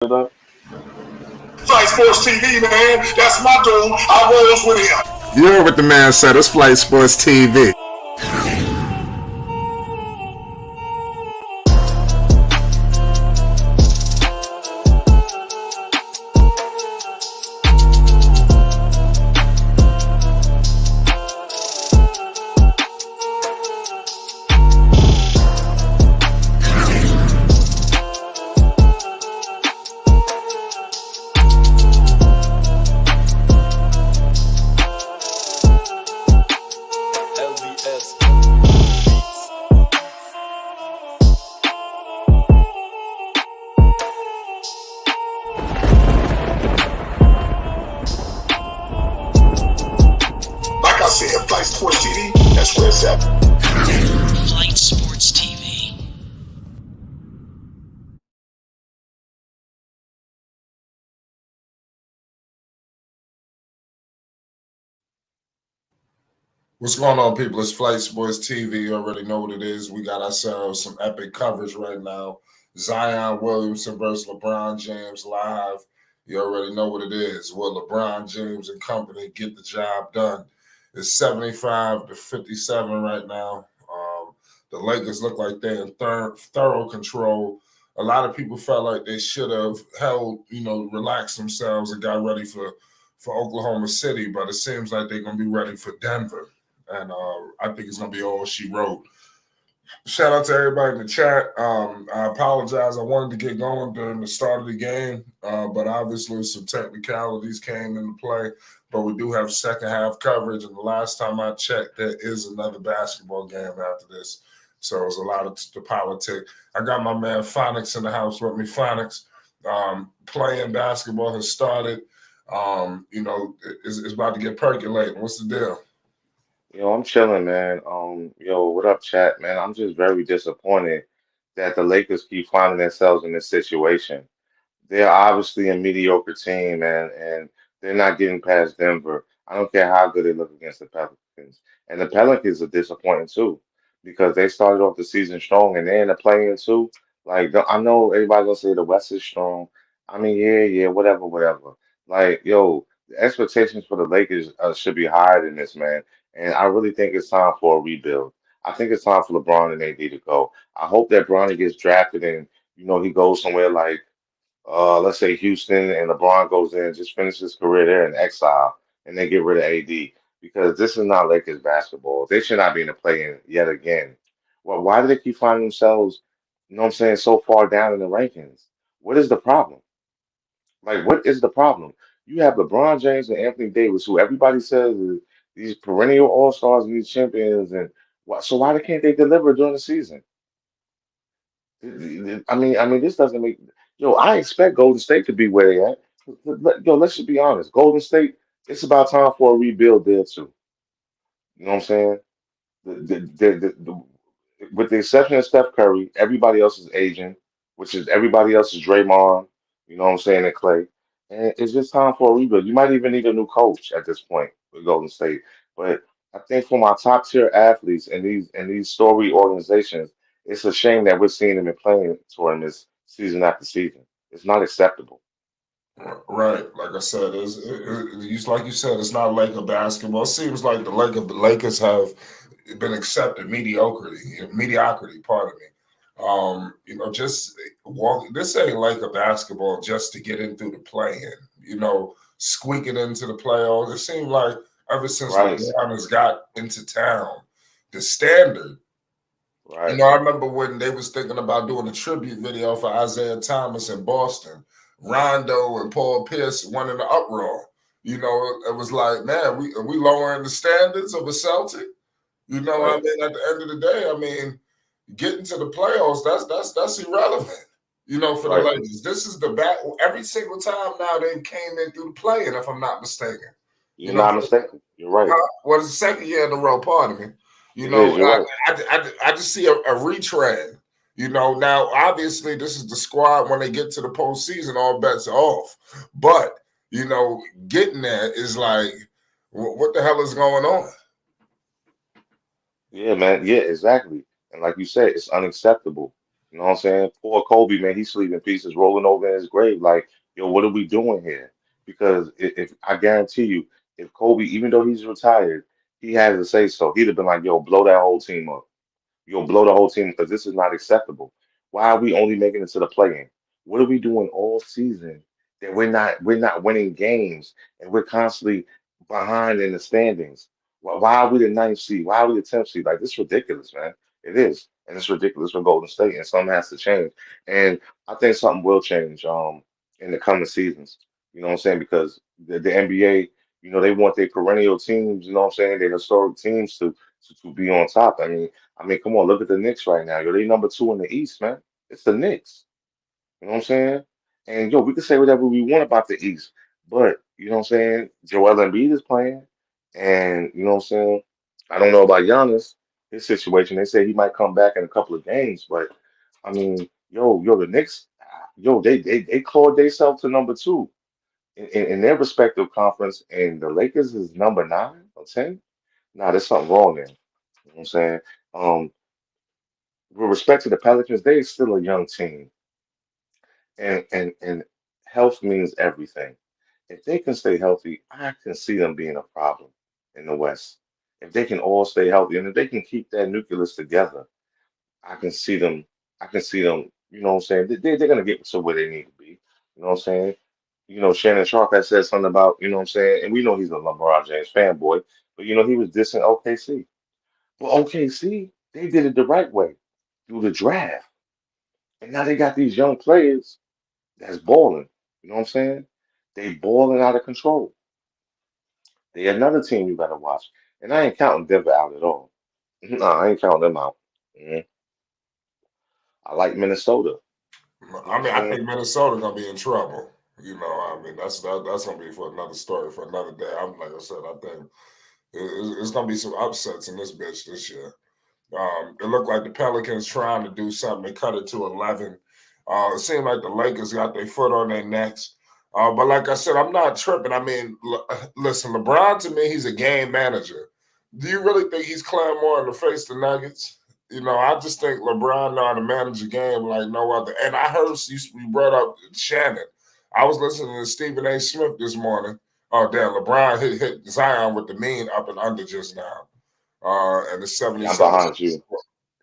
Flight Sports TV, man. That's my dude. I rolls with him. You heard what the man said. It's Flight Sports TV. Like I said, Flight Sports TV, that's where it's at. Flight Sports TV. What's going on, people? It's Flight Sports TV. You already know what it is. We got ourselves some epic coverage right now. Zion Williamson versus LeBron James live. You already know what it is. Will LeBron James and company get the job done? It's 75-57 right now. The Lakers look like they're in thorough control. A lot of people felt like they should have relaxed themselves and got ready for Oklahoma City, but it seems like they're going to be ready for Denver. And I think it's going to be all she wrote. Shout out to everybody in the chat. I apologize. I wanted to get going during the start of the game, but obviously some technicalities came into play. But we do have second half coverage, and the last time I checked, there is another basketball game after this. So it's a lot of the politics. I got my man Phonics in the house with me. Phonics, playing basketball has started. It's about to get percolating. What's the deal? Yo, I'm chilling, man. What up, chat, man? I'm just very disappointed that the Lakers keep finding themselves in this situation. They're obviously a mediocre team, and they're not getting past Denver. I don't care how good they look against the Pelicans. And the Pelicans are disappointing too, because they started off the season strong and they're in the play-in too. Like, I know everybody gonna say the West is strong. I mean, yeah, whatever, whatever. Like, yo, the expectations for the Lakers should be higher than this, man. And I really think it's time for a rebuild. I think it's time for LeBron and AD to go. I hope that Bronny gets drafted and he goes somewhere like let's say Houston, and LeBron goes in, just finishes his career there in exile, and they get rid of AD because this is not Lakers basketball. They should not be in the play-in yet again. Well, why do they keep finding themselves, so far down in the rankings? What is the problem? Like, what is the problem? You have LeBron James and Anthony Davis, who everybody says is these perennial all-stars and these champions, and so why can't they deliver during the season? I mean, this doesn't make. Yo, I expect Golden State to be where they at. Yo, let's just be honest. Golden State, it's about time for a rebuild there too. You know what I'm saying? With the exception of Steph Curry, everybody else is aging, which is everybody else is Draymond. You know what I'm saying? And Clay, and it's just time for a rebuild. You might even need a new coach at this point with Golden State. But I think for my top tier athletes and these story organizations, it's a shame that we're seeing them in playing tournaments season after season. It's not acceptable. Right, like I said, like you said, it's not Laker basketball. It seems like the Lakers have been accepted mediocrity. Pardon me. Just walk. This ain't Laker basketball just to get in through the play-in. Squeaking into the playoffs. It seems like ever since Right, LeBron has got into town, the standard. right. I remember when they was thinking about doing a tribute video for Isaiah Thomas in Boston. Rondo and Paul Pierce went in the uproar. It was like, man, we lowering the standards of a Celtic. What I Right. mean? At the end of the day, I mean, getting to the playoffs, that's irrelevant. For the Right. Lakers, this is the back. Every single time now they came in through the play-in, if I'm not mistaken. You're not mistaken. You're right. Well, it's the second year in a row. Pardon me. It is. You're right. I just see a retread. Now obviously this is the squad. When they get to the postseason, all bets are off. But getting there is like, what the hell is going on? Yeah, man. Yeah, exactly. And like you said, it's unacceptable. You know what I'm saying? Poor Kobe, man, he's sleeping pieces, rolling over in his grave. Like, yo, what are we doing here? Because if I guarantee you, if Kobe, even though he's retired, he had to say so, he'd have been like, yo, blow that whole team up. You'll blow the whole team because this is not acceptable. Why are we only making it to the play-in? What are we doing all season that we're not winning games and we're constantly behind in the standings? Why are we the ninth seed? Why are we the 10th seed? Like this is ridiculous, man. It is, and it's ridiculous for Golden State, and something has to change. And I think something will change in the coming seasons. You know what I'm saying? Because the NBA, they want their perennial teams. You know what I'm saying? Their historic teams to be on top. I mean, come on, look at the Knicks right now. Yo, they number two in the East, man. It's the Knicks. You know what I'm saying? And yo, we can say whatever we want about the East, but you know what I'm saying? Joel Embiid is playing, and you know what I'm saying? I don't know about Giannis, his situation. They say he might come back in a couple of games, but I mean, the Knicks, yo, they clawed themselves to number two in their respective conference, and the Lakers is number 9 or 10. Nah, there's something wrong there. You know what I'm saying? Um, with respect to the Pelicans, they're still a young team, and health means everything. If they can stay healthy, I can see them being a problem in the West. If they can all stay healthy and if they can keep that nucleus together, I can see them. I can see them. You know what I'm saying? They're gonna get to where they need to be. You know what I'm saying? Shannon Sharp has said something about, you know what I'm saying, and we know he's a LeBron James fanboy, but he was dissing OKC. Well, OKC, they did it the right way through the draft. And now they got these young players that's balling. You know what I'm saying? They balling out of control. They another team you gotta watch. And I ain't counting Denver out at all. No, I ain't counting them out. Mhm. I like Minnesota. You know I what I'm mean, I saying? think Minnesota gonna be in trouble. I mean, that's gonna be for another story for another day. I'm like I said, I think it's gonna be some upsets in this bitch this year. It looked like the Pelicans trying to do something. They cut it to 11. It seemed like the Lakers got their foot on their necks. But like I said, I'm not tripping. I mean, listen, LeBron to me, he's a game manager. Do you really think he's Clem more in the face the Nuggets? I just think LeBron know how to manage a game like no other. And I heard you brought up Shannon. I was listening to Stephen A. Smith this morning. Oh, damn, LeBron hit Zion with the mean up and under just now. And the Yeah, I'm 77. behind you.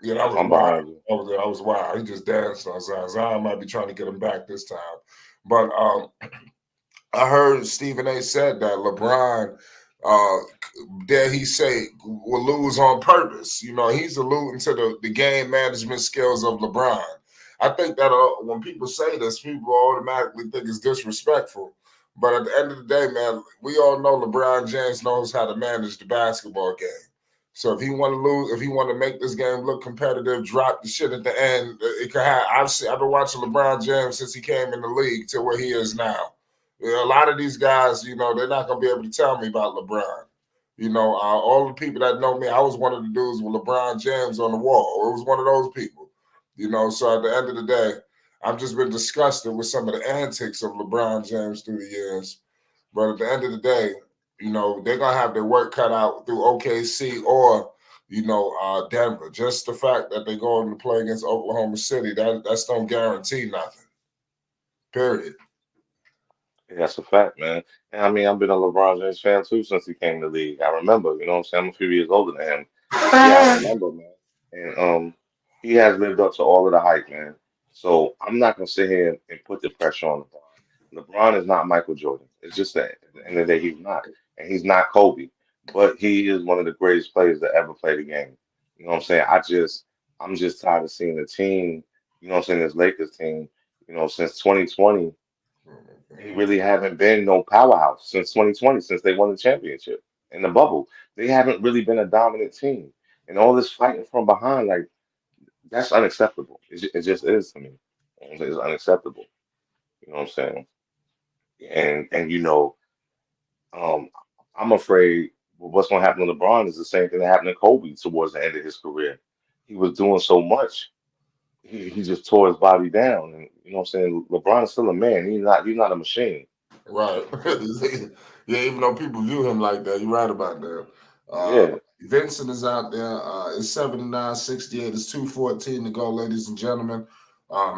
Yeah, that was I'm wild. behind you. That was wild. He just danced on Zion. Zion might be trying to get him back this time. But I heard Stephen A. said that LeBron, uh, dare he say, will lose on purpose. He's alluding to the game management skills of LeBron. I think that when people say this, people automatically think it's disrespectful. But at the end of the day, man, we all know LeBron James knows how to manage the basketball game. So if he want to lose, if he want to make this game look competitive, drop the shit at the end. It could have. I've been watching LeBron James since he came in the league to where he is now. Yeah, a lot of these guys, they're not gonna be able to tell me about LeBron. All the people that know me, I was one of the dudes with LeBron James on the wall. It was one of those people. So at the end of the day, I've just been disgusted with some of the antics of LeBron James through the years. But at the end of the day, they're gonna have their work cut out through OKC or Denver. Just the fact that they're going to play against Oklahoma City, that's don't guarantee nothing. Period. Yeah, that's a fact, man. And I mean, I've been a LeBron James fan too since he came to the league. I remember, you know what I'm saying? I'm a few years older than him. But yeah, I remember, man. And he has lived up to all of the hype, man. So I'm not gonna sit here and put the pressure on LeBron. LeBron is not Michael Jordan. It's just that at the end of the day, he's not. And he's not Kobe. But he is one of the greatest players that ever played the game. You know what I'm saying? I'm just tired of seeing the team, you know what I'm saying, this Lakers team, since 2020 they really haven't been no powerhouse since 2020, since they won the championship in the bubble. They haven't really been a dominant team. And all this fighting from behind, like, that's unacceptable. It just is to me. It's unacceptable. You know what I'm saying? And um, I'm afraid what's going to happen to LeBron is the same thing that happened to Kobe towards the end of his career. He was doing so much, he just tore his body down. And you know what I'm saying? LeBron is still a man. He's not a machine. Right. Yeah, even though people view him like that, you're right about that. Uh, Yeah. Vincent is out there. It's 79-68. It's 2:14 to go, ladies and gentlemen.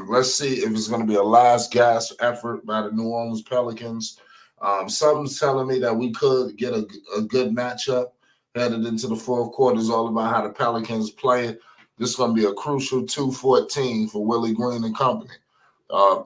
Let's see if it's going to be a last gasp effort by the New Orleans Pelicans. Something's telling me that we could get a good matchup headed into the fourth quarter. It's all about how the Pelicans play it. This is going to be a crucial 2:14 for Willie Green and company.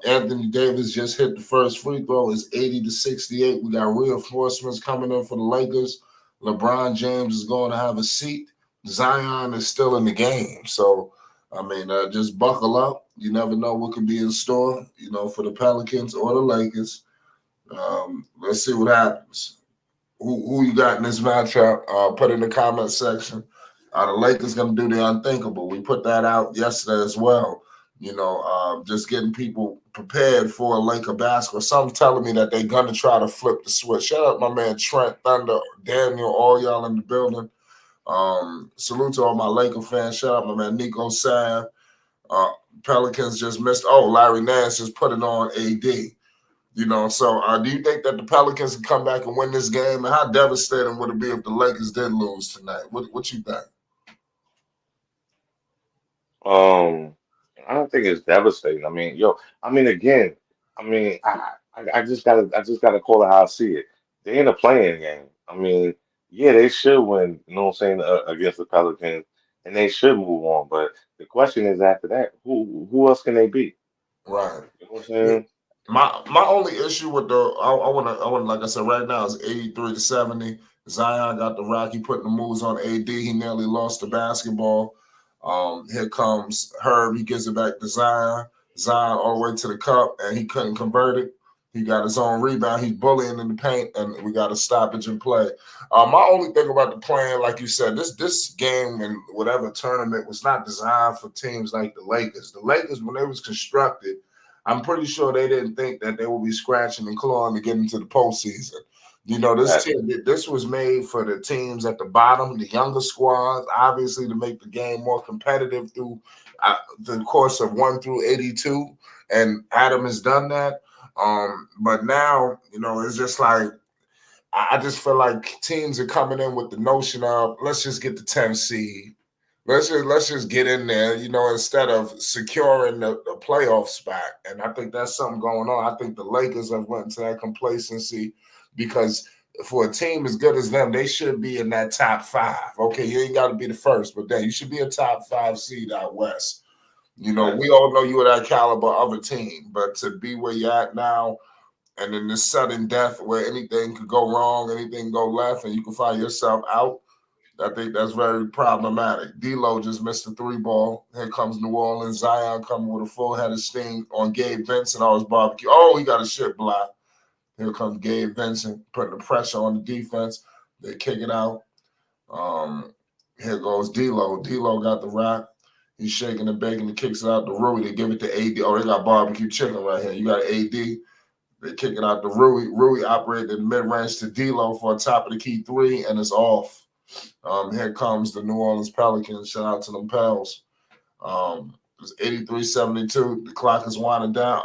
Anthony Davis just hit the first free throw. It's 80-68. We got reinforcements coming in for the Lakers. LeBron James is going to have a seat. Zion is still in the game. So, I mean, just buckle up. You never know what could be in store, for the Pelicans or the Lakers. Let's see what happens. Who you got in this matchup? Put in the comment section. The Lakers going to do the unthinkable. We put that out yesterday as well. Just getting people prepared for a Laker basketball. Some telling me that they're going to try to flip the switch. Shout out my man Trent, Thunder, Daniel, all y'all in the building. Salute to all my Laker fans. Shout out my man Nico Sav. Pelicans just missed. Oh, Larry Nance just put it on AD. So do you think that the Pelicans can come back and win this game? And how devastating would it be if the Lakers did lose tonight? What you think? I don't think it's devastating. Again, I just gotta call it how I see it. They in a playing game. Yeah, they should win, you know what I'm saying, against the Pelicans, and they should move on. But the question is after that, who else can they beat? Right. You know what I'm saying? My only issue with I wanna like I said right now is 83-70. Zion got the rock. He putting the moves on AD. He nearly lost the basketball. Here comes Herb. He gives it back to Zion. Zion all the way to the cup, and he couldn't convert it. He got his own rebound. He's bullying in the paint, and we got a stoppage in play. My only thing about the plan, like you said, this game and whatever tournament was not designed for teams like the Lakers. The Lakers, when they was constructed, I'm pretty sure they didn't think that they would be scratching and clawing to get into the postseason. Exactly. This was made for the teams at the bottom, the younger squads, obviously to make the game more competitive through the course of 1 through 82. And Adam has done that. But now, it's just like I just feel like teams are coming in with the notion of let's just get the 10 seed. Let's just get in there, instead of securing the playoff spot. And I think that's something going on. I think the Lakers have went into that complacency because for a team as good as them, they should be in that top 5. Okay, you ain't got to be the first, but then you should be a top 5 seed out west. We all know you're that caliber of a team, but to be where you're at now and in this sudden death where anything could go wrong, anything go left, and you can find yourself out, I think that's very problematic. D'Lo just missed a 3 ball. Here comes New Orleans. Zion coming with a full head of steam on Gabe Vincent on his barbecue. Oh, he got a shit block. Here comes Gabe Vincent putting the pressure on the defense. They kick it out. Here goes D'Lo. D'Lo got the rock. He's shaking and baking. He kicks it out to Rui. They give it to AD. Oh, they got barbecue chicken right here. You got AD. They kick it out to Rui. Rui operated in mid-range to D'Lo for a top of the key 3, and it's off. Here comes the New Orleans Pelicans. Shout out to them Pels. It's 83-72. The clock is winding down.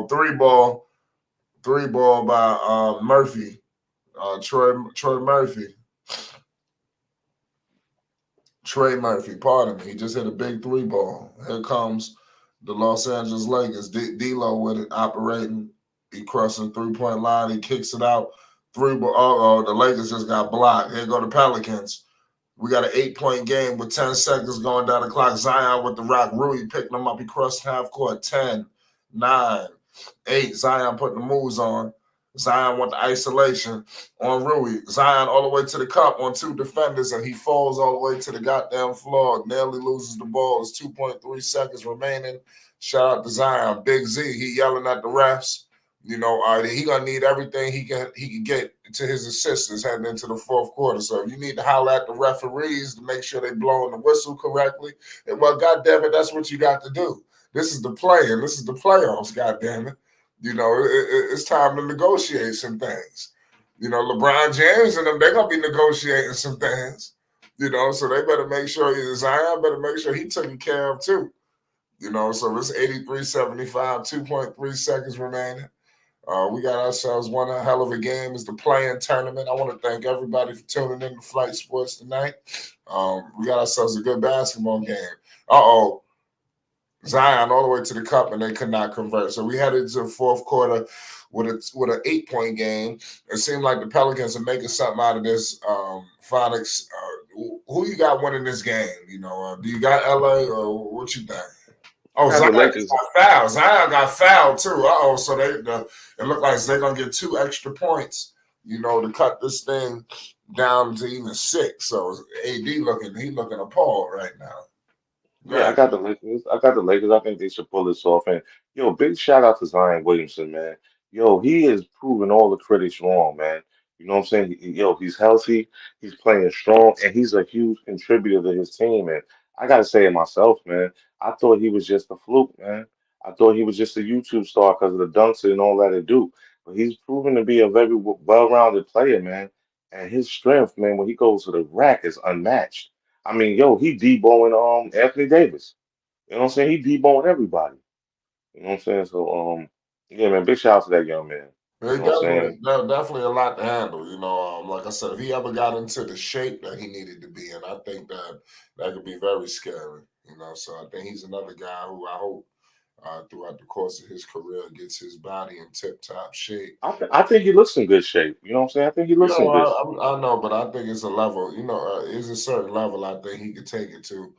Three ball by Murphy. Troy Murphy. Trey Murphy, pardon me. He just hit a big 3 ball. Here comes the Los Angeles Lakers. D'Lo with it operating. He crossing the 3-point line. He kicks it out. 3 ball. The Lakers just got blocked. Here go the Pelicans. We got an 8-point game with 10 seconds going down the clock. Zion with the rock. Rui picking him up. He crossed half court. 10, 9, 8. Zion putting the moves on. Zion with the isolation on Rui. Zion all the way to the cup on 2 defenders, and he falls all the way to the goddamn floor. Nearly loses the ball. It's 2.3 seconds remaining. Shout out to Zion. Big Z, he yelling at the refs. He gonna need everything he can get to his assistants heading into the fourth quarter. So if you need to holler at the referees to make sure they blowing the whistle correctly, and well, goddamn it, that's what you got to do. This is the play, and this is the playoffs. Goddamn it, it's time to negotiate some things. LeBron James and them, they're gonna be negotiating some things. So they better make sure Zion better make sure he taken care of too. So it's 83-75, 2.3 seconds remaining. We got ourselves one hell of a game. It's the playing tournament. I want to thank everybody for tuning in to Flight Sports tonight. We got ourselves a good basketball game. Uh-oh. Zion all the way to the cup, and they could not convert. So we headed to the fourth quarter with an 8-point game. It seemed like the Pelicans are making something out of this. Phonics, who you got winning this game? Do you got LA or what you think? I Oh, got the Zion Lakers. got fouled. Zion got fouled too. Uh-oh. So it looked like they're gonna get 2 extra points, to cut this thing down to even 6. So AD looking appalled right now. Yeah, I Right. got the Lakers. I got the Lakers. I think they should pull this off. And yo, big shout out to Zion Williamson, man. Yo, he is proving all the critics wrong, man. You know what I'm saying? Yo, he's healthy, he's playing strong, and he's a huge contributor to his team. And I gotta say it myself, man. I thought he was just a fluke, man. I thought he was just a YouTube star because of the dunks and all that they do. But he's proven to be a very well-rounded player, man. And his strength, man, when he goes to the rack is unmatched. I mean, yo, he deboing Anthony Davis. You know what I'm saying? He deboing everybody. You know what I'm saying? So yeah, man, big shout out to that young man. You They know what I'm saying? definitely a lot to handle. Like I said, if he ever got into the shape that he needed to be in, I think that could be very scary. So I think he's another guy who I hope throughout the course of his career gets his body in tip top shape. I think he looks in good shape. You know what I'm saying? I think he looks in good shape. I know, but I think it's a level. It's a certain level I think he could take it to,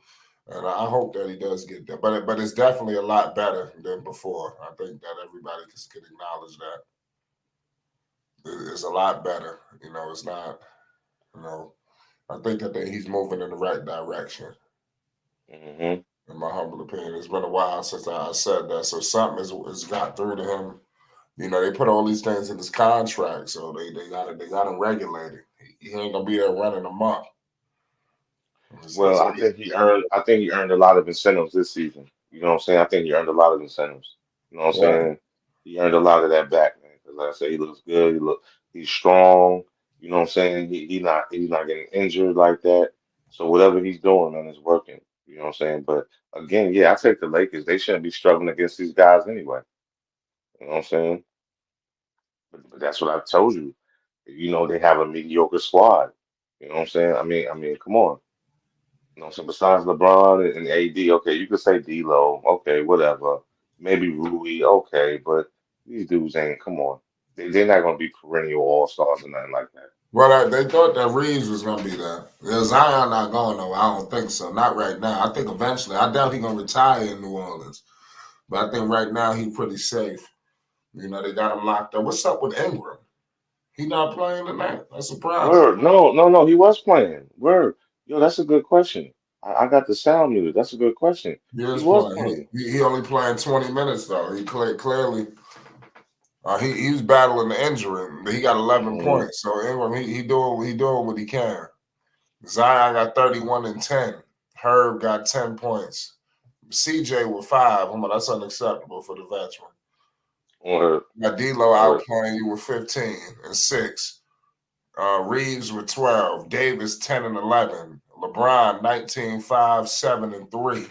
and I hope that he does get there. But it's definitely a lot better than before. I think that everybody can acknowledge that it's a lot better. It's not. You know, I think that he's moving in the right direction. Hmm. In my humble opinion, it's been a while since I said that. So something has got through to him. They put all these things in his contract, so they got him regulated. He ain't gonna be there running amok. Well, I think he earned a lot of incentives this season. You know what I'm saying? I think he earned a lot of incentives. You know what I'm Right. saying? He earned a lot of that back, man. Because like I said, he looks good. He's strong. You know what I'm saying? He's not getting injured like that. So whatever he's doing, man, is working. You know what I'm saying? But again, yeah, I take the Lakers. They shouldn't be struggling against these guys anyway. You know what I'm saying? But that's what I've told you. They have a mediocre squad. You know what I'm saying? I mean, come on. So besides LeBron and AD, okay, you could say D'Lo, okay, whatever. Maybe Rui, okay, but these dudes ain't. Come on, they're not gonna be perennial all stars or nothing like that. Well, they thought that Reeves was gonna be there. Zion not going though. I don't think so. Not right now. I think eventually. I doubt he's gonna retire in New Orleans. But I think right now he's pretty safe. They got him locked up. What's up with Ingram? He not playing tonight? That's surprising. Word, no, no, no, he was playing. Word, yo, that's a good question. I got the sound muted. That's a good question. He He is was playing. playing. He only playing 20 minutes though. He clearly he's battling the injury. He got 11 Hmm. points. So Ingram he doing what he can. Zion got 31 and 10. Herb got 10 points. CJ with 5. Come on, that's unacceptable for the veteran. Word, Got D'Lo word. outplaying you with 15 and 6. Reeves with 12. Davis 10 and 11. LeBron 19, 5, 7, and 3.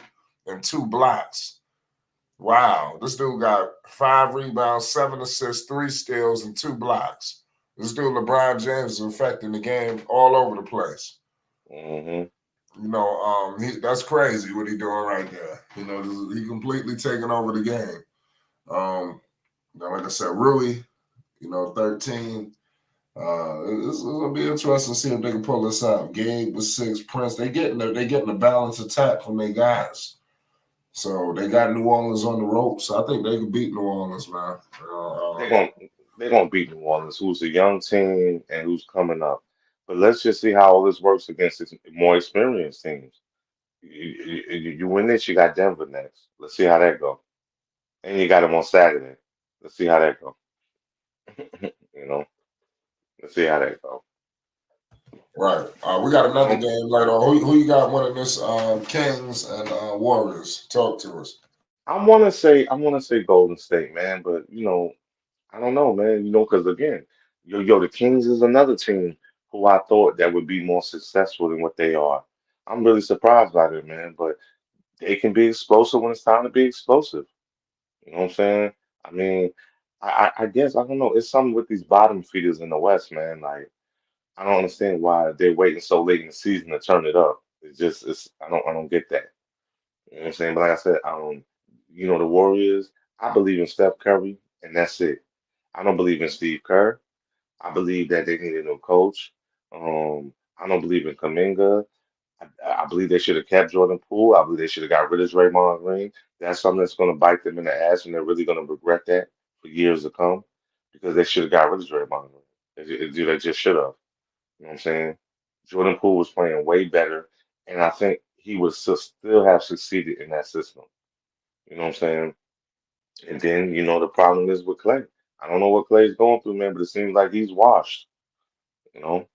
And 2 blocks. Wow. This dude got 5 rebounds, 7 assists, 3 steals, and 2 blocks. This dude, LeBron James, is affecting the game all over the place. Hmm. That's crazy what he doing right there. He completely taking over the game. Like I said, Rui, 13. It's gonna be interesting to see if they can pull this out. Gabe with 6, Prince. They getting a balanced attack from their guys. So they got New Orleans on the ropes. So I think they can beat New Orleans, man. They're gonna they're gonna beat New Orleans, who's a young team and who's coming up. But let's just see how all this works against these more experienced teams. You win this, you got Denver next. Let's see how that go. And you got them on Saturday. Let's see how that go. You know, let's see how that go. Right. We got another Um, game later on. Who you got winning this? Kings and Warriors. Talk to us. I wanna say Golden State, man, but I don't know, man. Because again, the Kings is another team who I thought that would be more successful than what they are. I'm really surprised by them, man. But they can be explosive when it's time to be explosive. You know what I'm saying? I mean, I guess I don't know. It's something with these bottom feeders in the West, man. Like I don't understand why they're waiting so late in the season to turn it up. It's I don't get that. You know what I'm saying? But like I said, the Warriors. I believe in Steph Curry, and that's it. I don't believe in Steve Kerr. I believe that they need a new coach. I don't believe in Kaminga. I believe they should have kept Jordan Poole. I believe they should have got rid of Draymond Green. That's something that's going to bite them in the ass, and they're really going to regret that for years to come because they should have got rid of Draymond Green. They just should have. You know what I'm saying? Jordan Poole was playing way better, and I think he would still have succeeded in that system. You know what I'm saying? And then, the problem is with Clay. I don't know what Clay's going through, man, but it seems like he's washed, you know?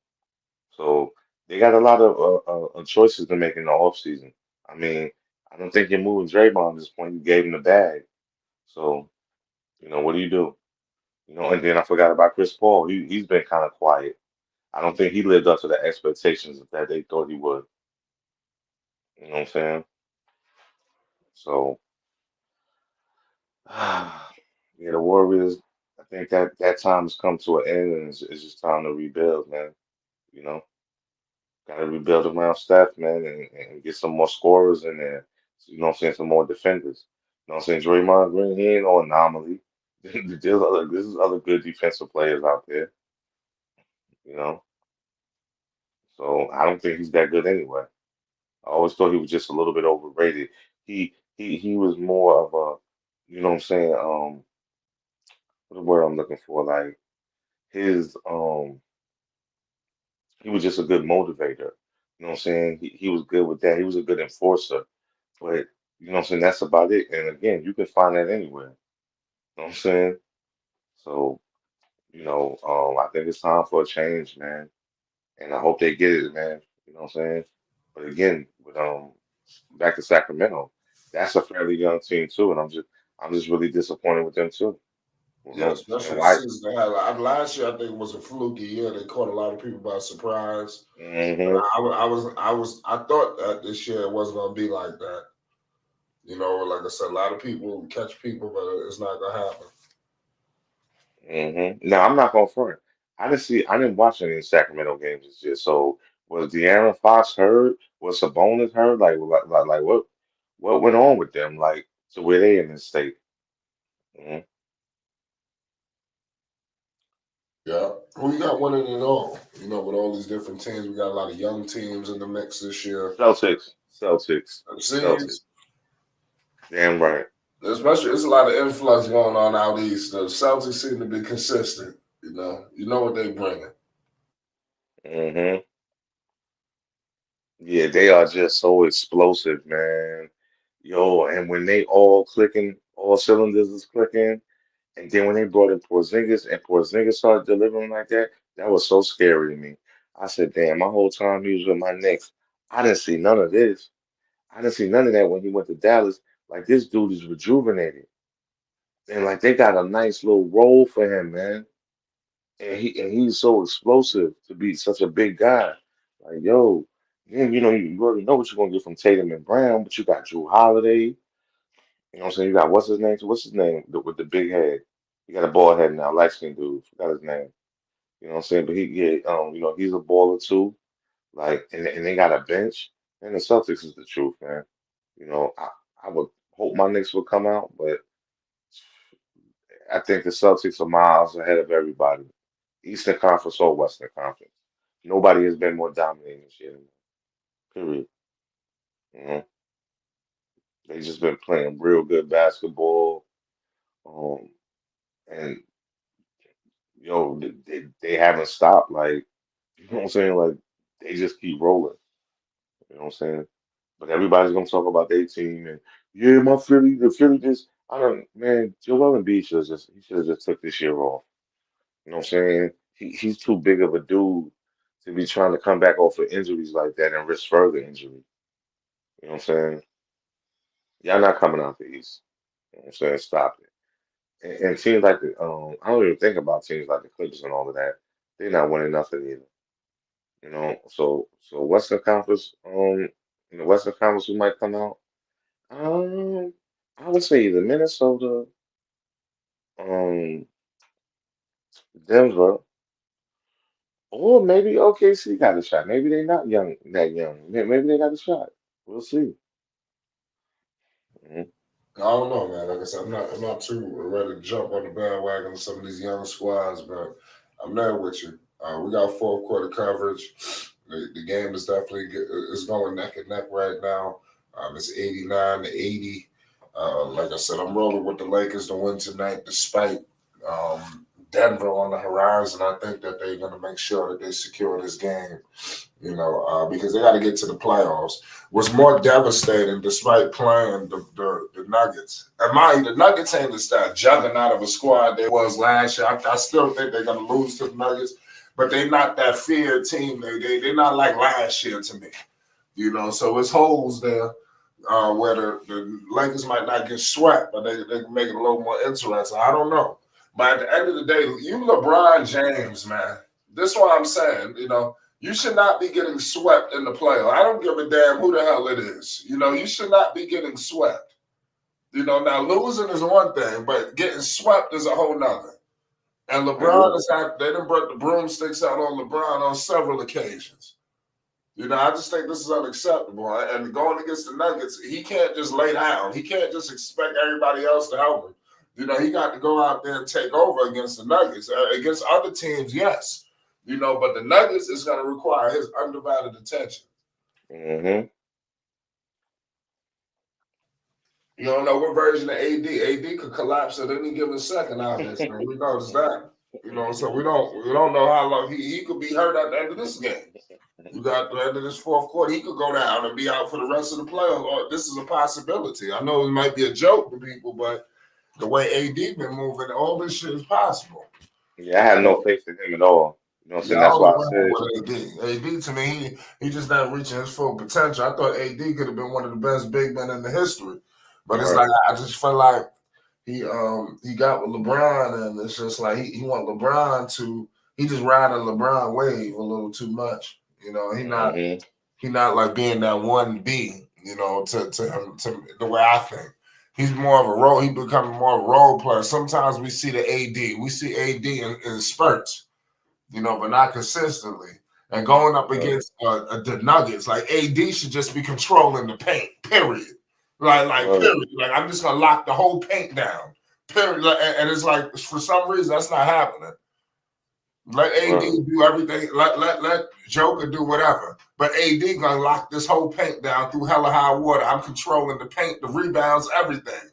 So they got a lot of choices to make in the offseason. I mean, I don't think you're moving Draymond at this point. You gave him the bag. So, what do you do? And then I forgot about Chris Paul. He's been kind of quiet. I don't think he lived up to the expectations that they thought he would. You know what I'm saying? So, yeah, the Warriors, I think that time has come to an end and it's just time to rebuild, man. You know? Got to rebuild around Steph, man, and get some more scorers in there. You know what I'm saying? Some more defenders. You know what I'm saying? Draymond Green, he ain't no anomaly. There's other good defensive players out there, you know? So I don't think he's that good anyway. I always thought he was just a little bit overrated. He was more of a, you know what I'm saying? What the word I'm looking for? Like his he was just a good motivator. You know what I'm saying? He was good with that. He was a good enforcer. But you know what I'm saying? That's about it. And again, you can find that anywhere. You know what I'm saying? So, I think it's time for a change, man. And I hope they get it, man. You know what I'm saying? But again, back to Sacramento, that's a fairly young team too, and I'm just really disappointed with them too. You Yeah, know, and especially the why? season they had. Like, last year, I think it was a fluky year. They caught a lot of people by surprise. But Hmm. I thought that this year it wasn't going to be like that. Like I said, a lot of people catch people, but it's not going to happen. Now I'm not gonna front. I didn't watch any Sacramento games this year. So was De'Aaron Fox hurt? Was Sabonis hurt? Like what went on with them? Like to where they in this state? Hmm. Yeah. Who you got winning it all? With all these different teams, we got a lot of young teams in the mix this year. Celtics, Celtics, See, Celtics. Damn right. especially it's a lot of influx going on out east. The Celtics seem to be consistent. You know what they bringing. Hmm. Yeah, they are just so explosive, man. Yo, and when they all clicking, all cylinders is clicking, and then when they brought in Porzingis and Porzingis started delivering like that, that was so scary to me. I said, damn, my whole time he was with my Knicks, I didn't see none of this. I didn't see none of that when he went to Dallas. Like this dude is rejuvenated. And like they got a nice little role for him, man. And he's so explosive to be such a big guy. Like, yo, then you already know what you're gonna get from Tatum and Brown, but you got Drew Holiday. You know what I'm saying? You got what's his name? What's his name? With the big head. He got a bald head now, light skinned dude. Forgot his name. You know what I'm saying? But he's a baller too. Like, and they got a bench. And the Celtics is the truth, man. I would hope my Knicks would come out, but I think the Celtics are miles ahead of everybody. Eastern Conference or Western Conference. Nobody has been more dominating this year. Period. You know, they just been playing real good basketball. Um, and they haven't stopped. Like, you know what I'm saying? Like, they just keep rolling. You know what I'm saying? But everybody's gonna talk about their team and yeah, the Philly just I don't man, Joel Embiid should have just took this year off. You know what I'm saying? He's too big of a dude to be trying to come back off of injuries like that and risk further injury. You know what I'm saying? Y'all not coming out the East. You know what I'm saying? Stop it. And teams like I don't even think about teams like the Clippers and all of that. They're not winning nothing either. So Western Conference, in the Western Conference who might come out. Um, I would say either Minnesota, Denver, or maybe OKC got a shot. Maybe they're not young that young. Maybe they got a shot. We'll see. Mhm. I don't know, man. Like I said, I'm not too ready to jump on the bandwagon of some of these young squads, but I'm there with you. We got fourth quarter coverage. The game is definitely is going neck and neck right now. It's 89 to 80. Like I said, I'm rolling with the Lakers to win tonight, despite Denver on the horizon. I think that they're going to make sure that they secure this game. Because they got to get to the playoffs. What's more devastating, despite playing the Nuggets, and mind you, the Nuggets ain't just that juggernaut of a squad they was last year. I still think they're going to lose to the Nuggets, but they're not that feared team. They're not like last year to me. So it's holes there where the Lakers might not get swept, but they can make it a little more interesting. I don't know. But at the end of the day, you LeBron James, man, this is what I'm saying, you should not be getting swept in the playoffs. I don't give a damn who the hell it is. You should not be getting swept. Now losing is one thing, but getting swept is a whole nother. And LeBron they done brought the broomsticks out on LeBron on several occasions. I just think this is unacceptable. And going against the Nuggets, he can't just lay down. He can't just expect everybody else to help him. He got to go out there and take over against the Nuggets. Against other teams, yes. But the Nuggets is going to require his undivided attention. Mm-hmm. You don't know what version of AD. AD could collapse at any given second out there. So we notice that. So we don't know how long he could be hurt at the end of this game. You got the end of this fourth quarter, he could go down and be out for the rest of the playoffs. This is a possibility. I know it might be a joke to people, but the way AD been moving, all this shit is possible. Yeah, I have no faith in him at all. You know what I'm saying? That's why I said AD to me, he just not reaching his full potential. I thought AD could have been one of the best big men in the history. But it's like I just felt like he got with LeBron, and it's just like he want LeBron he just riding LeBron wave a little too much. He not like being that 1B, to him, to the way I think. He's more of a role. He's becoming more of a role player. Sometimes we see the AD. We see AD in spurts, but not consistently. And going up against the Nuggets, like AD should just be controlling the paint, period. Period. Like, I'm just going to lock the whole paint down, period. And it's like, for some reason, that's not happening. Let AD do everything. Let Joker do whatever. But AD gonna lock this whole paint down through hella high water. I'm controlling the paint, the rebounds, everything.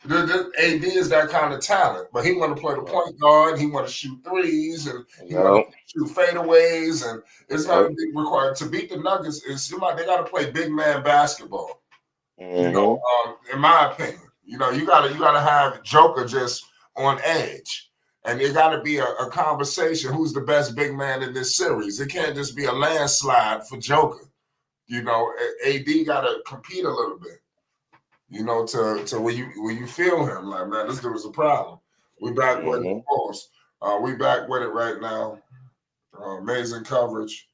AD is that kind of talent, but he want to play the point guard. He want to shoot threes, and he want to shoot fadeaways, and it's going to be required to beat the Nuggets. They got to play big man basketball. In my opinion, you gotta have Joker just on edge. And it got to be a conversation. Who's the best big man in this series? It can't just be a landslide for Joker. AD got to compete a little bit. To where you feel him like, man, this dude is a problem. We back with it, of course. We back with it right now. Amazing coverage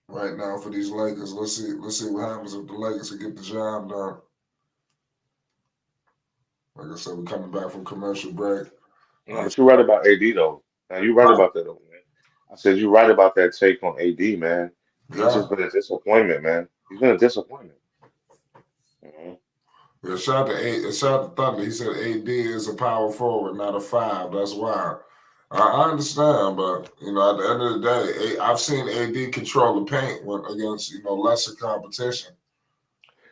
right now for these Lakers. Let's see what happens if the Lakers can get the job done. Like I said, we're coming back from commercial break. But you're right about AD though. Now you're right about that though, man. I said you're right about that take on AD, man. He's just been a disappointment, man. He's been a disappointment. Yeah, shout to Thunder. He said AD is a power forward, not a 5. That's why. I understand, but at the end of the day, I've seen AD control the paint against lesser competition.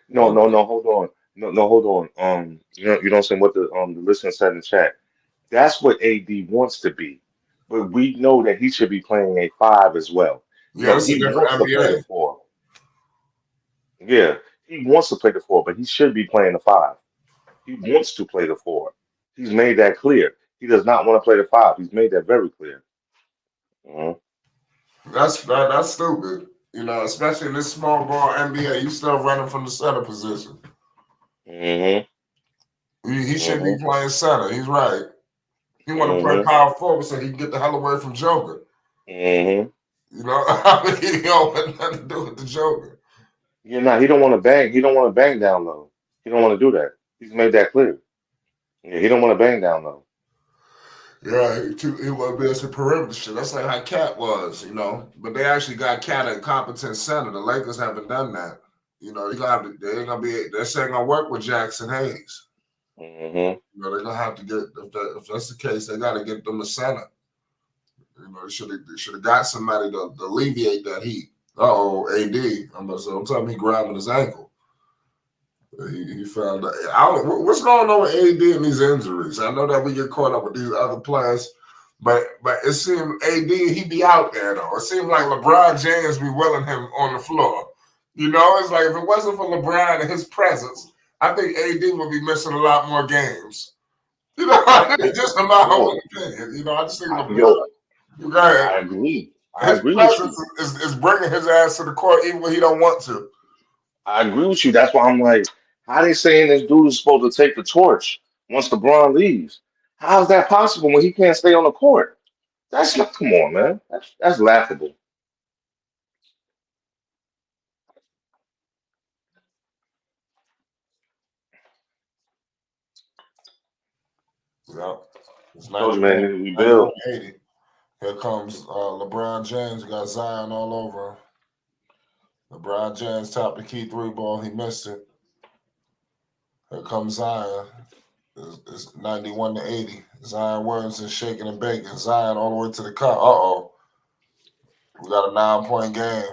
No, hold on. No, hold on. You don't say what the listener said in the chat. That's what AD wants to be, but we know that he should be playing a 5 as well. Yeah, He wants to play the 4. Yeah, he wants to play the 4, but he should be playing the 5. He wants to play the 4. He's made that clear. He does not want to play the 5. He's made that very clear. That's stupid. Especially in this small ball NBA, you still running from the center position. He should be playing center. He's right. He want to play power forward so he can get the hell away from Joker. He don't want nothing to do with the Joker. Yeah, he don't want to bang. He don't want to bang down low. He don't want to do that. He's made that clear. Yeah, he don't want to bang down low. Yeah, he want to be as a perimeter shit. That's like how Cat was, But they actually got Cat at competent center. The Lakers haven't done that. You gonna have to. They ain't gonna be. They're saying gonna work with Jackson Hayes. Mm-hmm. They're gonna have to get. If that's the case, they got to get them a center. They should have got somebody to alleviate that heat. AD. I'm telling him he grabbing his ankle. He found out. What's going on with AD and these injuries? I know that we get caught up with these other players, but it seemed AD he be out there though. It seemed like LeBron James be willing him on the floor. It's like if it wasn't for LeBron and his presence, I think AD would be missing a lot more games. Just in my own opinion. I just think LeBron. I agree. His presence is bringing his ass to the court even when he don't want to. I agree with you. That's why I'm like, how they saying this dude is supposed to take the torch once LeBron leaves? How is that possible when he can't stay on the court? That's not. Come on, man. That's laughable. Yeah. It's Told you, 91, man. We build. 80. Here comes LeBron James. Got Zion all over him. LeBron James topped the key three ball. He missed it. Here comes Zion. It's 91-80. Zion Williamson shaking and baking. Zion all the way to the cup. We got a 9-point game.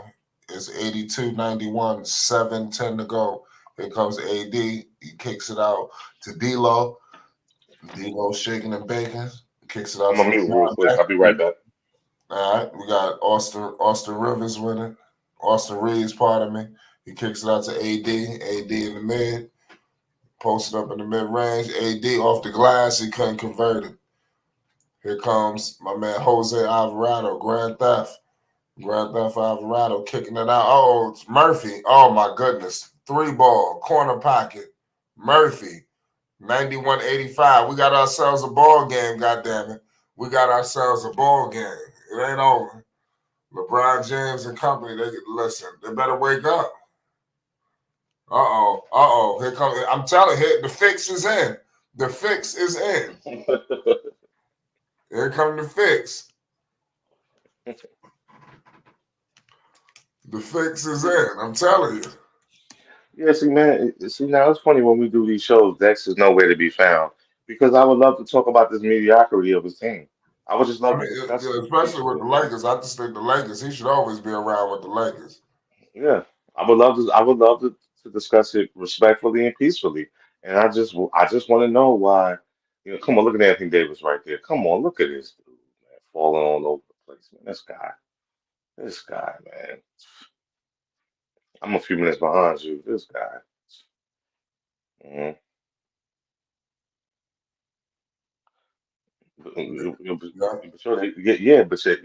It's 82-91, 7-10 to go. Here comes AD. He kicks it out to D'Lo. D'Lo shaking and baking. Kicks it out. I'm gonna mute real quick. I'll be right back. All right. We got Austin Rivers with it. Austin Reeves, pardon me. He kicks it out to AD. AD in the mid. Posted up in the mid-range. AD off the glass. He couldn't convert it. Here comes my man Jose Alvarado. Grand Theft Alvarado kicking it out. It's Murphy. Oh, my goodness. 3-ball. Corner pocket. Murphy. 91-85. We got ourselves a ball game, goddammit. We got ourselves a ball game. It ain't over. LeBron James and company, they better wake up. Here comes. I'm telling you, the fix is in. The fix is in. Here come the fix. The fix is in. I'm telling you. Yeah, see, man. See, now it's funny when we do these shows. Dex is nowhere to be found because I would love to talk about this mediocrity of his team. I would just love to discuss it especially with the peacefully. Lakers. I just think the Lakers. He should always be around with the Lakers. Yeah, I would love to. I would love to discuss it respectfully and peacefully. And I just want to know why. Come on, look at Anthony Davis right there. Come on, look at this dude, man, falling all over the place, man. This guy, man. I'm a few minutes behind you. This guy. Mhm. Yeah. But sure yeah, but they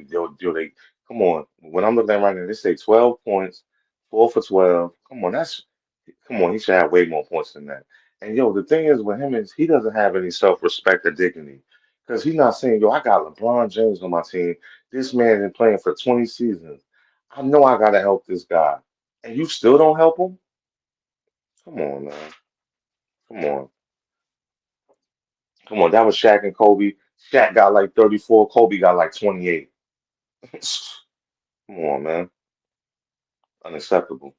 come on. When I'm looking at right now, they say 12 points, 4 for 12. Come on, he should have way more points than that. And the thing is with him is he doesn't have any self-respect or dignity. Because he's not saying, I got LeBron James on my team. This man been playing for 20 seasons. I know I gotta help this guy. And you still don't help him? Come on, man. Come on. Come on. That was Shaq and Kobe. Shaq got like 34, Kobe got like 28. Come on, man. Unacceptable.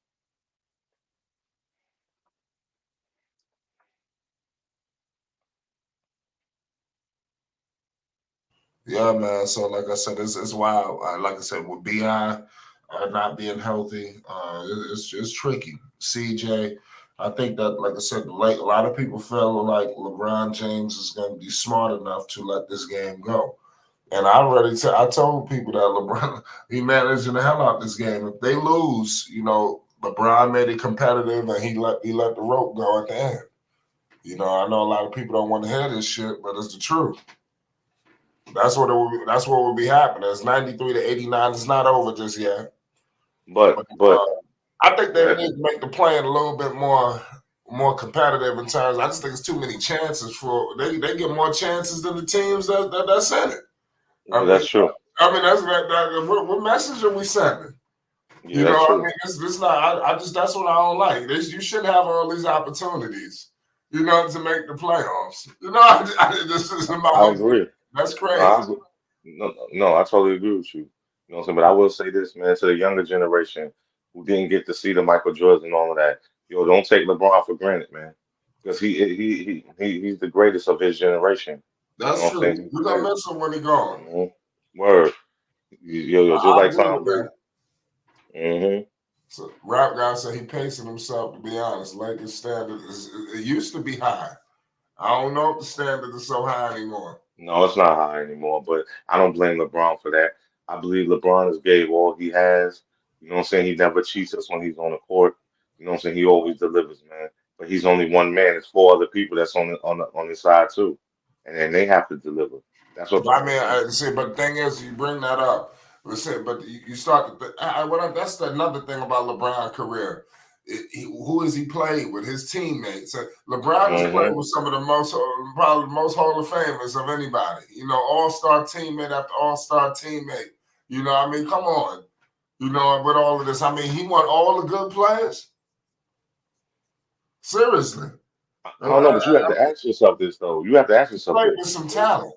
Yeah, man. So, like I said, it's wild. Like I said, with Bi not being healthy, it's tricky. CJ, I think that, like I said, a lot of people feel like LeBron James is going to be smart enough to let this game go. And I told people that LeBron he managing the hell out this game. If they lose, LeBron made it competitive and he let the rope go at the end. I know a lot of people don't want to hear this shit, but it's the truth. That's what will be happening. It's 93-89. It's not over just yet. But I think they yeah, need to make the playing a little bit more competitive in terms. I just think it's too many chances for they get more chances than the teams that's in it. yeah, that's true. What message are we sending? Yeah, that's true. This not. I just that's what I don't like. You should have all these opportunities, to make the playoffs. This is I about. agree. That's No, crazy. no, I totally agree with you. You know what I'm saying? But I will say this, man, to the younger generation who didn't get to see the Michael Jordan and all of that, yo, don't take LeBron for granted, man, because he's the greatest of his generation. You know That's what I'm saying? true. He's the We're gonna greatest. miss him when he gone. hmm Word, yo, just I like agree Tom with Brady. that. hmm So rap guy said he pacing himself. To be honest, Lakers standard it used to be high. I don't know if the standard is so high anymore. No, it's not high anymore, but I don't blame LeBron for that. I believe LeBron has gave all he has. You know what I'm saying? He never cheats us when he's on the court. You know what I'm saying? He always delivers, man. But he's only one man. There's four other people that's on his side too, and then they have to deliver. That's what I people mean, forget. I see, but the thing is, you bring that up. But you start to. That's another thing about LeBron's career. Who has he played with? His teammates. LeBron has played hmm with some of the most, probably the most Hall of Famers of anybody. All star teammate after all star teammate. I mean, come on. With all of this, I mean, he won all the good players. Seriously, I don't know, but you have to ask yourself this though. You have to ask he yourself played this. with some talent.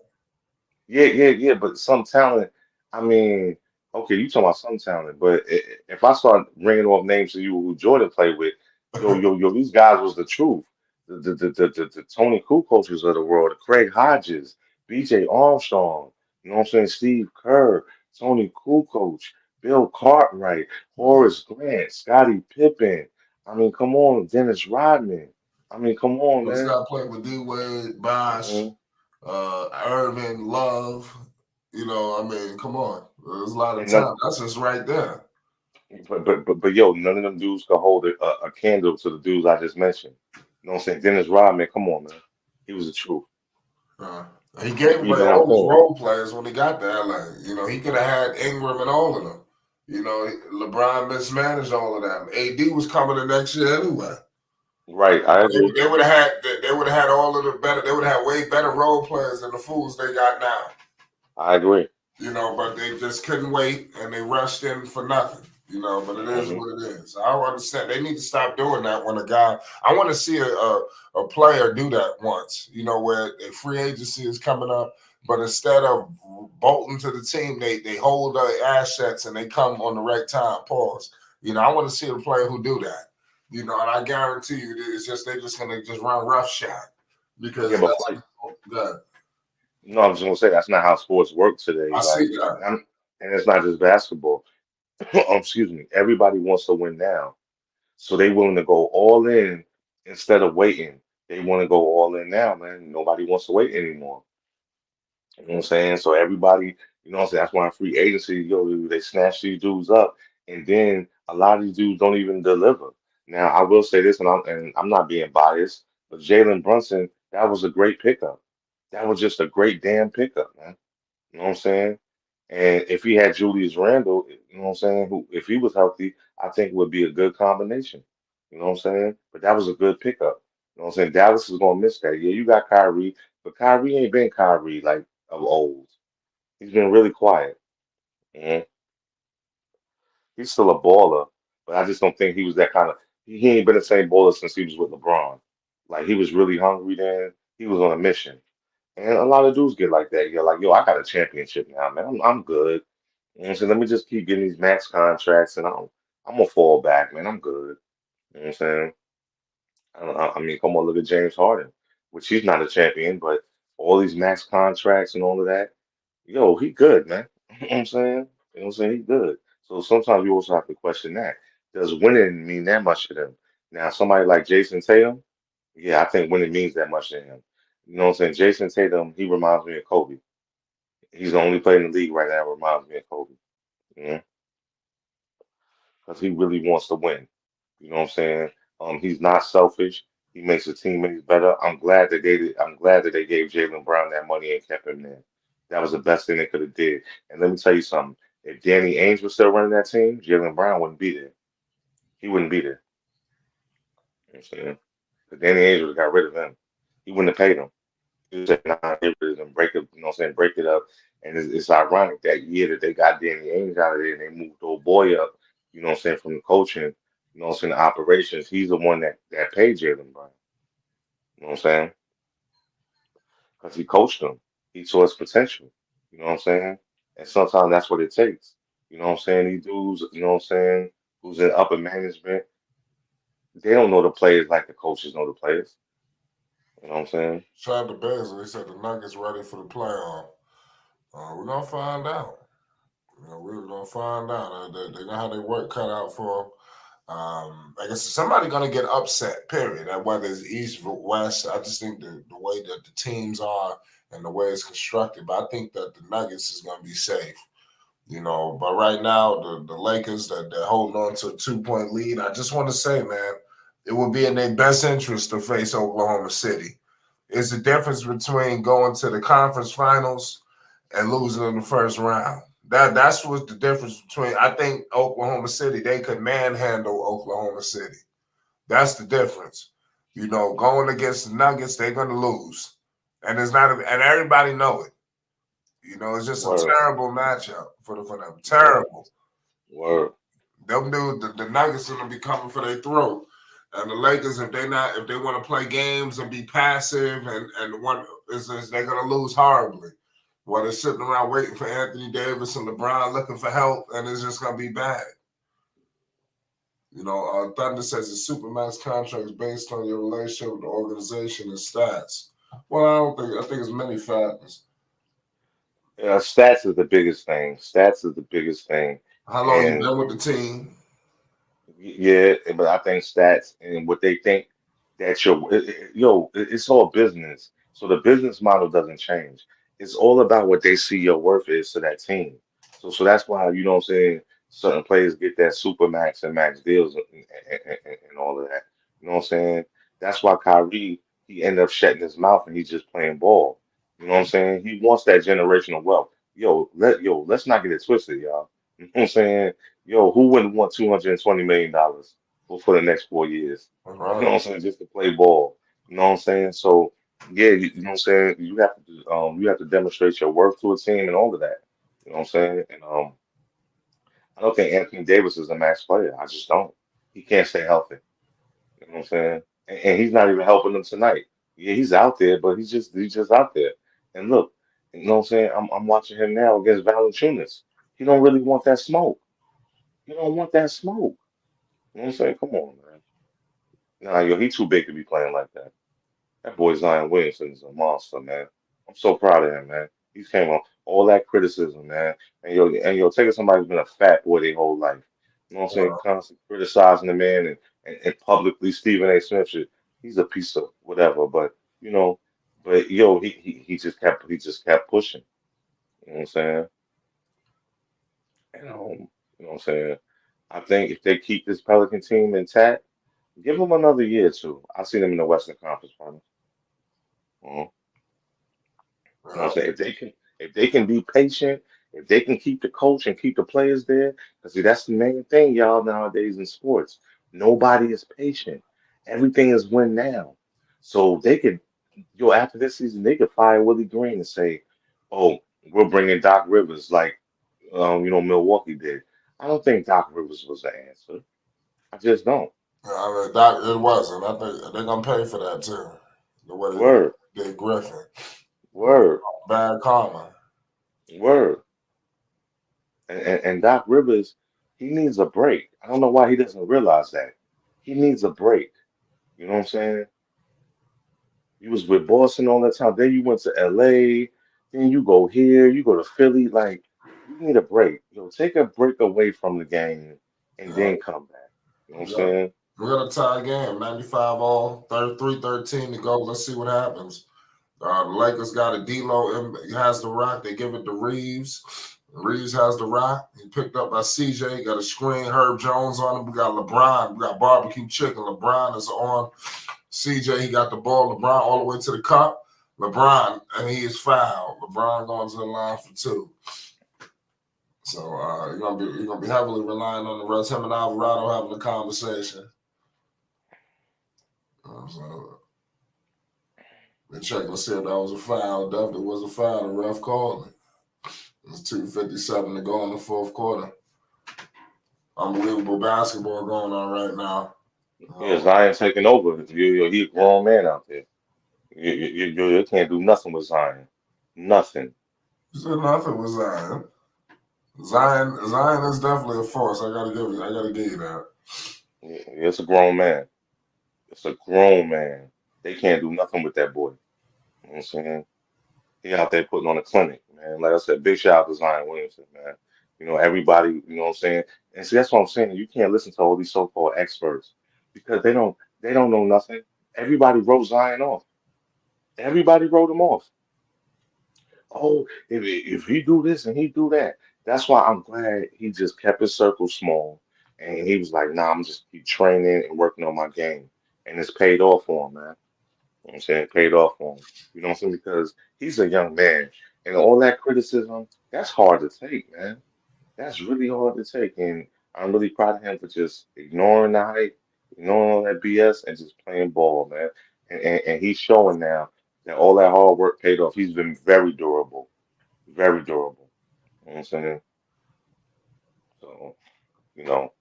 Yeah. But some talent, I mean, okay, you talking about some talent, but if I start ringing off names to you who Jordan played with, yo, these guys was the truth. The Tony Kukocs of the world, the Craig Hodges, B.J. Armstrong, you know what I'm saying? Steve Kerr, Tony Kukoc, Bill Cartwright, Horace Grant, Scottie Pippen. I mean, come on, Dennis Rodman. I mean, come on, This man. guy played with D Wade, Bosh, Mhm. Irvin, Love. I mean, come on. There's a lot of And none, talent. That's just right there. but yo, none of them dudes could hold a candle to the dudes I just mentioned. You know what I'm saying? Dennis Rodman, come on, man. He was the truth. Uh, he gave away Rebound all his king. role players when he got to LA. He could have had Ingram and all of them. LeBron mismanaged all of them. AD was coming the next year anyway. Right, I agree. They would have had all of the better. They would have had way better role players than the fools they got now. I agree. But they just couldn't wait and they rushed in for nothing. But it is hmm what it is. I don't understand. They need to stop doing that when a guy. I want to see a player do that once. Where a free agency is coming up, but instead of bolting to the team, they hold their assets and they come on the right time. Pause. I want to see a player who do that. And I guarantee you, it's just they're just gonna just run roughshod Yeah, because but that's Flight, good. no, I was gonna say that's not how sports work today. I see Like, that. and it's not just basketball. Excuse me. Everybody wants to win now, so they willing to go all in instead of waiting. They want to go all in now, man. Nobody wants to wait anymore. You know what I'm saying? So everybody, you know what I'm saying? That's why in free agency, yo, they snatch these dudes up, and then a lot of these dudes don't even deliver. Now, I will say this, and I'm not being biased, but Jalen Brunson, that was a great pickup. That was just a great damn pickup, man. You know what I'm saying? And if he had Julius Randle, you know what I'm saying, who if he was healthy, I think would be a good combination. You know what I'm saying? But that was a good pickup. You know what I'm saying? Dallas is gonna miss that. Yeah, you got Kyrie, but Kyrie ain't been Kyrie like of old. He's been really quiet. Mhm. He's still a baller, but I just don't think he was that kind of. He ain't been the same baller since he was with LeBron. Like he was really hungry then. He was on a mission. And a lot of dudes get like that. You're like, yo, I got a championship now, man. I'm good. And so let me just keep getting these max contracts, and I'm gonna fall back, man. I'm good. You know what I'm saying? I mean, come on, look at James Harden, which he's not a champion, but all these max contracts and all of that, yo, he good, man. You know what I'm saying? You know what I'm saying? He good. So sometimes you also have to question that. Does winning mean that much to them? Now, somebody like Jason Tatum, yeah, I think winning means that much to him. You know what I'm saying? Jason Tatum, he reminds me of Kobe. He's the only player in the league right now that reminds me of Kobe. You know, because he really wants to win. You know what I'm saying? He's not selfish. He makes his teammates better. I'm glad that they gave Jalen Brown that money and kept him there. That was the best thing they could have did. And let me tell you something. If Danny Ainge was still running that team, Jalen Brown wouldn't be there. He wouldn't be there. You know what I'm saying? Because Danny Ainge would have got rid of him. He wouldn't have paid him. He said, nah, get rid of him, break it, you know what I'm saying, break it up. And it's ironic that year that they got Danny Ainge out of there and they moved old boy up, you know what I'm saying, from the coaching, you know what I'm saying, the operations. He's the one that paid Jalen Brown. You know what I'm saying? Because he coached him. He saw his potential. You know what I'm saying? And sometimes that's what it takes. You know what I'm saying? These dudes, you know what I'm saying, who's in upper management, they don't know the players like the coaches know the players. You know what I'm saying? Shout out to Bezos. He said the Nuggets ready for the playoff. We're gonna find out. We're gonna find out. They know how they work cut out for them. I guess somebody gonna get upset. Period. And whether it's East or West, I just think the way that the teams are and the way it's constructed. But I think that the Nuggets is gonna be safe. But right now the Lakers that they're holding on to a 2-point lead. I just want to say, man, it would be in their best interest to face Oklahoma City. It's the difference between going to the conference finals and losing in the first round. That's what the difference between. I think Oklahoma City, they could manhandle Oklahoma City. That's the difference. Going against the Nuggets, they're gonna lose, and it's not. And everybody know it. It's just a Word, terrible matchup for them. word, Terrible. word, Them dudes, the Nuggets are gonna be coming for their throat. And the Lakers, if they want to play games and be passive and one is they're gonna lose horribly. While they're sitting around waiting for Anthony Davis and LeBron looking for help, and it's just gonna be bad. Thunder says the Supermax contract is based on your relationship with the organization and stats. Well, I think it's many factors. Yeah, stats is the biggest thing. Stats is the biggest thing. How long you And been with the team? yeah, but I think stats and what they think that it's all business. So the business model doesn't change. It's all about what they see your worth is to that team. So that's why, you know what I'm saying, certain players get that super max and max deals and all of that. You know what I'm saying? That's why Kyrie, he ended up shutting his mouth and he's just playing ball. You know what I'm saying? He wants that generational wealth. Let's not get it twisted, y'all. You know what I'm saying? Yo, who wouldn't want $220 million for the next 4 years? All You know right. what I'm saying? Just to play ball. You know what I'm saying? So yeah, you know what I'm saying? You have to demonstrate your worth to a team and all of that. You know what I'm saying? And I don't think Anthony Davis is a max player. I just don't. He can't stay healthy. You know what I'm saying? And he's not even helping them tonight. Yeah, he's out there, but he's just out there. And look, you know what I'm saying? I'm watching him now against Valanciunas. He don't really want that smoke. He don't want that smoke. You know what I'm saying? Come on, man. Nah, yo, he too big to be playing like that. That boy Zion Williamson is a monster, man. I'm so proud of him, man. He came on all that criticism, man. And yo, taking somebody who's been a fat boy their whole life. You know what I'm saying? Constantly criticizing the man and publicly Stephen A. Smith shit. He's a piece of whatever, you know, but yo, he just kept pushing. You know what I'm saying? And you know what I'm saying? I think if they keep this Pelican team intact, give them another year or two. I see them in the Western Conference Finals. Mhm. You know what I'm Yeah. saying? If they can be patient, if they can keep the coach and keep the players there, because see, that's the main thing, y'all, nowadays in sports. Nobody is patient. Everything is win now. So they could, after this season, they could fire Willie Green and say, "Oh, we're bringing Doc Rivers like, Milwaukee did." I don't think Doc Rivers was the answer. I just don't. I mean, that it wasn't. I think they're gonna pay for that too. The way Word, they did Griffin. word, Bad karma. word. And Doc Rivers, he needs a break. I don't know why he doesn't realize that. He needs a break. You know what I'm saying? You was with Boston all that time. Then you went to LA. Then you go here. You go to Philly. Like, you need a break. Take a break away from the game and Yeah. then come back. You know what I'm Yeah. saying? We're gonna tie game. 95 all, 33-13 to go. Let's see what happens. The Lakers got a D'Lo. He has the rock. They give it to Reeves. Reeves has the rock. He picked up by CJ. Got a screen. Herb Jones on him. We got LeBron. We got barbecue chicken. LeBron is on CJ. He got the ball. LeBron all the way to the cup. LeBron, and he is fouled. LeBron going to the line for two. So you're gonna be heavily relying on the rest. Him and Alvarado having a conversation. So they checking to see if that was a foul. Definitely was a foul. The ref called it. It's 2:57 to go in the fourth quarter. Unbelievable basketball going on right now. Yeah, Zion taking over. He a grown man out there. You can't do nothing with Zion. Nothing. You said nothing with Zion. Zion is definitely a force. I gotta give you that. Yeah, it's a grown man. It's a grown man. They can't do nothing with that boy. You know what I'm saying? He out there putting on a clinic, man. Like I said, big shout out to Zion Williamson, man. Everybody, you know what I'm saying? And see, that's what I'm saying. You can't listen to all these so-called experts because they don't know nothing. Everybody wrote Zion off. Everybody wrote him off. Oh, if he do this and he do that. That's why I'm glad he just kept his circle small. And he was like, nah, I'm just keep training and working on my game. And it's paid off for him, man. You know what I'm saying? Paid off for him. You know what I'm saying? Because he's a young man. And all that criticism, that's hard to take, man. That's really hard to take. And I'm really proud of him for just ignoring the hype, ignoring all that BS, and just playing ball, man. And he's showing now that all that hard work paid off. He's been very durable. Very durable. You know what I'm saying? So, you know,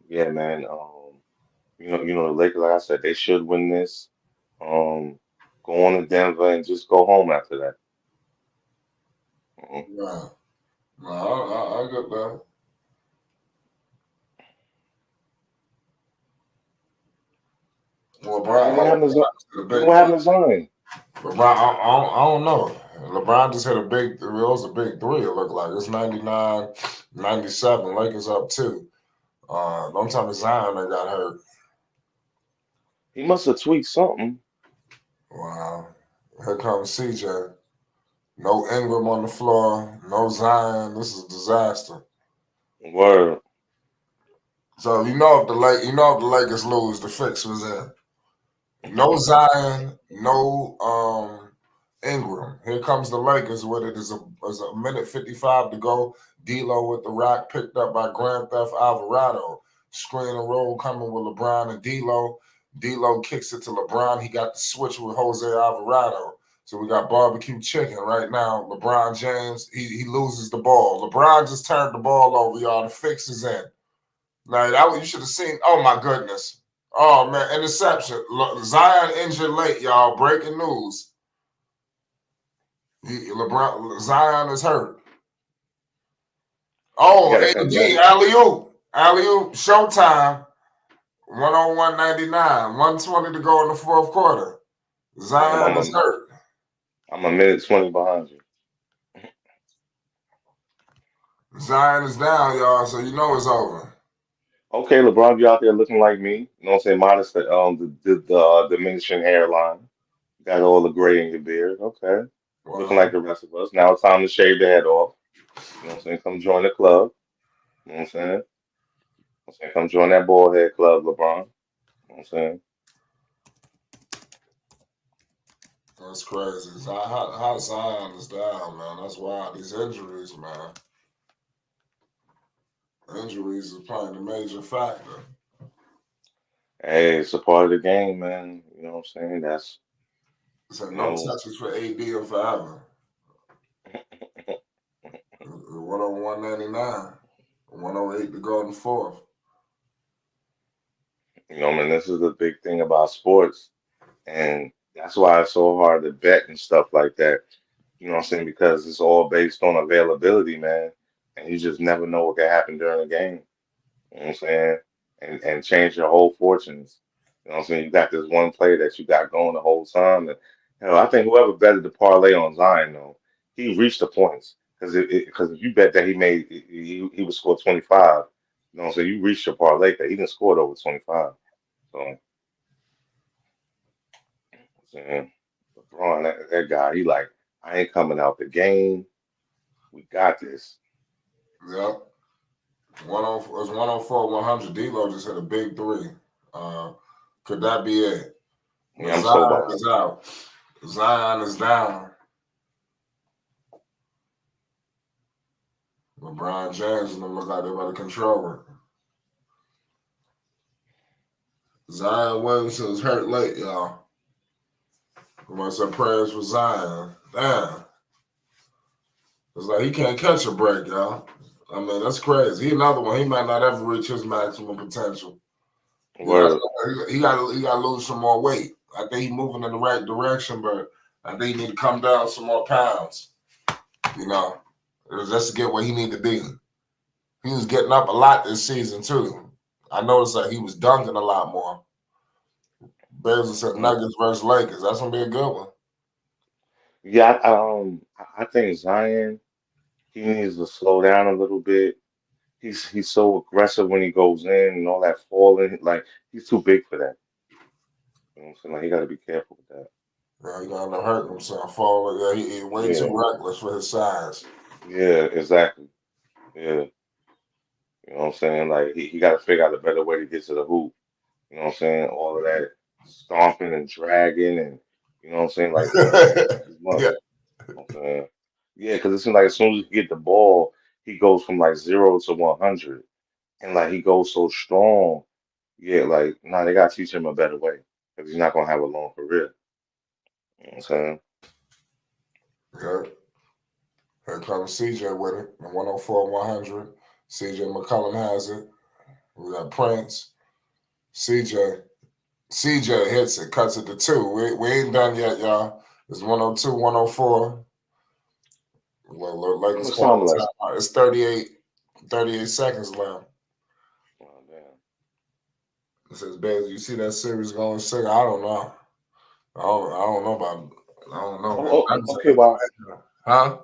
yeah, man. The Lakers, like I said, they should win this. Um, Go on to Denver and just go home after that. Mhm. Yeah. No, I get that. Well, And LeBron, what happened to LeBron Zion? just hit a And big what three. happened to Zion? LeBron, I don't know. LeBron just hit a big three. It was a big three, it looked like. It's 99, 97. Lakers up two. Don't tell me Zion that got hurt. He must have tweaked something. Wow. Here comes CJ. No Ingram on the floor. No Zion. This is a disaster. Word. So if the Lakers lose, the fix was in. No Zion, no Ingram. Here comes the Lakers with it. Is a minute 55 to go. D'Lo with the rock picked up by Grand Theft Alvarado. Screen and roll coming with LeBron and D'Lo. D'Lo kicks it to LeBron. He got the switch with Jose Alvarado. So we got barbecue chicken right now. LeBron James, he loses the ball. LeBron just turned the ball over, y'all. The fix is in. Now you should have seen. Oh my goodness. Oh man, interception. Zion injured late, y'all. Breaking news. Zion is hurt. He Oh, got to come back. AD, alley-oop, showtime. 101.99, 120 to go in the fourth quarter. Yeah, Zion is hurt. I'm a minute 20 behind you. Zion is down, y'all, so you know it's over. Okay, LeBron, you out there looking like me. You know what I'm saying? Minus the diminishing hairline. You got all the gray in your beard. Okay. Looking like Wow. the rest of us. Now it's time to shave the head off. You know what I'm saying? Come join the club. You know what I'm saying? Come join that bald head club, LeBron. You know what I'm saying? That's crazy. How Zion is down, man. That's wild. These injuries, man. Injuries is playing a major factor. Hey, it's a part of the game, man. You know what I'm saying? That's, So you no know, touches for AD or forever. 101.99. 108 to go in the fourth. I mean, this is the big thing about sports. And that's why it's so hard to bet and stuff like that. You know what I'm saying? Because it's all based on availability, man. And you just never know what can happen during the game. You know what I'm saying? And change your whole fortunes. You know what I'm saying? You got this one play that you got going the whole time. And hell, I think whoever betted the parlay on Zion, though, he reached the points. Because if you bet that he would score 25, you know what I'm saying? You reached your parlay that he didn't score over 25. So, you know what I'm saying? LeBron, that guy, he like, I ain't coming out the game. We got this. Yep. 104, it's 104, 100. D'Lo just hit a big three. Uh, could that be it? But Yeah, I'm so Zion behind. is out. Zion is down. LeBron James and them look like they're about to control it. Zion Williamson is hurt late, y'all. We want some prayers for Zion. Damn. It's like he can't catch a break, y'all. I mean, that's crazy. He another one. He might not ever reach his maximum potential. You know, Word. he got to lose some more weight. I think he's moving in the right direction, but I think he need to come down some more pounds. You know, just to get where he need to be. He was getting up a lot this season too. I noticed that he was dunking a lot more. Bears said Mm. Nuggets versus Lakers. That's gonna be a good one. Yeah, I think Zion, he needs to slow down a little bit. He's so aggressive when he goes in and all that falling. Like he's too big for that. You know what I'm saying? Like he got to be careful with that. Yeah, he gonna hurt himself. Fall. Yeah, he way too Yeah, reckless for his size. yeah, exactly. Yeah, you know what I'm saying? Like he got to figure out a better way to get to the hoop. You know what I'm saying? All of that stomping and dragging and you know what I'm saying? Like it's too much. Yeah, You know what I'm saying? Yeah, because it seems like as soon as he get the ball, he goes from like 0 to 100, and like he goes so strong. Yeah, like nah, they gotta teach him a better way because he's not gonna have a long career. You know what I'm saying? yeah. Here comes CJ with it. The 104 100. CJ McCollum has it. We got Prince. CJ. CJ hits it, cuts it to two. We ain't done yet, y'all. It's 102 104. Well, How Lakers much calling time left? the timeout. It's 38 seconds left. Oh, damn. It says, Bez, you see that series going six? I don't know. I don't know about. I don't know, man. Oh, I oh, just okay. Well, huh?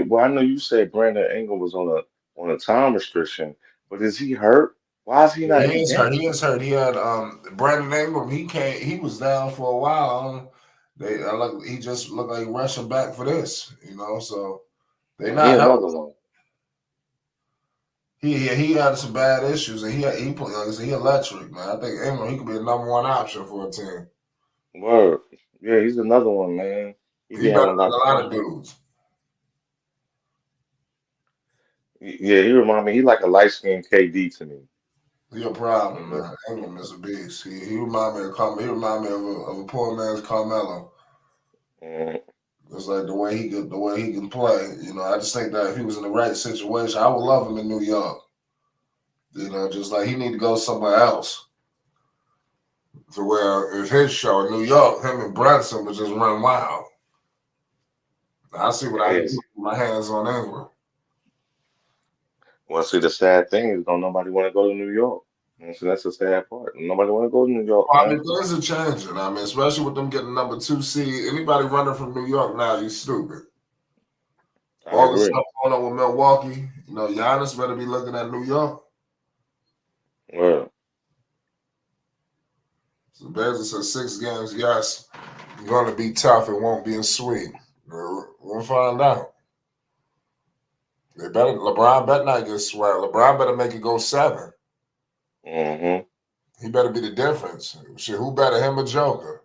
well, I know you said Brandon Ingram was on a time restriction, but is he hurt? Why is he not Yeah, in he the is hurt. game? He is hurt. He had Brandon Ingram. He can't. He was down for a while. He just looked like rushing back for this. So they And he not another helping. one. He had some bad issues, and he put like I said, he electric, man. I think Ingram he could be the number one option for a team. Word. Yeah, he's another one, man. He He be better having a than lot a of lot of injuries. dudes. Yeah, he remind me. He like a light skinned KD to me. He a problem, Mhm. man. Ingram is a beast. He remind me of He remind me of a poor man's Carmelo. Mhm. It's like the way he can play. I just think that if he was in the right situation, I would love him in New York. Just like he need to go somewhere else to where it's his show in New York. Him and Brunson would just run wild. I see what I can do Yes. with my hands on Ingram. Well, see, the sad thing is, don't nobody want to go to New York. So that's the sad part. Nobody want to go to New York, Well, I man. mean, things are changing. I mean, especially with them getting number two seed. Anybody running from New York now, you stupid. I All the agree. stuff going on with Milwaukee, Giannis better be looking at New York. Well, So Bezos said 6 games, yes, going to be tough. It won't be a sweep. We'll find out. LeBron better not get swept. LeBron better make it go 7. hmm He better be the difference. Shit, who better, him or Joker?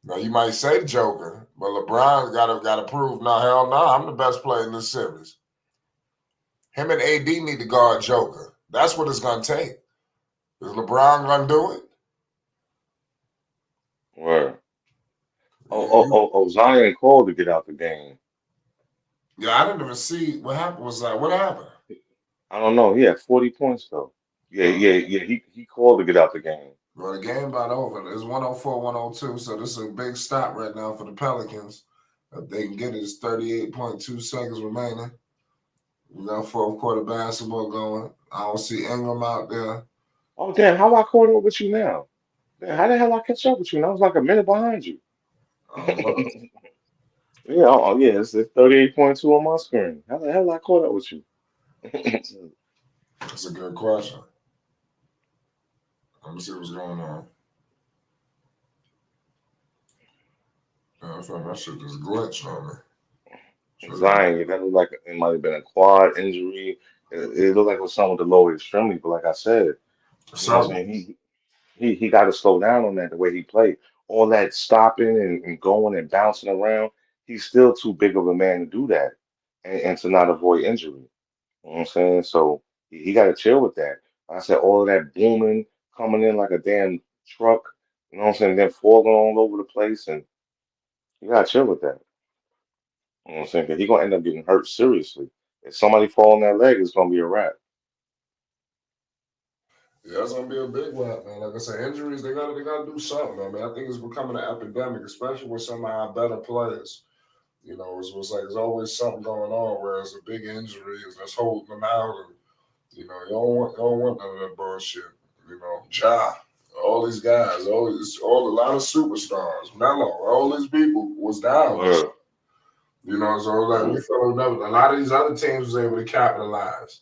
Now you might say Joker, but LeBron gotta prove. No, hell no, I'm the best player in this series. Him and AD need to guard Joker. That's what it's gonna take. Is LeBron gonna do it? Well. Yeah, Zion called to get out the game. I didn't even see what happened. Was that what happened? I don't know. He had 40 points though. Yeah, Uh, yeah, yeah. He called to get out the game. well, the game about over. It's 104, 102. So this is a big stop right now for the Pelicans. If they can get it, it's 38.2 seconds remaining. We got fourth quarter basketball going. I don't see Ingram out there. Oh damn! How I caught up with you now? Damn, how the hell I catch up with you? And I was like a minute behind you. Look, Yeah, yeah. It's 38.2 on my screen. How the hell I caught up with you? that's a good question. Let me see what's going on. I feel like that shit just glitched on me. Should Zion, yeah, that looked like it might have been a quad injury. It looked like it was something with the lower extremity. But like I said, you know what I'm something. saying? He got to slow down on that the way he played. All that stopping and going and bouncing around, he's still too big of a man to do that and to not avoid injury. You know what I'm saying? So he got to chill with that. Like I said, all of that booming coming in like a damn truck, you know what I'm saying? Then falling all over the place, and you got to chill with that. You know what I'm saying? Because he's going to end up getting hurt seriously. If somebody fall on that leg, it's going to be a wrap. Yeah, it's gonna be a big one, man. Like I said, injuries they gotta do something, man. I think it's becoming an epidemic, especially with some of our better players. You know, it's like there's always something going on where it's a big injury is that's holding them out, and you don't want none of that bullshit. You know, all these guys, all a lot of superstars, Melo, all these people was down. Word. You know, so like we felt a lot of these other teams was able to capitalize.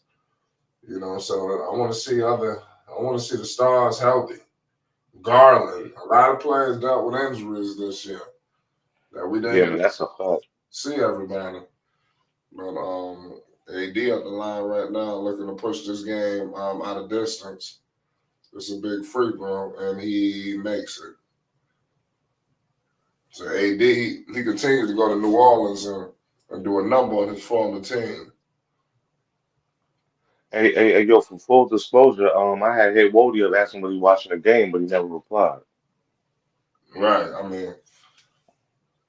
You know, so I want to see the stars healthy. Garland, a lot of players dealt with injuries this year that we Yeah, didn't man, that's a fact. see everybody. But AD up the line right now, looking to push this game out of distance. It's a big free throw, and he makes it. So AD, he continues to go to New Orleans and do a number on his former team. Hey, yo, for full disclosure, I had hit Wody up asking whether he watching the game, but he never replied. Right. I mean,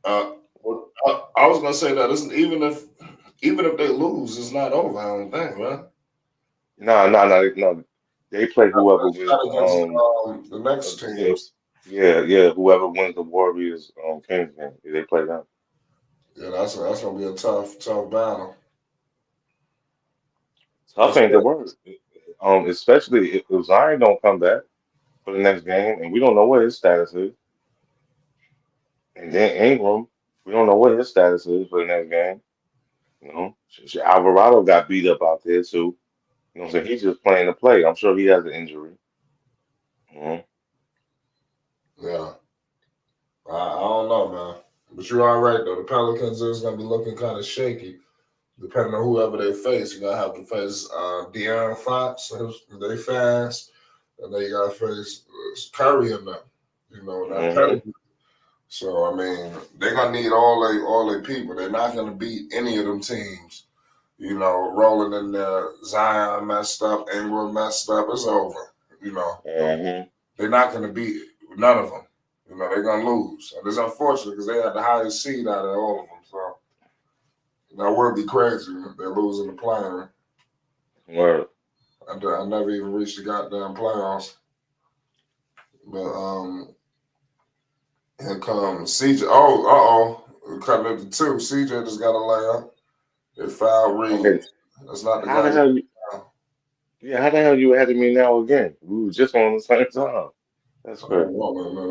I was gonna say that even if they lose, it's not over. I don't think, right? No. They play whoever It's wins not against the next team. yeah, whoever wins the Warriors Kings game. They play them. Yeah, that's gonna be a tough battle. Tough ain't the word. Especially if Zion don't come back for the next game, and we don't know what his status is. And then Ingram, we don't know what his status is for the next game. You know, Alvarado got beat up out there too. You know, so he's just playing to play. I'm sure he has an injury. Mhm. Yeah, I don't know, man. But you're all right though. The Pelicans is gonna be looking kind of shaky, depending on whoever they face. You're gonna have to face De'Aaron Fox. They fast, and then you gotta face Curry in them. You know that Mhm. pedigree. So I mean, they're gonna need all their people. They're not gonna beat any of them teams. You know, rolling in there, Zion messed up, Ingram messed up. It's over. You know, Mhm. they're not gonna beat none of them. You know, they're gonna lose, and it's unfortunate because they had the highest seed out of all of them. So that would be crazy if they're losing the play. Word. I never even reached the goddamn playoffs. But here comes CJ. We're cutting it to two. CJ just got a layup. They fouled Reed. Okay. That's not the How the guy. hell you? Yeah, how the hell you ahead of me now again? We were just on the same time. That's I don't crazy. know, man.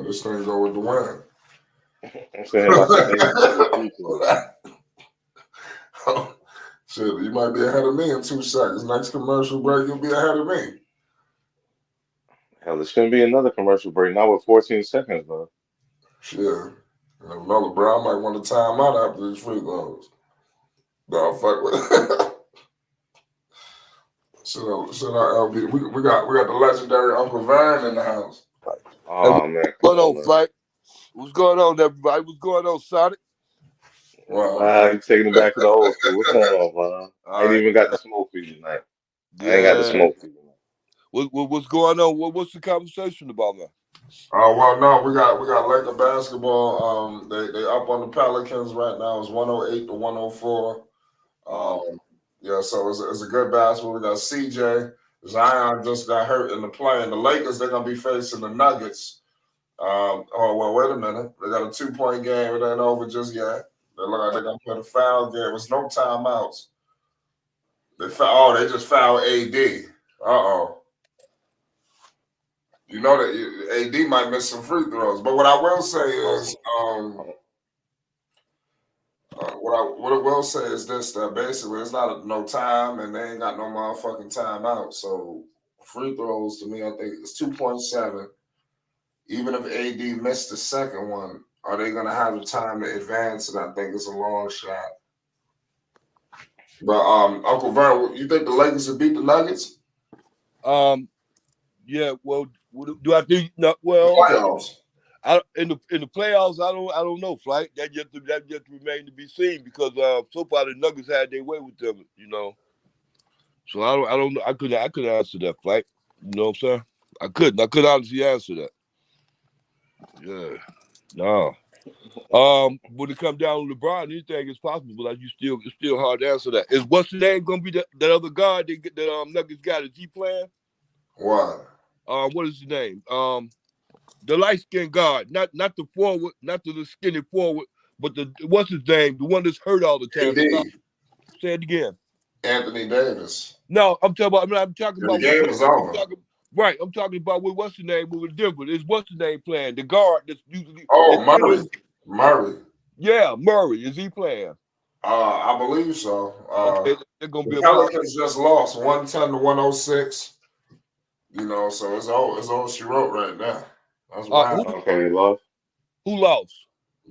This thing go with the win. I'm saying about some AD people. Shit, you might be ahead of me in 2 seconds. Next commercial break, you'll be ahead of me. Hell, there shouldn't be another commercial break. Now with 14 seconds, though. Shit. No, LeBron might want to time out after these free throws. No, fuck with it. Should I LB? We got the legendary Uncle Vern in the house. Hey, Oh man, come what's going on, on, man. Fight? What's going on, everybody? What's going on, Sonic? Wow. Wow, you taking it back to the old school. What's going on, man? I All ain't right. even got the smoke for you tonight. I ain't got the Yeah. smoke for you tonight. What's going on? What's the conversation about, man? Well, no, we got Laker basketball. They up on the Pelicans right now. It's 108 to 104. Uh-huh. Yeah, so it's a good basketball. We got CJ. Zion just got hurt in the play, and the Lakers they're gonna be facing the Nuggets. Wait a minute. They got a 2-point game. It ain't over just yet. They look like they're gonna play a foul game. There's no timeouts. They just fouled AD. You know that AD might miss some free throws. But what I will say is, what I will say is this: that basically it's not no time, and they ain't got no motherfucking timeout. So free throws to me, I think it's 2.7. Even if AD missed the second one, are they gonna have the time to advance? And I think it's a long shot. But Uncle Vern, you think the Lakers will beat the Nuggets? Yeah. Well, do I think? No, well, Playoffs. in the playoffs, I don't know, Flight. That yet to remain to be seen because so far the Nuggets had their way with them, you know. So I don't know. I couldn't answer that, Flight. You know what I'm saying? I couldn't honestly answer that. Yeah. No. When it comes down to LeBron, anything is possible, but like it's still hard to answer that. Is what's the name gonna be that other guard that Nuggets got? Is he playing? What? What is his name? The light skinned guard, not the forward, not the skinny forward, but the what's his name? The one that's hurt all the time. AD. Say it again. Anthony Davis. No, I'm talking about. I'm talking The about. game was over. I'm talking about what's the name with Denver. Is what's the name playing? The guard that's usually. Oh, Murray. Murray. Yeah, Murray. Is he playing? I believe so. Okay, they're gonna be The a Pelicans just lost 110 to 106. You know, so it's all she wrote right now. That's what happened. Okay, they lost. Who lost?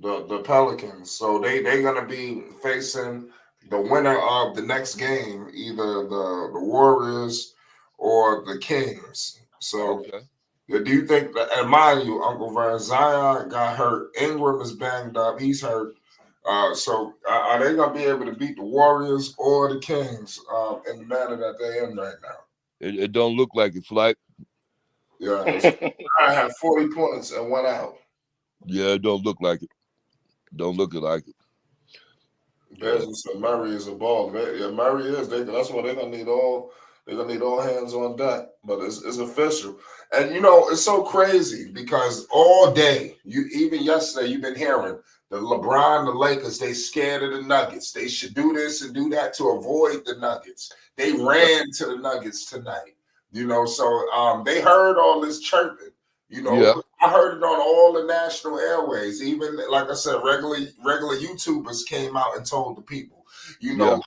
The Pelicans. So they're gonna be facing the winner of the next game, either the Warriors or the Kings. So Okay. do you think that, and mind you, Uncle Vern, Zion got hurt, Ingram is banged up, he's hurt. So are they gonna be able to beat the Warriors or the Kings in the manner that they're in right now? It don't look like it's like. Yeah, I had 40 points and went out. Yeah, it don't look like it. Don't look like it. Bezos said Murray is a ball. Yeah, Murray is. That's what they're gonna need all. They're gonna need all hands on deck. But it's official. And you know it's so crazy because all day, even yesterday, you've been hearing the LeBron, the Lakers. They scared of the Nuggets. They should do this and do that to avoid the Nuggets. They ran to the Nuggets tonight. You know, so they heard all this chirping. You know, Yeah. I heard it on all the national airways. Even like I said, regular YouTubers came out and told the people. You know,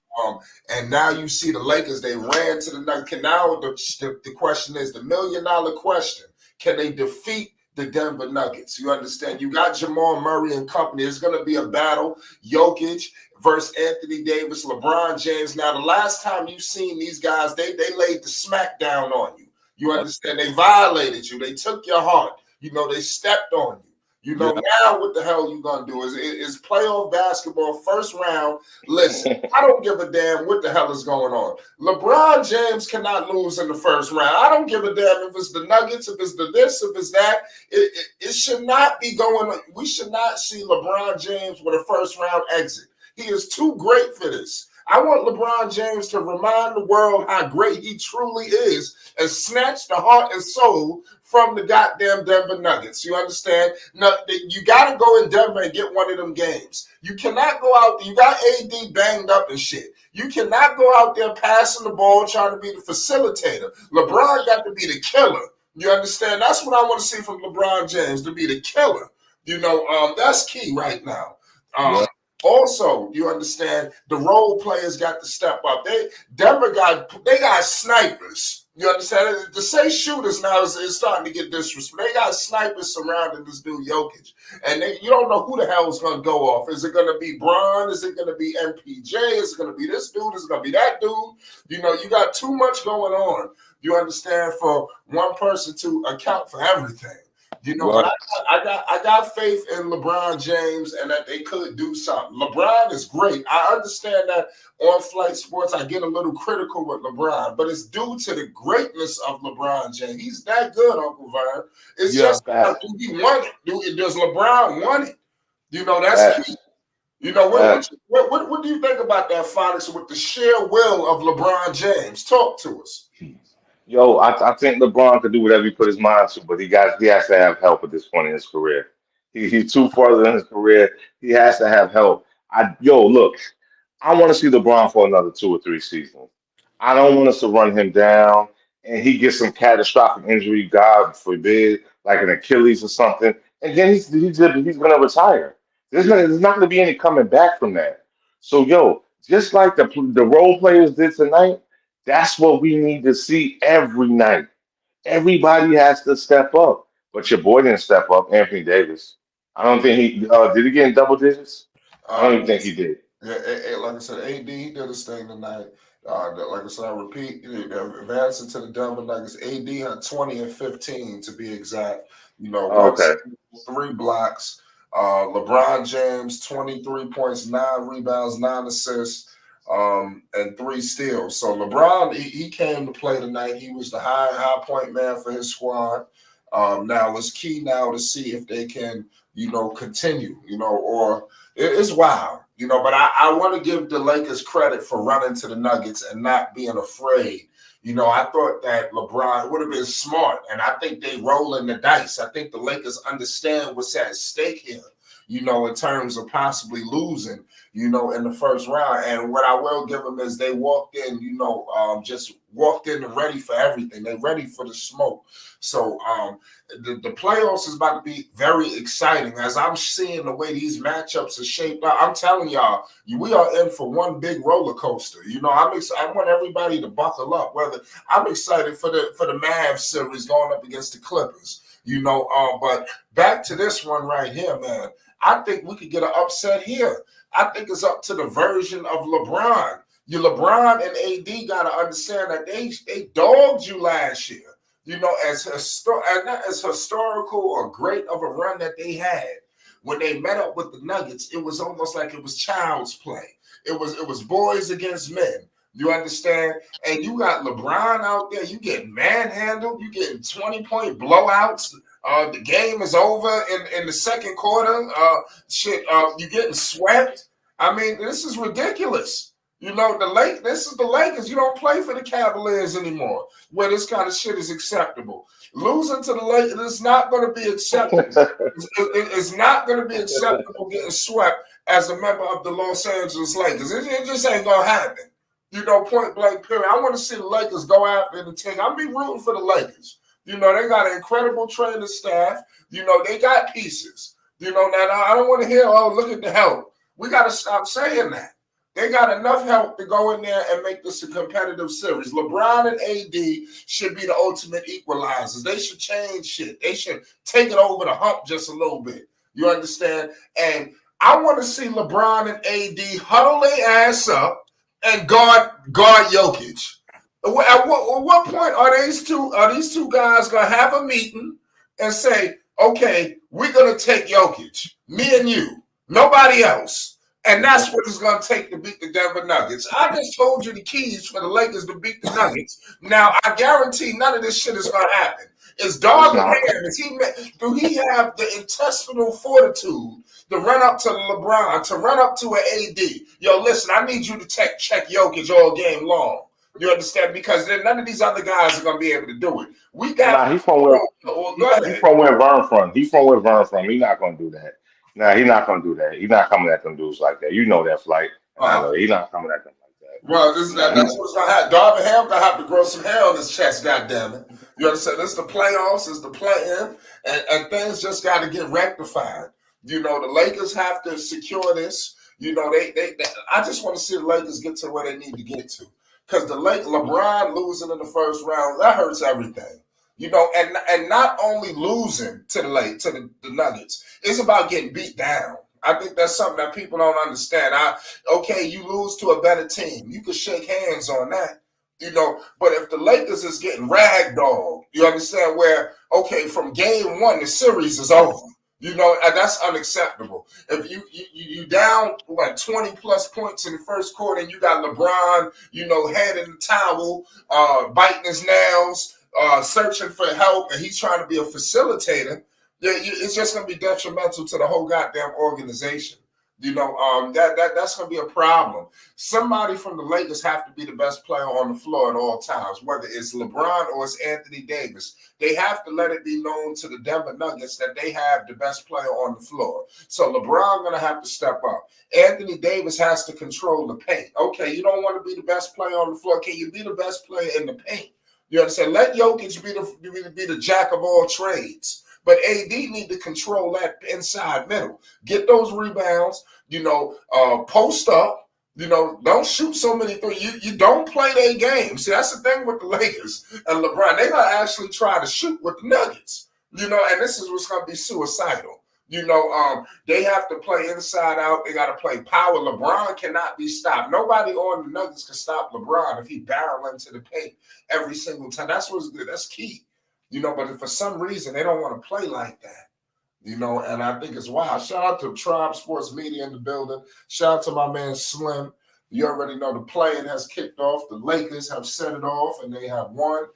and now you see the Lakers. They ran to the Nuggets. Now the question is the $1 million question: can they defeat the Denver Nuggets? You understand? You got Jamal Murray and company. It's going to be a battle. Jokic versus Anthony Davis, LeBron James. Now, the last time you seen these guys, they laid the smack down on you. You understand? They violated you. They took your heart. You know, they stepped on you. You know, now what the hell you going to do? Is playoff basketball, first round. Listen, I don't give a damn what the hell is going on. LeBron James cannot lose in the first round. I don't give a damn if it's the Nuggets, if it's the this, if it's that. It should not be going on. We should not see LeBron James with a first round exit. He is too great for this. I want LeBron James to remind the world how great he truly is and snatch the heart and soul from the goddamn Denver Nuggets. You understand? No, you got to go in Denver and get one of them games. You cannot go out there. You got AD banged up and shit. You cannot go out there passing the ball trying to be the facilitator. LeBron got to be the killer. You understand? That's what I want to see from LeBron James, to be the killer. You know, that's key right now. Also, you understand, the role players got to step up. Denver got snipers. You understand? To say shooters now is starting to get disrespect. They got snipers surrounding this dude Jokic, and you don't know who the hell is going to go off. Is it going to be Bron? Is it going to be MPJ? Is it going to be this dude? Is it going to be that dude? You know, you got too much going on. You understand, for one person to account for everything. You know, but I got faith in LeBron James and that they could do something. LeBron is great. I understand that on Flight Sports I get a little critical with LeBron, but it's due to the greatness of LeBron James. He's that good, Uncle Vern. It's just do he want it? Does LeBron want it? You know, that's key. You know, what do you think about that, Phonics, with the sheer will of LeBron James? Talk to us. Yo, I think LeBron could do whatever he put his mind to, but he has to have help at this point in his career. He's too further in his career. He has to have help. Look, I want to see LeBron for another 2 or 3 seasons. I don't want us to run him down and he gets some catastrophic injury, God forbid, like an Achilles or something, and then he's going to retire. There's not going to be any coming back from that. So, just like the role players did tonight, that's what we need to see every night. Everybody has to step up. But your boy didn't step up, Anthony Davis. I don't think he did he get in double digits? I don't even think he did. Yeah, like I said, AD did his thing tonight. Like I said, I repeat, advancing to the Denver Nuggets, AD had 20 and 15 to be exact. You know, 3 blocks. LeBron James, 23 points, 9 rebounds, 9 assists. And 3 steals. So LeBron, he came to play tonight. He was the high point man for his squad. Now it's key now to see if they can, continue, or it's wild. But I want to give the Lakers credit for running to the Nuggets and not being afraid. I thought that LeBron would have been smart, and I think they rolling the dice. I think the Lakers understand what's at stake here, in terms of possibly losing, in the first round. And what I will give them is they walked in, just walked in ready for everything. They're ready for the smoke. So the playoffs is about to be very exciting. As I'm seeing the way these matchups are shaped up, I'm telling y'all, we are in for one big roller coaster. I want everybody to buckle up. Whether I'm excited for the Mavs series going up against the Clippers. But back to this one right here, man. I think we could get an upset here. I think it's up to the version of LeBron. LeBron and AD got to understand that they dogged you last year. As historical or great of a run that they had when they met up with the Nuggets, it was almost like it was child's play. It was boys against men. You understand? And you got LeBron out there. You get manhandled. You getting 20-point blowouts. The game is over in the second quarter. You getting swept. I mean, this is ridiculous. This is the Lakers. You don't play for the Cavaliers anymore, where this kind of shit is acceptable. Losing to the Lakers is not going to be acceptable. It's not going to be acceptable getting swept as a member of the Los Angeles Lakers. It just ain't going to happen. Point blank period. I want to see the Lakers go after the team. I'll be rooting for the Lakers. They got an incredible training staff. They got pieces. Now I don't want to hear, oh, look at the help. We got to stop saying that. They got enough help to go in there and make this a competitive series. LeBron and AD should be the ultimate equalizers. They should change shit. They should take it over the hump just a little bit. You understand? And I want to see LeBron and AD huddle their ass up and guard Jokic. At what point are these two guys gonna have a meeting and say, okay, we're gonna take Jokic, me and you, nobody else, and that's what it's gonna take to beat the Denver Nuggets? I just told you the keys for the Lakers to beat the Nuggets. Now I guarantee none of this shit is gonna happen. Is dog in hand? Do he have the intestinal fortitude to run up to LeBron, to run up to an AD? Yo, listen, I need you to check Jokic all game long. You understand? Because then none of these other guys are gonna be able to do it. We got. He's from where Vern from. He's from where Vern from. He's not gonna do that. He's not gonna do that. He's not coming at them dudes like that. You know that, Flight. He's not coming at them like that. Well, that's what's gonna happen. Darvin Ham gonna have to grow some hair on his chest. Goddamn it! You understand? This is the playoffs. It's the play-in, and things just got to get rectified. The Lakers have to secure this. I just want to see the Lakers get to where they need to get to. Because LeBron losing in the first round, that hurts everything. And not only losing to the Nuggets, it's about getting beat down. I think that's something that people don't understand. You lose to a better team. You can shake hands on that. But if the Lakers is getting ragdolled, you understand where, from game one, the series is over. That's unacceptable. If you down 20 plus points in the first quarter and you got LeBron, head in the towel, biting his nails, searching for help, and he's trying to be a facilitator, it's just going to be detrimental to the whole goddamn organization. That's going to be a problem. Somebody from the Lakers have to be the best player on the floor at all times, whether it's LeBron or it's Anthony Davis. They have to let it be known to the Denver Nuggets that they have the best player on the floor. So LeBron going to have to step up. Anthony Davis has to control the paint. Okay, you don't want to be the best player on the floor. Can you be the best player in the paint? You understand? Let Jokic be the jack of all trades. But AD need to control that inside middle. Get those rebounds, post up, don't shoot so many threes. You don't play their game. See, that's the thing with the Lakers and LeBron. They're going to actually try to shoot with the Nuggets, and this is what's going to be suicidal. They have to play inside out. They got to play power. LeBron cannot be stopped. Nobody on the Nuggets can stop LeBron if he barrel into the paint every single time. That's what's good. That's key. But if for some reason they don't want to play like that, and I think it's wild. Shout out to Tribe Sports Media in the building. Shout out to my man Slim. You already know the play-in has kicked off. The Lakers have set it off, and they have won.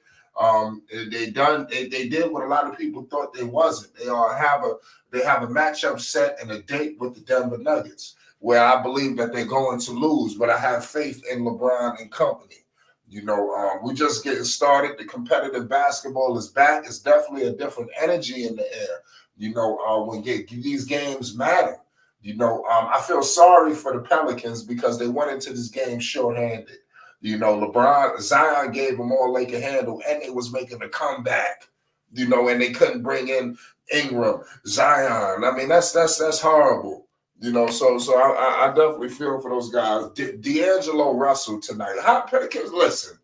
They did what a lot of people thought they wasn't. They have a matchup set and a date with the Denver Nuggets. where I believe that they're going to lose, but I have faith in LeBron and company. We're just getting started. The competitive basketball is back. It's definitely a different energy in the air. When these games matter. I feel sorry for the Pelicans because they went into this game shorthanded. Zion gave them all they could handle, and they was making a comeback. And they couldn't bring in Ingram, Zion. I mean, that's horrible. So I definitely feel for those guys. D'Angelo Russell tonight. Pelicans, listen,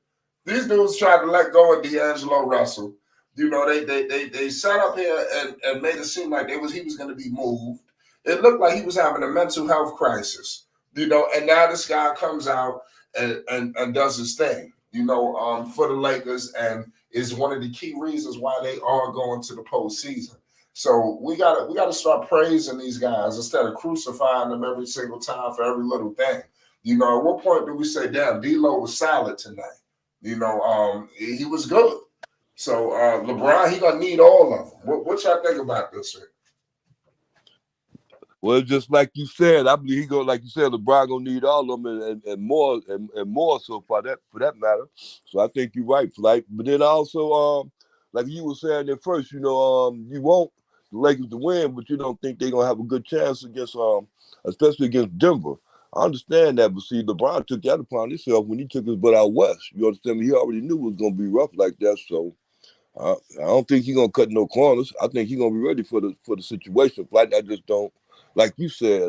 these dudes tried to let go of D'Angelo Russell. They sat up here and made it seem like he was going to be moved. It looked like he was having a mental health crisis. And now this guy comes out and does his thing. For the Lakers, and is one of the key reasons why they are going to the postseason. So we gotta start praising these guys instead of crucifying them every single time for every little thing. At what point do we say, damn, D'Lo was solid tonight? He was good. So LeBron, he gonna need all of them. What y'all think about this? Well, just like you said, I believe like you said, LeBron gonna need all of them and more and more. So for that matter, so I think you're right. Like, but then also, like you were saying at first, you want the Lakers to win, but you don't think they're gonna have a good chance against, especially against Denver. I understand that, but see, LeBron took that upon himself when he took his butt out west. You understand me? He already knew it was gonna be rough like that, so. I don't think he's gonna cut no corners. I think he's gonna be ready for the situation. Like, I just don't, like you said.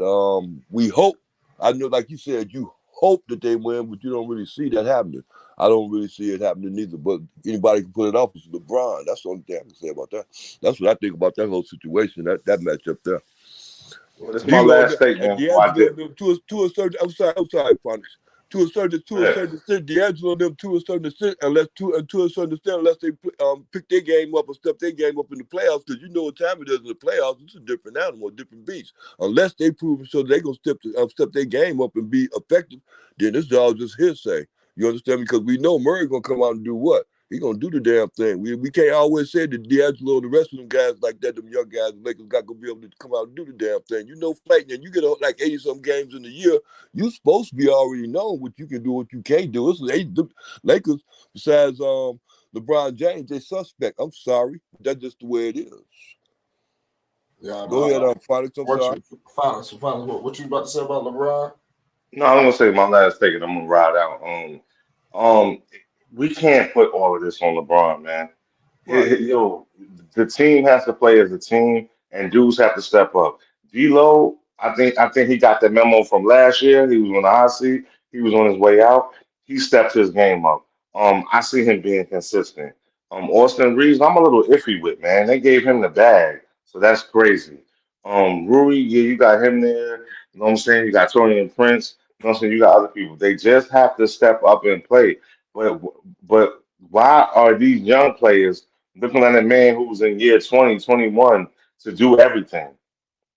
We hope. I know, like you said, you hope that they win, but you don't really see that happening. I don't really see it happening either. But anybody can put it off. It's LeBron. That's the only thing I can say about that. That's what I think about that whole situation. That matchup there. Well, that's my last statement. To a certain, I'm sorry, Phonics. To a certain extent, D'Angelo them to a certain extent, to a certain extent, unless they pick their game up or step their game up in the playoffs, because you know what time it is in the playoffs. It's a different animal, a different beast. Unless they prove so they're gonna step their game up and be effective, then this is all just hearsay. You understand me? Because we know Murray gonna come out and do what? He gonna do the damn thing. We can't always say that D'Angelo and the rest of them guys like that, them young guys, the Lakers got to be able to come out and do the damn thing. Fighting, and you get like 80-some games in the year, you supposed to be already knowing what you can do, what you can't do. The Lakers, besides LeBron James, they suspect. I'm sorry. That's just the way it is. Yeah, go ahead, Phonics. I'm sorry. Phonics, what you about to say about LeBron? No, I'm gonna say my last statement. I'm gonna ride out. We can't put all of this on LeBron, man. Right. The team has to play as a team, and dudes have to step up. D'Lo, I think he got the memo from last year. He was on the hot seat. He was on his way out. He stepped his game up. I see him being consistent. Austin Reeves, I'm a little iffy with, man. They gave him the bag, so that's crazy. Rui, yeah, you got him there. You know what I'm saying? You got Tony and Prince. You know what I'm saying? You got other people. They just have to step up and play. But why are these young players looking at a man who's in year 20, 21 to do everything?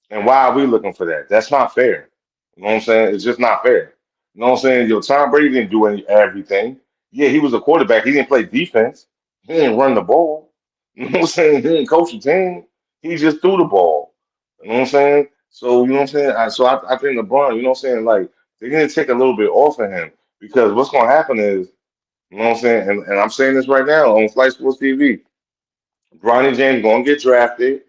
And why are we looking for that? That's not fair. You know what I'm saying? It's just not fair. You know what I'm saying? Tom Brady didn't do everything. Yeah, he was a quarterback. He didn't play defense. He didn't run the ball. You know what I'm saying? He didn't coach the team. He just threw the ball. You know what I'm saying? So, you know what I'm saying? I think LeBron, you know what I'm saying? Like, they're going to take a little bit off of him because what's going to happen is, you know what I'm saying? And I'm saying this right now on Flight Sports TV. Bronny James going to get drafted.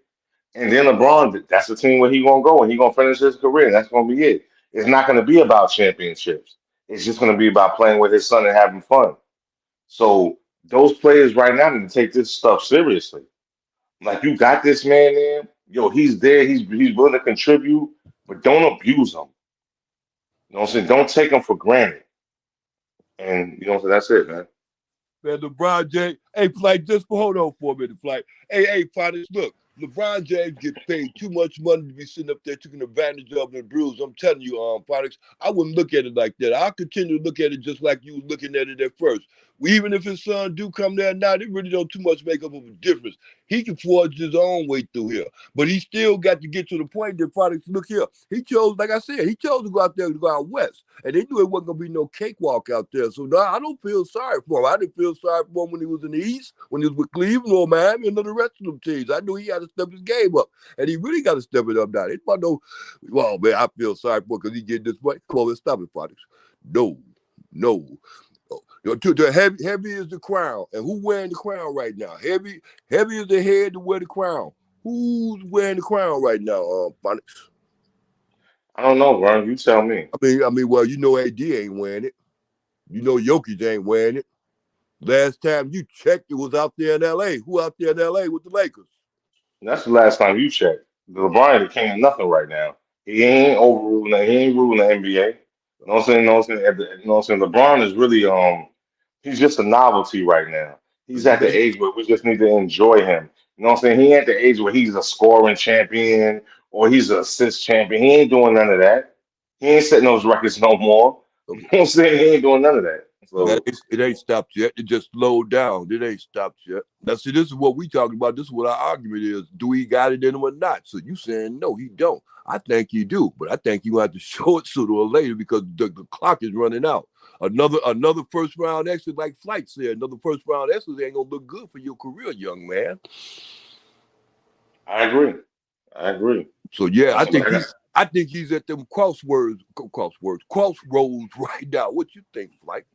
And then LeBron, that's the team where he gonna go and he gonna finish his career. That's gonna be it. It's not gonna be about championships. It's just gonna be about playing with his son and having fun. So those players right now need to take this stuff seriously. Like you got this man there, he's there, he's willing to contribute, but don't abuse him. You know what I'm saying? Don't take him for granted. And you know, so that's it, man. Man, LeBron James. Hey, Flight, just hold on for a minute, Flight. Hey, Phonics, look. LeBron James gets paid too much money to be sitting up there taking advantage of the bruise. I'm telling you, Phonics, I wouldn't look at it like that. I'll continue to look at it just like you was looking at it at first. Even if his son do come there now, it really don't too much make up of a difference. He can forge his own way through here. But he still got to get to the point that Phonics, look here. He chose, like I said, he chose to go out there to go out west. And they knew it wasn't going to be no cakewalk out there. So no, I don't feel sorry for him. I didn't feel sorry for him when he was in the East, when he was with Cleveland or Miami, and the rest of them teams. I knew he had to to step his game up, and he really got to step it up now. It's about no, well, man, I feel sorry for because he getting this way. Come on, let's stop it, Fox. No. Heavy is the crown, and who wearing the crown right now? Heavy is the head to wear the crown. Who's wearing the crown right now, Fox? I don't know, bro. You tell me. I mean, well, you know, AD ain't wearing it. You know, Jokic ain't wearing it. Last time you checked, it was out there in LA. Who out there in LA with the Lakers? That's the last time you checked. LeBron ain't the king of nothing right now. He ain't overruling. He ain't ruling the NBA. You know what I'm saying? You know what I'm saying? You know what I'm saying? LeBron is really he's just a novelty right now. He's at the age where we just need to enjoy him. You know what I'm saying? He ain't at the age where he's a scoring champion or he's an assist champion. He ain't doing none of that. He ain't setting those records no more. You know what I'm saying? He ain't doing none of that. So It ain't stopped yet. It just slowed down. It ain't stopped yet. Now, see, this is what we talking about. This is what our argument is. Do he got it in him or not? So you saying no, he don't. I think he do, but I think you have to show it sooner or later because the clock is running out. Another first round exit, like Flight said, another first round exit ain't gonna look good for your career, young man. I agree. So yeah, That's what I think he's at them crossroads right now. What you think, Flight?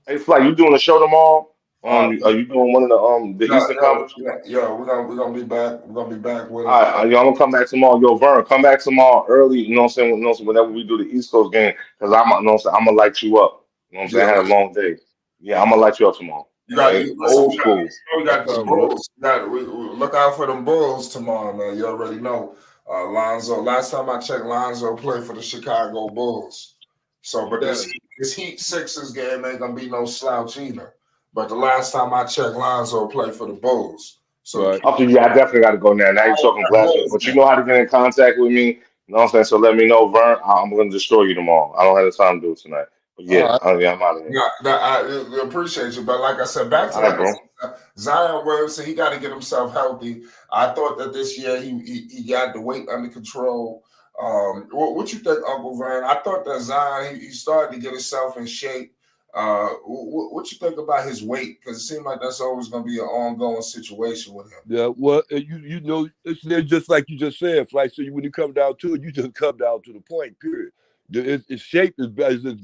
Hey, Fly, you doing a show tomorrow? Uh, Are you doing one of the Eastern Conference? we're gonna be back. We're gonna be back with All it. right, yo, I'm gonna come back tomorrow. Yo, Vern, come back tomorrow early. You know what I'm saying? You know, so whenever we do the East Coast game, because I'm, you know what I'm saying, I'm gonna light you up. You know what I'm saying? I had a long day. Yeah, I'm gonna light you up tomorrow. You got Okay, old school. we got the Bulls. We look out for them Bulls tomorrow, man. You already know. Lonzo. Last time I checked, Lonzo played for the Chicago Bulls. So, but this Heat Sixers game ain't gonna be no slouch either. But the last time I checked, Lonzo played for the Bulls. So, Right. Okay, yeah, I definitely got to go now. Now you're talking Glasgow, but you know how to get in contact with me. You know what I'm saying? So let me know, Vern. I'm gonna destroy you tomorrow. I don't have the time to do it tonight. But All yeah, right. I'm out of here. I appreciate you, but like I said, back to All right, bro. Zion Williamson, he got to get himself healthy. I thought that this year he got the weight under control. What you think, Uncle Vern? I thought that Zion he started to get himself in shape. What you think about his weight? Because it seems like that's always going to be an ongoing situation with him. Yeah, well, you know, it's just like you just said, like, so when you come down to it, you just come down to the point, period. Its shape it's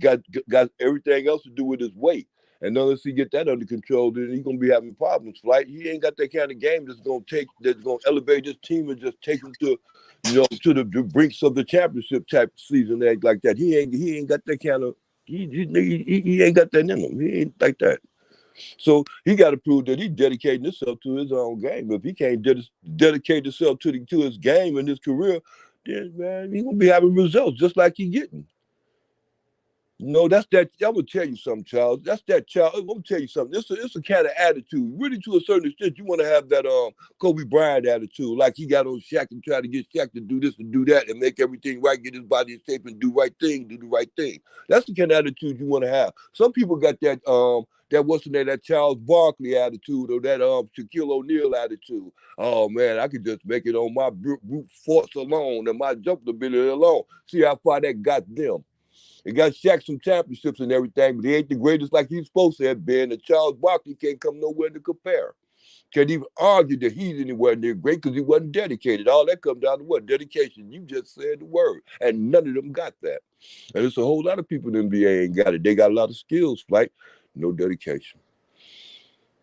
got everything else to do with his weight. And unless he get that under control, then he's gonna be having problems. Like he ain't got that kind of game that's gonna elevate his team and just take him to, you know, to the brinks of the championship type season like that. He ain't got that kind of he ain't got that in him. He ain't like that. So he got to prove that he's dedicating himself to his own game. If he can't dedicate himself to his game and his career, then man, he's gonna be having results just like he getting. No, that's that. I'm gonna tell you something, Charles. That's that child. I'm gonna tell you something. It's a kind of attitude. Really, to a certain extent, you want to have that Kobe Bryant attitude, like he got on Shaq and try to get Shaq to do this and do that and make everything right, get his body in shape and do the right thing. That's the kind of attitude you want to have. Some people got that what's the name, that Charles Barkley attitude or that Shaquille O'Neal attitude. Oh man, I could just make it on my brute force alone and my jump ability alone. See how far that got them. It got Shaq some championships and everything, but he ain't the greatest like he's supposed to have been. And Charles Barkley can't come nowhere to compare. Can't even argue that he's anywhere near great because he wasn't dedicated. All that comes down to what? Dedication. You just said the word. And none of them got that. And there's a whole lot of people in the NBA ain't got it. They got a lot of skills, like no dedication.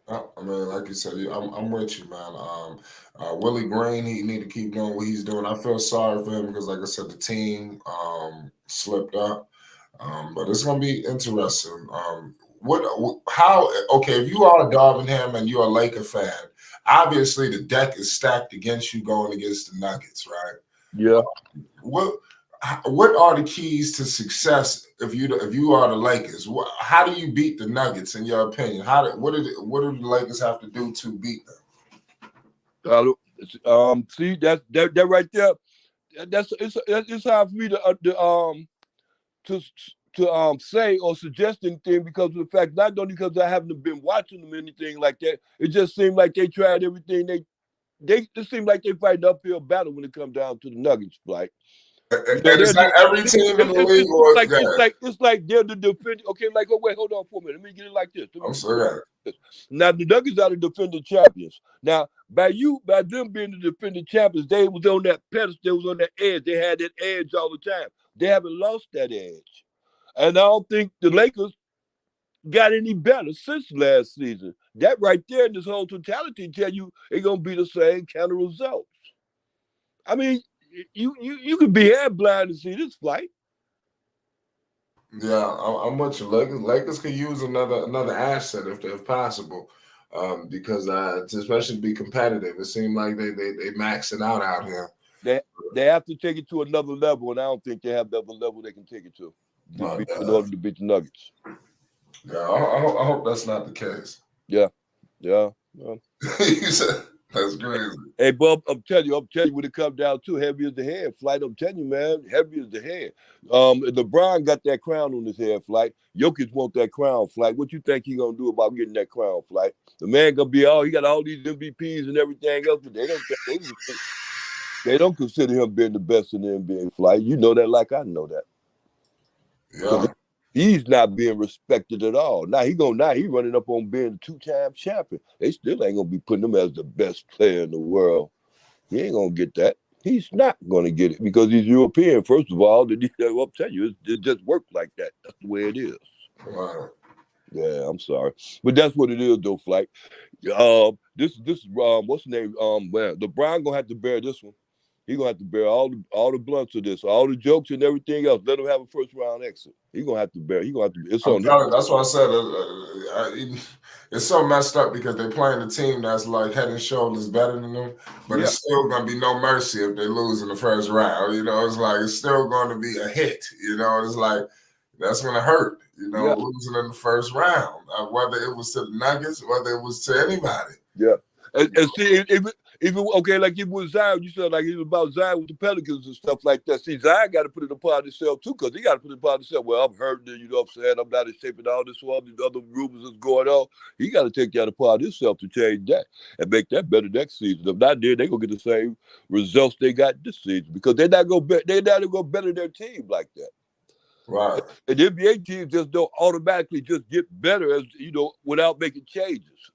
I mean, like you said, I'm with you, man. Willie Green, he need to keep doing what he's doing. I feel sorry for him because, like I said, the team slipped up. But it's gonna be interesting. If you are Darvingham and you're a Laker fan, obviously the deck is stacked against you going against the Nuggets, right? Yeah. What are the keys to success if you are the Lakers? How do you beat the Nuggets in your opinion? What do the Lakers have to do to beat them? See that right there. It's hard for me to say or suggest anything because of the fact, not only because I haven't been watching them or anything like that. It just seemed like they tried everything. It seemed like they fight an uphill battle when it comes down to the Nuggets, like. And is that every team in the league, or is that? it's like they're the defending. Okay, like wait, hold on for a minute. Let me get it like this. I'm sorry. Now the Nuggets are the defending champions. Now by them being the defending champions, they was on that pedestal. They was on that edge. They had that edge all the time. They haven't lost that edge, and I don't think the Lakers got any better since last season. That right there in this whole totality tell you it's gonna be the same kind of results. I mean, you could be head blind to see this fight. Yeah, I'm with you. Lakers could use another asset if possible, because to especially be competitive. It seemed like they max it out here. They have to take it to another level, and I don't think they have the other level they can take it to in order to beat the Nuggets. Yeah, I hope that's not the case. Yeah. You said that's crazy. Hey, Bob, I'm telling you, when it comes down to heavy as the head, Flight. I'm telling you, man, heavy as the head. LeBron got that crown on his head, Flight. Jokic want that crown, Flight. What you think he gonna do about getting that crown, Flight? The man gonna be he got all these MVPs and everything else, but they don't consider him being the best in the NBA, Flight. You know that like I know that. Yeah. He's not being respected at all. Now he running up on being a 2-time champion. They still ain't gonna be putting him as the best player in the world. He ain't gonna get that. He's not gonna get it because he's European. First of all, I'll tell you, it just works like that. That's the way it is. Wow. Yeah, I'm sorry, but that's what it is, though, Flight. This what's the name? LeBron gonna have to bear this one. He's gonna have to bear all the blunts of this, all the jokes and everything else. Let him have a first round exit. He's gonna have to bear. It's on him. That's why I said it's so messed up because they're playing a team that's like head and shoulders better than them, but it's still gonna be no mercy if they lose in the first round. It's like it's still going to be a hit. It's like that's gonna hurt. Losing in the first round, whether it was to the Nuggets, whether it was to anybody. Yeah, and see even okay, like it was Zion. You said like it was about Zion with the Pelicans and stuff like that. See, Zion got to put it upon himself too, because he got to put it upon himself. Well, I'm hurting, you know what I'm saying? I'm not in shape and all this, all these other rumors that's going on. He got to take that upon himself to change that and make that better next season. If not, they're gonna get the same results they got this season because they're not gonna better their team like that. Right. And the NBA teams just don't automatically just get better as without making changes.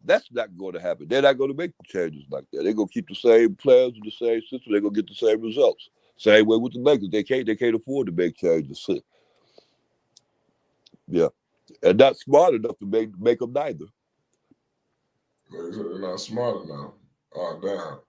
That's not going to happen. They're not going to make changes like that. They're going to keep the same players in the same system. They're going to get the same results. Same way with the Lakers. They can't afford to make changes. Yeah. And not smart enough to make them neither. They're not smart enough. Oh, damn.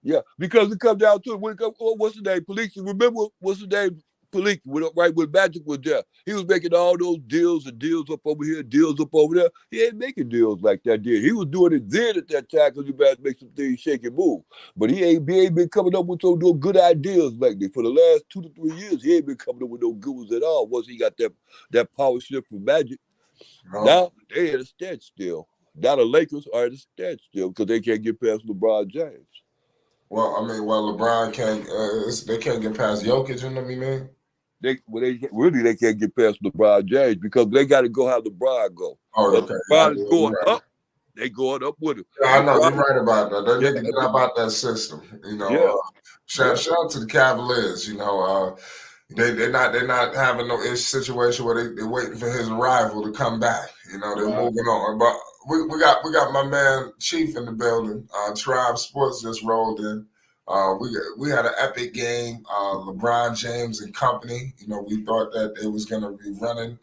Yeah, because it comes down to it. What's the name? Pelicans. Remember, what's the name? Pelicans, right when Magic was there. He was making all those deals up over here, deals up over there. He ain't making deals like that, did he? Was doing it then at that time because you better make some things shake and move. But he ain't been coming up with those good ideas lately. For the last 2 to 3 years, he ain't been coming up with no good ones at all once he got that power shift from Magic. No. Now, they at a standstill. Now the Lakers are at a standstill because they can't get past LeBron James. Well, LeBron can't. They can't get past Jokic and them, you mean? They can't get past LeBron James because they got to go how LeBron go. Oh, okay. LeBron is going up. They going up with him. Yeah, I know you're right about that. They need to get about that system. Shout out to the Cavaliers. They're not having no situation where they're waiting for his arrival to come back. They're moving on. But we got my man Chief in the building. Tribe Sports just rolled in. We had an epic game. LeBron James and company. We thought that they was gonna be running,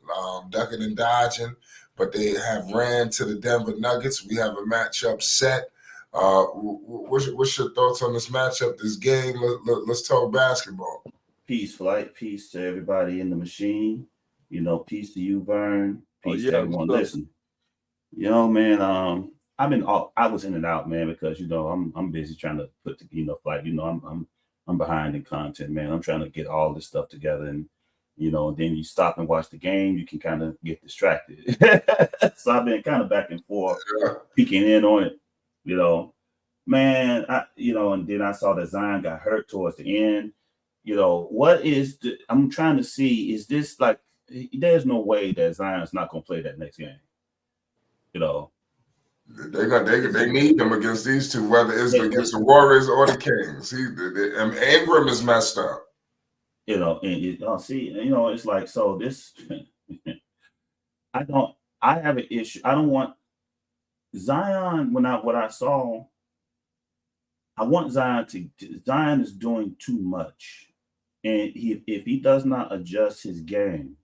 ducking and dodging, but they have ran to the Denver Nuggets. We have a matchup set. What's your thoughts on this matchup, this game? Let's talk basketball. Peace, Flight. Peace to everybody in the machine. Peace to you, Vern. Peace to everyone listening. Man, I was in and out, man, because I'm busy trying to put the I'm behind in content, man. I'm trying to get all this stuff together, and then you stop and watch the game, you can kind of get distracted. So I've been kind of back and forth, peeking in on it, man. And then I saw that Zion got hurt towards the end. What is I'm trying to see, is this like, there's no way that Zion's not gonna play that next game. They need them against these two, whether it's against the Warriors or the Kings. Ingram is messed up. You know, and it's like, so this, I have an issue. I don't want Zion, what I saw, I want Zion Zion is doing too much. And if he does not adjust his game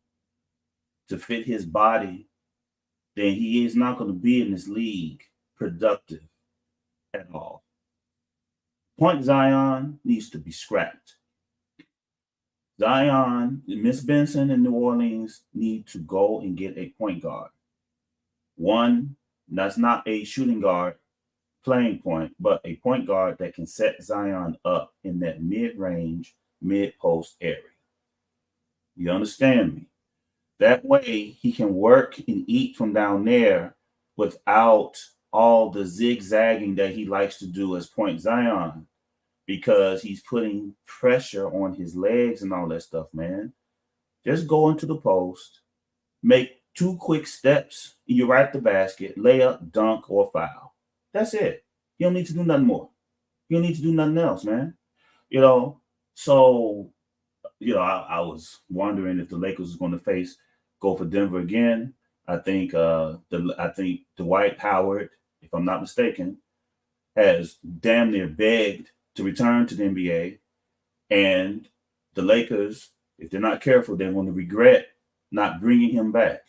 to fit his body, then he is not going to be in this league productive at all. Point Zion needs to be scrapped. Zion, Miss Benson in New Orleans need to go and get a point guard. One that's not a shooting guard playing point, but a point guard that can set Zion up in that mid-range, mid-post area. You understand me? That way he can work and eat from down there without all the zigzagging that he likes to do as point Zion, because he's putting pressure on his legs and all that stuff, man. Just go into the post, make 2 quick steps, you're right at the basket, layup, dunk, or foul. That's it. You don't need to do nothing more. You don't need to do nothing else, man. You know, so, you know, I was wondering if the Lakers was going to go for Denver again. I think Dwight Howard, if I'm not mistaken, has damn near begged to return to the NBA. And the Lakers, if they're not careful, they're going to regret not bringing him back.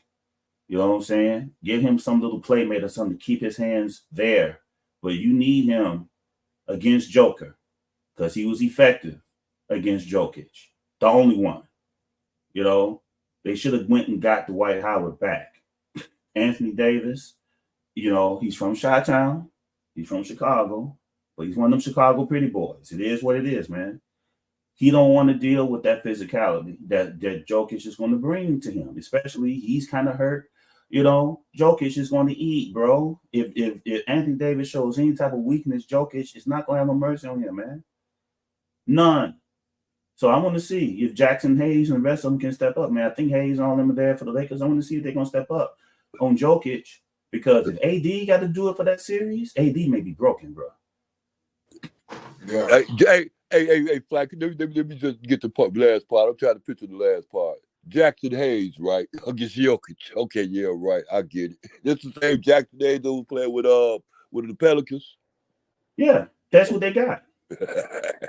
You know what I'm saying? Give him some little playmate or something to keep his hands there. But you need him against Joker, because he was effective against Jokic. The only one. You know, they should have went and got Dwight Howard back. Anthony Davis, you know, he's from Chi-Town. He's from Chicago. But he's one of them Chicago pretty boys. It is what it is, man. He don't want to deal with that physicality that Jokic is going to bring to him. Especially, he's kind of hurt. You know, Jokic is going to eat, bro. If Anthony Davis shows any type of weakness, Jokic is not going to have no mercy on him, man. None. So I want to see if Jackson Hayes and the rest of them can step up, man. I think Hayes and all them are there for the Lakers. I want to see if they're going to step up on Jokic, because if AD got to do it for that series, AD may be broken, bro. Yeah. Hey, Flack, let me just get the last part. I'm trying to picture the last part. Jackson Hayes, right? Against Jokic. Okay, yeah, right. I get it. This is the same Jackson Hayes who was playing with the Pelicans. Yeah, that's what they got.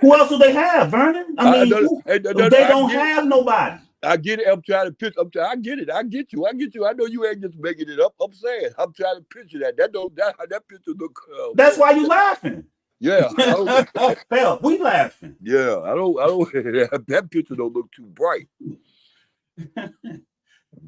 Who else do they have, Vernon? I mean, they don't have nobody. I get it. I'm trying to picture. I get it. I get you. I know you ain't just making it up. I'm saying I'm trying to picture that. That picture look. That's why you laughing. Yeah. Hell, we laughing. Yeah, I don't. That picture don't look too bright.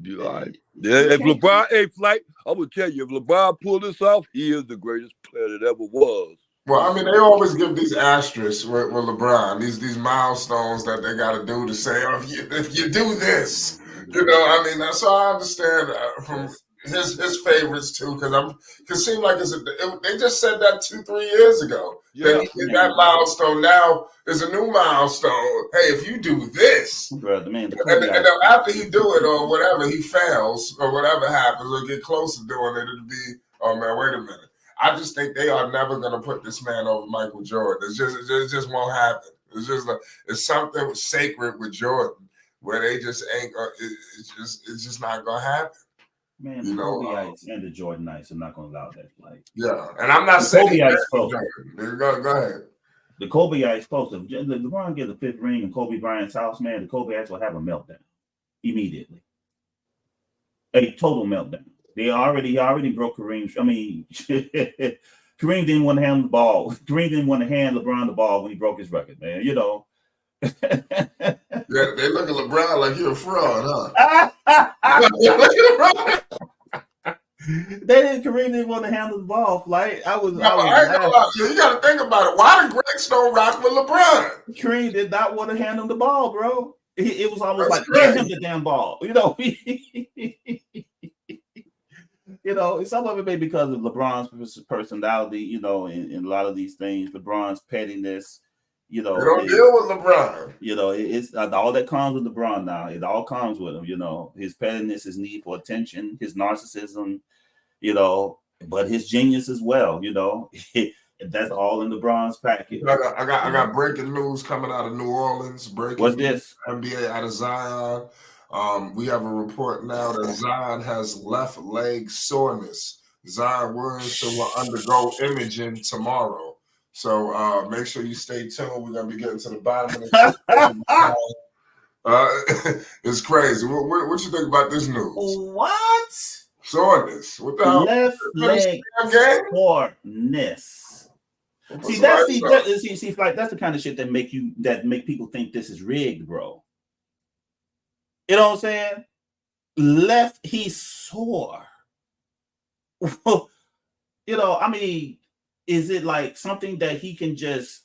You all right? Yeah, if LeBron, Flight, I'm gonna tell you, if LeBron pulled this off, he is the greatest player that ever was. Well, I mean, they always give these asterisks with LeBron, these milestones that they got to do to say, oh, if you do this, you know. I mean, that's all I understand from his favorites too, because it seems like they just said that 2-3 years ago. Yeah, that milestone now is a new milestone. Hey, if you do this, brother, man, and after he do it or whatever, he fails or whatever happens or get close to doing it, it'll be, oh man, wait a minute. I just think they are never going to put this man over Michael Jordan. It just won't happen. It's something sacred with Jordan where they just ain't. It's just not going to happen. Man, the Kobe-ites and the Jordanites are not going to allow that. Like, yeah, and I'm not saying Kobe-ites close. Go ahead. The Kobe-ites close. If LeBron get the 5th ring in Kobe Bryant's house, man, the Kobe-ites will have a meltdown immediately. A total meltdown. He already broke Kareem. I mean, Kareem didn't want to hand the ball. Kareem didn't want to hand LeBron the ball when he broke his record, man. You know. Yeah, they look at LeBron like you're a fraud, huh? Kareem didn't want to handle the ball. Like I ain't gonna lie. You got to think about it. Why did Gregs don't rock with LeBron? Kareem did not want to handle the ball, bro. It was almost like, give him the damn ball. You know. You know, some of it may be because of LeBron's personality, you know, and a lot of these things, LeBron's pettiness, you know. They don't deal with LeBron. You know, it's all that comes with LeBron now. It all comes with him, you know. His pettiness, his need for attention, his narcissism, you know, but his genius as well, you know. That's all in LeBron's package. I got breaking news coming out of New Orleans. What's this? NBA out of Zion. We have a report now that Zion has left leg soreness. Zion Williamson will undergo imaging tomorrow. So make sure you stay tuned. We're gonna be getting to the bottom of the it's crazy. What you think about this news? What? Soreness. What the hell? Left leg soreness. See, that's the kind of shit that make people think this is rigged, bro. You know what I'm saying? He's sore. You know, I mean, is it like something that he can just?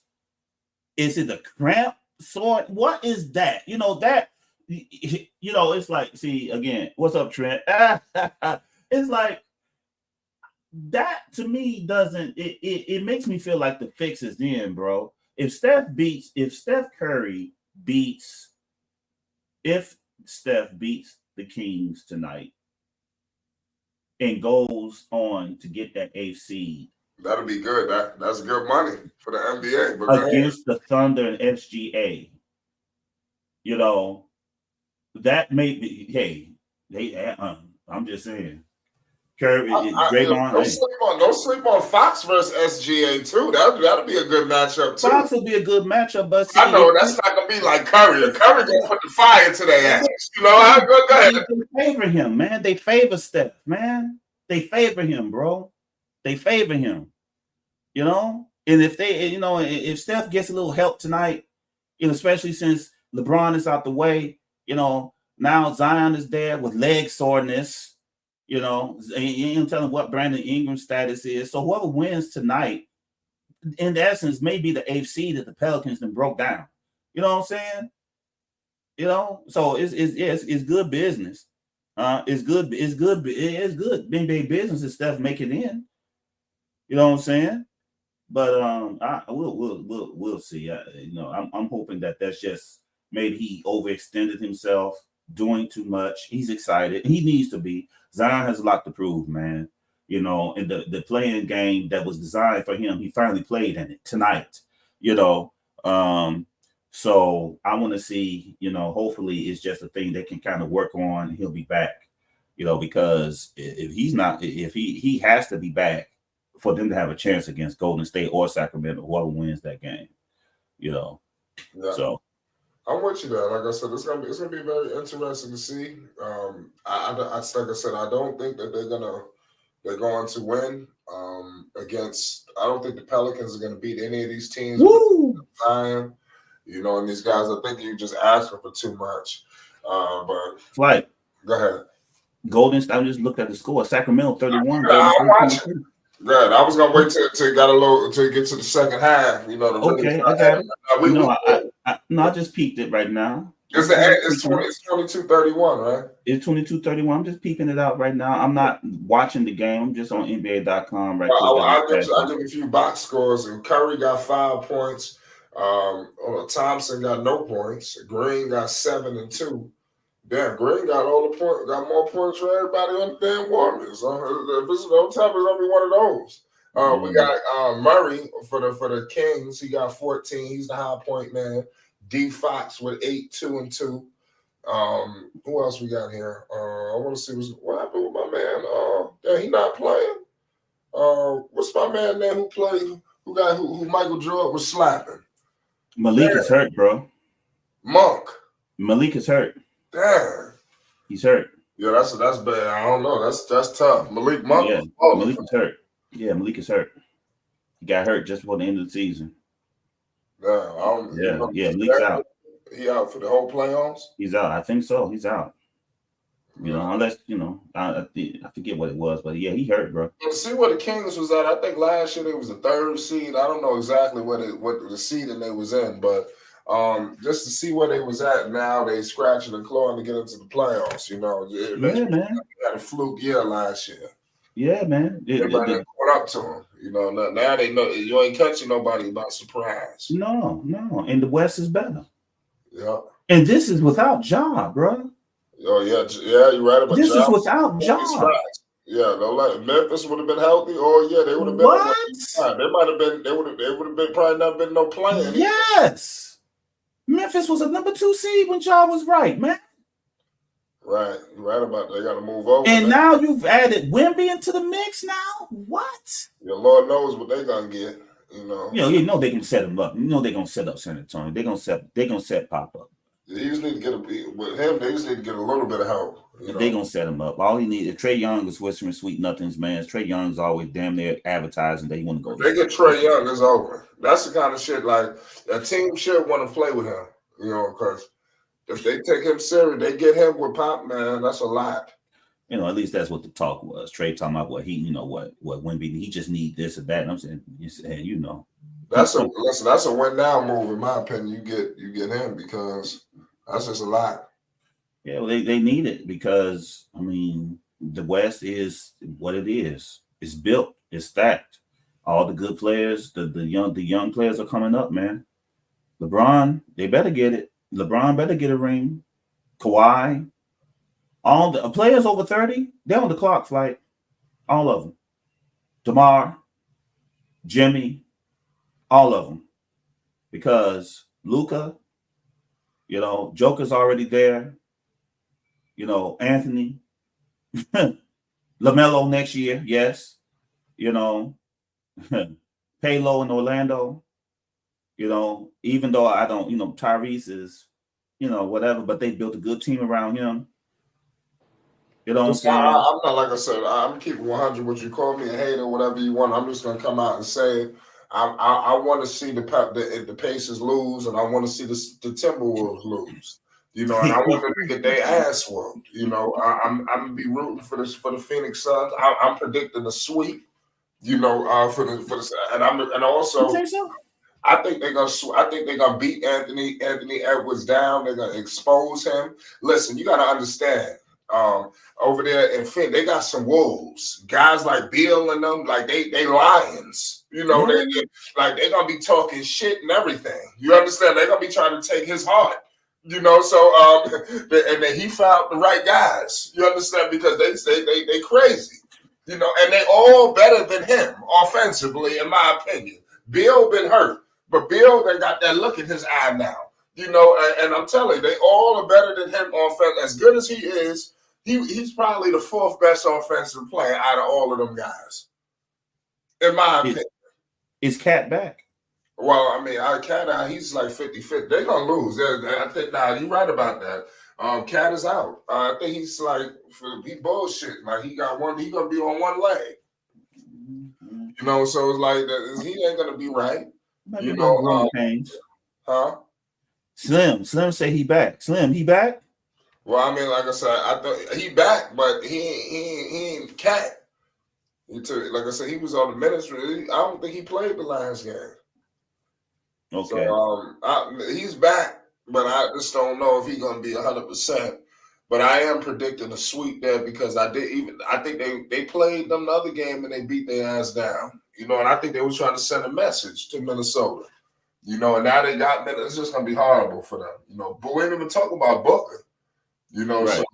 Is it a cramp sore? What is that? You know that. You know, it's like, see again. What's up, Trent? It's like that to me doesn't. It makes me feel like the fix is in, bro. If Steph beats the Kings tonight and goes on to get that 8th seed, that'll be good. That's good money for the NBA. But against the Thunder and SGA, you know, that may be. Hey, I'm just saying. Curry, Draymond. Don't sleep on Fox versus SGA too. That'll be a good matchup too. Fox will be a good matchup, but see, I know that's not gonna be like Curry. Curry gonna put the fire to their ass. You know, go ahead. They favor him, man. They favor Steph, man. They favor him, bro. They favor him. You know, and if Steph gets a little help tonight, you know, especially since LeBron is out the way, you know, now Zion is there with leg soreness. You know, you ain't telling what Brandon Ingram's status is. So whoever wins tonight, in essence, may be the 8th seed that the Pelicans then broke down. You know what I'm saying? You know, so it's good business. It's good NBA business if Steph make it in. You know what I'm saying? But we'll see. You know, I'm hoping that's just maybe he overextended himself, doing too much. He's excited. He needs to be. Zion has a lot to prove, man. You know, and the playing game that was designed for him, he finally played in it tonight. You know, so I want to see. You know, hopefully it's just a thing they can kind of work on. He'll be back. You know, because if he's not, if he has to be back for them to have a chance against Golden State or Sacramento, whoever wins that game. You know, yeah. So. I'm with you there. Like I said, it's gonna be very interesting to see. Like I said, I don't think that they're going to win against. I don't think the Pelicans are going to beat any of these teams. Time, you know, and these guys, I think you just asking for too much. But Flight, go ahead. Golden State. I just looked at the score. Sacramento 31. Good. I was gonna wait till got a little to get to the second half. You know. Okay, I got it. I just peeped it right now. It's 22-31, right? It's 22-31. I'm just peeping it out right now. I'm not watching the game. I'm just on NBA.com right now. I'll give a few box scores. And Curry got 5 points. Thompson got no points. Green got 7 and 2. Damn, Green got got more points for everybody on the damn Warriors. If it's no time, it's gonna be one of those. We got Murray for the Kings. He got 14. He's the high point man. D Fox with 8, 2 and 2. Who else we got here? I want to see what happened with my man. He not playing. What's my man name who played? Who Michael Jordan was slapping? Malik is hurt, bro. Monk. Malik is hurt. Damn. He's hurt. Yeah, that's bad. I don't know. That's tough. Malik Monk. Yeah, Malik is hurt. Yeah, Malik is hurt. He got hurt just before the end of the season. Yeah, Malik's out. He out for the whole playoffs? He's out. I think so. He's out. You know, unless, you know, I forget what it was, but yeah, he hurt, bro. See where the Kings was at. I think last year they was the 3rd seed. I don't know exactly what the seeding they was in, but just to see where they was at now, they scratching and clawing to get into the playoffs. You know, man, had a fluke year last year. Yeah, man. Everybody caught up to him. You know, now they know you ain't catching nobody by surprise. No, and the West is better. Yeah, and this is without Ja, bro. Oh yeah, you're right about this Ja. is without Ja. Yeah, no, like Memphis would have been healthy. Oh yeah, they would have been. What? They might have been. They would have been probably not been no playing. Yes. Memphis was a number 2 seed when y'all was right, man. Right, you're right about that. They got to move over. And now you've added Wemby into the mix. Now what? Yeah, Lord knows what they're gonna get. You know they can set him up. You know they're gonna set up San Antonio. They're gonna set Pop up. They just need to get with him. They just need to get a little bit of help. They're gonna set him up. All he needs is Trae Young is whispering sweet nothings, man. Trae Young's always damn near advertising that he want to go. If they get Trae Young, it's over. That's the kind of shit like a team should want to play with him. You know, because if they take him serious, they get him with Pop, man. That's a lot. You know, at least that's what the talk was. Trae talking about what Wemby, he just need this or that. And I'm saying, you know, that's a win now move in my opinion. You get him because that's just a lot. Yeah, well, they need it because I mean the West is what it is. It's built, it's stacked. All the good players, the young players are coming up, man. LeBron, they better get it. LeBron better get a ring. Kawhi, all the players over 30, they're on the clock, flight. All of them. DeMar, Jimmy, all of them. Because Luka, you know, Joker's already there. You know, Anthony, LaMelo next year, yes. You know, Palo in Orlando. You know, even though I don't, you know, Tyrese is, you know, whatever, but they built a good team around him. You know what I'm saying? I'm not, like I said, I'm keeping 100. What you call me a hater, whatever you want. I'm just gonna come out and say I want to see the Pacers lose, and I want to see the Timberwolves lose. You know, and I want them to get their ass whooped. You know, I'm gonna be rooting for the Phoenix Suns. I'm predicting a sweep. You know, for the and also. I think they're gonna beat Anthony Edwards down. They're gonna expose him. Listen, you gotta understand. Over there in Finn, they got some wolves. Guys like Bill and them, like they lions. You know, they're gonna be talking shit and everything. You understand? They're gonna be trying to take his heart. You know, so and then he found the right guys. You understand? Because they crazy. You know, and they all better than him offensively, in my opinion. Bill been hurt. But Bill, they got that look in his eye now, you know, and I'm telling you, they all are better than him offense. As good as he is, he's probably the 4th best offensive player out of all of them guys, in my opinion. Is Cat back? Well, I mean, Cat, he's like 50-50. They're going to lose. I think, you're right about that. Cat is out. I think he's like, he bullshit. Like, he going to be on one leg. You know, so it's like, he ain't going to be right. You know, huh? Slim say he back. Slim, he back? Well, I mean, like I said, I thought he back, but he ain't Cat. Like I said, he was on the ministry. I don't think he played the last game. Okay. So he's back, but I just don't know if he's gonna be 100%. But I am predicting a sweep there because I think they played them the other game and they beat their ass down. You know, and I think they was trying to send a message to Minnesota. You know, and now they got it's just gonna be horrible for them. You know, but we didn't even talk about Booker. You know, right. So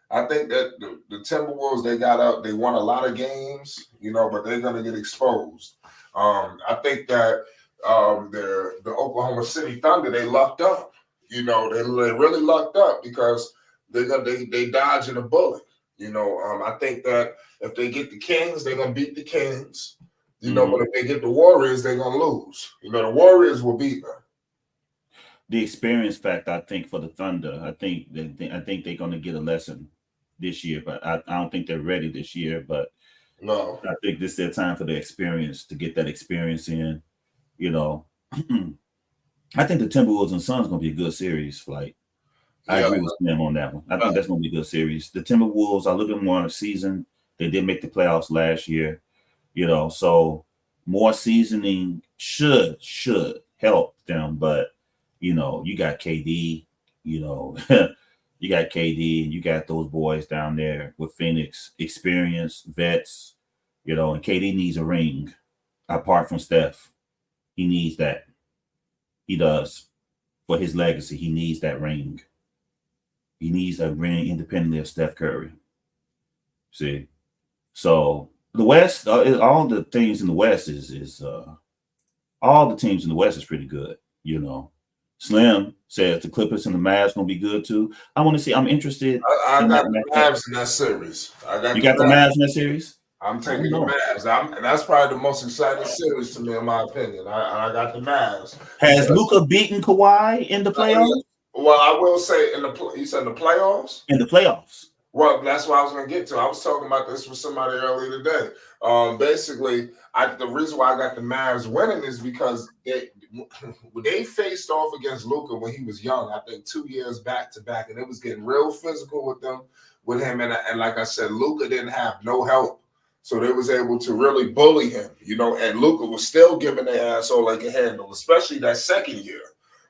I think that the Timberwolves, they won a lot of games, you know, but they're gonna get exposed. I think that the Oklahoma City Thunder, they lucked up. You know, they really lucked up because they dodging a bullet. You know, I think that if they get the Kings, they're gonna beat the Kings. You know, but if they get the Warriors, they're gonna lose. You know, the Warriors will beat them. The experience factor, I think, for the Thunder, I think they're gonna get a lesson this year, but I don't think they're ready this year. But no, I think this is their time for the experience to get that experience in. You know, I think the Timberwolves and Suns gonna be a good series. Like, I agree with them on that one. I think that's gonna be a good series. The Timberwolves are a little bit more seasoned. They did make the playoffs last year. You know, so more seasoning should help them. But, you know, you got KD, you know, you got KD and you got those boys down there with Phoenix, experienced vets, you know, and KD needs a ring apart from Steph. He needs that. He does. For his legacy, he needs that ring. He needs a ring independently of Steph Curry. See? So the West, all the things in the West is all the teams in the West is pretty good. You know, Slim says the Clippers and the Mavs gonna be good too. I want to see. I'm interested. I got the Mavs in that series. You got the Mavs in that series? I'm taking the Mavs. And that's probably the most exciting series to me, in my opinion. I got the Mavs. Has Luka beaten Kawhi in the playoffs? Well, I will say you said in the playoffs? In the playoffs. Well, that's what I was going to get to. I was talking about this with somebody earlier today. Basically, the reason why I got the Mavs winning is because they faced off against Luka when he was young, I think 2 years back to back, and it was getting real physical with him. And like I said, Luka didn't have no help. So they was able to really bully him, you know, and Luka was still giving their ass all they could handle, especially that second year,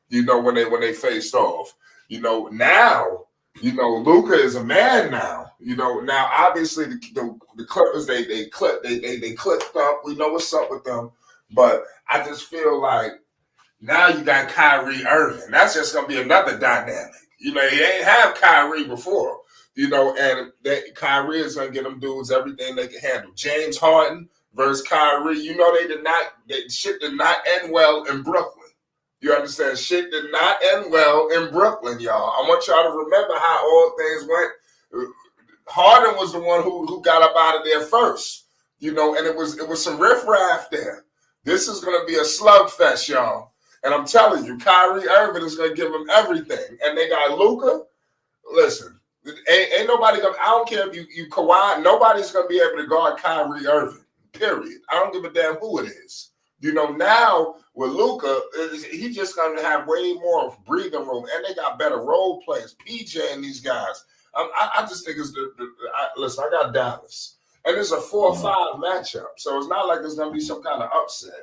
you know, when they faced off. You know, now, you know, Luka is a man now. You know, now obviously the Clippers they clipped up. We know what's up with them, but I just feel like now you got Kyrie Irving. That's just gonna be another dynamic. You know, you ain't have Kyrie before. You know, and Kyrie is gonna get them dudes everything they can handle. James Harden versus Kyrie. You know, shit did not end well in Brooklyn. You understand? Shit did not end well in Brooklyn, y'all. I want y'all to remember how all things went. Harden was the one who got up out of there first, you know, and it was some riffraff there. This is going to be a slugfest, y'all. And I'm telling you, Kyrie Irving is going to give them everything. And they got Luka. Listen, ain't nobody going to, I don't care if you Kawhi, nobody's going to be able to guard Kyrie Irving, period. I don't give a damn who it is. You know, now with Luka, he's just going to have way more breathing room, and they got better role players, PJ and these guys. I just think it's listen, I got Dallas, and it's a 4-5 matchup, so it's not like it's going to be some kind of upset.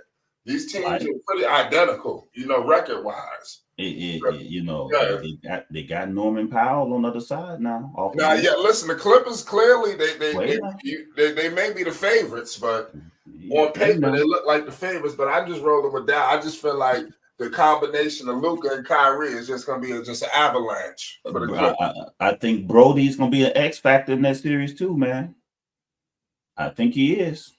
These teams are pretty identical, you know, record-wise. You know, they got Norman Powell on the other side now. Listen, the Clippers clearly they may be the favorites, but on paper they look like the favorites. But I'm just rolling with that. I just feel like the combination of Luka and Kyrie is just going to be just an avalanche for the Clippers. I think Brody's going to be an X factor in that series too, man. I think he is.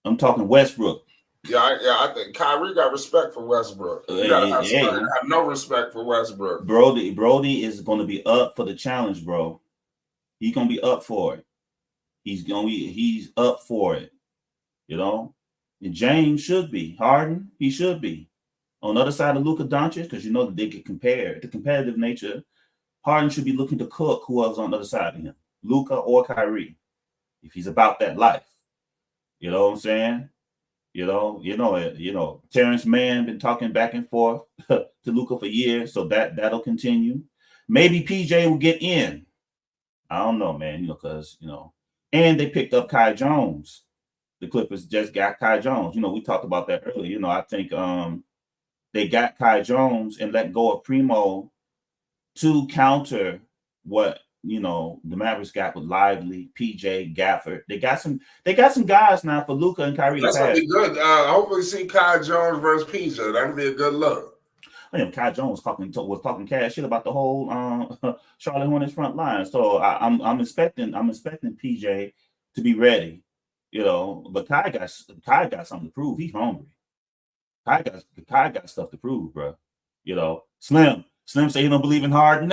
I'm talking Westbrook. Yeah, I think Kyrie got respect for Westbrook. You gotta have no respect for Westbrook. Brody is going to be up for the challenge, bro. He's going to be up for it. He's up for it. You know, and James should be. Harden, he should be. On the other side of Luka Doncic, because you know that they get compared. The competitive nature, Harden should be looking to cook who else on the other side of him, Luka or Kyrie, if he's about that life. You know what I'm saying? You know, Terrence Mann been talking back and forth to Luka for years, so that'll continue. Maybe PJ will get in. I don't know, man. You know, because and they picked up Kai Jones. The Clippers just got Kai Jones. You know, we talked about that earlier. You know, I think they got Kai Jones and let go of Primo to counter what the Mavericks got with Lively, PJ, Gafford. They got some guys now for Luka and Kyrie. That's gonna be good. Hopefully see Kai Jones versus PJ. That would be a good look. Kai Jones was talking cash shit about the whole Charlotte Hornets front line. So I'm expecting PJ to be ready. You know, but Kai got something to prove. He's hungry. Kai got stuff to prove, bro. You know, Slim say he don't believe in Harden.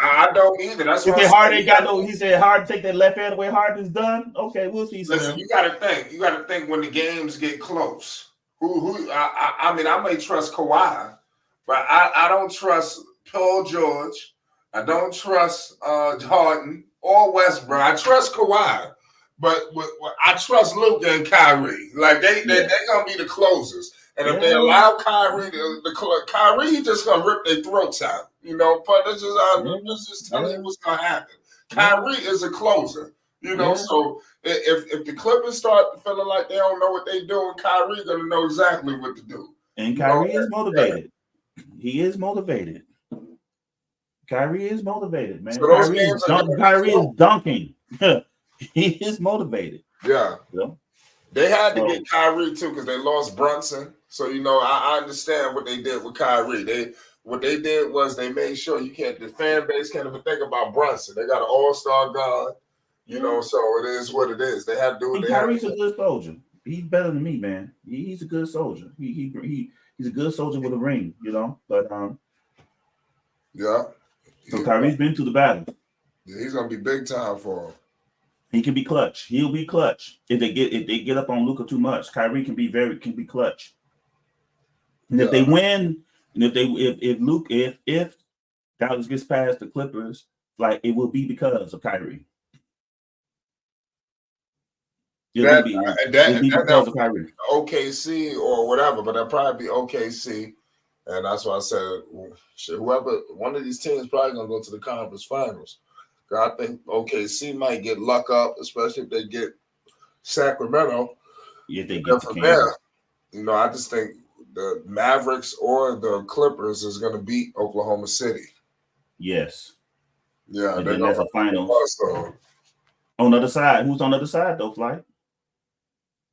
I don't either. That's why he said Harden take that left hand away. Harden's done. Okay, we'll see. Listen, you got to think when the games get close. I mean, I may trust Kawhi, but I don't trust Paul George. I don't trust Harden or Westbrook. I trust Kawhi, but I trust Luka and Kyrie. Like they're gonna be the closers. And if they allow Kyrie, Kyrie just gonna rip their throats out. You know, but this is just telling you what's gonna happen. Kyrie is a closer. You know, so if the Clippers start feeling like they don't know what they're doing, Kyrie's gonna know exactly what to do. And Kyrie is motivated. He is motivated. Kyrie is motivated, man. So Kyrie is dunking. He is motivated. Yeah. They had to get Kyrie too because they lost Brunson. So I understand what they did with Kyrie. what they did was they made sure the fan base can't even think about Brunson. They got an all-star guard, you know, so it is what it is. They have to do what they have to do. Kyrie's a good soldier. He's better than me, man. He's a good soldier. He's a good soldier with a ring, you know. But yeah. So Kyrie's been to the battle. Yeah, he's gonna be big time for him. He can be clutch. He'll be clutch if they get up on Luka too much. Kyrie can be clutch. And if they win, and if Dallas gets past the Clippers, like it will be because of Kyrie. It'll be because of Kyrie. OKC or whatever, but that'll probably be OKC. And that's why I said, whoever, one of these teams probably going to go to the conference finals. I think OKC might get luck up, especially if they get Sacramento. If they get from there, you know, I just think the Mavericks or the Clippers is going to beat Oklahoma City. Yes. Yeah. And then there's a finals. On the other side, who's on the other side though, Flight?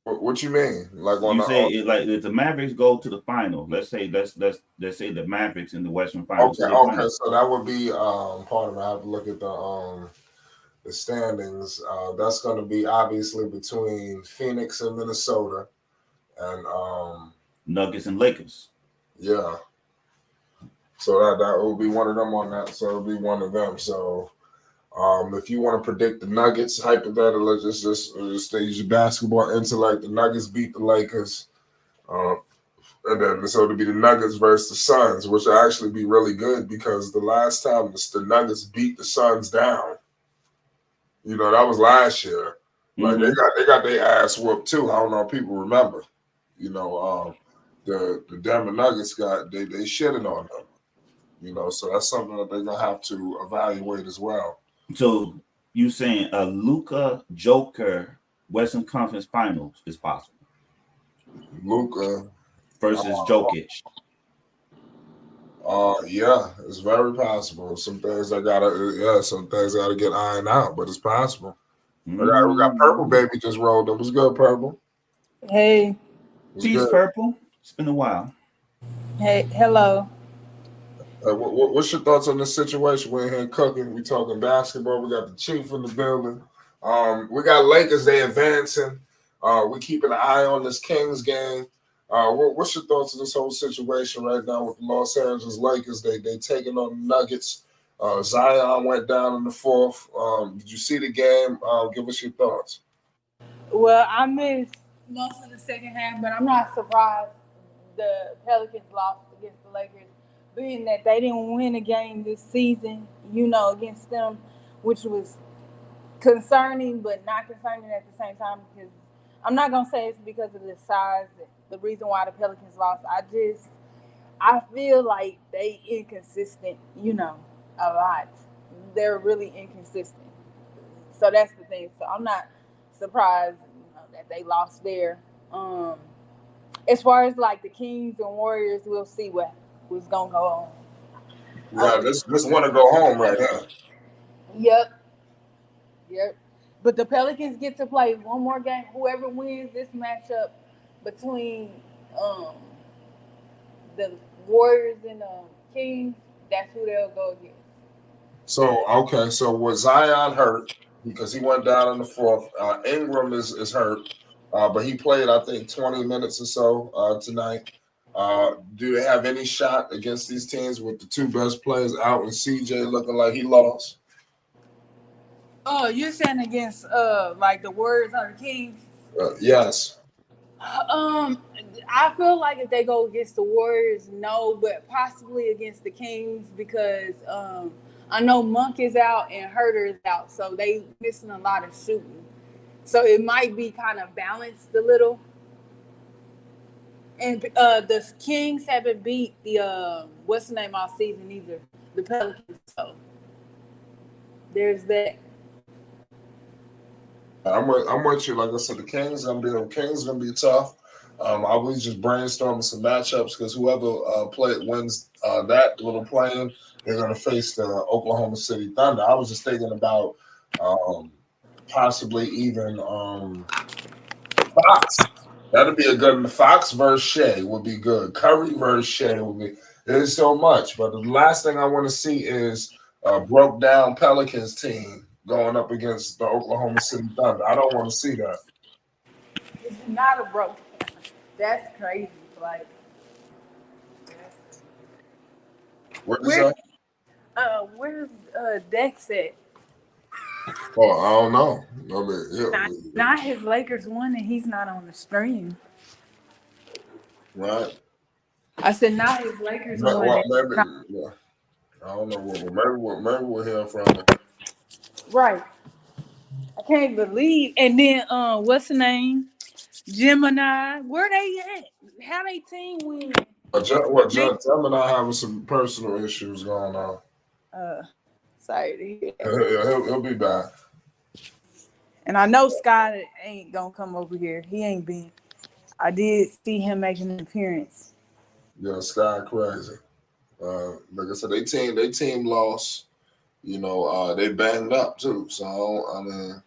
What you mean? Like on like if the Mavericks go to the final, let's say the Mavericks in the Western Finals. Okay, so that would be part of it. I have to look at the standings. That's going to be obviously between Phoenix and Minnesota, and Nuggets and Lakers. Yeah. So that will be one of them on that. So it'll be one of them. So. If you want to predict the Nuggets, hypothetically, let's just stage your basketball intellect. The Nuggets beat the Lakers, and then so it'll be the Nuggets versus the Suns, which will actually be really good because the last time the Nuggets beat the Suns down, you know, that was last year. Like they got their ass whooped too. I don't know if people remember. You know, the Denver Nuggets they shitted on them. You know, so that's something that they're gonna have to evaluate as well. So you saying a Luka Joker Western Conference Finals is possible? Luka versus Jokic. Yeah, it's very possible. Some things gotta get ironed out, but it's possible. We got Purple Baby just rolled up. What's good, Purple? Hey. Peace, Purple. It's been a while. Hey, hello. What's your thoughts on this situation? We're in here cooking. We talking basketball. We got the Chief in the building. We got Lakers. They advancing. We keeping an eye on this Kings game. What's your thoughts on this whole situation right now with the Los Angeles Lakers? They taking on the Nuggets. Zion went down in the fourth. Did you see the game? Give us your thoughts. Well, I missed most of the second half, but I'm not surprised the Pelicans lost against the Lakers. Being that they didn't win a game this season, you know, against them, which was concerning, but not concerning at the same time, because I'm not going to say it's because of the size, the reason why the Pelicans lost. I feel like they inconsistent, you know, a lot. They're really inconsistent. So that's the thing. So I'm not surprised, you know, that they lost there. As far as like the Kings and Warriors, we'll see what's gonna go on. Yeah, this want to go home right now. Yep. But the Pelicans get to play one more game. Whoever wins this matchup between the Warriors and the Kings, that's who they'll go against. So was Zion hurt because he went down in the fourth? Ingram is hurt, but he played I think 20 minutes or so tonight. Do they have any shot against these teams with the two best players out and CJ looking like he lost? Oh, you're saying against like the Warriors or the Kings? Yes. I feel like if they go against the Warriors, no, but possibly against the Kings because I know Monk is out and Herter is out, so they missing a lot of shooting. So it might be kind of balanced a little. And the Kings haven't beat the what's the name all season either, the Pelicans. So there's that. I'm with you. Like I said, the Kings gonna be tough. I was just brainstorming some matchups because whoever wins that little playing, they're gonna face the Oklahoma City Thunder. I was just thinking about possibly even Fox. That'd be a good Fox versus Shea would be good. Curry versus Shea would be. There's so much, but the last thing I want to see is a broke down Pelicans team going up against the Oklahoma City Thunder. I don't want to see that. It's not a broke. That's crazy. Like, What is that? where's Dex at? Oh, I don't know. I mean, Not his Lakers won, and he's not on the stream. right. I said not his Lakers won. Well, maybe, yeah. I don't know. Maybe we'll hear from it. Right. I can't believe. And then what's the name? Gemini. Where they at? How they team win? Gemini having some personal issues going on. Sorry to hear. He'll be back. And I know Scott ain't gonna come over here. He ain't been. I did see him making an appearance. Yeah, Sky crazy. Like I said, they team lost. You know, they banged up too. So I mean,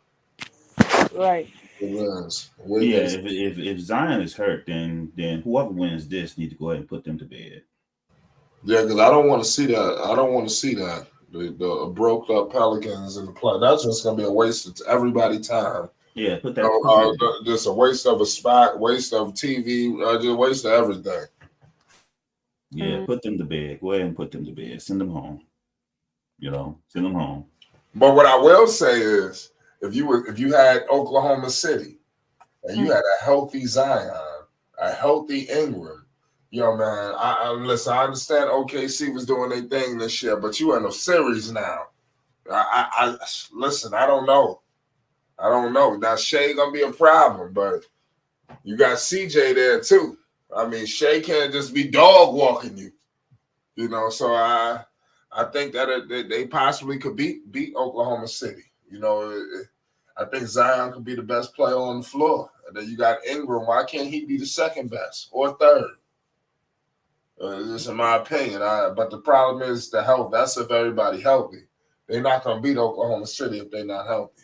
right. It wins. Yeah, if Zion is hurt, then whoever wins this need to go ahead and put them to bed. Yeah, because I don't want to see that. I don't want to see that. The broke up Pelicans in the play. That's just gonna be a waste of everybody's time. Yeah, put that. Just a waste of a spot, waste of TV, just waste of everything. Yeah, put them to bed. Go ahead and put them to bed. Send them home. You know, send them home. But what I will say is, if you had Oklahoma City and you had a healthy Zion, a healthy Ingram, yo man, listen. I understand OKC was doing their thing this year, but you in a series now. I listen. I don't know. Now Shea gonna be a problem, but you got CJ there too. I mean, Shea can't just be dog walking you, you know. So I think that they possibly could beat Oklahoma City. You know, I think Zion could be the best player on the floor. And then you got Ingram. Why can't he be the second best or third? Just in my opinion. But the problem is the health. That's if everybody healthy. They're not going to beat Oklahoma City if they're not healthy.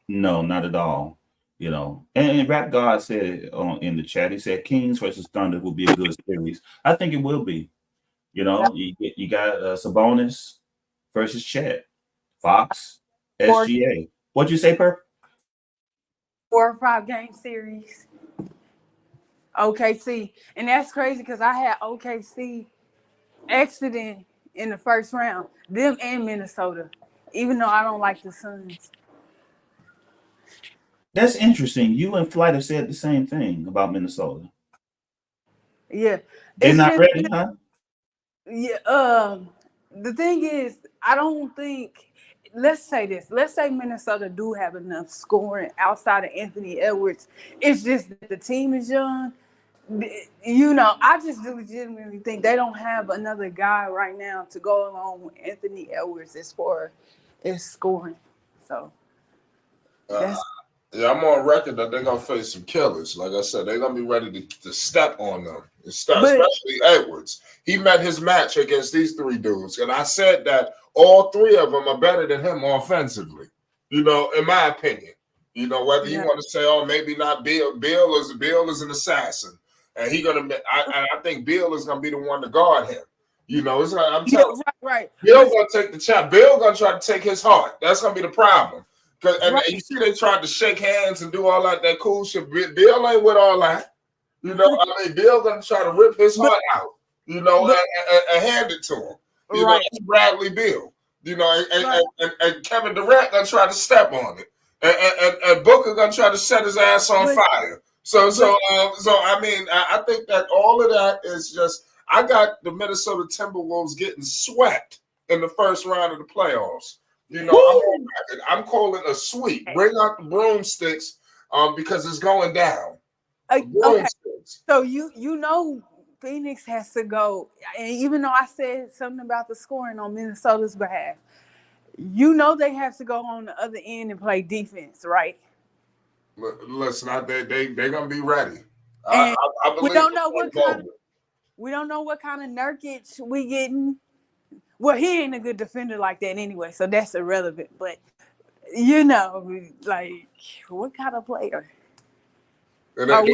No, not at all. You know, and Rap God said in the chat, he said Kings versus Thunder will be a good series. I think it will be. You know, you got Sabonis versus Chet, Fox, SGA. What'd you say, Perp? 4 or 5 game series. OKC. And that's crazy because I had OKC exiting in the first round. Them and Minnesota. Even though I don't like the Suns. That's interesting. You and Flight have said the same thing about Minnesota. Yeah. They're not ready, huh? Yeah. The thing is, I don't think. Let's say this. Let's say Minnesota do have enough scoring outside of Anthony Edwards. It's just that the team is young. You know, I just legitimately think they don't have another guy right now to go along with Anthony Edwards as far as scoring. So that's. Yeah, I'm on record that they're gonna face some killers. Like I said, they're gonna be ready to step on them, especially Edwards. He met his match against these 3 dudes, and I said that all 3 of them are better than him offensively. You know, in my opinion. You know, whether you want to say, oh, maybe not Bill. Bill is an assassin, and I think Bill is gonna be the one to guard him. You know, it's I'm telling you, right. Bill gonna take the shot. Bill gonna try to take his heart. That's gonna be the problem. And you see, they tried to shake hands and do all that cool shit. Bill ain't with all that. You know, I mean, Bill gonna try to rip his heart out, you know, and hand it to him. You know, it's Bradley Beal. You know, and Kevin Durant gonna try to step on it, and Booker gonna try to set his ass on fire. So I mean, I think that all of that is just. I got the Minnesota Timberwolves getting swept in the first round of the playoffs. You know, I'm calling a sweep. Bring out the broomsticks, because it's going down. Okay. So you know Phoenix has to go, and even though I said something about the scoring on Minnesota's behalf, you know they have to go on the other end and play defense, right? Listen, they're gonna be ready. I believe we don't know what kind of Nurkic we getting. Well, he ain't a good defender like that anyway, so that's irrelevant. But, you know, like, what kind of player? That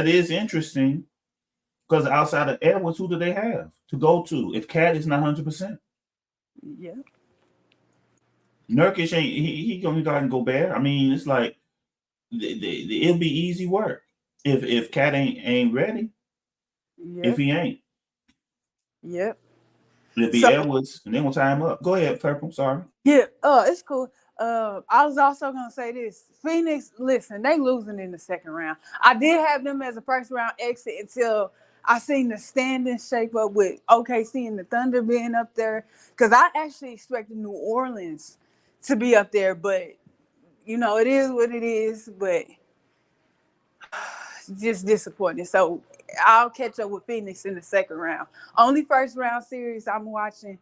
is interesting Because outside of Edwards, who do they have to go to if Cat is not 100%? Yeah. Nurkic ain't he gonna go and go bare. I mean, it's like it'll be easy work if Cat ain't ready. Yep. If he ain't, Yep. it'll be Edwards, and then we'll tie him up. Go ahead, Purple. Sorry. Yeah. It's cool. I was also gonna say this. Phoenix, listen, they losing in the second round. I did have them as a first round exit until I seen the standings shape up with OKC and the Thunder being up there. Because I actually expected New Orleans to be up there, but you know, it is what it is, but just disappointing. So I'll catch up with Phoenix in the second round. Only first round series I'm watching,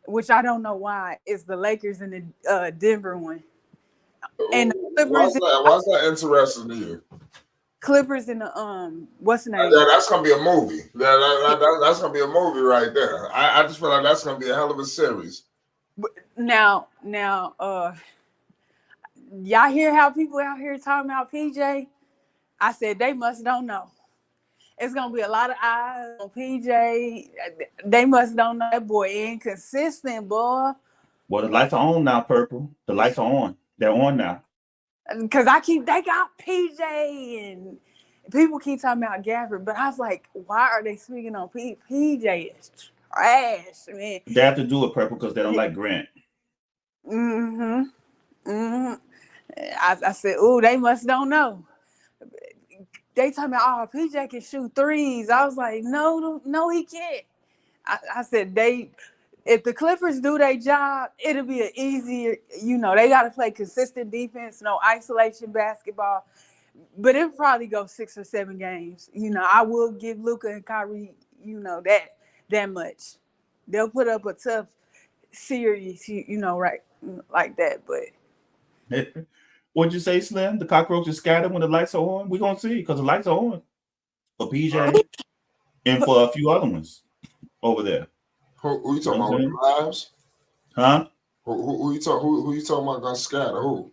which I don't know why, is the Lakers and the Denver one. And the Clippers. Why is that interesting to you? Clippers and the what's the name? Yeah, that's gonna be a movie. That's gonna be a movie right there. I just feel like that's gonna be a hell of a series. Now, y'all hear how people out here talking about PJ? I said they must don't know. It's gonna be a lot of eyes on PJ. They must don't know that boy inconsistent, boy. Well, the lights are on now, Purple. The lights are on. They're on now. Because they got PJ and people keep talking about Gafford, but I was like, why are they speaking on PJ? Is trash, man. They have to do it, Purple, because they don't like Grant. I said, ooh, they must don't know. They talking about, oh, PJ can shoot threes. I was like, no, he can't. I said, if the Clippers do their job, it'll be an easier, they got to play consistent defense, no isolation basketball. But it'll probably go 6 or 7 games. I will give Luka and Kyrie, that much. They'll put up a tough series, right, like that. But What'd you say, Slim? The cockroaches scatter when the lights are on? We're going to see because the lights are on for PJ and for a few other ones over there. Who you talking about? Lives? Huh? Who you talking about? Gonna scatter? Who?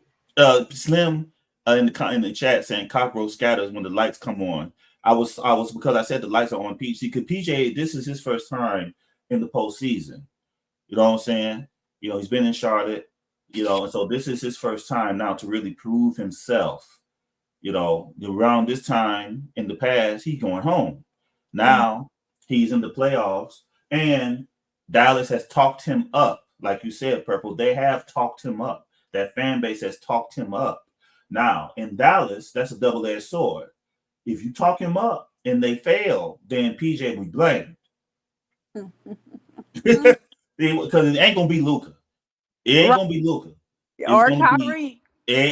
Slim in the chat saying cockroach scatters when the lights come on. I was because I said the lights are on PJ. Because PJ, this is his first time in the postseason. You know what I'm saying? He's been in Charlotte. And so this is his first time now to really prove himself. Around this time in the past, he's going home. Now he's in the playoffs, and Dallas has talked him up. Like you said, Purple, they have talked him up. That fan base has talked him up. Now, in Dallas, that's a double-edged sword. If you talk him up and they fail, then PJ will be blamed. Because it ain't going to be Luka. It ain't gonna be Luka. Or Kyrie.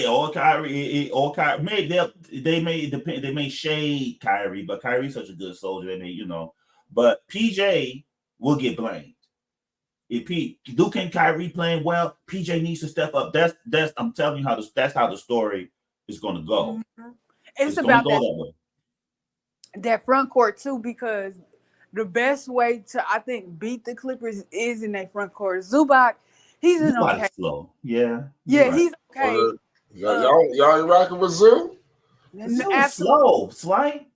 Or Kyrie. They may shade Kyrie, but Kyrie's such a good soldier. But PJ will get blamed. If Luka and Kyrie playing well, PJ needs to step up. That's I'm telling you that's how the story is gonna go. Mm-hmm. It's about that front court too, because the best way to, I think, beat the Clippers is in that front court. Zubac. He's an okay. Slow. Yeah, right. He's okay. Y'all ain't rocking with Zoo? Zoo's slow. Slight.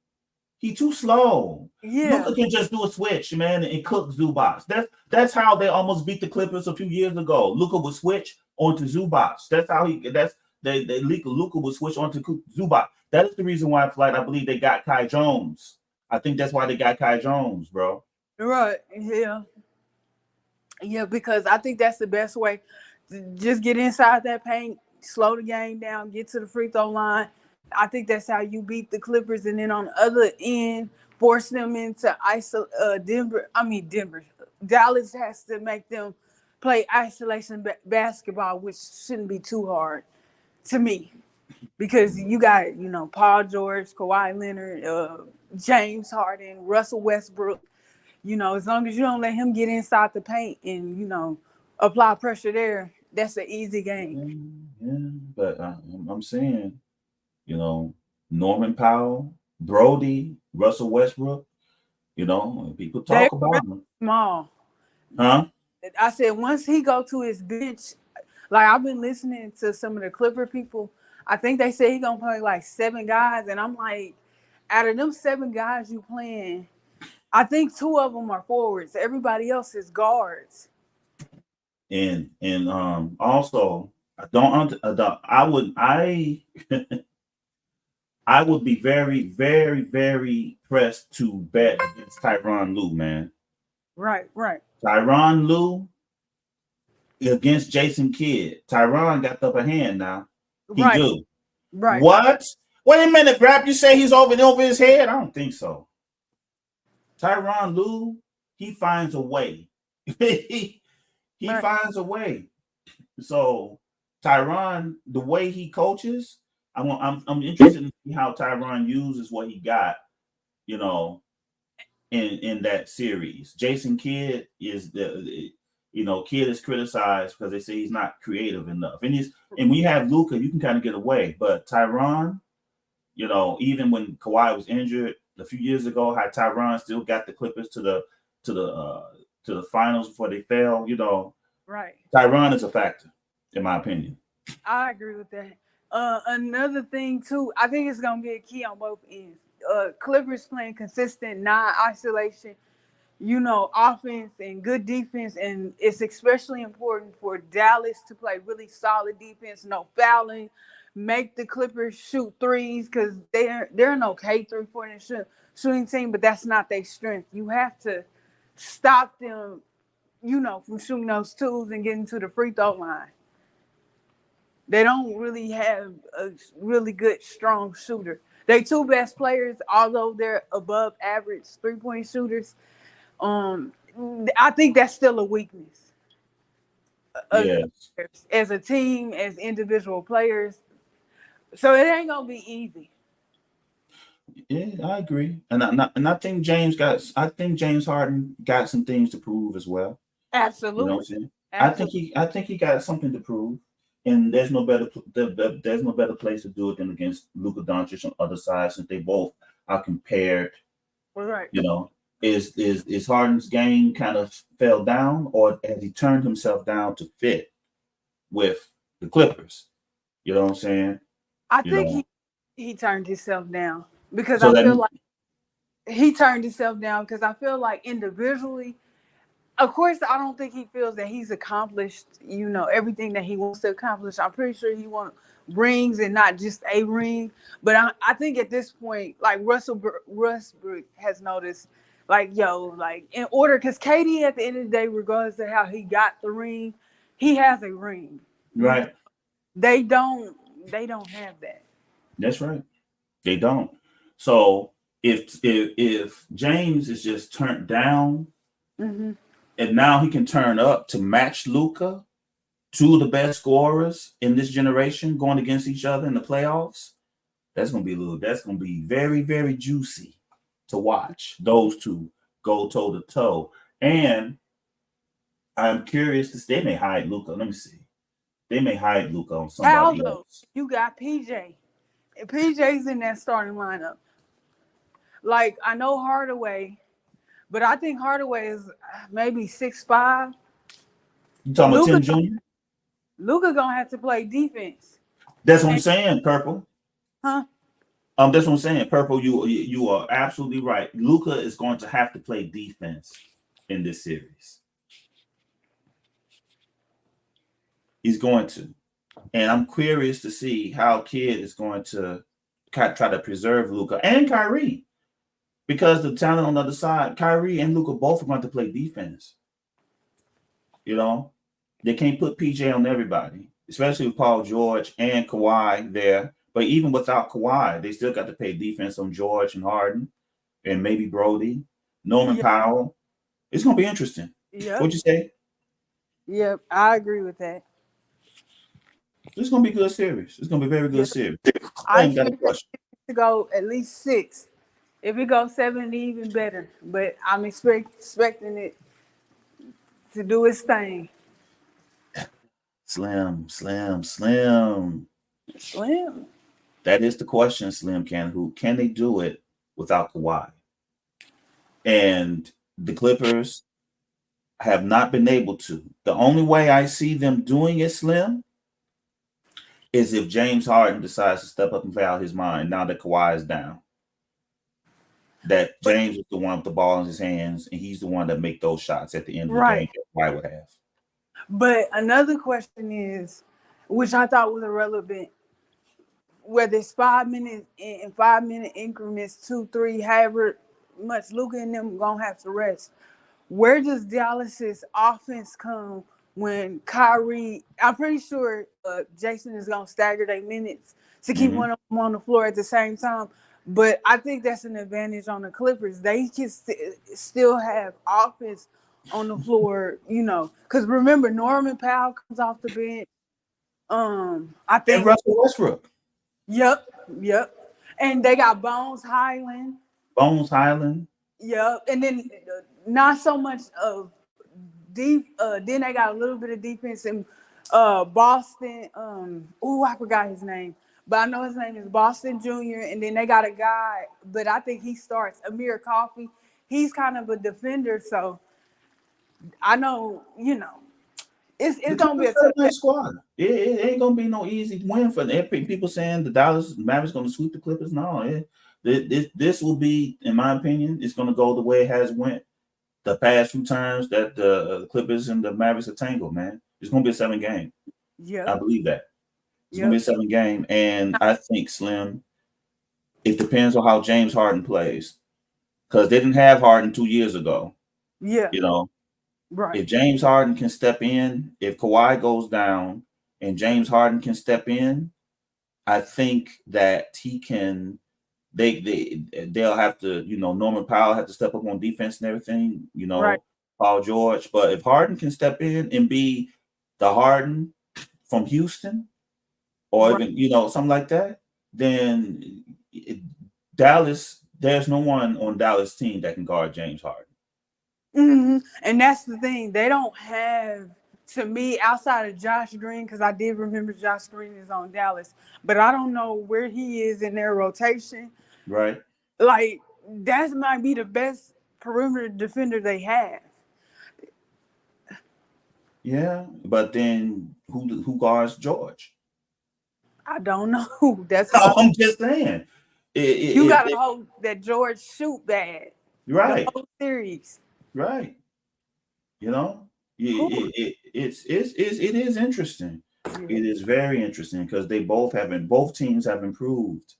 He too slow. Yeah. Luka can just do a switch, man, and cook Zubac. That's how they almost beat the Clippers a few years ago. Luka would switch onto Zubac. That's how Luka would switch onto Zubac. That is the reason why I believe they got Kai Jones. I think that's why they got Kai Jones, bro. Right. Yeah. Yeah, because I think that's the best way to just get inside that paint, slow the game down, get to the free throw line. I think that's how you beat the Clippers. And then on the other end, force them into Denver. Dallas has to make them play isolation basketball, which shouldn't be too hard to me. Because you got, Paul George, Kawhi Leonard, James Harden, Russell Westbrook. As long as you don't let him get inside the paint and, apply pressure there, that's an easy game. Yeah, but I'm saying, Norman Powell, Brody, Russell Westbrook, people talk about him. Small. Huh? I said once he go to his bench, like I've been listening to some of the Clipper people, I think they say he's going to play like 7 guys. And I'm like, out of them 7 guys you playing, I think 2 of them are forwards. Everybody else is guards. And also I I would be very, very, very pressed to bet against Tyronn Lue, man. Right. Tyronn Lue against Jason Kidd. Tyronn got the upper hand now. He Right. do. Right. What? Wait a minute, Grab. You say he's over his head? I don't think so. Tyronn Lue, he finds a way. he Right. finds a way. So Tyronn, the way he coaches, I'm interested in see how Tyronn uses what he got, you know, in that series. Jason Kidd is Kidd is criticized because they say he's not creative enough. And when you have Luka, you can kind of get away. But Tyronn, even when Kawhi was injured a few years ago, how Tyronn still got the Clippers to the finals before they fell, Right. Tyronn is a factor, in my opinion. I agree with that. Another thing too, I think it's gonna be a key on both ends. Clippers playing consistent non-isolation, offense and good defense, and it's especially important for Dallas to play really solid defense, no fouling, make the Clippers shoot threes because they're an okay 3-point shooting team, but that's not their strength. You have to stop them, from shooting those twos and getting to the free throw line. They don't really have a really good, strong shooter. They 2 best players, although they're above average 3-point shooters. I think that's still a weakness. Yes. As a team, as individual players. So it ain't gonna be easy. Yeah, I agree, and I think James Harden got some things to prove as well. Absolutely. You know what I'm saying? Absolutely. I think he got something to prove, and there's no better place to do it than against Luka Doncic on the other side, since they both are compared. Right. Is Harden's game kind of fell down, or has he turned himself down to fit with the Clippers? You know what I'm saying? I think he turned himself down because I feel like he turned himself down because I feel like individually, of course, I don't think he feels that he's accomplished, everything that he wants to accomplish. I'm pretty sure he wants rings and not just a ring. But I think at this point, like Russ has noticed, in order, because KD at the end of the day, regardless of how he got the ring, he has a ring. Right. They don't have that. That's right. They don't. So if James is just turned down, mm-hmm. and now he can turn up to match Luka, 2 of the best scorers in this generation going against each other in the playoffs, that's gonna be very, very juicy to watch those 2 go toe to toe. And I'm curious to see, they may hide Luka. Let me see. They may hide Luka on somebody else. You got PJ. PJ's in that starting lineup. Like, I know Hardaway, but I think Hardaway is maybe 6'5". You talking about Tim Jr.? Luka gonna have to play defense. That's what I'm saying, Purple. Huh? That's what I'm saying, Purple. You are absolutely right. Luka is going to have to play defense in this series. He's going to. And I'm curious to see how Kidd is going to try to preserve Luka and Kyrie, because the talent on the other side, Kyrie and Luka both are going to play defense. They can't put PJ on everybody, especially with Paul George and Kawhi there. But even without Kawhi, they still got to play defense on George and Harden and maybe Brody, Norman Powell. It's going to be interesting. Yep. What'd you say? Yep, I agree with that. It's going to be a good series. It's going to be a very good series. I expect it to go at least 6. If it goes 7, even better. But I'm expecting it to do its thing. Slim. That is the question, Slim. Can they do it without Kawhi? And the Clippers have not been able to. The only way I see them doing it, Slim, is if James Harden decides to step up and play out his mind now that Kawhi is down. that James is the one with the ball in his hands, and he's the one that make those shots at the end of the game that Kawhi would have. But another question is, which I thought was irrelevant, whether it's 5 minutes in 5 minute increments, 2, 3, however much Luka and them gonna have to rest. Where does Dallas's offense come when Kyrie? I'm pretty sure Jason is gonna stagger their minutes to keep one of them on the floor at the same time. But I think that's an advantage on the Clippers. They can still have offense on the floor, you know. Because remember, Norman Powell comes off the bench. I think and Russell Westbrook. Yep. And they got Bones Highland. Yep. And then not so much of deep. Then they got a little bit of defense in Boston. I forgot his name, but I know his name is Boston Jr. And then they got a guy, but I think he starts Amir Coffey. He's kind of a defender, so I know, you know, it's gonna be a tough squad. It ain't gonna be no easy win for them. People saying the Dallas Mavericks gonna sweep the Clippers. No, this will be, in my opinion, it's gonna go the way it has went the past few times that the Clippers and the Mavericks are tangled. Man, it's gonna be a 7 game. Yeah, I believe that it's gonna be a 7 game, and I think Slim. It depends on how James Harden plays, because they didn't have Harden 2 years ago. Yeah, you know. Right. If James Harden can step in, if Kawhi goes down and James Harden can step in, I think that he can. They'll have to, you know, Norman Powell have to step up on defense and everything, you know, right. Paul George. But if Harden can step in and be the Harden from Houston, or even, you know, something like that, then Dallas, there's no one on Dallas team that can guard James Harden. And that's the thing. They don't have, to me, outside of Josh Green, because I did remember Josh Green is on Dallas, but I don't know where he is in their rotation. Right. Like, that might be the best perimeter defender they have. Yeah, but then who guards George? I don't know. That's what I'm just saying. You got to hope that George shoot bad. Right. The whole series. Right. You know, it is interesting. It is very interesting because both teams have improved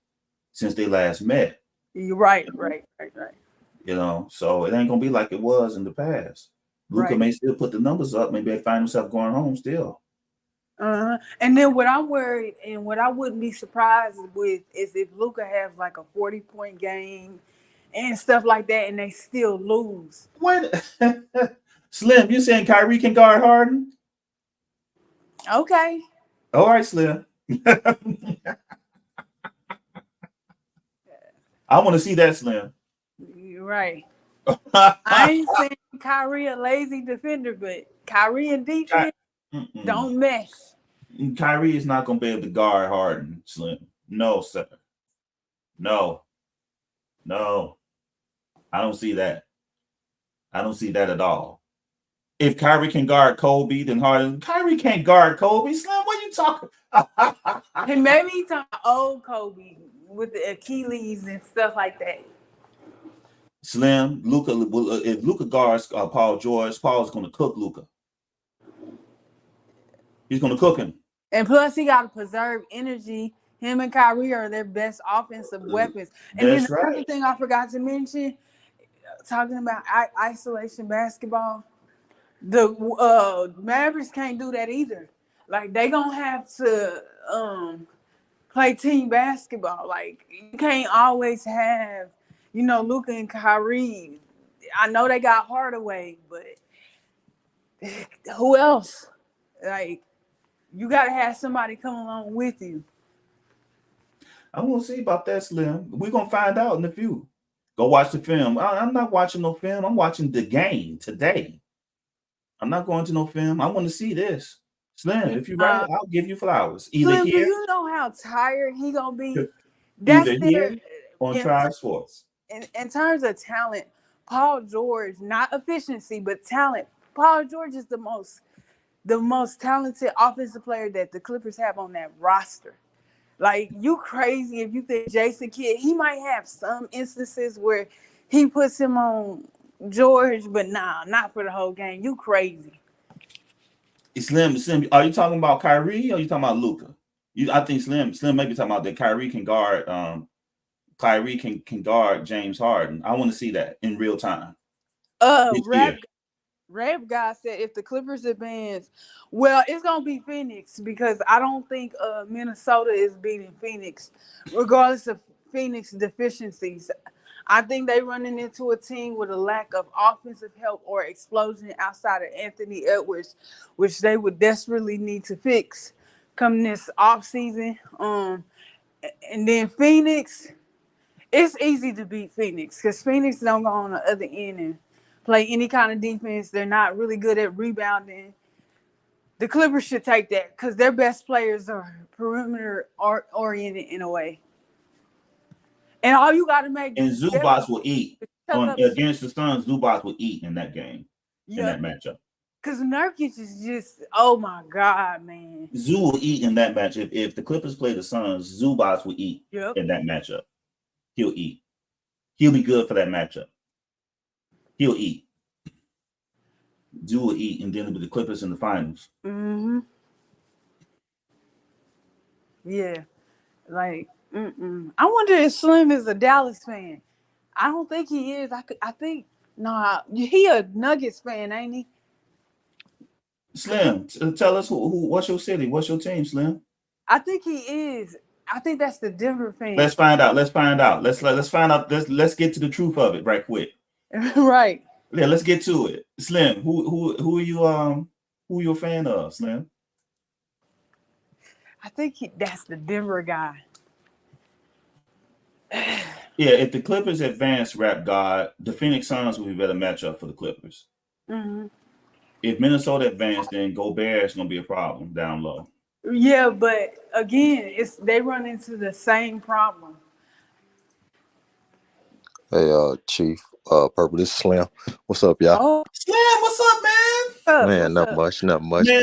since they last met. Right. You know, so it ain't gonna be like it was in the past. Luka may still put the numbers up. Maybe they find himself going home still. And then what I'm worried and what I wouldn't be surprised with is if Luka has like a 40-point game and stuff like that, and they still lose. What? Slim, you saying Kyrie can guard Harden? Okay. All right, Slim. I want to see that, Slim. You're right. I ain't saying Kyrie a lazy defender, but Kyrie and defense don't mess. Kyrie is not going to be able to guard Harden, Slim. No, sir. No. I don't see that. I don't see that at all. If Kyrie can guard Kobe, then Harden. Kyrie can't guard Kobe. Slim, what are you talking? And maybe he's talking old Kobe with the Achilles and stuff like that. Slim, Luka. If Luka guards Paul George, Paul's going to cook Luka. He's going to cook him. And plus, he got to preserve energy. Him and Kyrie are their best offensive weapons. And That's then the other thing I forgot to mention, talking about isolation basketball, the Mavericks can't do that either. Like, they gonna have to play team basketball. Like, you can't always have, you know, Luka and Kyrie. I know they got Hardaway, but who else? Like, you got to have somebody come along with you. I won't see about that, Slim. We're going to find out in a few. Go watch the film. I'm not watching no film. I'm watching the game today. I'm not going to no film. I want to see this. Slim, if you're right, I'll give you flowers. Either Slim, here. do you know how tired he going to be? That's either here on Tribe Sports. In terms of talent, Paul George, not efficiency, but talent. Paul George is the most talented offensive player that the Clippers have on that roster. Like, you crazy if you think Jason Kidd, he might have some instances where he puts him on George, but nah, not for the whole game. You crazy. Slim, are you talking about Kyrie or are you talking about Luka? I think Slim may be talking about that Kyrie can guard guard James Harden. I want to see that in real time. Rap guy said if the Clippers advance, well, it's gonna be Phoenix because I don't think Minnesota is beating Phoenix, regardless of Phoenix deficiencies. I think they running into a team with a lack of offensive help or explosion outside of Anthony Edwards, which they would desperately need to fix come this offseason. And then Phoenix, it's easy to beat Phoenix because Phoenix don't go on the other end and play any kind of defense. They're not really good at rebounding. The Clippers should take that because their best players are perimeter oriented in a way. And all you got to make and Zubac will eat against the Suns. Zubac will eat in that game, in that matchup. Because Nurkic is just, oh my God, man. Zoo will eat in that matchup. If the Clippers play the Suns, Zubac will eat in that matchup. He'll eat. He'll be good for that matchup. He'll eat. Zoo will eat, and then with the Clippers in the finals. Mm-hmm. Yeah. Like, I wonder if Slim is a Dallas fan. I don't think he is. I think he a Nuggets fan, ain't he? Slim, tell us who. What's your city? What's your team, Slim? I think he is. I think that's the Denver fan. Let's find out. Let's find out. Let's find out. Let's get to the truth of it right quick. Right. Yeah, let's get to it. Slim, who are you who you a fan of, Slim? I think that's the Denver guy. Yeah, if the Clippers advance, Rap God, the Phoenix Suns will be a better matchup for the Clippers. Mm-hmm. If Minnesota advance, then Gobert is going to be a problem down low. Yeah, but again, they run into the same problem. Hey, Chief, Purple, this is Slim. What's up, y'all? Oh, Slim, what's up, man? Man, not much. Man,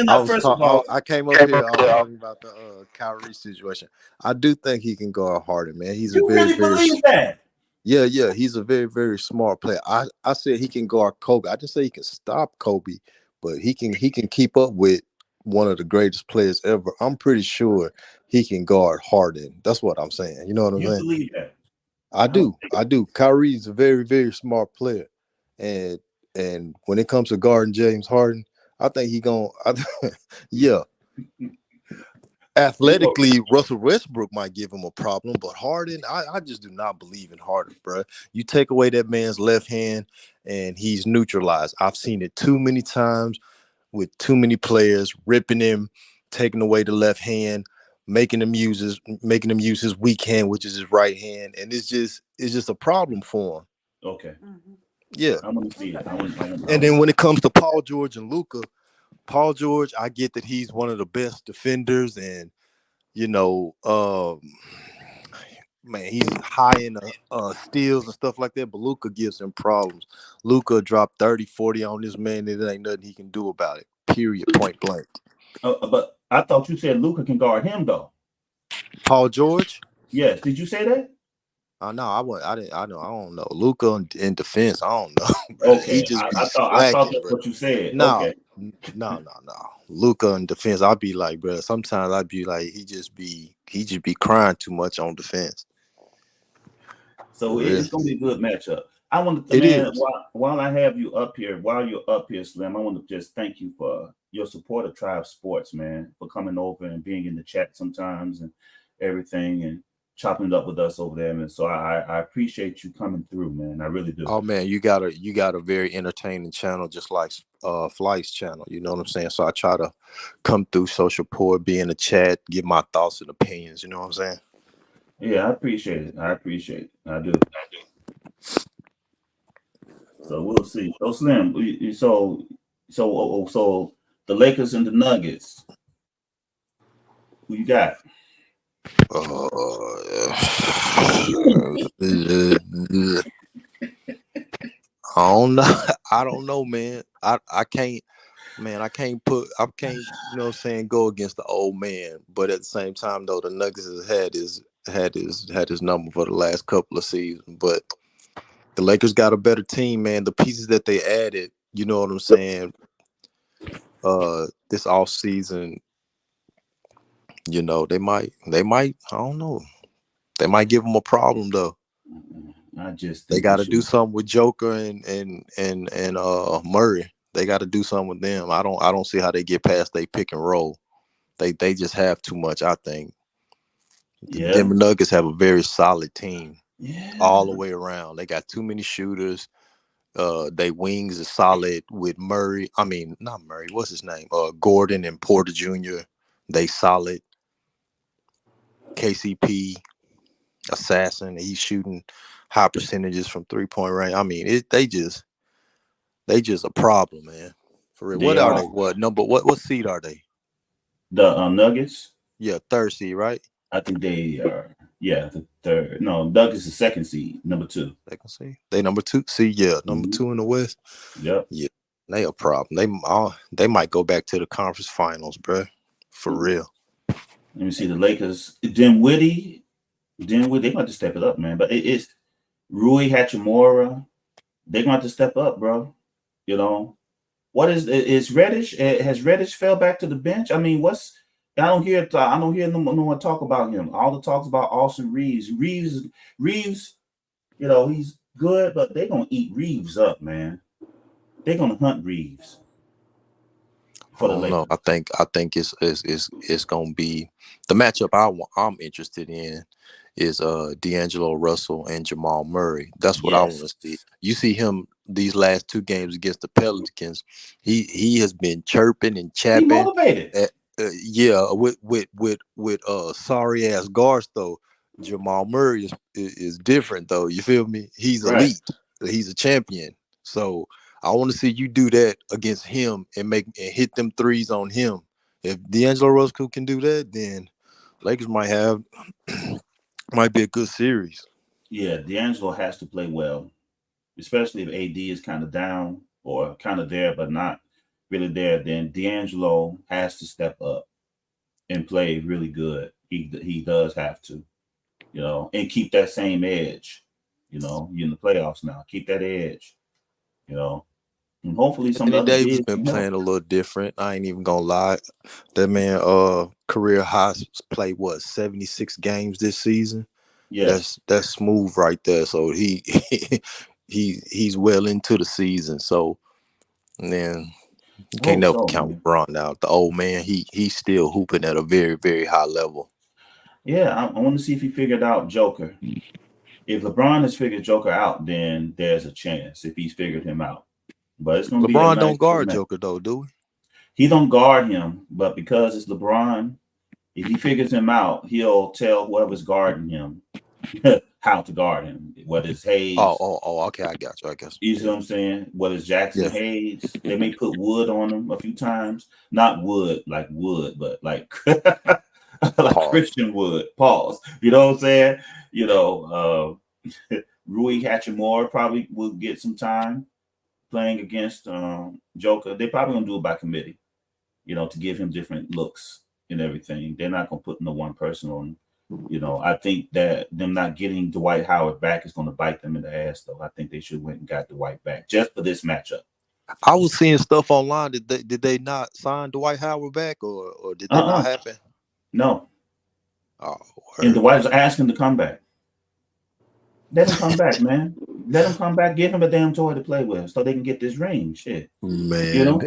I came up here. I was talking about the Kyrie situation. I do think he can guard Harden, man. He's you really believe that? Yeah. He's a very, very smart player. I said he can guard Kobe. I didn't say he can stop Kobe, but he can keep up with one of the greatest players ever. I'm pretty sure he can guard Harden. That's what I'm saying. You know what I'm saying? You believe that? I do. Kyrie's a very, very smart player, and when it comes to guarding James Harden, I think yeah. Athletically, Russell Westbrook might give him a problem, but Harden, I just do not believe in Harden, bro. You take away that man's left hand, and he's neutralized. I've seen it too many times with too many players ripping him, taking away the left hand, making him use his weak hand, which is his right hand, and it's just a problem for him. Okay. Yeah. I want to see it. And then when it comes to Paul George and Luka, Paul George, I get that he's one of the best defenders, and man, he's high in steals and stuff like that, but Luka gives him problems. Luka dropped 30, 40 on this man, and there ain't nothing he can do about it. Period. Point blank. But I thought you said Luka can guard him though. Paul George? Yes. Did you say that? No, I don't know. Luka in defense, I don't know. Okay. I thought that's what you said. No, okay. No. Luka in defense, I'd be like, bro. Sometimes I'd be like, he just be crying too much on defense. So it's gonna be a good matchup. I want to, man, while I have you up here, Slim, I want to just thank you for your support of Tribe Sports, man, for coming over and being in the chat sometimes and everything and chopping it up with us over there, man. So I appreciate you coming through, man. I really do. Oh man, you got a very entertaining channel, just like Flight's channel. You know what I'm saying? So I try to come through, social support, be in the chat, give my thoughts and opinions. You know what I'm saying? Yeah, I appreciate it. I do. So we'll see. So Slim, so the Lakers and the Nuggets. Who you got? I don't know, man. I can't put, you know what I'm saying, go against the old man. But at the same time, though, the Nuggets has had his number for the last couple of seasons. But The Lakers got a better team, man. The pieces that they added, you know what I'm saying? This off season, you know, they might, I don't know. They might give them a problem though. I just They think got to do something with Joker and Murray. They got to do something with them. I don't see how they get past they pick and roll. They just have too much, I think. The Denver Nuggets have a very solid team all the way around. They got too many shooters. They wings are solid with Murray. I mean, not Murray. What's his name? Gordon and Porter Jr. They solid. KCP, assassin. He's shooting high percentages from 3-point range. I mean, they just a problem, man. For real. What are they? What seed are they? The Nuggets? Yeah, third seed, right? I think they are. Yeah, the third. No, Nuggets is second seed, number 2. Second seed. They number 2 seed. Yeah, number 2 in the West. Yep. Yeah, they a problem. They might go back to the conference finals, bro. For real. Let me see the Lakers. Dinwiddie, they want to step it up, man. But it's Rui Hachimura. They're going to have to step up, bro. You know, what is Reddish? Has Reddish fell back to the bench? I mean, I don't hear no one talk about him. All the talks about Austin Reeves. Reeves, you know, he's good, but they're gonna eat Reeves up, man. They're gonna hunt Reeves. I don't know. I think it's gonna be the matchup I'm interested in is D'Angelo Russell and Jamal Murray. That's what I want to see. You see him these last 2 games against the Pelicans. He has been chirping and chapping. He motivated. With sorry ass guards though. Jamal Murray is different though. You feel me? He's elite. He's a champion. So I want to see you do that against him and hit them threes on him. If D'Angelo Russell can do that, then Lakers might be a good series. Yeah, D'Angelo has to play well, especially if AD is kind of down or kind of there but not really there. Then D'Angelo has to step up and play really good. He does have to, you know, and keep that same edge. You know, you're in the playoffs now. Keep that edge, you know. And hopefully some Anthony other Davis been playing a little different. I ain't even gonna lie. That man career high played 76 games this season. Yes. That's smooth right there. So he's well into the season. So and then you can't never count LeBron out. The old man, he's still hooping at a very, very high level. Yeah, I want to see if he figured out Joker. If LeBron has figured Joker out, then there's a chance if he's figured him out. But it's gonna LeBron be don't guard Joker though, do he? He don't guard him, but because it's LeBron, if he figures him out, he'll tell whoever's guarding him how to guard him. Whether it's Hayes. Okay, I got you. You see what I'm saying? Whether it's Jackson Hayes, they may put wood on him a few times. Not wood, like wood, but like like Christian Wood. Pause. You know what I'm saying? You know, Rui Hachimura probably will get some time playing against Joker. They're probably gonna do it by committee, you know, to give him different looks and everything. They're not gonna put no one person on. You know, I think that them not getting Dwight Howard back is gonna bite them in the ass, though. I think they should went and got Dwight back just for this matchup. I was seeing stuff online. Did they not sign Dwight Howard back, or did that not happen? No. Oh, and Dwight's asking to come back. Let him come back, man. Let him come back. Give him a damn toy to play with, so they can get this ring. Shit, man. You know,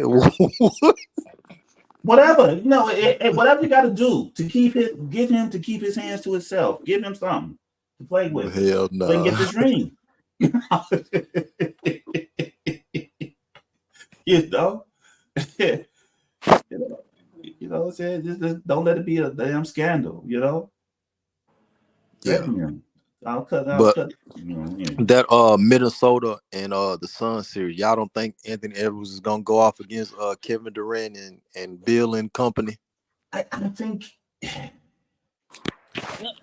whatever. You know, whatever you got to do to get him to keep his hands to himself. Give him something to play with. Hell no. So he can get this ring. You know. You know what I'm saying? Just don't let it be a damn scandal, you know? Yeah. I'll cut. You know, yeah. That Minnesota and the Suns series, y'all don't think Anthony Edwards is gonna go off against Kevin Durant and Bill and company? I think.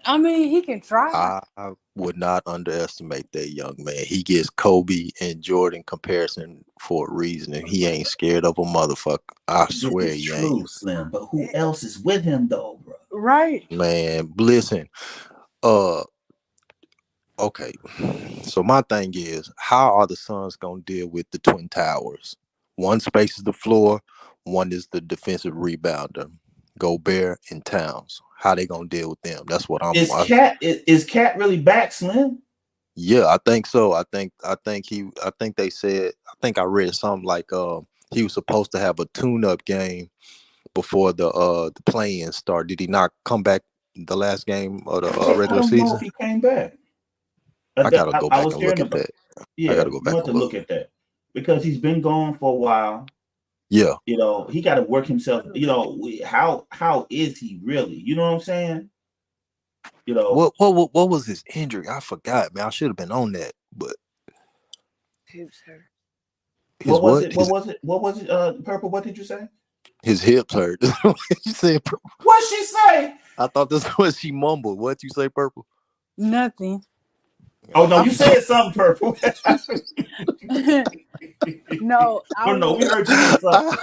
I mean, he can try. I would not underestimate that young man. He gets Kobe and Jordan comparison for a reason, and he ain't scared of a motherfucker. I swear he ain't. Slim, but who else is with him though, bro? Right, man. Listen, Okay, so my thing is, how are the Suns gonna deal with the Twin Towers? One spaces the floor, one is the defensive rebounder. Gobert and Towns. How they gonna deal with them? That's what I'm. Is Cat really back, Slim? Yeah, I think so. I think they said. I think I read something like he was supposed to have a tune-up game before the play-in start. Did he not come back the last game of the I regular don't know season? if he came back. I gotta go I back was and look scared at about. that. I Yeah, gotta go you back want and to look. look at that because he's been gone for a while. Yeah. You know, he got to work himself. You know, how is he really? You know what I'm saying? You know, What was his injury? I forgot, man. I should have been on that, but Hips hurt. his what? What was it? Purple. What did you say? His hips hurt. You said Purple. What she say? I thought that's what she mumbled. What you say, Purple? Nothing. Oh no, you said something, Purple. No, no, we heard you say something.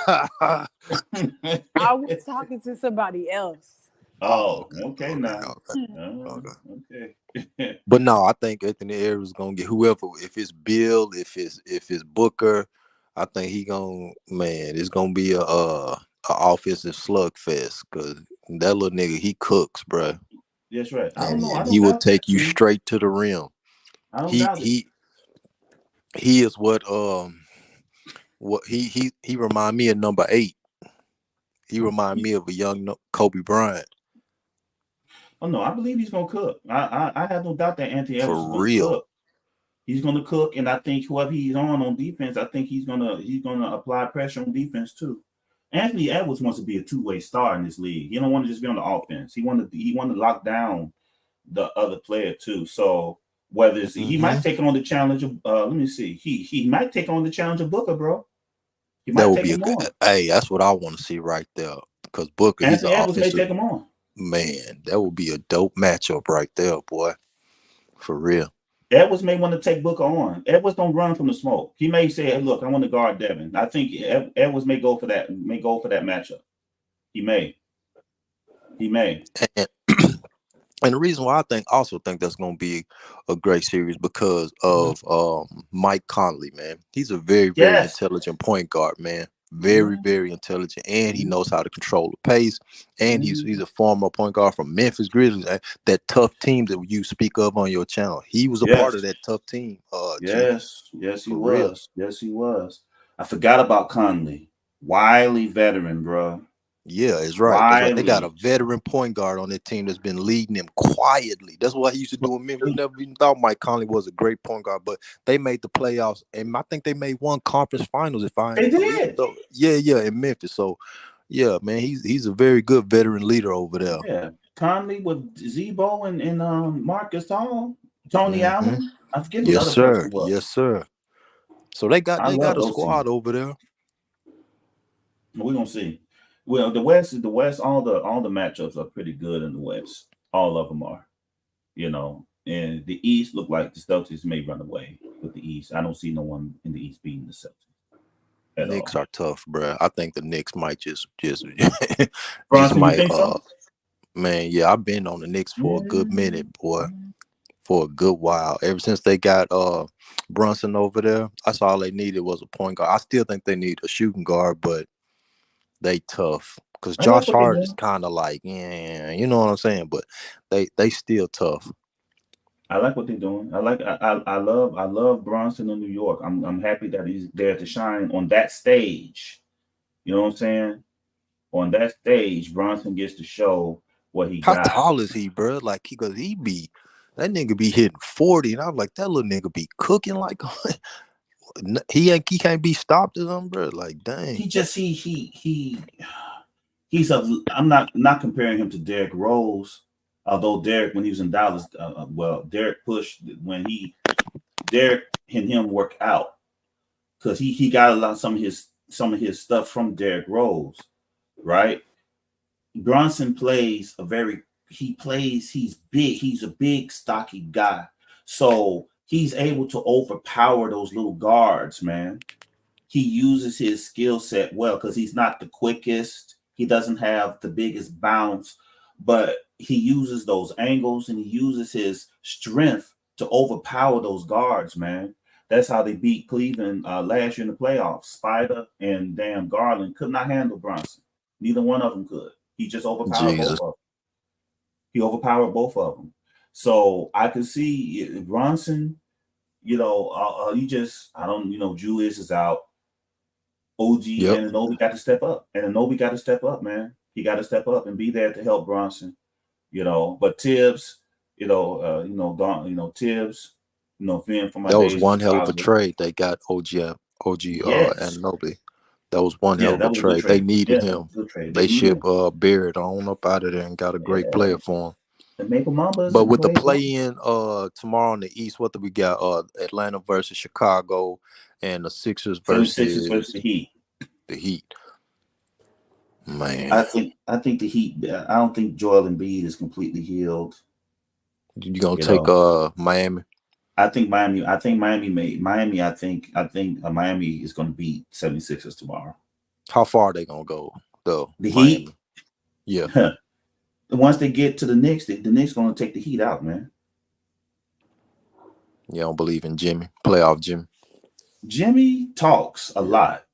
I was talking to somebody else. Oh, okay now. Okay. But no, I think Anthony Edwards is gonna get whoever. If it's Bill, if it's Booker, I think he it's gonna be a offensive slugfest because that little nigga he cooks, bro. That's right. I don't know. And he will take you straight to the rim. I don't doubt it. He is what he remind me of number 8. He remind me of a young Kobe Bryant. Oh no, I believe he's gonna cook. I have no doubt that Anthony Edwards is gonna cook. He's gonna cook, and I think whoever he's on defense, I think he's gonna apply pressure on defense too. Anthony Edwards wants to be a two-way star in this league. He don't want to just be on the offense. He want to lock down the other player too. So whether it's, he might take on the challenge of let me see, he might take on the challenge of Booker, bro. That would be a good. Hey, that's what I want to see right there. Because Booker, he's an offensive. May take him on. Man, that would be a dope matchup right there, boy. For real. Edwards may want to take Booker on. Edwards don't run from the smoke. He may say, hey, "Look, I want to guard Devin." I think Edwards may go for that. May go for that matchup. He may. And the reason why I also think that's going to be a great series because of Mike Conley, man. He's a very, very intelligent point guard, man. Very, very intelligent, and he knows how to control the pace. And he's a former point guard from Memphis Grizzlies, that tough team that you speak of on your channel. He was a part of that tough team. Yes, he was. Yes, he was. I forgot about Conley. Wily veteran, bro. Yeah, it's right. That's right. They got a veteran point guard on their team that's been leading them quietly. That's what he used to do in Memphis. We never even thought Mike Conley was a great point guard, but they made the playoffs, and I think they made one conference finals. They did. So, yeah, in Memphis. So, yeah, man, he's a very good veteran leader over there. Yeah, Conley with Zebo and Marcus Tony Allen. I forget who the other person was. Yes, sir. So they got a squad over there. We're gonna see. Well, the West. All the matchups are pretty good in the West. All of them are, And the East look like the Celtics may run away with the East. I don't see no one in the East beating the Celtics. Knicks are tough, bro. I think the Knicks might just Bronson, you think so? Man, yeah, I've been on the Knicks for a good minute, boy. For a good while. Ever since they got Brunson over there, that's all they needed was a point guard. I still think they need a shooting guard, but they tough because Josh Hart is kind of like, you know what I'm saying. But they still tough. I like what they're doing. I love Bronson in New York. I'm happy that he's there to shine on that stage. You know what I'm saying? On that stage, Bronson gets to show what he got. How tall is he, bro? Like that nigga be hitting 40, and I'm like, that little nigga be cooking like. He can't be stopped or something, bro. Like, dang. I'm not comparing him to Derrick Rose, although Derrick, when he was in Dallas, Derrick pushed Derrick and him work out because he got some of his stuff from Derrick Rose, right? Bronson plays he's big. He's a big, stocky guy. So he's able to overpower those little guards, man. He uses his skill set well because he's not the quickest. He doesn't have the biggest bounce, but he uses those angles and he uses his strength to overpower those guards, man. That's how they beat Cleveland last year in the playoffs. Spider and damn Garland could not handle Bronson. Neither one of them could. He just overpowered both Jesus. of them. He overpowered both of them. So I could see Bronson, he just, Julius is out. OG and Anobi got to step up. And Anobi got to step up, man. He got to step up and be there to help Bronson. But Tibbs, Tibbs, being from my that days was one in hell of a Chicago. trade. They got OG Yes. and Nobi. That was one hell of a that was trade. a good They trade. needed Yeah, that him. was a good trade. They They needed shipped Barrett on up out of there and got a great player for him. The Maple Mambas. But with the play-in tomorrow in the East, what do we got? Atlanta versus Chicago, and the Sixers versus the Heat. The Heat. Man, I think the Heat. I don't think Joel Embiid is completely healed. You gonna take Miami? I think Miami. I think Miami is going to beat 76ers tomorrow. How far are they gonna go though? The Miami? Heat. Yeah. Once they get to the Knicks, the Knicks going to take the Heat out, man. You don't believe in Jimmy? Playoff Jimmy? Jimmy talks a lot.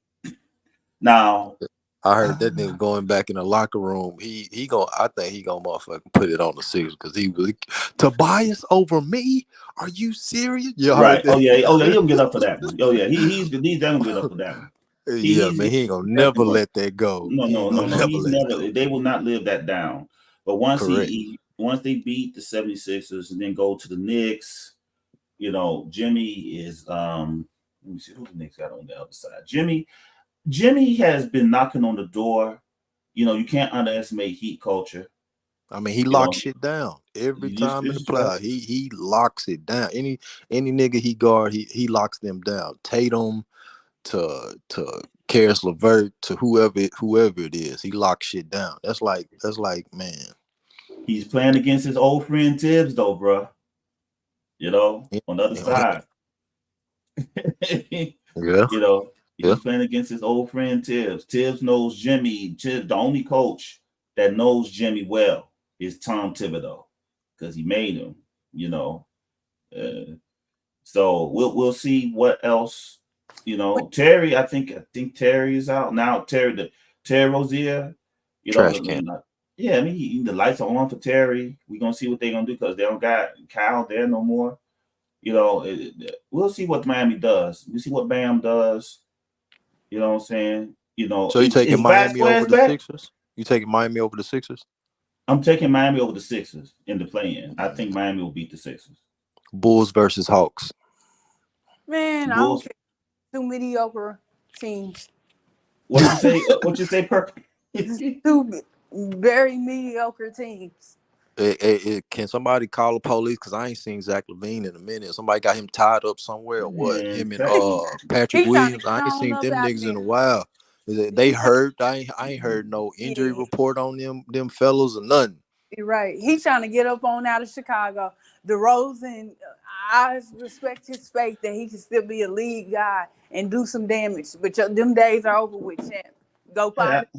Now, I heard that nigga going back in the locker room. I think he gonna motherfucking put it on the Sixers because he was Tobias over me. Are you serious? Right? Oh yeah. He gonna get up for that one. Oh yeah. He's gonna get up for that one. Man, he ain't gonna never let that go. No. They will not live that down. But once they beat the 76ers and then go to the Knicks, Jimmy is let me see who the Knicks got on the other side. Jimmy has been knocking on the door. You can't underestimate Heat culture. I mean, he locks shit down every time in the playoff. He locks it down. Any nigga he guard, he locks them down. Tatum to Karis LeVert to whoever it is, he locks shit down. That's like man. He's playing against his old friend Tibbs though, bro. On the other side. Yeah. He's playing against his old friend Tibbs. Tibbs knows Jimmy. The only coach that knows Jimmy well is Tom Thibodeau because he made him. So we'll see what else. Terry. I think Terry is out now. Terry Rozier. Trash can. Yeah, I mean the lights are on for Terry. We're gonna see what they're gonna do because they don't got Kyle there no more. We'll see what Miami does. We see what Bam does. You know what I'm saying? So you taking Miami over the Sixers? You taking Miami over the Sixers? I'm taking Miami over the Sixers in the play-in. I think Miami will beat the Sixers. Bulls versus Hawks. Man, I don't care. Two mediocre teams. What you say? What you say, Perk? Two very mediocre teams. Can somebody call the police? Because I ain't seen Zach LaVine in a minute. Somebody got him tied up somewhere or what? Him and Patrick Williams. I ain't seen them niggas in a while. They hurt. I ain't heard no injury report on them fellas or nothing. You're right. He's trying to get up on out of Chicago. DeRozan, I respect his faith that he can still be a league guy and do some damage. But them days are over with, champ. Go find it.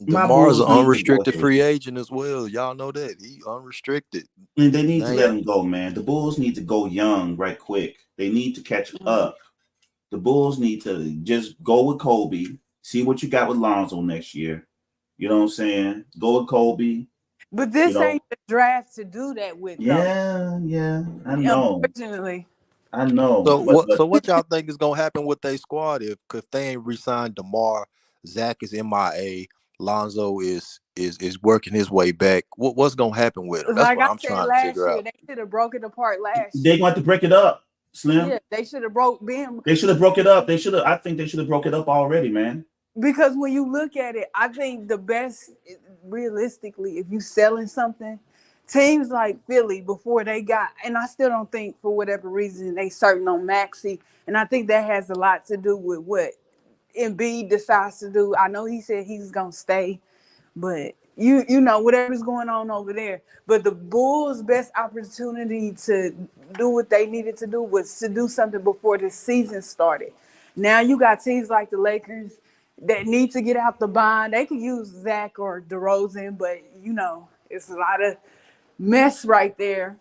DeMar's an unrestricted free agent as well. Y'all know that. He unrestricted. And they need to let him go, man. The Bulls need to go young right quick. They need to catch up. The Bulls need to just go with Kobe. See what you got with Lonzo next year. You know what I'm saying? Go with Kobe. But this ain't the draft to do that with. Yeah, I know. Unfortunately. I know. So what y'all think is gonna happen with their squad if they ain't re-signed DeMar? Zach is MIA. Lonzo is working his way back. What's gonna happen with him? That's what I'm trying to figure out. They should have broke it apart last year. They're going to break it up, Slim. Yeah, they should have broke them. They should have broke it up. I think they should have broke it up already, man. Because when you look at it, I think the best, realistically, if you selling something, teams like Philly before they got, and I still don't think for whatever reason they certain on Maxey, and I think that has a lot to do with what Embiid decides to do. I know he said he's gonna stay, but you know whatever's going on over there. But the Bulls' best opportunity to do what they needed to do was to do something before the season started. Now you got teams like the Lakers that need to get out the bind. They could use Zach or DeRozan, but it's a lot of mess right there.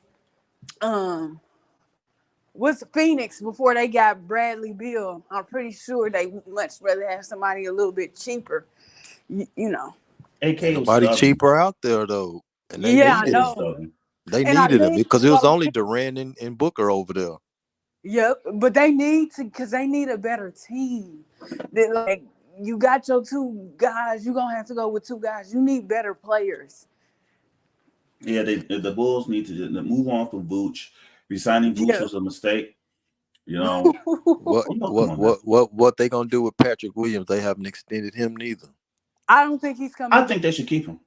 what's Phoenix before they got Bradley Beal. I'm pretty sure they much rather have somebody a little bit cheaper. You know. AK Ain't was nobody stubborn. cheaper out there though, and they Yeah, I AK needed was him. know. stubborn. They And I needed him think because it was so. only Durant and Booker over there. Yep, but they need to because they need a better team. That like you got your two guys, you're gonna have to go with two guys. You need better players. Yeah, the Bulls need to move on from Vooch. Resigning Vooch Yeah. was a mistake. You know, What come on now. what they gonna do with Patrick Williams? They haven't extended him neither. I don't think he's I coming back. think they should keep him.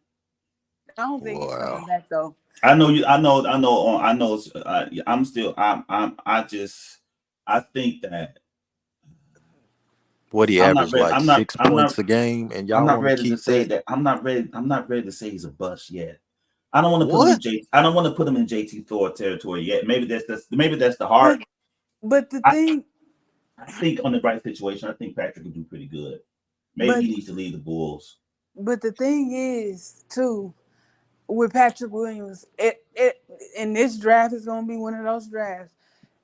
I don't think he's Wow. coming back though. I know you. I know. I'm still. I think that What he I'm not averaged ready. like 6 points a game, and I'm y'all not want to ready to keep say that? that. I'm not ready to say he's a bust yet. I don't want to put him in What? I don't want to put him in JT Thor territory yet. Maybe that's the heart. But the thing, I think on the right situation, I think Patrick will do pretty good. Maybe but he needs to leave the Bulls. but the thing is too with Patrick Williams, it and this draft is gonna be one of those drafts.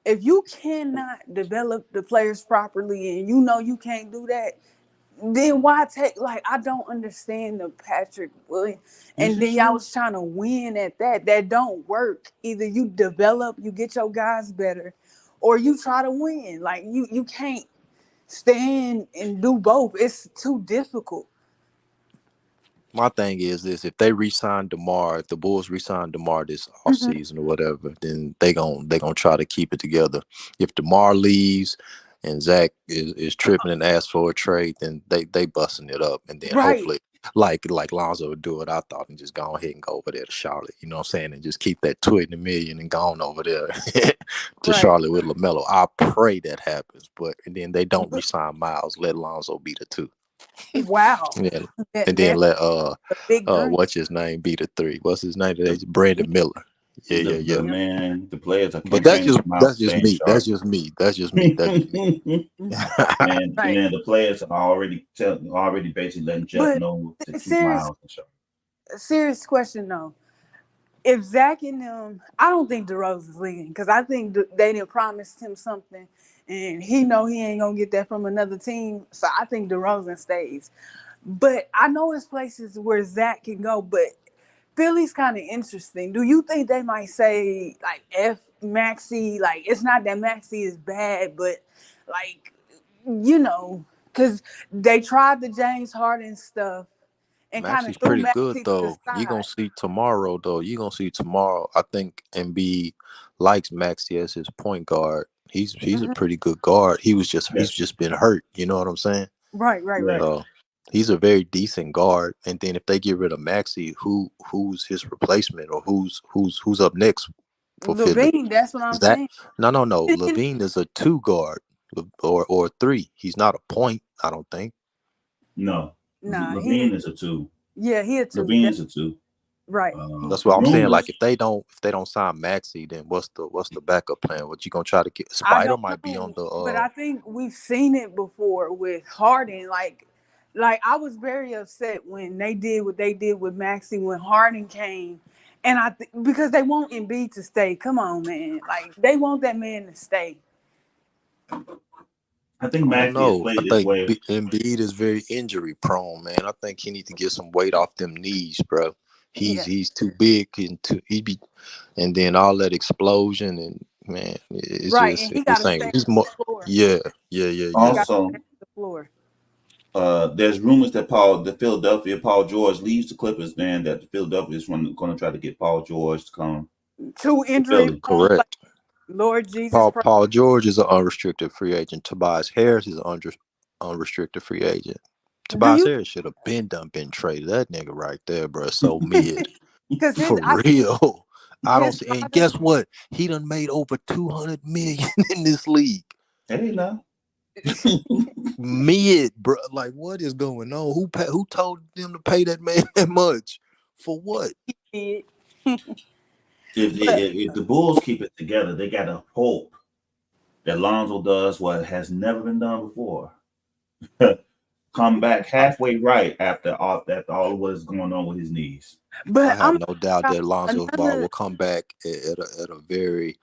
If you cannot develop the players properly and you know you can't do that, then why take like I don't understand the Patrick Williams. And then y'all was trying to win at that. That don't work. Either you develop, you get your guys better, or you try to win. Like you can't stand and do both. It's too difficult. My thing is this: if they re-sign DeMar, if the Bulls re-sign DeMar this offseason or whatever, then they gonna try to keep it together. If DeMar leaves and Zach is tripping and asks for a trade, then they busting it up, and then Right. hopefully, like Lonzo would do it, I thought, and just go ahead and go over there to Charlotte. You know what I'm saying? And just keep that $20 million and go on over there to Right. Charlotte with LaMelo. I pray that happens, and then they don't re-sign Miles. Let Lonzo be the 2. Wow. Yeah, and then That's let a big dream. what's his name be the 3? What's his name today? Brandon Miller. Yeah. Man, the players are But campaigning that's Miles just staying me. sharp. That's just me. And Right. then the players are already basically letting Jeff But know to keep serious Miles in sharp. serious question though. If Zach and them, I don't think DeRozan's leaving because I think they didn't promise him something, and he know he ain't gonna get that from another team. So I think DeRozan stays. But I know it's places where Zach can go, but Philly's kind of interesting. Do you think they might say like F Maxey? Like it's not that Maxey is bad, but like because they tried the James Harden stuff and kind of Maxey's threw pretty good Maxey to the though. You're gonna side. see tomorrow though. You're gonna see tomorrow. I think Embiid likes Maxey as his point guard. He's a pretty good guard. He's Yes. just been hurt. You know what I'm saying? Right. Yeah. So he's a very decent guard. And then if they get rid of Maxey, who's his replacement or who's up next for Philly? Levine, that's what I'm saying. No. Levine is a 2 guard or 3. He's not a point, I don't think. No. Nah, Levine is a 2. Yeah, he a 2. Levine is a 2. Right. That's what I'm saying. rumors- Like if they don't sign Maxey, then what's the backup plan? What you gonna try to get? I Spider don't might be know, on the. but I think we've seen it before with Harden. Like I was very upset when they did what they did with Maxey when Harden came, and because they want Embiid to stay. Come on, man! Like they want that man to stay. I think I don't Maxey has know. I played this think way. Embiid is very injury prone, man. I think he needs to get some weight off them knees, bro. He's too big and then all that explosion and man, it's Right, just and he got to stay he's on more. the floor. Yeah. Also, The floor. there's rumors that Paul George leaves the Clippers, man, that the Philadelphia is going to try to get Paul George to come. 2 injury. Correct. Lord Jesus. Paul George is an unrestricted free agent. Tobias Harris is an unrestricted free agent. Tobias Harris should have been traded. That nigga right there, bro, so mid. For real. I don't see. And guess what? He done made over $200 million in this league. Hey, now. Mid, bro. Like, what is going on? Who told them to pay that man that much? For what? If the Bulls keep it together, they got to hope that Lonzo does what has never been done before. Come back halfway right after all what is going on with his knees. But I have no doubt that Lonzo Ball will come back at a very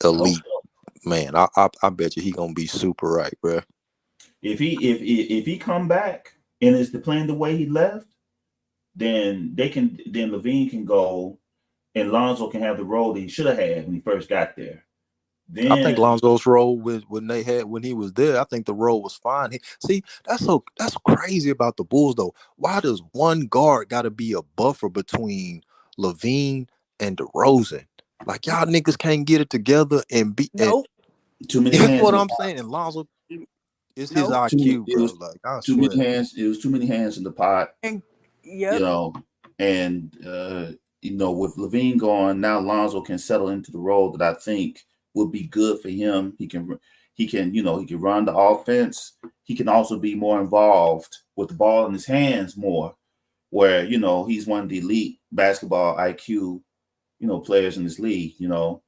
elite. Man, I bet you he gonna be super right, bro. If he come back and is playing the way he left, then Levine can go and Lonzo can have the role that he should have had when he first got there. Then I think Lonzo's role when he was there, I think the role was fine. That's crazy about the Bulls though. Why does one guard got to be a buffer between Levine and DeRozan? Like y'all niggas can't get it together and be. Nope. Too many That's hands. what I'm saying. And Lonzo, it's his IQ, bro. Like I too swear. many hands. It was too many hands in the pot. And You know, and with Levine gone, now Lonzo can settle into the role that I think would be good for him. He can run the offense. He can also be more involved with the ball in his hands more, where he's one of the elite basketball IQ players in this league. And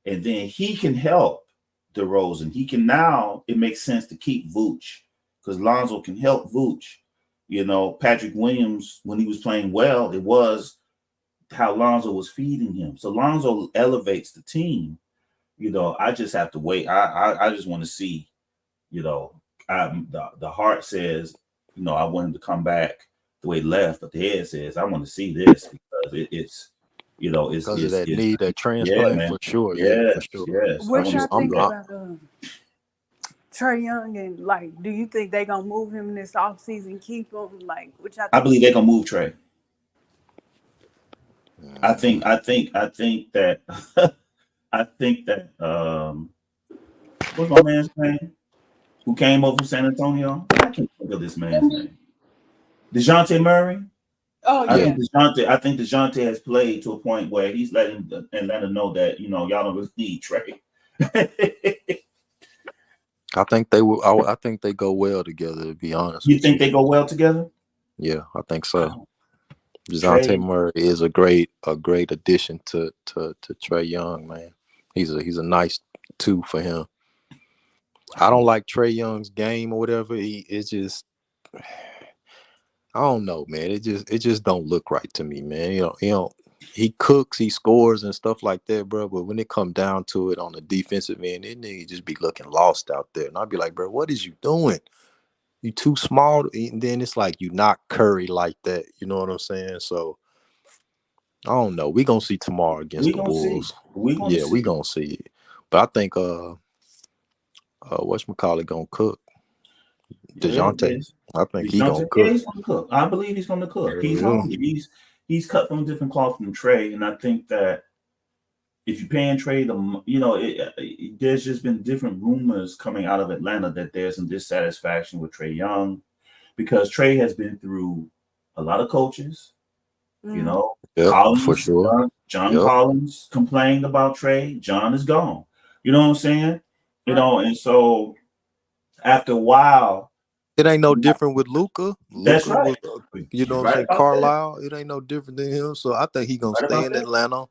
then he can help DeRozan. It makes sense to keep Vooch because Lonzo can help Vooch. Patrick Williams, when he was playing well, it was how Lonzo was feeding him. So Lonzo elevates the team. I just have to wait. I just want to see, the heart says, I want him to come back the way he left, but the head says, I want to see this because it's because of that need, that transplant, for sure. Yes, for sure. Yes. What y'all think about Trae Young and do you think they gonna move him this offseason? Keep him which I believe they gonna move Trae. I think that I think that what's my man's name? Who came over from San Antonio? I can't think of this man's name. DeJounte Murray. Oh yeah. I think DeJounte has played to a point where he's letting Atlanta know that y'all don't really need Trae. I think they will. I think they go well together. To be honest, you think they go well together? Yeah, I think so. DeJounte Murray is a great addition to Trae Young, man. He's a nice two for him. I don't like Trae Young's game or whatever. It's just, I don't know, man. It just don't look right to me, man. He cooks, he scores and stuff like that, bro. But when it come down to it on the defensive end, it nigga just be looking lost out there. And I'd be like, bro, what is you doing? You too small. And then it's like you not Curry like that. You know what I'm saying? So I don't know. We gonna see tomorrow against the Bulls. We gonna see it. But I think whatchamacallit gonna cook. DeJounte. I think he's gonna cook. Yeah, he's gonna cook. I believe he's gonna cook. He's hungry. He's cut from a different cloth from Trae, and I think that if you're paying Trae, there's just been different rumors coming out of Atlanta that there's some dissatisfaction with Trae Young because Trae has been through a lot of coaches. Collins, for sure. John Collins complained about Trae. John is gone. You know what I'm saying? And so after a while. It ain't no different with Luka. That's right. You know what I'm saying? Carlisle, it ain't no different than him. So I think he's gonna stay in Atlanta.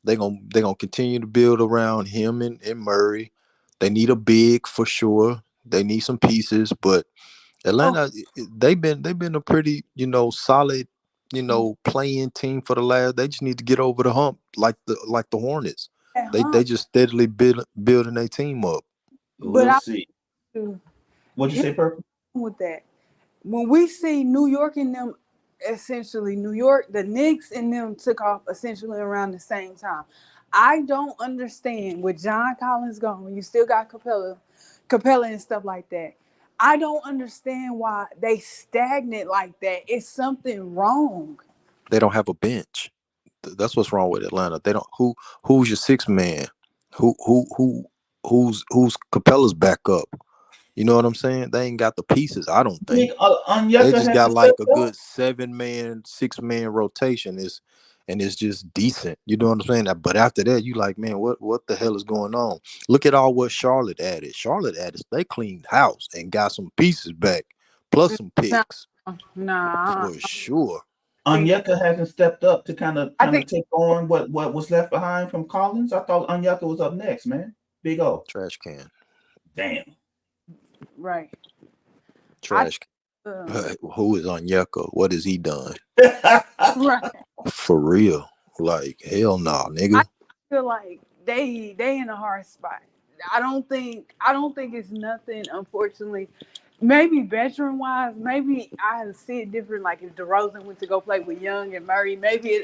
They're gonna continue to build around him and Murray. They need a big for sure. They need some pieces, but Atlanta, they've been a pretty, solid, playing team for the last. They just need to get over the hump like the Hornets. They just steadily building their team up. We'll see. What'd you say, Purple? With that, when we see New York and them, essentially the Knicks and them took off essentially around the same time. I don't understand with John Collins gone, when you still got Capella and stuff like that. I don't understand why they stagnant like that. It's something wrong. They don't have a bench. That's what's wrong with Atlanta. They don't. Who's your sixth man? Who's Capella's backup? You know what I'm saying? They ain't got the pieces. I don't think they just got like a good 7-man, 6-man rotation. It's just decent. You know what I'm saying? But after that, you like, man, what the hell is going on? Look at all what Charlotte added. They cleaned house and got some pieces back, plus some picks. Nah, for sure. Onyeka hasn't stepped up to kind of take on what was left behind from Collins. I thought Onyeka was up next, man. Big O. Trash can. Damn. Right. Trash can. Who is Onyeka? What has he done? Right. For real. Like, hell nah, nigga. I feel like they in a hard spot. I don't think it's nothing. Unfortunately, maybe veteran wise, maybe I see it different. Like if DeRozan went to go play with Young and Murray, maybe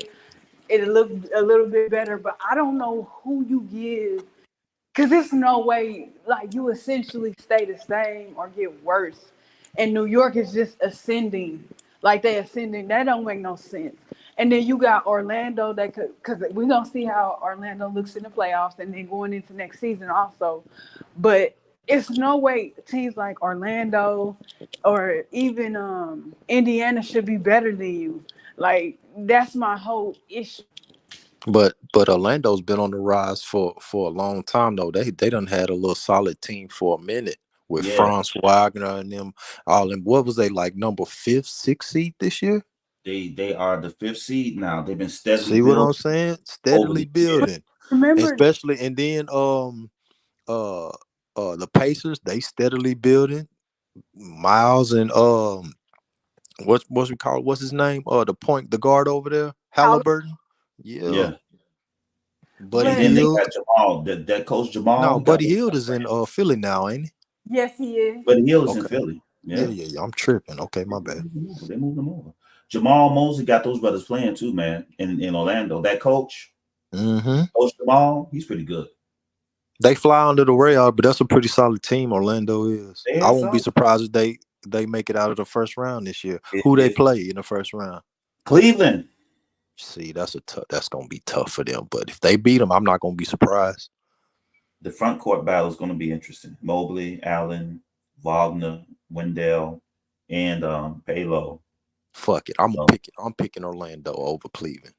it look a little bit better. But I don't know who you give. Cause there's no way, like you essentially stay the same or get worse, and New York is just ascending, like they ascending. That don't make no sense. And then you got Orlando that could, cause we gonna see how Orlando looks in the playoffs, and then going into next season also. But it's no way teams like Orlando or even Indiana should be better than you. Like that's my whole issue. But Orlando's been on the rise for a long time though. They done had a little solid team for a minute with Franz Wagner and them all. And what was they like number 5th, 6th seed this year? They are the 5th seed now. They've been steadily. See what I'm saying? Steadily building. Remember, especially and then the Pacers, they steadily building. Miles and what's we call it? What's his name? The guard over there, Halliburton. Yeah. Buddy and then they Hield. got Jamal. That coach Jamal. No, Buddy Hield is in Philly now, ain't he? Yes, he is. Buddy Hield is in Philly. Yeah. I'm tripping. Okay, my bad. They moved him over. Jamal Mosley got those brothers playing too, man. In Orlando, that coach, Coach Jamal, he's pretty good. They fly under the radar, but that's a pretty solid team. Orlando is. I won't be surprised if they make it out of the first round this year. Who they play in the first round? Cleveland. See, that's gonna be tough for them. But if they beat them, I'm not gonna be surprised. The front court battle is gonna be interesting. Mobley, Allen, Wagner, Wendell, and Palo. Fuck it, I'm picking Orlando over Cleveland.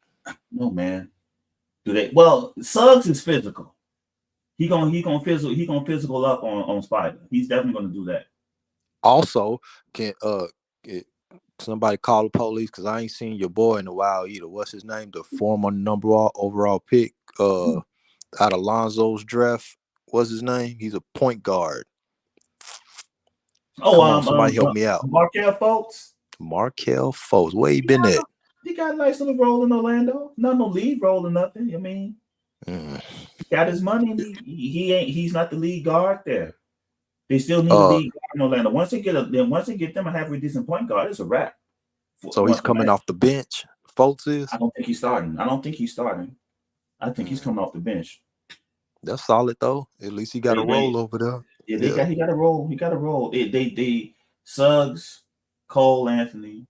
No, man. Do they? Well, Suggs is physical. He gonna physical up on Spider. He's definitely gonna do that. Also, can somebody call the police? Because I ain't seen your boy in a while either. What's his name? The former overall pick out of Lonzo's draft. What's his name? He's a point guard. Oh, somebody help me out. Markelle Fultz. Where he been at? He got a nice little role in Orlando. Not no lead role or nothing. I mean, got his money. He's not the lead guard there. They still need a lead guard in Orlando. Once they get them a halfway decent point guard, it's a wrap. So he's coming off the bench. Fultz is. I don't think he's starting. I think he's coming off the bench. That's solid though. At least he got a roll over there. Yeah, he got a roll. They Suggs, Cole Anthony,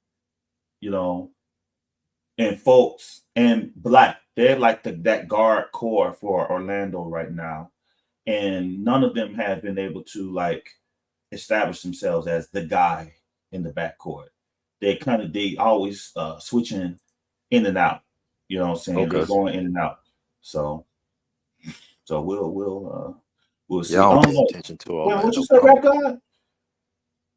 and Fultz and Black. They're like that guard core for Orlando right now. And none of them have been able to like establish themselves as the guy in the backcourt. They always switching in and out. You know what I'm saying? Okay. They're going in and out. So we'll see. Yeah, I don't pay attention to all that. What you say, Rap God?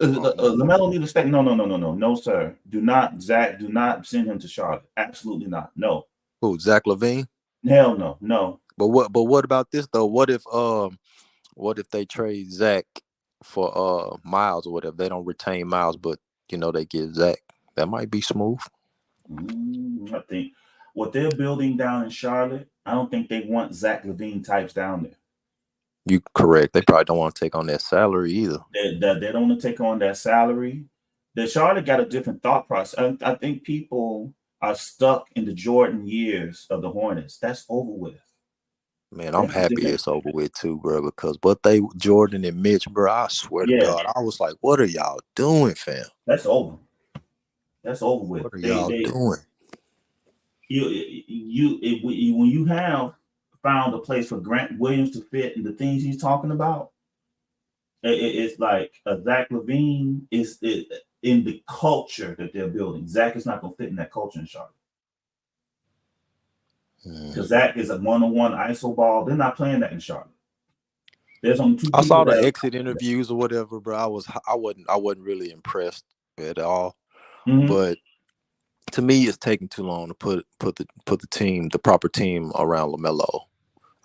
LaMelo need to stay. No, sir. Do not send him to Charlotte. Absolutely not. No. Who? Zach LaVine? Hell no. But what about this though? What if they trade Zach for Miles or whatever? They don't retain Miles, but they get Zach. That might be smooth. I think what they're building down in Charlotte, I don't think they want Zach LaVine types down there. You correct. They probably don't want to take on that salary either. They don't want to take on that salary. The Charlotte got a different thought process. I think people are stuck in the Jordan years of the Hornets. That's over with. Man, I'm happy it's over with too, bro, because Jordan and Mitch, bro, I swear to God, I was like, what are y'all doing, fam? That's over. That's over with. What are y'all doing? When you have found a place for Grant Williams to fit and the things he's talking about, it's like Zach LaVine is in the culture that they're building. Zach is not going to fit in that culture in Charlotte. Because Zach is a one-on-one ISO ball. They're not playing that in Charlotte. There's only two. I saw the exit interviews or whatever, bro. I wasn't really impressed at all. But to me, it's taking too long to put the proper team around LaMelo.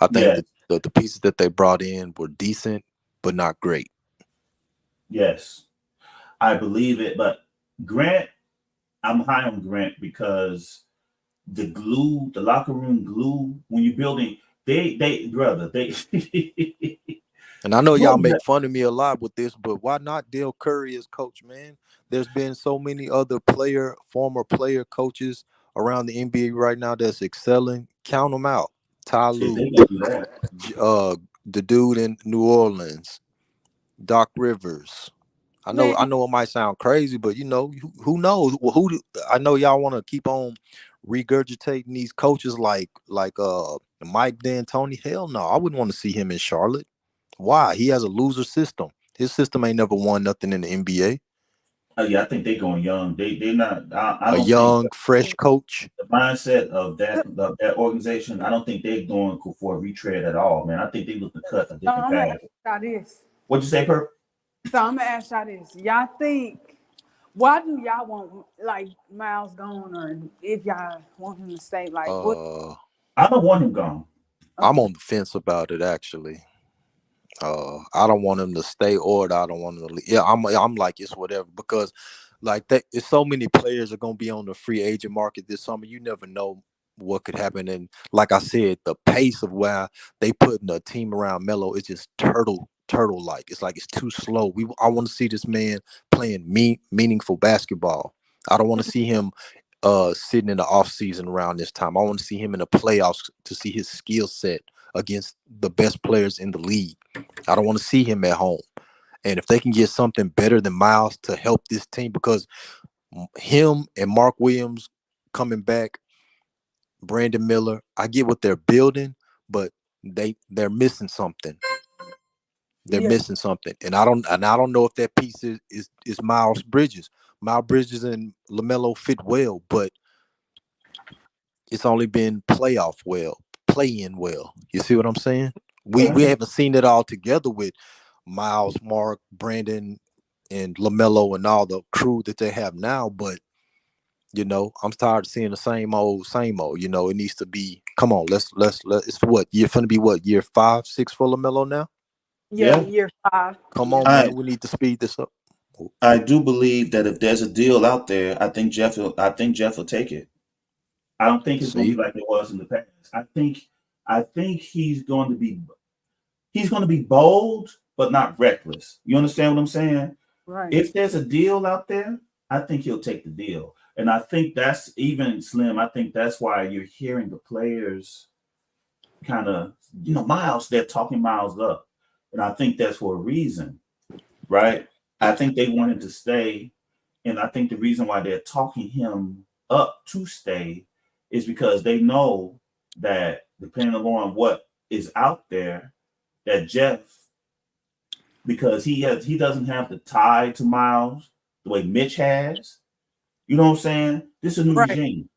I think the pieces that they brought in were decent, but not great. Yes, I believe it. But Grant, I'm high on Grant because the locker room glue, when you're building, brother, they. And I know y'all Jordan, make fun of me a lot with this, but why not Dale Curry as coach, man? There's been so many other former player coaches around the NBA right now that's excelling. Count them out. Ty shit, Lue, they gonna do that. the dude in New Orleans, Doc Rivers. I Man, know it might sound crazy, but you know, who knows? I know y'all want to keep on regurgitating these coaches like Mike D'Antoni. Hell no, I wouldn't want to see him in Charlotte. Why? He has a loser system. His system ain't never won nothing in the NBA. Yeah, I think they going young. They're not. I A don't think young, fresh coach. the mindset of that organization. I don't think they're going for a retread at all, man. I think they look to cut a so different I'm gonna path. ask y'all this. What'd you say, Perp? So I'm gonna ask y'all this. Y'all think why do y'all want like Miles gone, or if y'all want him to stay? Like what? I don't want him gone. I'm on the fence about it actually. I don't want him to stay, or I don't want him to leave. Yeah, I'm like it's whatever, because like that, it's so many players are gonna be on the free agent market this summer. You never know what could happen, and like I said, the pace of where they putting a team around Melo is just turtle like. It's like it's too slow. I want to see this man playing meaningful basketball. I don't want to see him sitting in the off season around this time. I want to see him in the playoffs to see his skill set against the best players in the league. I don't want to see him at home. And if they can get something better than Miles to help this team, because him and Mark Williams coming back, Brandon Miller, I get what they're building, but they're missing something. They're missing something. And I don't know if that piece is Miles Bridges. Miles Bridges and LaMelo fit well, but it's only been playing well. You see what I'm saying? We haven't seen it all together with Miles, Mark, Brandon, and LaMelo and all the crew that they have now. But you know, I'm tired of seeing the same old. You know, it needs to be. Come on, let's. It's what you're finna be. What year 5, 6 for LaMelo now? Yeah, year 5. Come on, man. We need to speed this up. I do believe that if there's a deal out there, I think Jeff will take it. I don't think it's going to be like it was in the past. I think he's going to be bold, but not reckless. You understand what I'm saying? Right. If there's a deal out there, I think he'll take the deal. And I think that's even Slim. I think that's why you're hearing the players kind of, Miles, they're talking Miles up. And I think that's for a reason, right? I think they want him to stay. And I think the reason why they're talking him up to stay is because they know that depending on what is out there, that Jeff, because he doesn't have the tie to Miles the way Mitch has. You know what I'm saying? This is a new regime.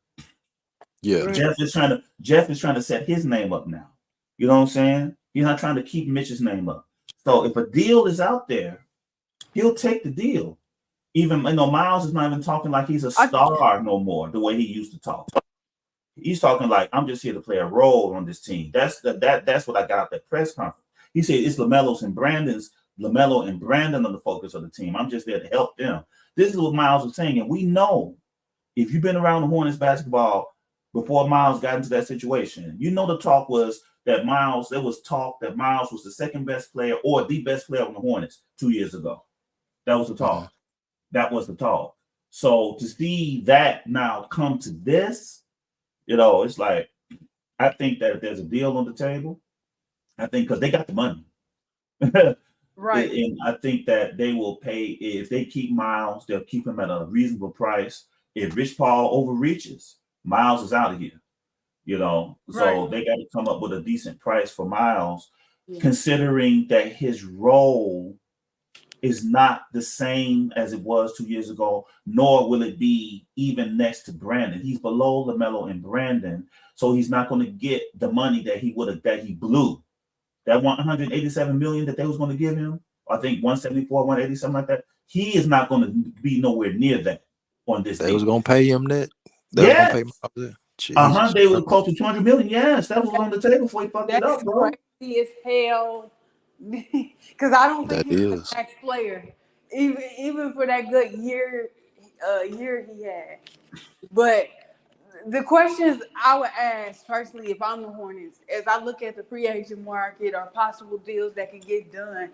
Yeah. Jeff is trying to set his name up now. You know what I'm saying? He's not trying to keep Mitch's name up. So if a deal is out there, he'll take the deal. Even Miles is not even talking like he's a star no more, the way he used to talk. He's talking like, I'm just here to play a role on this team. That's what I got at that press conference. He said it's LaMelo and Brandon are the focus of the team. I'm just there to help them. This is what Miles was saying. And we know, if you've been around the Hornets basketball before Miles got into that situation, the talk was that Miles was the second best player or the best player on the Hornets 2 years ago. That was the talk. Mm-hmm. That was the talk. So to see that now come to this, it's like, I think that if there's a deal on the table, I think because they got the money. Right. And I think that they will pay. If they keep Miles, they'll keep him at a reasonable price. If Rich Paul overreaches, Miles is out of here. So they got to come up with a decent price for Miles, considering that his role is not the same as it was 2 years ago, nor will it be even next to Brandon. He's below LaMelo and Brandon, so he's not going to get the money that he blew. That $187 million that they was going to give him, I think 174, 180, something like that. He is not going to be nowhere near that on this. They was going to pay him that. They was going to pay him. They were close to $200 million. Yes, that was on the table before he fucked it up, bro. Crazy as hell. Because I don't think he's the next player, even for that good year he had. But the questions I would ask personally if I'm the Hornets, as I look at the free agent market or possible deals that can get done,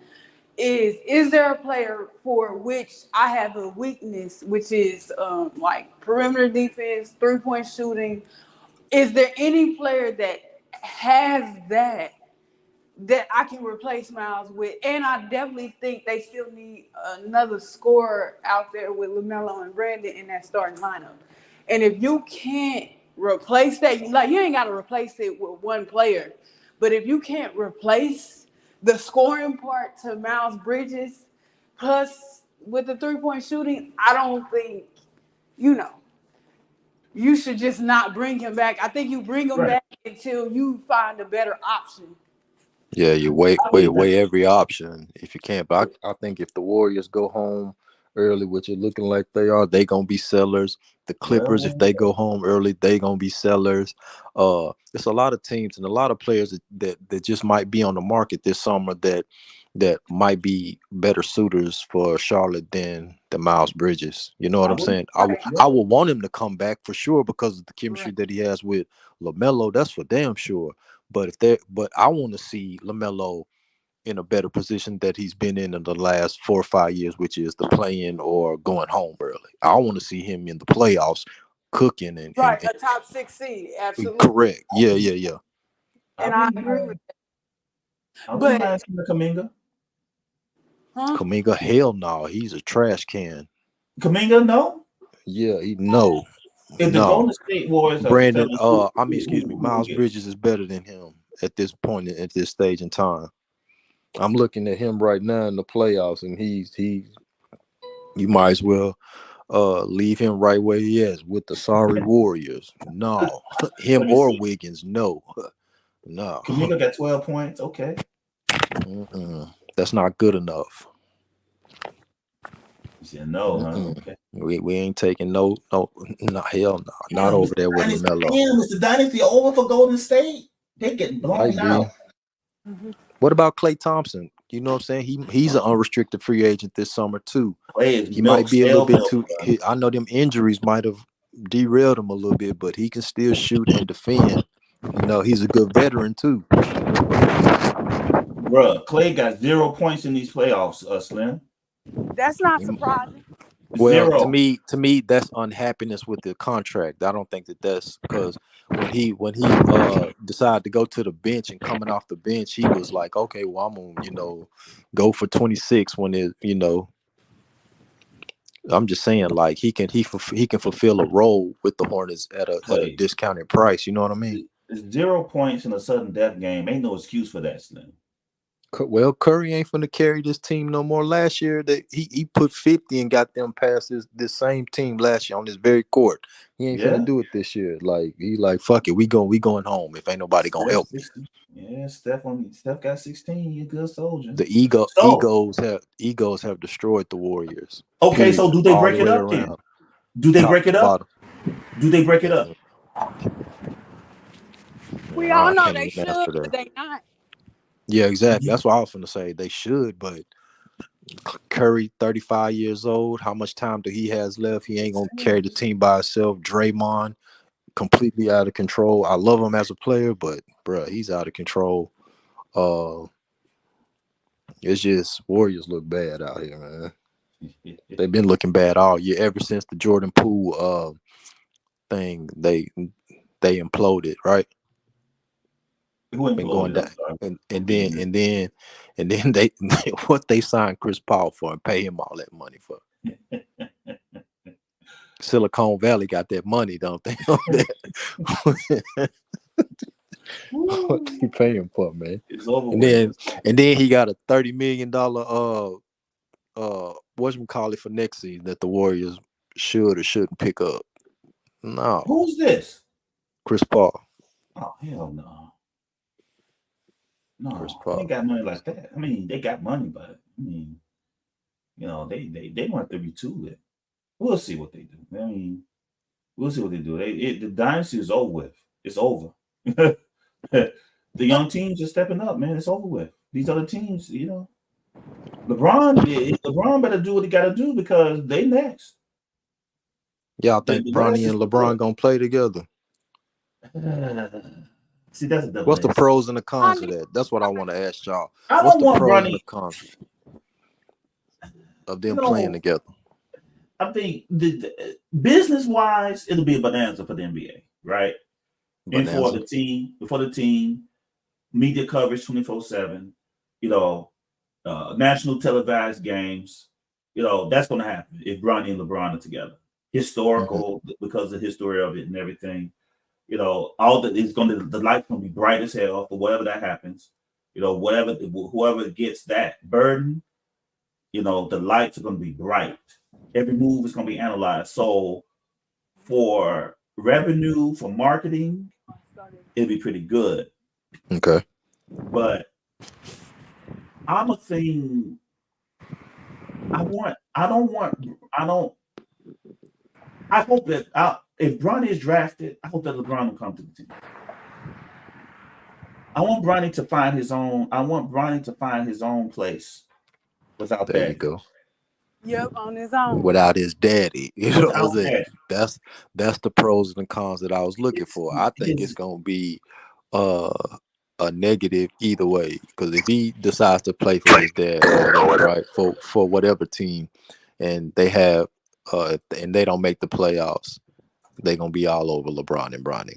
is there a player for which I have a weakness, which is like perimeter defense, 3-point shooting? Is there any player that has that I can replace Miles with? And I definitely think they still need another scorer out there with LaMelo and Brandon in that starting lineup. And if you can't replace that, like you ain't got to replace it with one player, but if you can't replace the scoring part to Miles Bridges plus with the 3-point shooting, I don't think, you should just not bring him back. I think you bring him back until you find a better option. Yeah, you weigh every option if you can. But I think if the Warriors go home early, which are looking like they are, they gonna be sellers. The Clippers, if they go home early, they gonna be sellers. It's a lot of teams and a lot of players that just might be on the market this summer that might be better suitors for Charlotte than the Miles Bridges. You know what I'm saying? I would want him to come back for sure because of the chemistry that he has with LaMelo. That's for damn sure. But I want to see LaMelo in a better position that he's been in the last 4 or 5 years, which is the play-in or going home early. I want to see him in the playoffs cooking and a top 6 seed. Absolutely. Correct. Yeah. And I agree with that. I wouldn't mind asking Kuminga. Kuminga, hell no. He's a trash can. Kuminga, no? Yeah, no. If the Golden State Warriors Brandon, Miles Bridges is better than him at this point, at this stage in time. I'm looking at him right now in the playoffs, and you might as well leave him right where he is with the sorry Warriors. No. Him or Wiggins, no. Kuminga got 12 points. Okay. That's not good enough. You said no, huh? Okay. We ain't taking no, hell no. Not over there with LaMelo. Damn, is the dynasty over for Golden State? They getting blown out. What about Klay Thompson? You know what I'm saying? He's an unrestricted free agent this summer too. He might be a little bit too. I know them injuries might have derailed him a little bit, but he can still shoot and defend. He's a good veteran too. Bruh, Klay got 0 points in these playoffs, Slim. That's not surprising. Well, 0. to me, that's unhappiness with the contract. I don't think that's because when he decided to go to the bench and coming off the bench, he was like, okay, well, I'm gonna go for 26 when it I'm just saying, like he can fulfill a role with the Hornets at a discounted price. You know what I mean? 0 points in a sudden death game ain't no excuse for that, Slim. Well, Curry ain't finna carry this team no more. Last year, that he put 50 and got them past this same team last year on this very court. He ain't finna do it this year. Like fuck it, we going home if ain't nobody gonna help me. Yeah, Steph got 16. He a good soldier. The egos have destroyed the Warriors. Okay, so do they break it up then? Do they break it up? Do they break it up? We all know they should, but they not. Yeah, exactly. That's what I was going to say. They should, but Curry, 35 years old. How much time do he has left? He ain't going to carry the team by himself. Draymond, completely out of control. I love him as a player, but, bruh, he's out of control. It's just Warriors look bad out here, man. They've been looking bad all year. Ever since the Jordan Poole thing, they imploded, right? Been going down, and then they what they signed Chris Paul for and pay him all that money for. Silicon Valley got that money, don't they? What they pay him for, man? And then he got a $30 million whatchamacallit for next season that the Warriors should or shouldn't pick up. No. Who's this? Chris Paul. Oh, hell no. No, they ain't got money like that. I mean, they got money, but I mean, they want to retool it. We'll see what they do. I mean, we'll see what they do. The dynasty is over with. It's over. The young teams are stepping up, man. It's over with. These other teams, LeBron better do what he got to do because they next. Y'all think Bronny and LeBron gonna play together? See, that's a double. What's the pros and the cons of that? That's what I want to ask y'all. I What's don't the want pros and Bronny. the cons of them playing together? I think the business-wise, it'll be a bonanza for the NBA, right? And for the team, media coverage 24/7, national televised games, that's going to happen if Bronny and LeBron are together. Historical because of the history of it and everything. All that is going to, the light's going to be bright as hell for whatever that happens. Whoever gets that burden, the lights are going to be bright. Every move is going to be analyzed. So for revenue, for marketing, it'd be pretty good. Okay. But I'm a thing. I hope that if Bronny is drafted, I hope that LeBron will come to the team. I want Bronny to find his own place without there that. you go. Yep, on his own. Without his daddy. You know what I'm saying? Daddy. That's the pros and the cons that I was looking for. I think it's gonna be a negative either way. Because if he decides to play for his dad or whatever, right, for whatever team, and they have and they don't make the playoffs, they're gonna be all over LeBron and Bronny.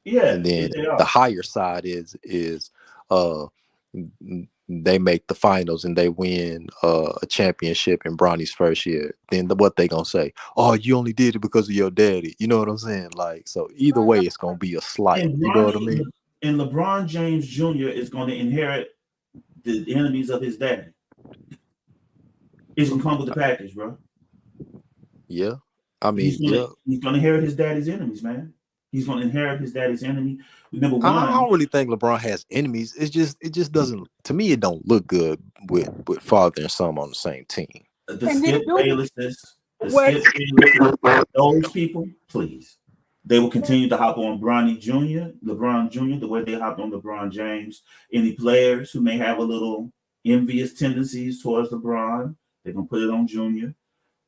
Yeah. And then the higher side is they make the finals and they win a championship in Bronny's first year. Then what they gonna say? Oh, you only did it because of your daddy. You know what I'm saying? Like, so either way, it's gonna be a slight. You know what I mean? And LeBron James Jr. is going to inherit the enemies of his daddy. It's gonna come with the package, bro. Yeah, I mean, he's gonna inherit his daddy's enemies, man. He's gonna inherit his daddy's enemy. Number one, I don't really think LeBron has enemies. It just doesn't. To me, it don't look good with father and son on the same team. The Skip Baylesses, those people, please. They will continue to hop on LeBron Jr., the way they hopped on LeBron James. Any players who may have a little envious tendencies towards LeBron, they're going to put it on Jr.,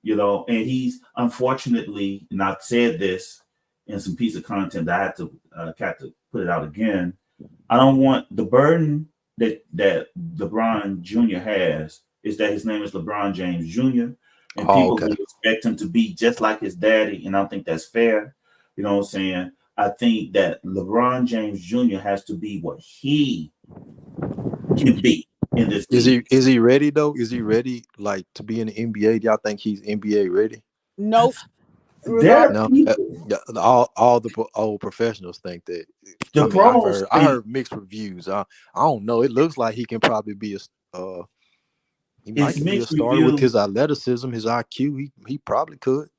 and he's unfortunately, and I've said this in some piece of content that I had to put it out again. I don't want the burden that LeBron Jr. has is that his name is LeBron James Jr., and people will expect him to be just like his daddy, and I don't think that's fair. You know what I'm saying? I think that LeBron James Jr. has to be what he can be in this. Is he ready though? Is he ready like to be in the NBA? Do y'all think he's NBA ready? Nope. All the old professionals think that. I heard mixed reviews. I don't know. It looks like he can probably be he might be a starter with his athleticism, his IQ. He probably could.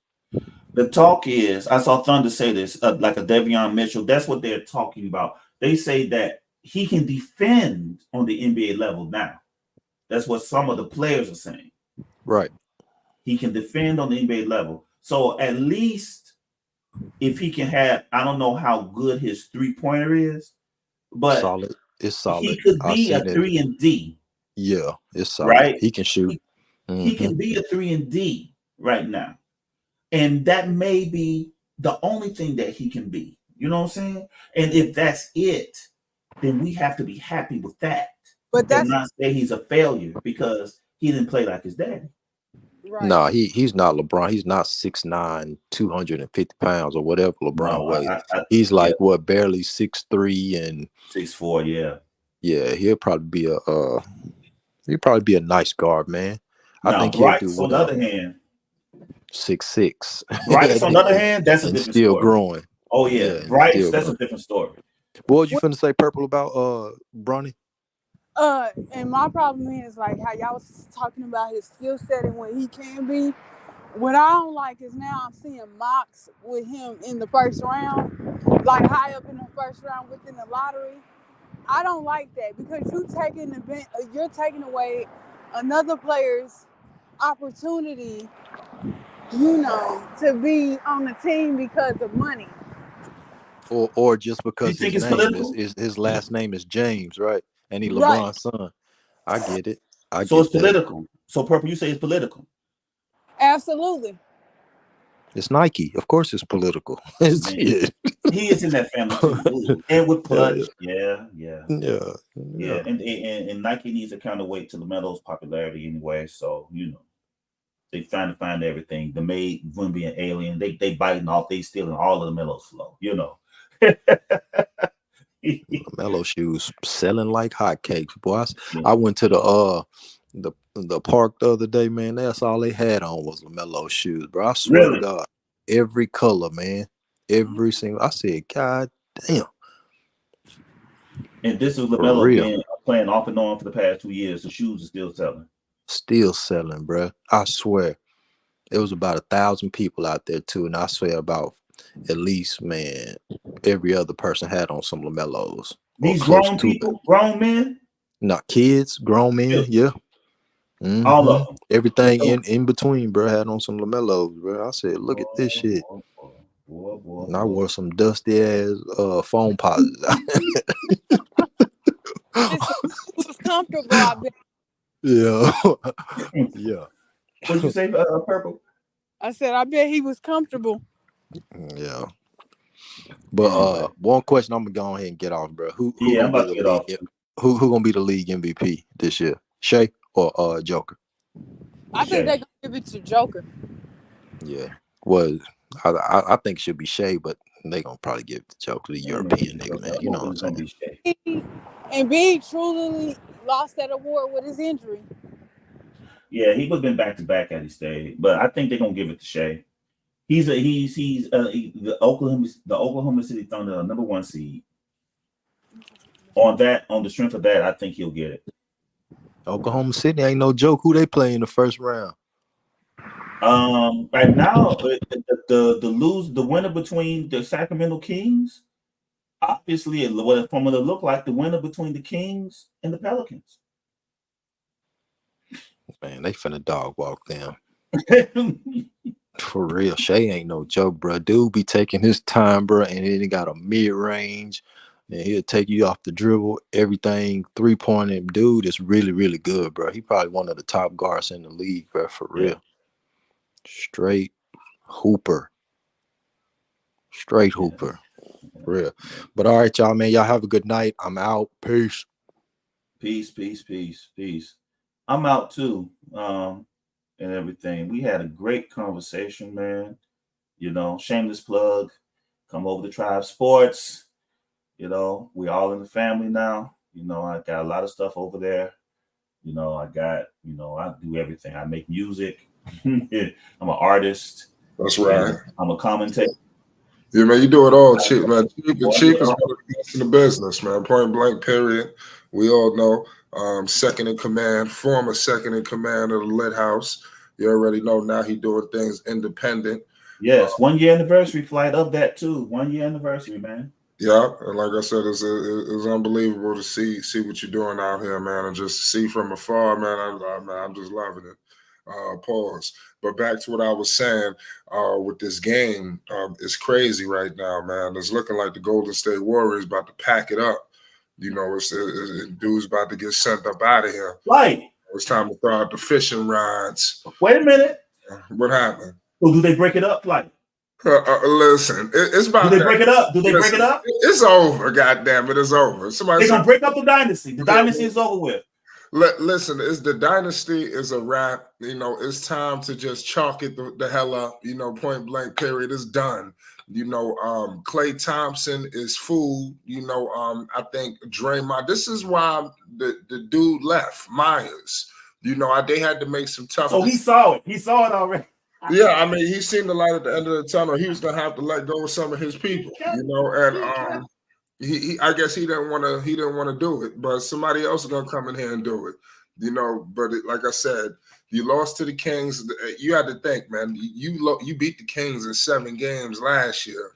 The talk is, I saw Thunder say this, like a Davion Mitchell. That's what they're talking about. They say that he can defend on the NBA level now. That's what some of the players are saying. Right. He can defend on the NBA level. So at least if he can have, I don't know how good his three-pointer is, but solid. It's solid. He could be a 3-and-D. Yeah, it's solid. Right? He can shoot. He can be a 3-and-D right now. And that may be the only thing that he can be. You know what I'm saying? And if that's it, then we have to be happy with that. But that's not say he's a failure because he didn't play like his daddy. Right. No, he's not LeBron. He's not 6'9", 250 pounds or whatever LeBron weighs. He's like barely 6'3" and 6'4". Yeah. Yeah, he'll probably be a nice guard, man. I think Bryce, he'll do on the other hand, 6'6". Bryce, on the other hand, that's a different still story. Growing. Oh yeah, Bryce, that's a different story. What was you finna say, Purple, about Bronny? And my problem is like how y'all was talking about his skill set and what he can be. What I don't like is now I'm seeing mocks with him in the first round, like high up in the first round within the lottery. I don't like that because you're taking away another player's opportunity, to be on the team because of money. Or just because his last name is James, right? And he LeBron's son. I get it. So it's political. So Purple, you say it's political. Absolutely. It's Nike. Of course, it's political. He is in that family too. Ooh. And with Clutch, yeah. And Nike needs to counterweight to LaMelo's popularity anyway. So they trying to find everything. The maid wouldn't be an alien. They biting off. They stealing all of LaMelo's flow. LaMelo shoes selling like hotcakes, boy. I went to the park the other day, man. That's all they had on was LaMelo shoes, bro. I swear to God, every color, man, every single. I said, God damn. And this is LaMelo playing off and on for the past 2 years. The shoes are still selling. Still selling, bro. I swear. It was about 1,000 people out there too, and I swear about at least, man, every other person had on some LaMelos. These grown people, grown men, not kids, grown men, yeah. Mm-hmm. All of them. Everything in between, bro, had on some LaMelos, bro. I said, look at this shit. And I wore some dusty ass foam posits. It was comfortable, I bet. Yeah. Yeah. What did you say, Purple? I said, I bet he was comfortable. Yeah. But one question I'm gonna go ahead and get off, bro. Who I'm about to get off. Who gonna be the league MVP this year? Shea or Joker? I think they're gonna give it to Joker. Yeah. Well, I think it should be Shea, but they gonna probably give it to Joker, the European nigga, man. You know what I'm saying? And B truly lost that award with his injury. Yeah, he would have been back to back had he stayed, but I think they're gonna give it to Shea. He's the Oklahoma City Thunder number 1 seed. On the strength of that, I think he'll get it. Oklahoma City ain't no joke. Who they play in the first round? Right now, the winner between the Sacramento Kings, obviously, from what it looked like, the winner between the Kings and the Pelicans. Man, they finna dog walk them. For real, Shea ain't no joke, bro. Dude be taking his time, bro, and then he got a mid-range, and he'll take you off the dribble, everything, three-pointer. Dude is really, really good, bro. He probably one of the top guards in the league, bro, for real. Yeah. Straight hooper. For real. But all right, y'all, man. Y'all have a good night. I'm out. Peace. Peace. I'm out too. And everything. We had a great conversation, man. Shameless plug. Come over to Tribe Sports. We all in the family now. I got a lot of stuff over there. I do everything. I make music. I'm an artist. That's right. I'm a commentator. Yeah, man, you do it all, Chief, man. Chief is one of the best in the business, man. Point blank, period. We all know. Second in command, former second in command of the Lit House. You already know now he doing things independent. Yes, 1 year anniversary flight of that too. 1 year anniversary, man. Yeah, and like I said, it's unbelievable to see what you're doing out here, man, and just see from afar, man. I'm just loving it. Pause. But back to what I was saying with this game, it's crazy right now, man. It's looking like the Golden State Warriors about to pack it up. Dude's about to get sent up out of here. Right. It's time to throw out the fishing rods. Wait a minute. What happened? Well, do they break it up? Like, listen, it's about. Do they break it up? Break it up? It's over. Goddamn it, it's over. They're gonna break up the dynasty. The dynasty is over with. Listen, the dynasty is a wrap. It's time to just chalk it the hell up. Point blank, period. It's done. Klay Thompson is fooled. I think Draymond. This is why the dude left, Myers. They had to make some tough. So he saw it. He saw it already. Yeah, I mean, he's seen the light at the end of the tunnel. He was gonna have to let go of some of his people, and he I guess he didn't want to do it, but somebody else is gonna come in here and do it. But like I said, you lost to the Kings. You had to think, man. You beat the Kings in 7 games last year.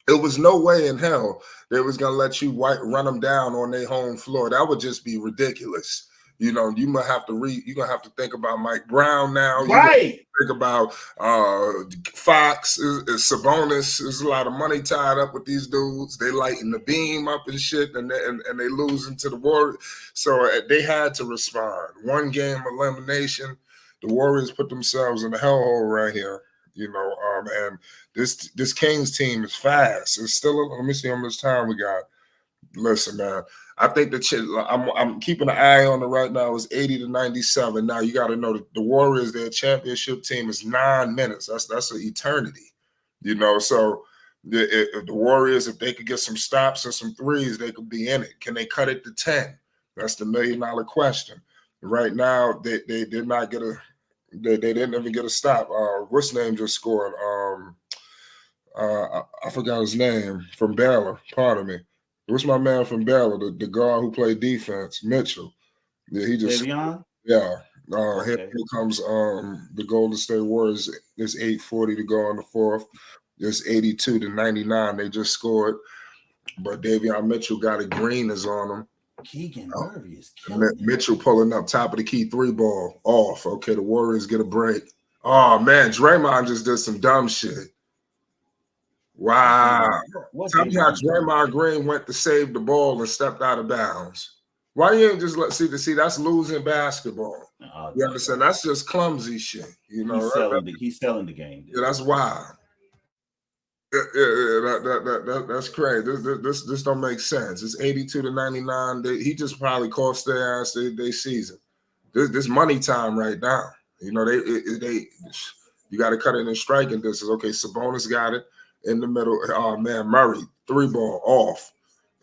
It was no way in hell they was gonna let you run them down on their home floor. That would just be ridiculous. You might have to you're gonna have to think about Mike Brown now. Right. Think about Fox, Sabonis. There's a lot of money tied up with these dudes. They lighting the beam up and shit, and they losing to the Warriors. So they had to respond. 1 game elimination. The Warriors put themselves in the hellhole right here. And this Kings team is fast. It's still. Let me see how much time we got. Listen, man. I think I'm keeping an eye on it right now. It's 80-97. Now you got to know that the Warriors, their championship team, is 9 minutes. That's an eternity, So if the Warriors, if they could get some stops and some threes, they could be in it. Can they cut it to 10? That's the $1 million question. Right now, they did not get they didn't even get a stop. What's name just scored? I forgot his name from Baylor. Pardon me. What's my man from Baylor, the guard who played defense, Mitchell? Yeah, he just Davion? Yeah. Okay. Here comes the Golden State Warriors. There's 8:40 to go on the fourth. There's 82-99. They just scored, but Davion Mitchell got a green is on him. Keegan Murray is killing Mitchell pulling up top of the key 3 ball off. Okay, the Warriors get a break. Oh man, Draymond just did some dumb shit. Wow. Tell me how Draymond Green went to save the ball and stepped out of bounds. Why you ain't just see that's losing basketball. You understand? That's just clumsy shit. He's selling the game. Yeah, that's wild. That's crazy. This don't make sense. It's 82-99. He just probably cost their ass their season. This money time right now. You got to cut it in striking distance. Okay, Sabonis got it in the middle. Oh man, Murray 3 ball off.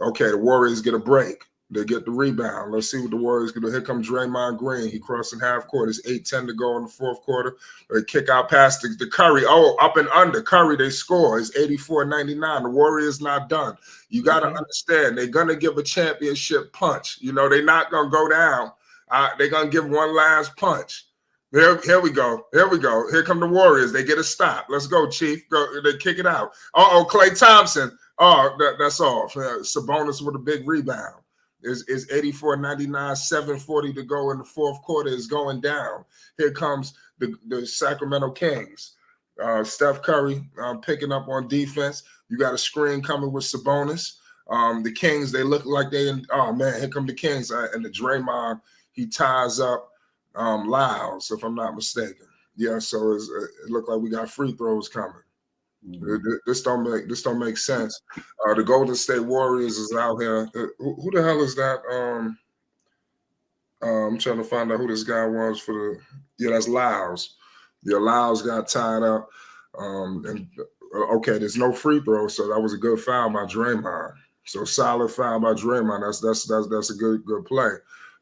Okay, the Warriors get a break. They get the rebound. Let's see what the Warriors can do. Here comes Draymond Green. He crossing half court. It's 8:10 to go in the fourth quarter. They kick out past the Curry. Oh, up and under. Curry, they score. It's 84-99. The Warriors not done. You got to understand, they're going to give a championship punch. They're not going to go down. They're going to give one last punch. Here we go. Here come the Warriors. They get a stop. Let's go, Chief. Go. They kick it out. Klay Thompson. Oh, that's off. Sabonis with a big rebound. Is 84-99, 7:40 to go in the fourth quarter is going down. Here comes the Sacramento Kings. Steph Curry picking up on defense. You got a screen coming with Sabonis. The Kings, they look like here come the Kings. And the Draymond, he ties up Lyles, if I'm not mistaken. Yeah, so it looked like we got free throws coming. This don't make sense. The Golden State Warriors is out here. Who the hell is that? I'm trying to find out who this guy was that's Lyles. Yeah, Lyles got tied up. There's no free throw, so that was a good foul by Draymond. So solid foul by Draymond. That's a good play.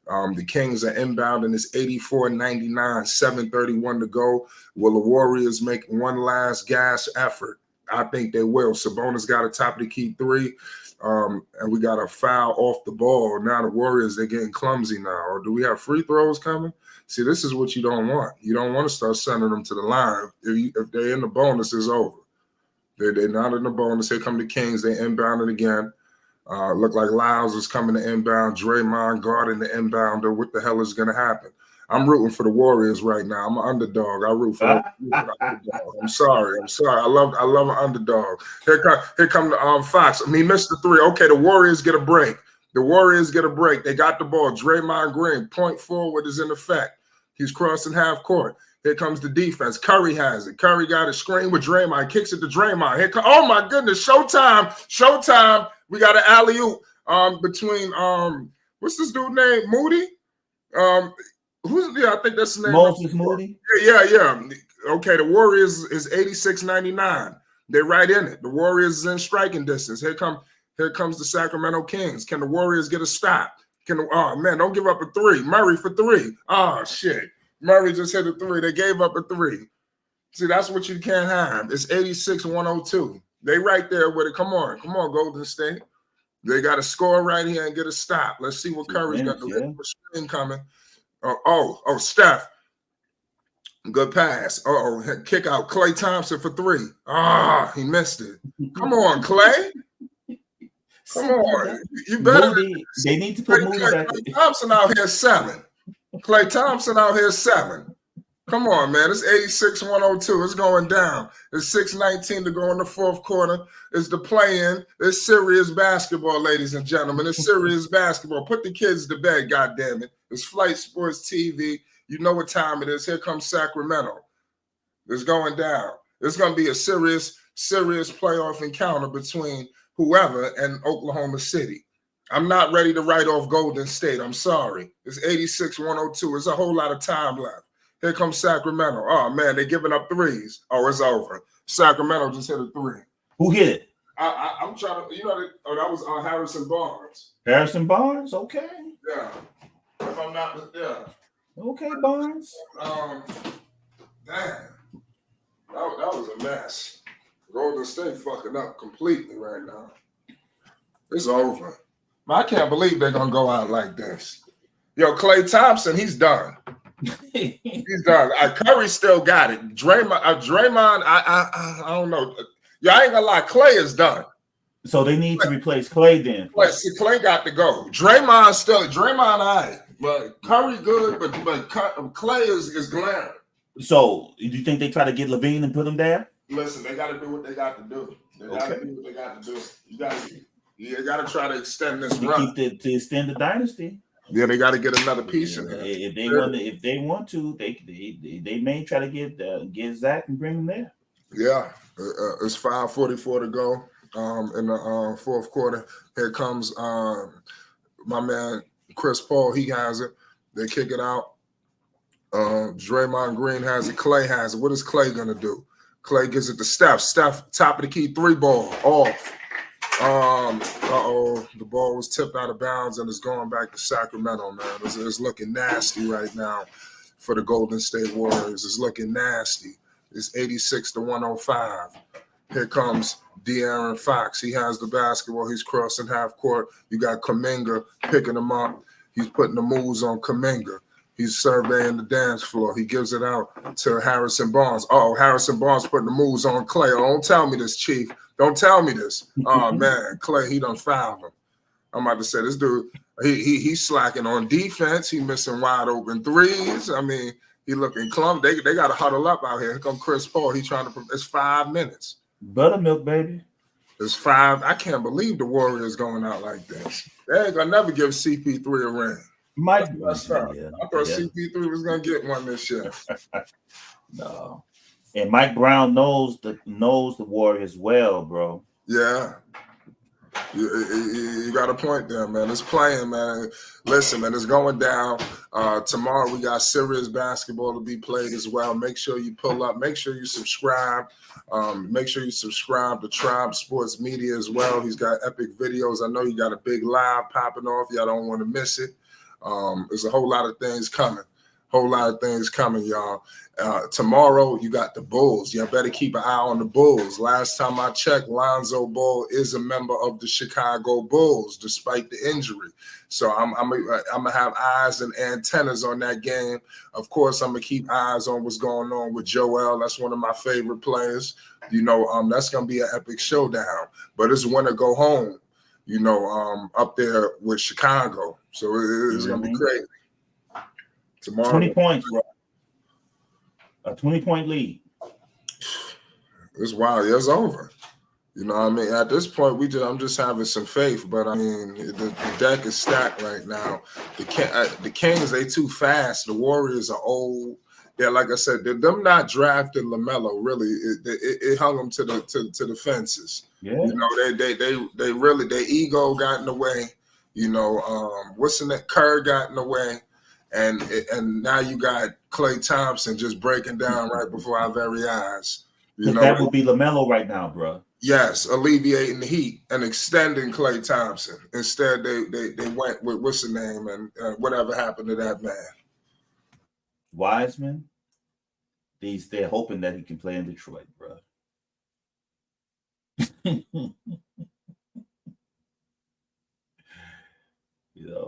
The Kings are inbound and it's 84-99, 7:31 to go. Will the Warriors make one last gas effort? I think they will. Sabonis got a top of the key 3, and we got a foul off the ball. Now the Warriors, they're getting clumsy now. Or do we have free throws coming? See, this is what you don't want. You don't want to start sending them to the line. If they're in the bonus, it's over. They're not in the bonus. Here come the Kings. They inbounded again. Look like Lyles is coming to inbound. Draymond guarding the inbounder. What the hell is going to happen? I'm rooting for the Warriors right now. I'm an underdog. I root for the underdog. I'm sorry. I love an underdog. Here come the Fox. He missed the 3. Okay, the Warriors get a break. They got the ball. Draymond Green, point forward is in effect. He's crossing half court. Here comes the defense. Curry has it. Curry got a screen with Draymond. Kicks it to Draymond. Oh my goodness, Showtime. We got an alley-oop between what's this dude named? Moody? I think that's the name. Moses Moody. Yeah. Okay, the Warriors is 86-99. They're right in it. The Warriors is in striking distance. Here comes the Sacramento Kings. Can the Warriors get a stop? Don't give up a 3. Murray for 3. Oh shit. Murray just hit a 3. They gave up a 3. See, that's what you can't have. It's 86-102. They right there with it. Come on, Golden State. They got to score right here and get a stop. Let's see what Curry's got. The screen coming. Oh, Steph. Good pass. Kick out. Klay Thompson for 3. He missed it. Come on, Klay. Come on. You better. They need to put Moody back. Klay Thompson out here 7. Klay Thompson out here 7. Come on, man. It's 86-102. It's going down. It's 6:19 to go in the fourth quarter. It's the play-in. It's serious basketball, ladies and gentlemen. It's serious basketball. Put the kids to bed, goddammit. It's Flight Sports TV. You know what time it is. Here comes Sacramento. It's going down. It's going to be a serious playoff encounter between whoever and Oklahoma City. I'm not ready to write off Golden State. I'm sorry. It's 86-102. There's a whole lot of time left. Here comes Sacramento. Oh, man, they're giving up threes. Oh, it's over. Sacramento just hit a three. Who hit it? I'm trying to, that was Harrison Barnes. Harrison Barnes? Okay. Yeah. If I'm not, yeah. Okay, Barnes. Damn. That was a mess. Golden State fucking up completely right now. It's over. I can't believe they're going to go out like this. Yo, Klay Thompson, he's done. He's done. Curry still got it. Draymond, I don't know. Yeah, I ain't gonna lie. Klay is done. So they need to replace Klay then. Klay got to go. Draymond, all right. But Curry good, but Klay is glaring. So do you think they try to get Levine and put him there? Listen, they got to do what they got to do. They got to do what they got to do. You got to try to extend this run. To extend the dynasty. Yeah, they got to get another piece in there. If they want to, they may try to get Zach and bring him there. Yeah, it's 5:44 to go in the fourth quarter. Here comes my man Chris Paul. He has it. They kick it out. Draymond Green has it. Klay has it. What is Klay gonna do? Klay gives it to Steph. Steph, top of the key, 3-ball off. The ball was tipped out of bounds and it's going back to Sacramento, man. It's looking nasty right now for the Golden State Warriors. It's looking nasty. It's 86-105. Here comes De'Aaron Fox. He has the basketball. He's crossing half court. You got Kuminga picking him up. He's putting the moves on Kuminga. He's surveying the dance floor. He gives it out to Harrison Barnes. Harrison Barnes putting the moves on Klay. Oh, don't tell me this, Chief. Don't tell me this. Oh, man, Klay, he done fouled him. I'm about to say, this dude, he's slacking on defense. He missing wide open threes. I mean, he looking clumsy. They got to huddle up out here. Here come Chris Paul. He's trying to – it's 5 minutes. Buttermilk, baby. It's 5. I can't believe the Warriors going out like this. They ain't going to never give CP3 a ring. I thought CP3 was going to get one this year. No. And Mike Brown knows the Warriors well, bro. Yeah. You got a point there, man. It's playing, man. Listen, man, it's going down. Tomorrow we got serious basketball to be played as well. Make sure you pull up. Make sure you subscribe. Make sure you subscribe to Tribe Sports Media as well. He's got epic videos. I know you got a big live popping off. Y'all don't want to miss it. There's a whole lot of things coming. Y'all. Tomorrow, you got the Bulls. Y'all better keep an eye on the Bulls. Last time I checked, Lonzo Ball is a member of the Chicago Bulls, despite the injury. So I'm gonna have eyes and antennas on that game. Of course, I'm gonna keep eyes on what's going on with Joel. That's one of my favorite players. That's gonna be an epic showdown. But it's win or go home. Up there with Chicago. So it's gonna be crazy. Tomorrow, 20 points, bro. A 20-point lead. It's wild. It's over. You know what I mean? At this point, I'm just having some faith. But, I mean, the deck is stacked right now. The Kings, they too fast. The Warriors are old. Yeah, like I said, them not drafting LaMelo, really, it hung them to the fences. Yeah. They really, their ego got in the way. What's in that? Kerr got in the way. And now you got Klay Thompson just breaking down right before our very eyes. That would be LaMelo right now, bro. Yes, alleviating the heat and extending Klay Thompson. Instead, they went with what's the name and whatever happened to that man. Wiseman. They're hoping that he can play in Detroit, bro.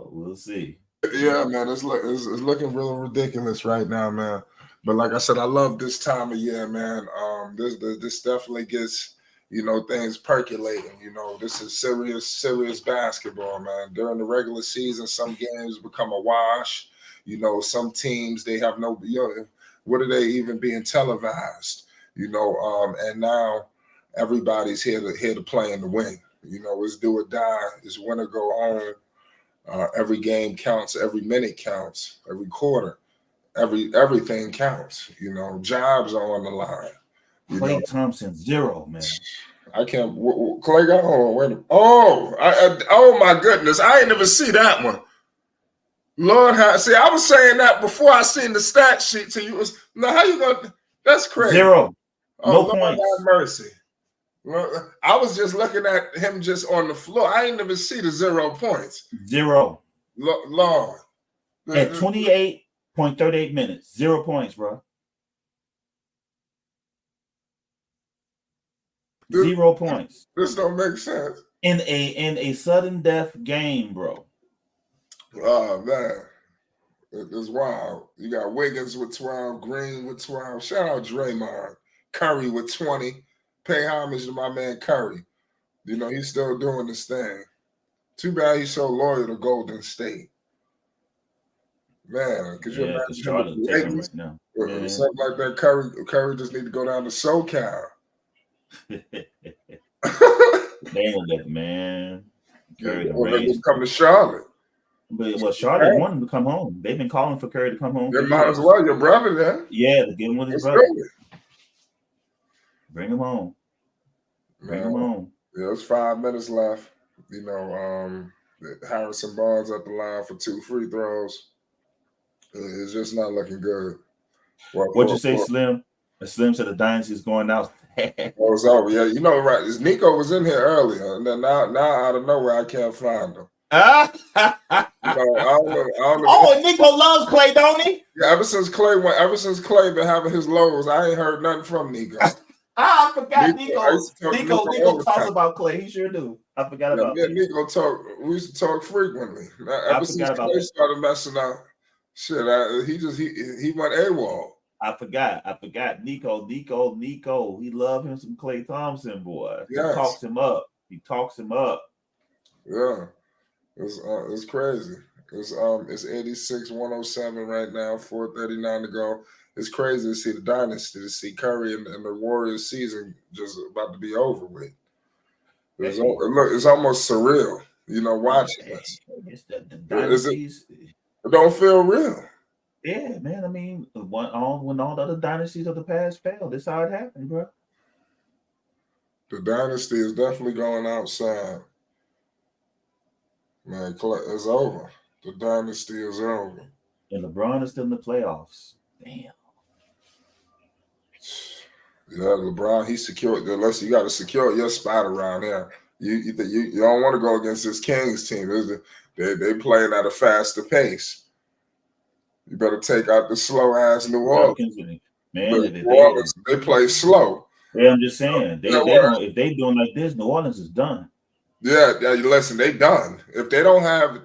We'll see. Yeah, man, it's looking real ridiculous right now, man. But like I said, I love this time of year, man. This definitely gets things percolating. This is serious basketball, man. During the regular season, some games become a wash. Some teams they have no. What are they even being televised? And now everybody's here to play in the wing. It's do or die. It's win or go home. Every game counts, every minute counts, every quarter, everything counts. Jobs are on the line. Klay Thompson, 0, man. I can't. Klay got on. Wait a minute. Oh my goodness! I ain't never see that one. Lord, see, I was saying that before I seen the stat sheet to you. Now, how you gonna? That's crazy. 0. No Lord, points. have mercy. I was just looking at him just on the floor. I ain't never see the 0 points. 0. Lord. At 28.38 minutes, 0 points, bro. 0 points. This don't make sense. In a sudden death game, bro. Oh man. It's wild. You got Wiggins with 12, Green with 12. Shout out Draymond. Curry with 20. Pay homage to my man Curry. You know, he's still doing this thing. Too bad he's so loyal to Golden State. Man, could you imagine him right now? Something like that, Curry just need to go down to SoCal. They ain't that, man. Curry Or they would come to Charlotte. But Charlotte wanted him to come home. They've been calling for Curry to come home. They might as well. Your brother there. Yeah, to get him with his brother. Bring him home. Bring him home. Yeah, it's 5 minutes left. You know, Harrison Barnes at the line for 2 free throws. It's just not looking good. What'd you say, Slim? Slim said the dynasty is going out. It's over. Yeah, you know, right? Nico was in here earlier, and then now out of nowhere, I can't find him. I don't know. Oh, Nico loves Klay, don't he? Yeah, ever since Klay been having his lows, I ain't heard nothing from Nico. I forgot Nico talks about Klay. He sure do. I forgot about that. Nico talk. We used to talk frequently. Ever since Klay started messing up, shit, he went AWOL. I forgot. Nico. He love him some Klay Thompson, boy. Yes. He talks him up. Yeah. It's crazy. It's 86-107 right now, 4:39 to go. It's crazy to see the dynasty, to see Curry and the Warriors season just about to be over with. It's almost surreal, you know, watching this. The dynasties. It don't feel real. Yeah, man. I mean, when all the other dynasties of the past failed, this how it happened, bro. The dynasty is definitely going outside. Man, it's over. The dynasty is over. And LeBron is still in the playoffs. Damn. Yeah, LeBron, he secured. Unless you got to secure your spot around here. You don't want to go against this Kings team. They playing at a faster pace. You better take out the slow ass New Orleans. Man, they play slow. Yeah, I'm just saying. If they doing like this, New Orleans is done. Yeah, listen, they done. If they don't have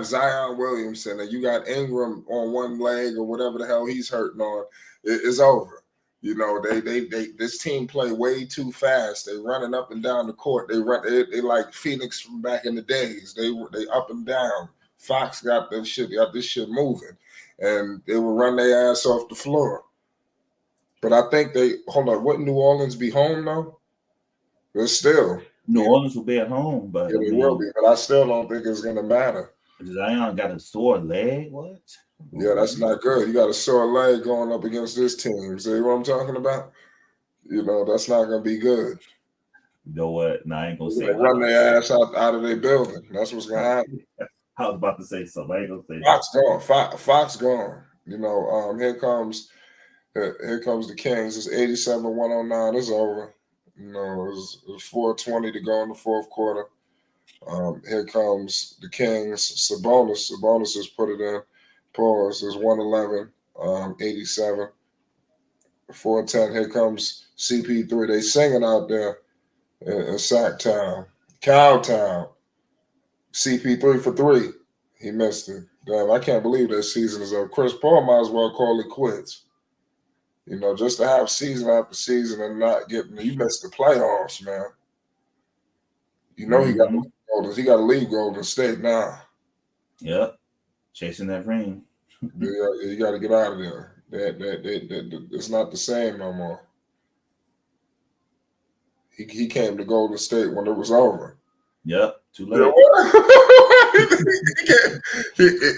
Zion Williamson and you got Ingram on one leg or whatever the hell he's hurting on, it's over. You know, this team play way too fast. They running up and down the court. They like Phoenix from back in the days. They up and down. Fox got this shit moving, and they will run their ass off the floor. But I think wouldn't New Orleans be home though? But still, New Orleans will be at home, but yeah, they will be. But I still don't think it's gonna matter. Zion got a sore leg. What? Yeah, that's not good. You got a sore leg going up against this team. See what I'm talking about? You know, that's not gonna be good. You know what? No, I ain't gonna say. They run their ass out of their building. That's what's gonna happen. I was about to say something. I ain't gonna say Fox gone. You know, here comes the Kings. It's 87-109. It's over. You know, it's 4:20 to go in the fourth quarter. Here comes the Kings. Sabonis has put it in. Pause. It's 111, 87. 4:10. Here comes CP3. They singing out there in Sacktown. Cowtown. CP3 for 3. He missed it. Damn, I can't believe that season is over. Chris Paul might as well call it quits. You know, just to have season after season and not getting, you missed the playoffs, man. You know he got to leave Golden State now. Yep, chasing that ring. You got to get out of there. It's not the same no more. He came to Golden State when it was over. Yep, too late.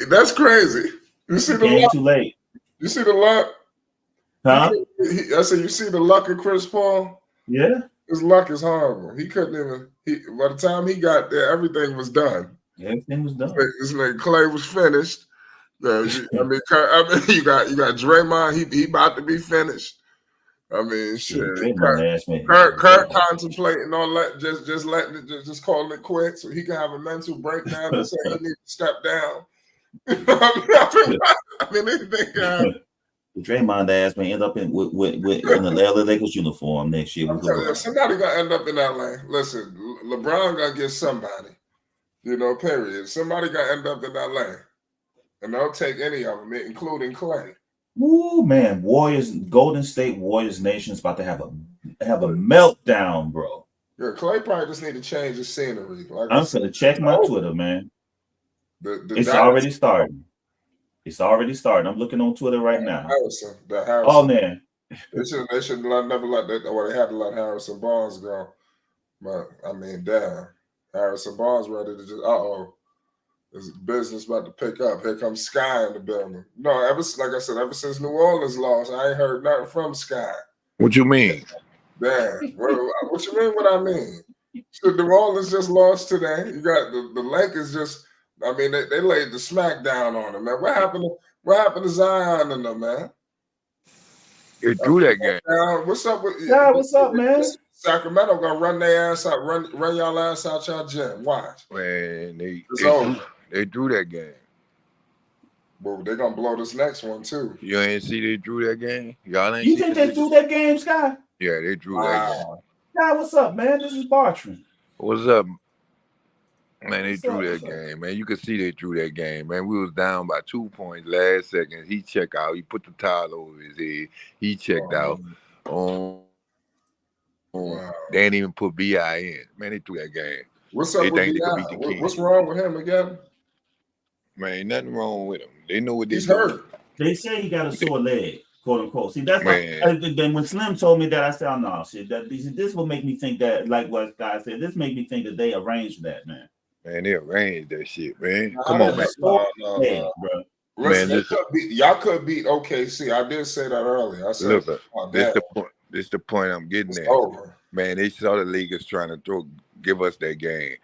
That's crazy. You see the luck? Too late. You see the luck? Huh? I said, you see the luck of Chris Paul? Yeah. His luck is horrible. He couldn't even. By the time he got there, everything was done. Everything was done. It's like Clay was finished. I mean, you got Draymond. He about to be finished. I mean, shit. Kurt contemplating on just letting it, just calling it quits so he can have a mental breakdown and say he needs to step down. I mean, anything can happen. The Draymond ass may end up in the LA Lakers uniform next year. Somebody gonna end up in LA. Listen, LeBron gonna get somebody. Period. Somebody gonna end up in LA, and they'll take any of them, including Clay. Ooh, man, Golden State Warriors Nation's about to have a meltdown, bro. Yeah, Clay probably just need to change the scenery. Like I'm gonna check my Twitter, man. It's already starting. It's already starting. I'm looking on Twitter right now. Harrison. Oh man, they should never let that. Well, they had to let Harrison Barnes go. But I mean, damn, Harrison Barnes ready to just. This business about to pick up. Here comes Sky in the building. No, like I said, ever since New Orleans lost, I ain't heard nothing from Sky. What you mean? Damn. What you mean? What I mean? So New Orleans just lost today. You got the Lakers just. I mean, they laid the smack down on them, man. What happened to Zion and them, man? They drew that game. What's up with what's up, man? Sacramento gonna run their ass out, run y'all ass out y'all gym. Watch. Man, they drew that game. Well, they're gonna blow this next one too. You ain't see they drew that game? Y'all ain't You think they drew that game, Sky? Yeah, they drew that game. Sky, what's up, man? This is Bartram. What's up? Man, they drew that game, man. You could see they drew that game, man. We was down by 2 points last second. He checked out. He put the towel over his head. He checked out. They didn't even put BI in. Man, they threw that game. What's up with BI? What's wrong with him again? Man, ain't nothing wrong with him. They know what he's hurt. They say he got a sore leg, quote unquote. See, that's then when Slim told me that, I said, "Oh no, shit. This will make me think that, like what Guy said, this made me think that they arranged that, man." Man, they arranged that shit, man. Come on, man. Bro. Listen, y'all could beat OKC. I did say that earlier. I said, look, this the point I'm getting at. Over. Man, they saw the Lakers trying to give us that game.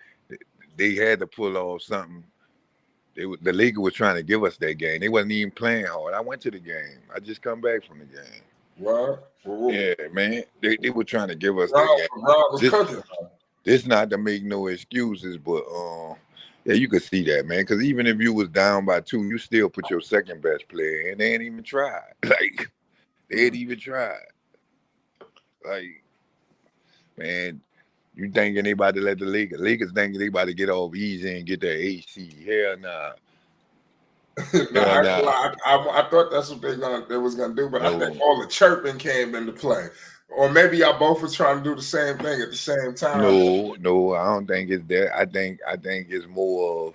They had to pull off something. The Lakers was trying to give us that game. They wasn't even playing hard. I went to the game. I just come back from the game. What? Yeah, man. They were trying to give us that game. This not to make no excuses, but yeah, you could see that, man. Because even if you was down by 2, you still put your second best player in. They ain't even tried. Like, they ain't even tried. Like, man, you think anybody let the Lakers think anybody get off easy and get their AC? Hell nah. I thought that's what they was gonna do, but I think all the chirping came into play. Or maybe y'all both was trying to do the same thing at the same time. No, I don't think it's that. I think it's more of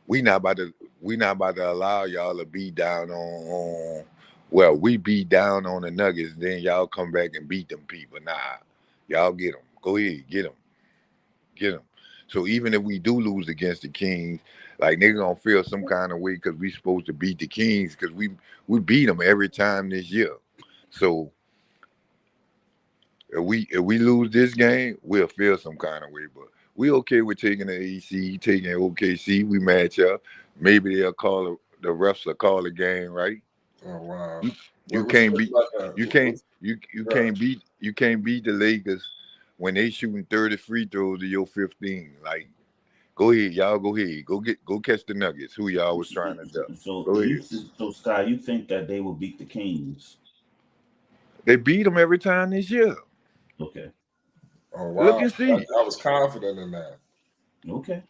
we not about to allow y'all to be down on we beat down on the Nuggets, then y'all come back and beat them people. Nah, y'all get them. Go ahead, get them. So even if we do lose against the Kings, like niggas gonna feel some kind of way because we supposed to beat the Kings because we beat them every time this year. So if we lose this game, we'll feel some kind of way. But we okay with taking the AC, taking OKC. We match up. Maybe they'll the refs will call the game, right? Oh wow! You can't beat the Lakers when they shooting 30 free throws to your 15. Like, go ahead, y'all. Go ahead. Go catch the Nuggets. Who y'all was trying to do? So Sky, you think that they will beat the Kings? They beat them every time this year. Okay. Oh wow! Look and see. I was confident in that. Okay.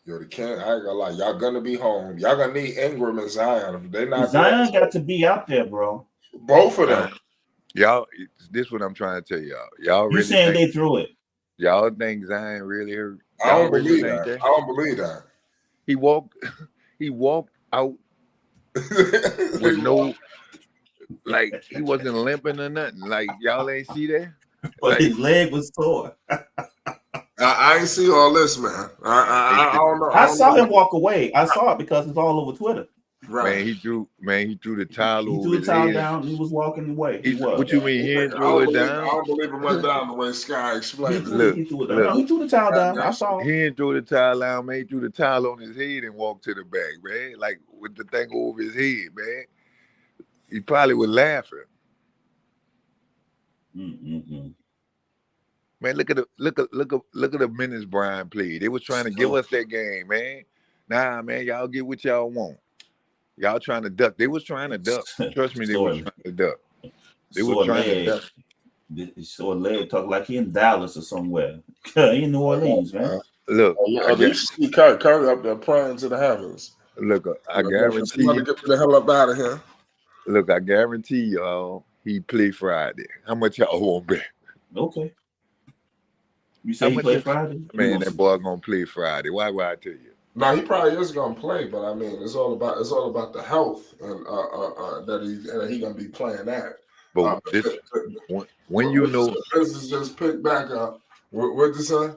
Yo, the King, I ain't gonna lie. Y'all gonna be home. Y'all gonna need Ingram and Zion. If they not Zion got to be out there, bro. Both of them. Y'all, this is what I'm trying to tell y'all. Y'all you really saying they threw it? Y'all think Zion really hurt? I don't believe that. I don't believe that. He walked out with no, like he wasn't limping or nothing. Like y'all ain't see that? But like, his leg was sore. I ain't see all this, man. I don't know. I saw him walk away. I saw it because it's all over Twitter. Right. He threw the towel He over threw the his towel head. down. He was walking away. He What was. you mean? He didn't throw it I down. don't believe him went down the way Sky explained it. Look, He threw it down. look. No, he threw the towel down. I saw. He didn't throw the towel down, man. He threw the towel on his head and walked to the back, man. Like with the thing over his head, man. He probably was laughing. Mm-mm-mm. Man, look at the minutes Brian played. They was trying to give us that game, man. Nah, man, y'all get what y'all want. Y'all trying to duck. They was trying to duck. Trust me, they was trying to duck. They were trying to duck. Saw a leg talk like he in Dallas or somewhere. He in New Orleans, man. Look, you see Curry up there praying to the heavens. Look, I guarantee you. Get the hell up out of here. Look, I guarantee y'all he play Friday. How much y'all want bet? Okay. You say he play Friday? Man, that boy gonna play Friday. Why would I tell you? No, he probably is gonna play, but I mean, it's all about the health and that he gonna be playing that. But when you know this is just picked back up. What'd you say?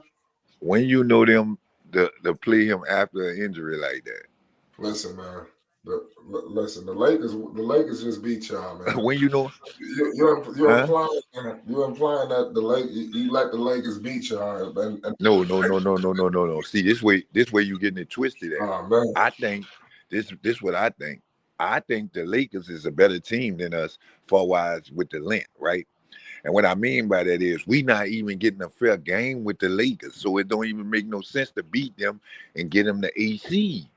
When you know them to play him after an injury like that. Listen, man. The Lakers just beat y'all, man. When you know you're implying that you let the Lakers beat y'all. No. See, this way you getting it twisted. I think this what I think. I think the Lakers is a better team than us far-wise with the length, right? And what I mean by that is we not even getting a fair game with the Lakers, so it don't even make no sense to beat them and get them the AC.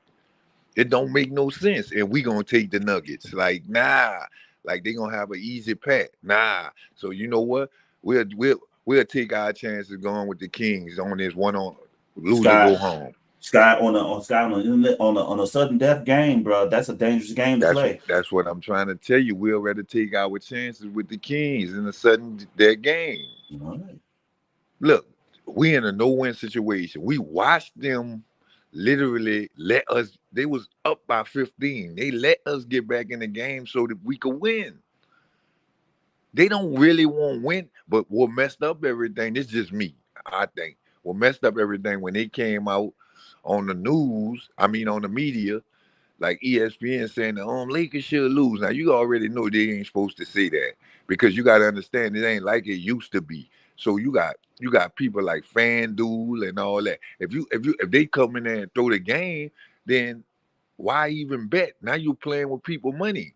It don't make no sense, and we gonna take the Nuggets. Like like they gonna have an easy pack. So you know what? We'll take our chances going with the Kings on this one on lose and go home. Sky on a sudden death game, bro. That's a dangerous game to play. That's what I'm trying to tell you. We'll rather take our chances with the Kings in a sudden death game. All right. Look, we in a no-win situation. We watched them literally let us. They was up by 15. They let us get back in the game so that we could win. They don't really want to win, but what messed up everything, this is just me, I think. What messed up everything when they came out on the news, on the media, like ESPN saying the Lakers should lose. Now you already know they ain't supposed to say that because you got to understand it ain't like it used to be. So you got people like FanDuel and all that. If they come in there and throw the game, then why even bet? Now you playing with people money.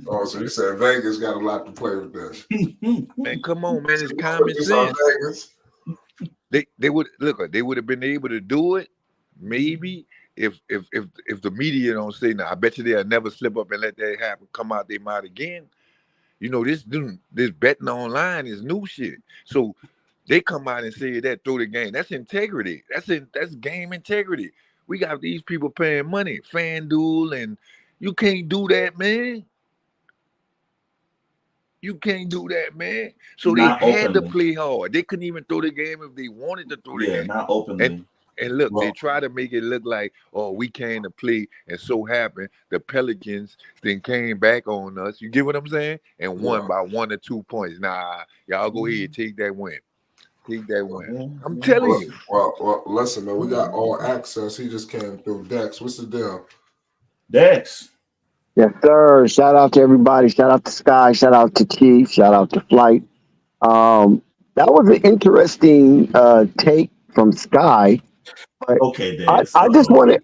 Oh, so you said Vegas got a lot to play with this. Man, come on, man, it's common sense. They would have been able to do it maybe if the media don't say now. I bet you they'll never slip up and let that happen, come out their mouth again. You know, this betting online is new shit. So they come out and say that through the game. That's integrity. That's game integrity. We got these people paying money, FanDuel, and you can't do that, man. You can't do that, man. So Not they had openly. to play hard. They couldn't even throw the game if they wanted to throw the game. Not openly. And look, they try to make it look like, we came to play, and so happened the Pelicans then came back on us. You get what I'm saying? And won by 1 or 2 points. Nah, y'all go ahead, take that win. Take that win. I'm telling you. Well, listen, man, we got all access. He just came through. Dex, what's the deal? Dex. Yes, sir. Shout out to everybody. Shout out to Sky. Shout out to Chief. Shout out to Flight. That was an interesting take from Sky. But okay, Dex. I just wanted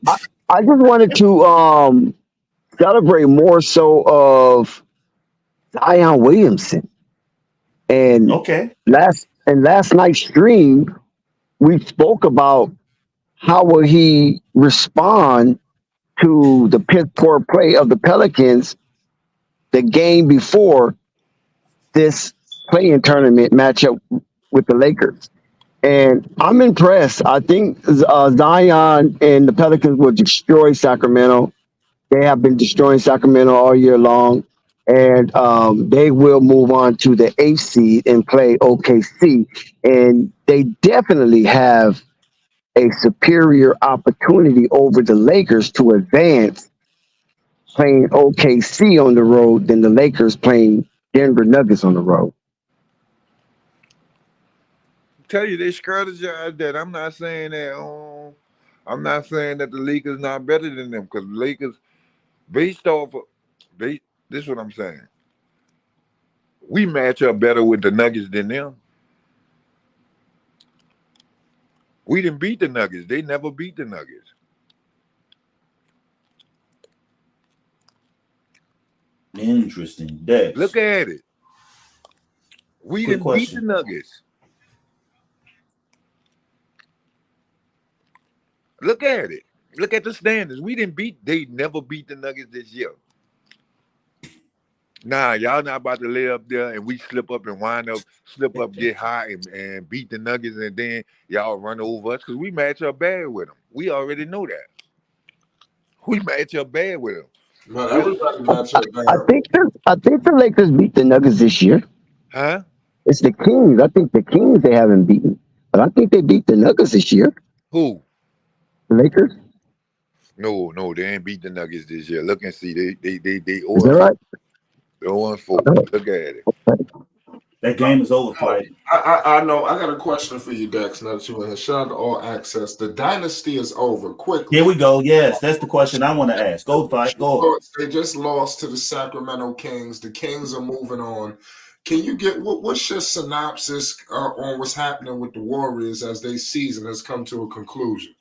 to celebrate more so of Zion Williamson. And last night's stream, we spoke about how will he respond to the piss poor play of the Pelicans the game before this play-in tournament matchup with the Lakers. And I'm impressed. I think Zion and the Pelicans will destroy Sacramento. They have been destroying Sacramento all year long. And they will move on to the 8th seed and play OKC. And they definitely have a superior opportunity over the Lakers to advance playing OKC on the road than the Lakers playing Denver Nuggets on the road. Tell you they strategize that. I'm not saying that. I'm not saying that the Lakers not better than them because based off of this is what I'm saying. We match up better with the Nuggets than them. We didn't beat the Nuggets. They never beat the Nuggets. Interesting. Dex. Look at it. We Quick didn't question. beat the Nuggets. Look at it. Look at the standings. They never beat the Nuggets this year. Nah, y'all not about to lay up there and we slip up, get high and beat the Nuggets, and then y'all run over us because we match up bad with them. We already know that. We match up bad with them. But everybody match up bad. I think the Lakers beat the Nuggets this year. Huh? It's the Kings. I think the Kings they haven't beaten, but I think they beat the Nuggets this year. Who? The Lakers. No, they ain't beat the Nuggets this year. Look and see, they Is that right? They're 0-4. Look at it. That game is over, Flight. I know. I got a question for you, Dex. Now that you in here, shout out to All Access. The dynasty is over. Quickly. Here we go. Yes, that's the question I want to ask. Go, Flight. Go. They just lost to the Sacramento Kings. The Kings are moving on. Can you get what's your synopsis on what's happening with the Warriors as their season has come to a conclusion?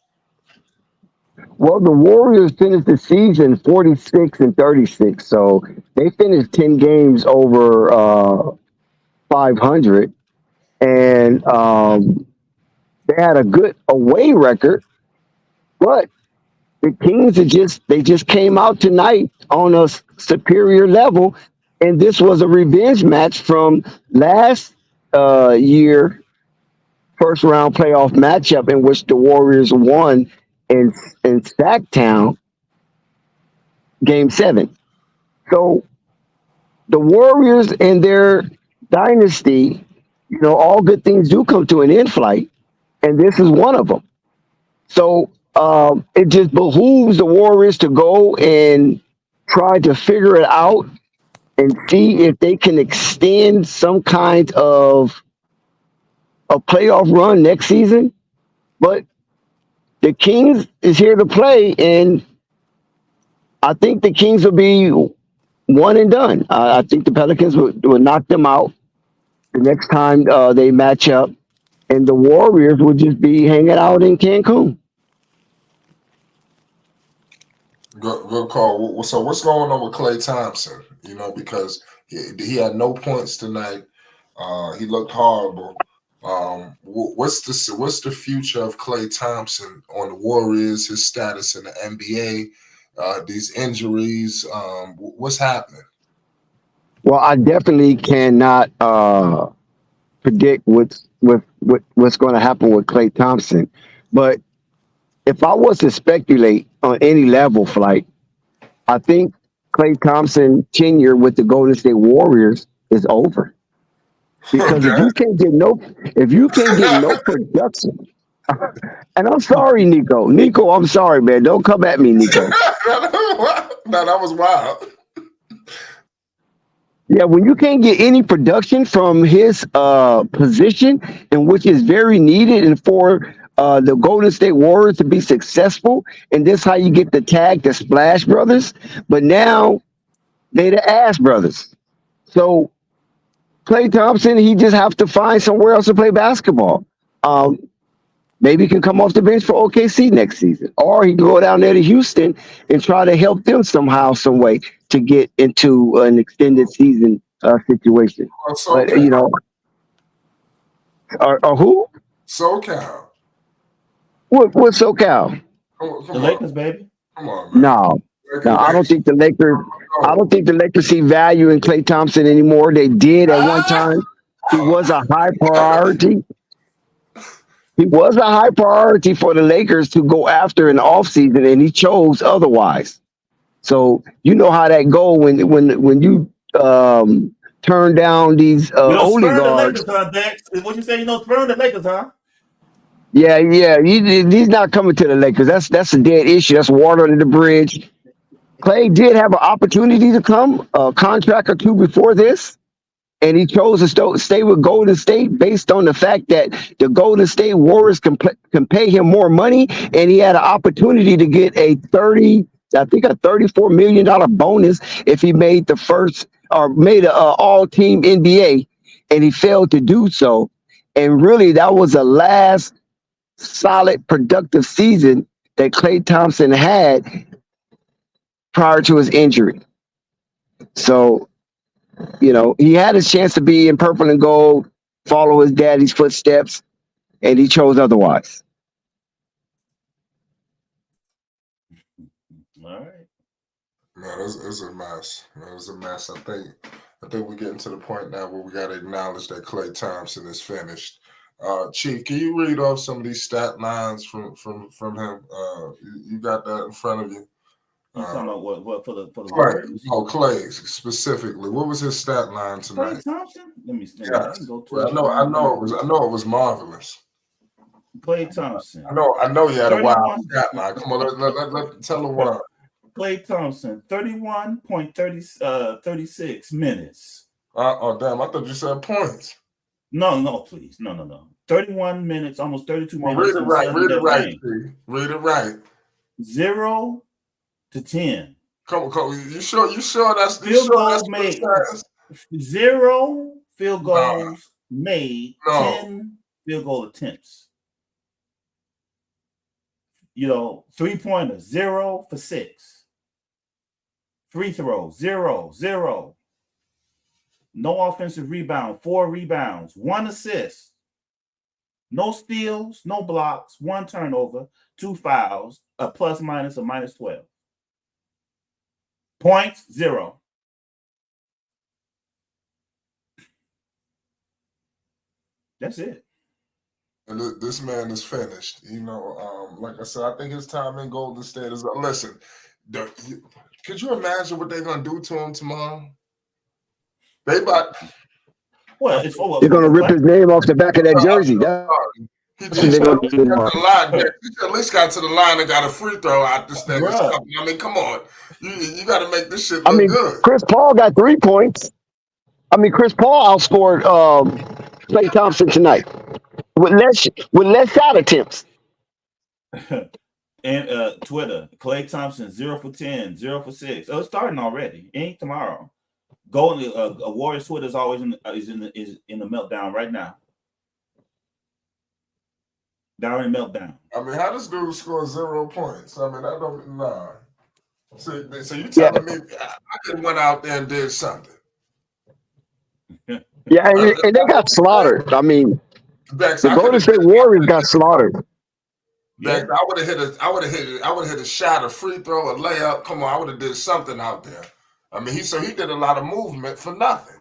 Well, the Warriors finished the season 46-36, so they finished 10 games over 500, and they had a good away record. But the Kings just came out tonight on a superior level, and this was a revenge match from last year first round playoff matchup in which the Warriors won in Sacktown, Game 7. So the Warriors and their dynasty, all good things do come to an end, Flight, and this is one of them. So it just behooves the Warriors to go and try to figure it out and see if they can extend some kind of a playoff run next season. But the Kings is here to play, and I think the Kings will be one and done. I think the Pelicans will knock them out the next time they match up, and the Warriors will just be hanging out in Cancun. Good call. So what's going on with Klay Thompson? Because he had no points tonight. He looked horrible. What's the future of Klay Thompson on the Warriors? His status in the NBA? These injuries. What's happening? Well, I definitely cannot predict what's going to happen with Klay Thompson, but if I was to speculate on any level, Flight, I think Klay Thompson tenure with the Golden State Warriors is over. Because if you can't get no production, and I'm sorry, Nico, I'm sorry, man. Don't come at me, Nico. No, that was wild. Yeah, when you can't get any production from his position, and which is very needed, and for the Golden State Warriors to be successful, and this how you get the tag, the Splash Brothers. But now they the Ass Brothers. So Klay Thompson, he just have to find somewhere else to play basketball. Maybe he can come off the bench for OKC next season, or he can go down there to Houston and try to help them somehow, some way to get into an extended season situation. But or who? SoCal. What's SoCal? The Lakers, baby. Come on, man. No, I don't think the Lakers. I don't think the Lakers see value in Klay Thompson anymore. They did at one time. He was a high priority. He was a high priority for the Lakers to go after in the offseason, and he chose otherwise. So you know how that go when you turn down these oligarchs. What you say? Spurn the Lakers, huh? Yeah. He's not coming to the Lakers. That's a dead issue. That's water under the bridge. Klay did have an opportunity to come, a contract or two before this, and he chose to stay with Golden State based on the fact that the Golden State Warriors can pay him more money, and he had an opportunity to get a $30 I think a $34 million bonus if he made the first or made a all-team NBA, and he failed to do so. And really, that was the last solid, productive season that Klay Thompson had prior to his injury. So, he had a chance to be in purple and gold, follow his daddy's footsteps, and he chose otherwise. All right. No, it's a mess. It's a mess. I think we're getting to the point now where we got to acknowledge that Klay Thompson is finished. Chief, can you read off some of these stat lines from him? You got that in front of you. You talking about what for the Klay? Warriors? No, Klay specifically. What was his stat line tonight? Klay Thompson. Let me see. Yes. I know it was marvelous. Klay Thompson. I know you had a wild stat line. Come on, let tell the world. Klay Thompson, 31.36 minutes. Oh damn! I thought you said points. No, please, no. 31 minutes, almost 32 minutes. Read it right. Read it right. 0 to 10. Come on. You sure that's field goals made? 0 field goals made. 10 field goal attempts. 3-pointers, 0 for 6. Free throws, 0. No offensive rebound, 4 rebounds, 1 assist. No steals, no blocks, 1 turnover, 2 fouls, a plus minus, a minus 12. Points, 0. That's it. And this man is finished. Like I said, I think his time in Golden State is. Listen, could you imagine what they're gonna do to him tomorrow? They about. Well, they're gonna rip his name off the back of that jersey. He at least got to the line and got a free throw out this thing. I mean, come on, you got to make this shit look good. Chris Paul got 3 points. Chris Paul outscored Klay Thompson tonight with less shot attempts. And Twitter, Klay Thompson 0 for 10, 0 for 6. Oh, it's starting already. It ain't tomorrow. Warriors Twitter is always in the meltdown right now. They're in meltdown. I mean, how does dude score 0 points? I mean, I don't know. So you telling me I could have went out there and did something? Yeah, and they got slaughtered. I mean, the Golden State Warriors got slaughtered. I would have hit a shot, a free throw, a layup. Come on, I would have did something out there. I mean, he did a lot of movement for nothing.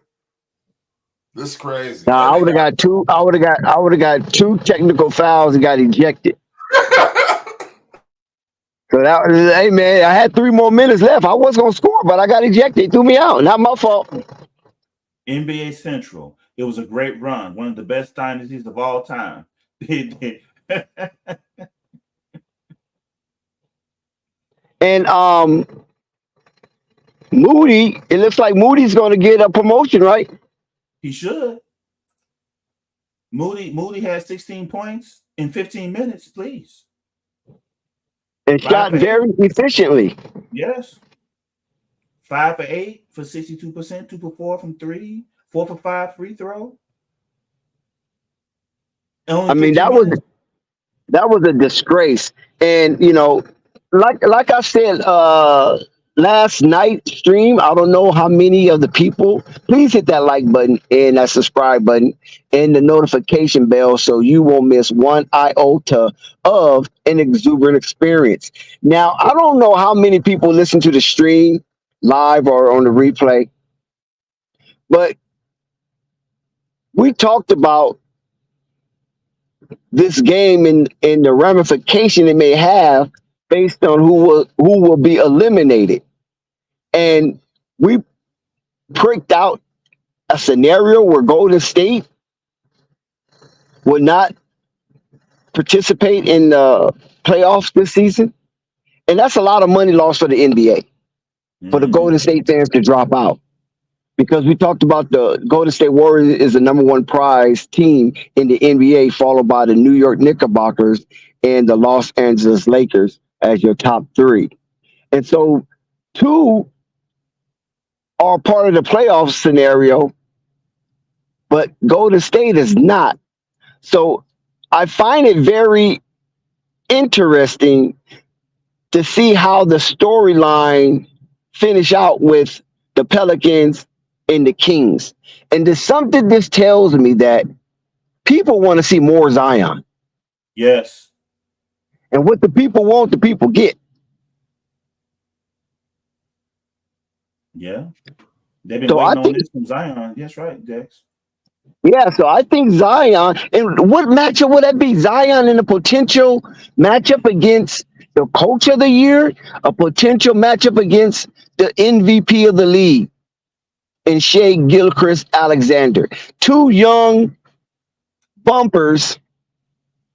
This is crazy. Nah, I would have got 2. I would have got 2 technical fouls and got ejected. So hey man, I had 3 more minutes left. I was gonna score, but I got ejected. It threw me out. Not my fault. NBA Central. It was a great run. One of the best dynasties of all time. And Moody, it looks like Moody's going to get a promotion, right? He should. Moody has 16 points in 15 minutes, please. And shot very efficiently. Yes. 5 for 8 for 62%, 2 for 4 from 3, 4 for 5 free throw. I mean, that was a disgrace. And like I said last night stream, I don't know how many of the people, please hit that like button and that subscribe button and the notification bell so you won't miss one iota of an exuberant experience. Now, I don't know how many people listen to the stream live or on the replay, but we talked about this game and the ramification it may have based on who will be eliminated. And we pricked out a scenario where Golden State would not participate in the playoffs this season. And that's a lot of money lost for the NBA, for the Golden State fans to drop out. Because we talked about the Golden State Warriors is the #1 prize team in the NBA, followed by the New York Knickerbockers and the Los Angeles Lakers as your top 3. And so two are part of the playoff scenario, but Golden State is not. So I find it very interesting to see how the storyline finish out with the Pelicans and the Kings. And there's something this tells me that people want to see more Zion. Yes. And what the people want, the people get. Yeah. They've been waiting on this from Zion. That's right, Dex. Yeah, so I think Zion, and what matchup would that be? Zion in a potential matchup against the coach of the year, a potential matchup against the MVP of the league, and Shea Gilchrist Alexander. Two young bumpers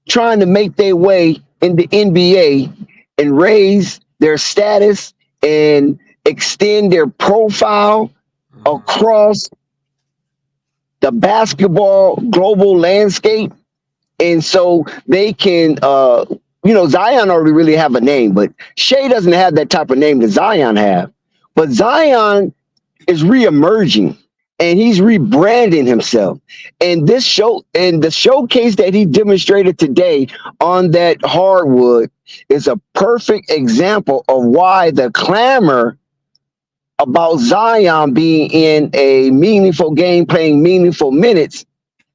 trying to make their way in the NBA and raise their status and extend their profile across the basketball global landscape. And so they can, Zion already really have a name, but Shea doesn't have that type of name that Zion have. But Zion is reemerging and he's rebranding himself. And this show and the showcase that he demonstrated today on that hardwood is a perfect example of why the clamor about Zion being in a meaningful game, playing meaningful minutes,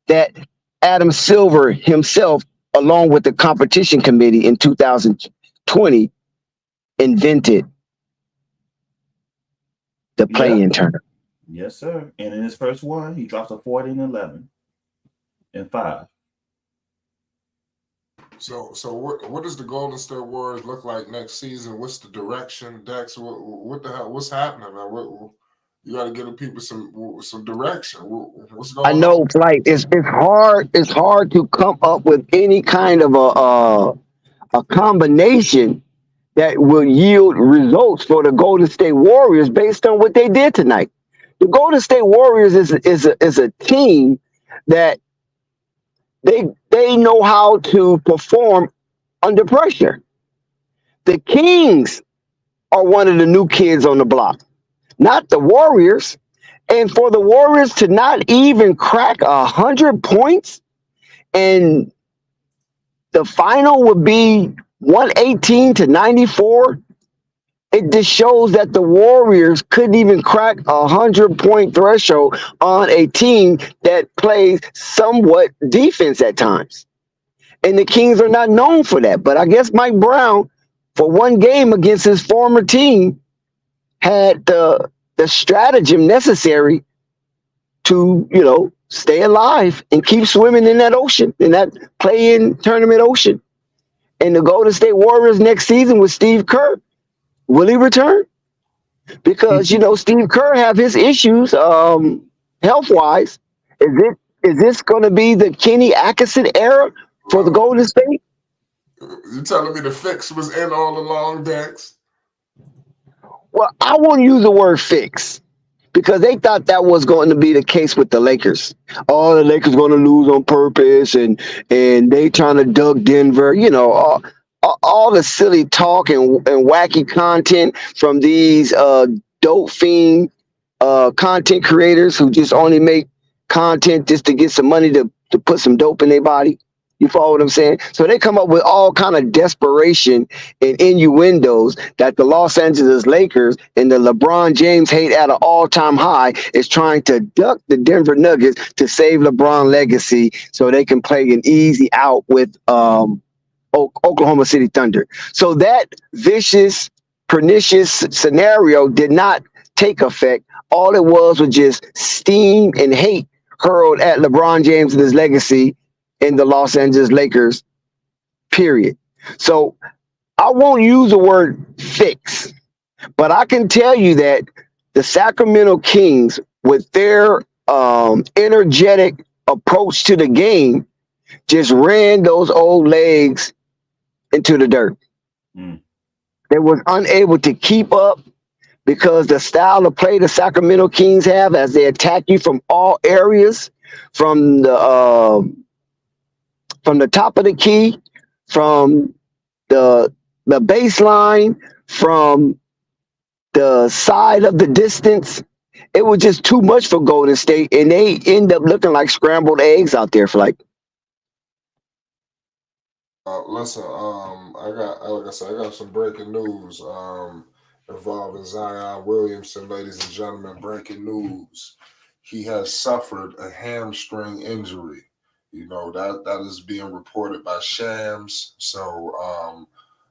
that Adam Silver himself, along with the competition committee in 2020, invented the play-in tournament. Yes, sir. And in his first one, he drops a 40 and 11 and 5. So what does the Golden State Warriors look like next season? What's the direction, Dex? What the hell? What's happening, man? You got to give the people some direction. What's going on? I know, like it's hard. It's hard to come up with any kind of a combination that will yield results for the Golden State Warriors based on what they did tonight. The Golden State Warriors is a team that they know how to perform under pressure. The Kings are one of the new kids on the block, not the Warriors. And for the Warriors to not even crack 100 points, and the final would be 118-94. It just shows that the Warriors couldn't even crack 100-point threshold on a team that plays somewhat defense at times. And the Kings are not known for that. But I guess Mike Brown, for one game against his former team, had the stratagem necessary to, stay alive and keep swimming in that ocean, in that play-in tournament ocean. And the Golden State Warriors next season with Steve Kerr, will he return? Because, Steve Kerr have his issues health-wise. Is this going to be the Kenny Atkinson era for the Golden State? You telling me the fix was in all along, Dex? Well, I won't use the word fix because they thought that was going to be the case with the Lakers. Oh, the Lakers going to lose on purpose, and they trying to dug Denver. All the silly talk and wacky content from these dope fiend content creators who just only make content just to get some money to put some dope in their body. You follow what I'm saying? So they come up with all kind of desperation and innuendos that the Los Angeles Lakers and the LeBron James hate at an all-time high is trying to duck the Denver Nuggets to save LeBron legacy so they can play an easy out with Oklahoma City Thunder. So that vicious, pernicious scenario did not take effect. All it was just steam and hate hurled at LeBron James and his legacy in the Los Angeles Lakers, period. So I won't use the word fix, but I can tell you that the Sacramento Kings, with their energetic approach to the game, just ran those old legs into the dirt. They was unable to keep up because the style of play the Sacramento Kings have, as they attack you from all areas, from the top of the key, from the baseline, from the side of the distance, it was just too much for Golden State, and they end up looking like scrambled eggs out there for like. Listen, like I said, I got some breaking news involving Zion Williamson, ladies and gentlemen. Breaking news: he has suffered a hamstring injury. You know that is being reported by Shams. So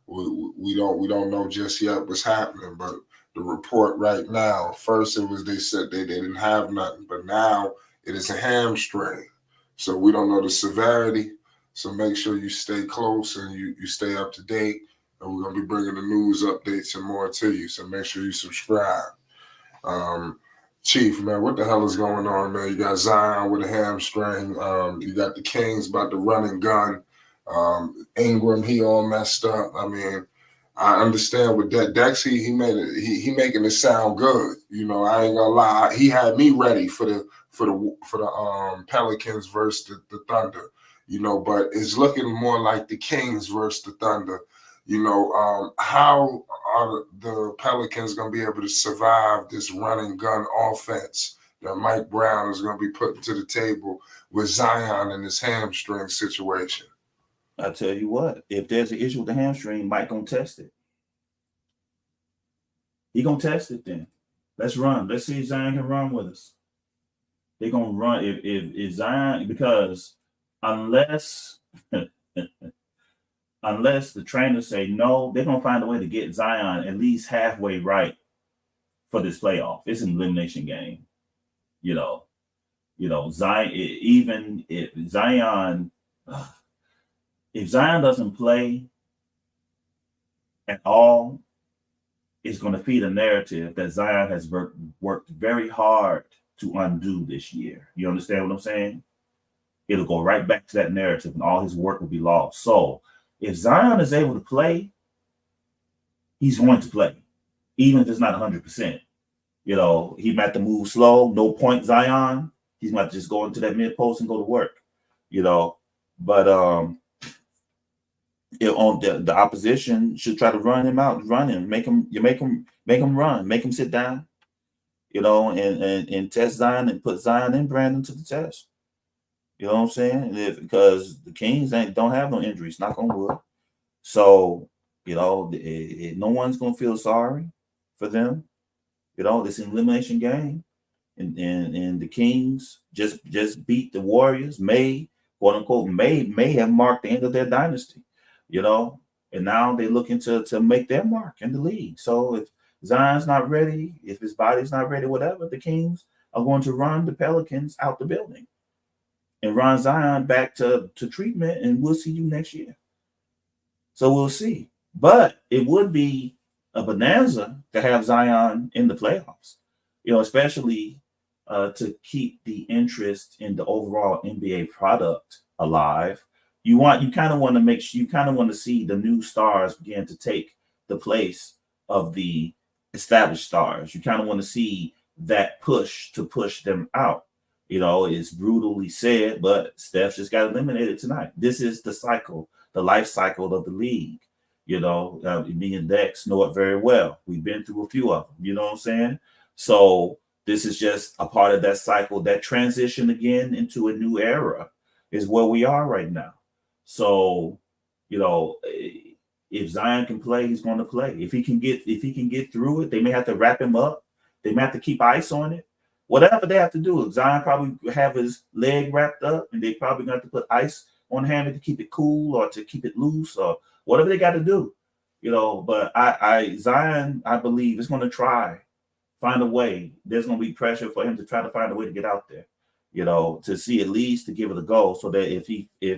we don't know just yet what's happening, but the report right now, first it was they said they didn't have nothing, but now it is a hamstring. So we don't know the severity. So make sure you stay close and you stay up to date. And we're going to be bringing the news updates and more to you. So make sure you subscribe. Chief, man, what the hell is going on, man? You got Zion with a hamstring. You got the Kings about to run and gun. Ingram, he all messed up. I mean, I understand with that Dex, he made it. He making it sound good. You know, I ain't gonna lie. He had me ready for the Pelicans versus the Thunder. You know, but it's looking more like the Kings versus the Thunder. You know, how are the Pelicans going to be able to survive this run and gun offense that Mike Brown is going to be putting to the table with Zion in this hamstring situation? I tell you what, if there's an issue with the hamstring, Mike gonna test it. He gonna test it then. Let's run. Let's see if Zion can run with us. They're gonna run if Zion, because unless the trainers say no, they're gonna find a way to get Zion at least halfway right for this playoff. It's an elimination game. You know, Zion, even if Zion doesn't play at all, it's going to feed a narrative that Zion has worked very hard to undo this year. You understand what I'm saying? It'll go right back to that narrative and all his work will be lost. So if Zion is able to play, he's going to play, even if it's not 100%. You know, he might have to move slow, no point Zion. He's might just go into that mid post and go to work, you know. But on the opposition should try to run him out, make him run, make him sit down, you know, and test Zion and put Zion and Brandon to the test. You know what I'm saying? Because the Kings don't have no injuries, knock on wood. So, you know, no one's gonna feel sorry for them. You know, this elimination game, and the Kings just beat the Warriors. Quote unquote, may have marked the end of their dynasty. You know, and now they're looking to make their mark in the league. So if Zion's not ready, if his body's not ready, whatever, the Kings are going to run the Pelicans out the building and run Zion back to treatment, and we'll see you next year. So we'll see. But it would be a bonanza to have Zion in the playoffs, you know, especially to keep the interest in the overall NBA product alive. You kind of want to see the new stars begin to take the place of the established stars. You kind of want to see that push them out. You know, it's brutally said, but Steph just got eliminated tonight. This is the cycle, the life cycle of the league. You know, me and Dex know it very well. We've been through a few of them. You know what I'm saying? So this is just a part of that cycle, that transition again into a new era is where we are right now. So, you know, if Zion can play, he's going to play. If he can get through it, they may have to wrap him up. They may have to keep ice on it. Whatever they have to do, Zion probably have his leg wrapped up, and they probably going to have to put ice on the hammer to keep it cool or to keep it loose or whatever they got to do. You know, but Zion, I believe, is going to find a way. There's going to be pressure for him to try to find a way to get out there. You know, to see at least to give it a go, so that if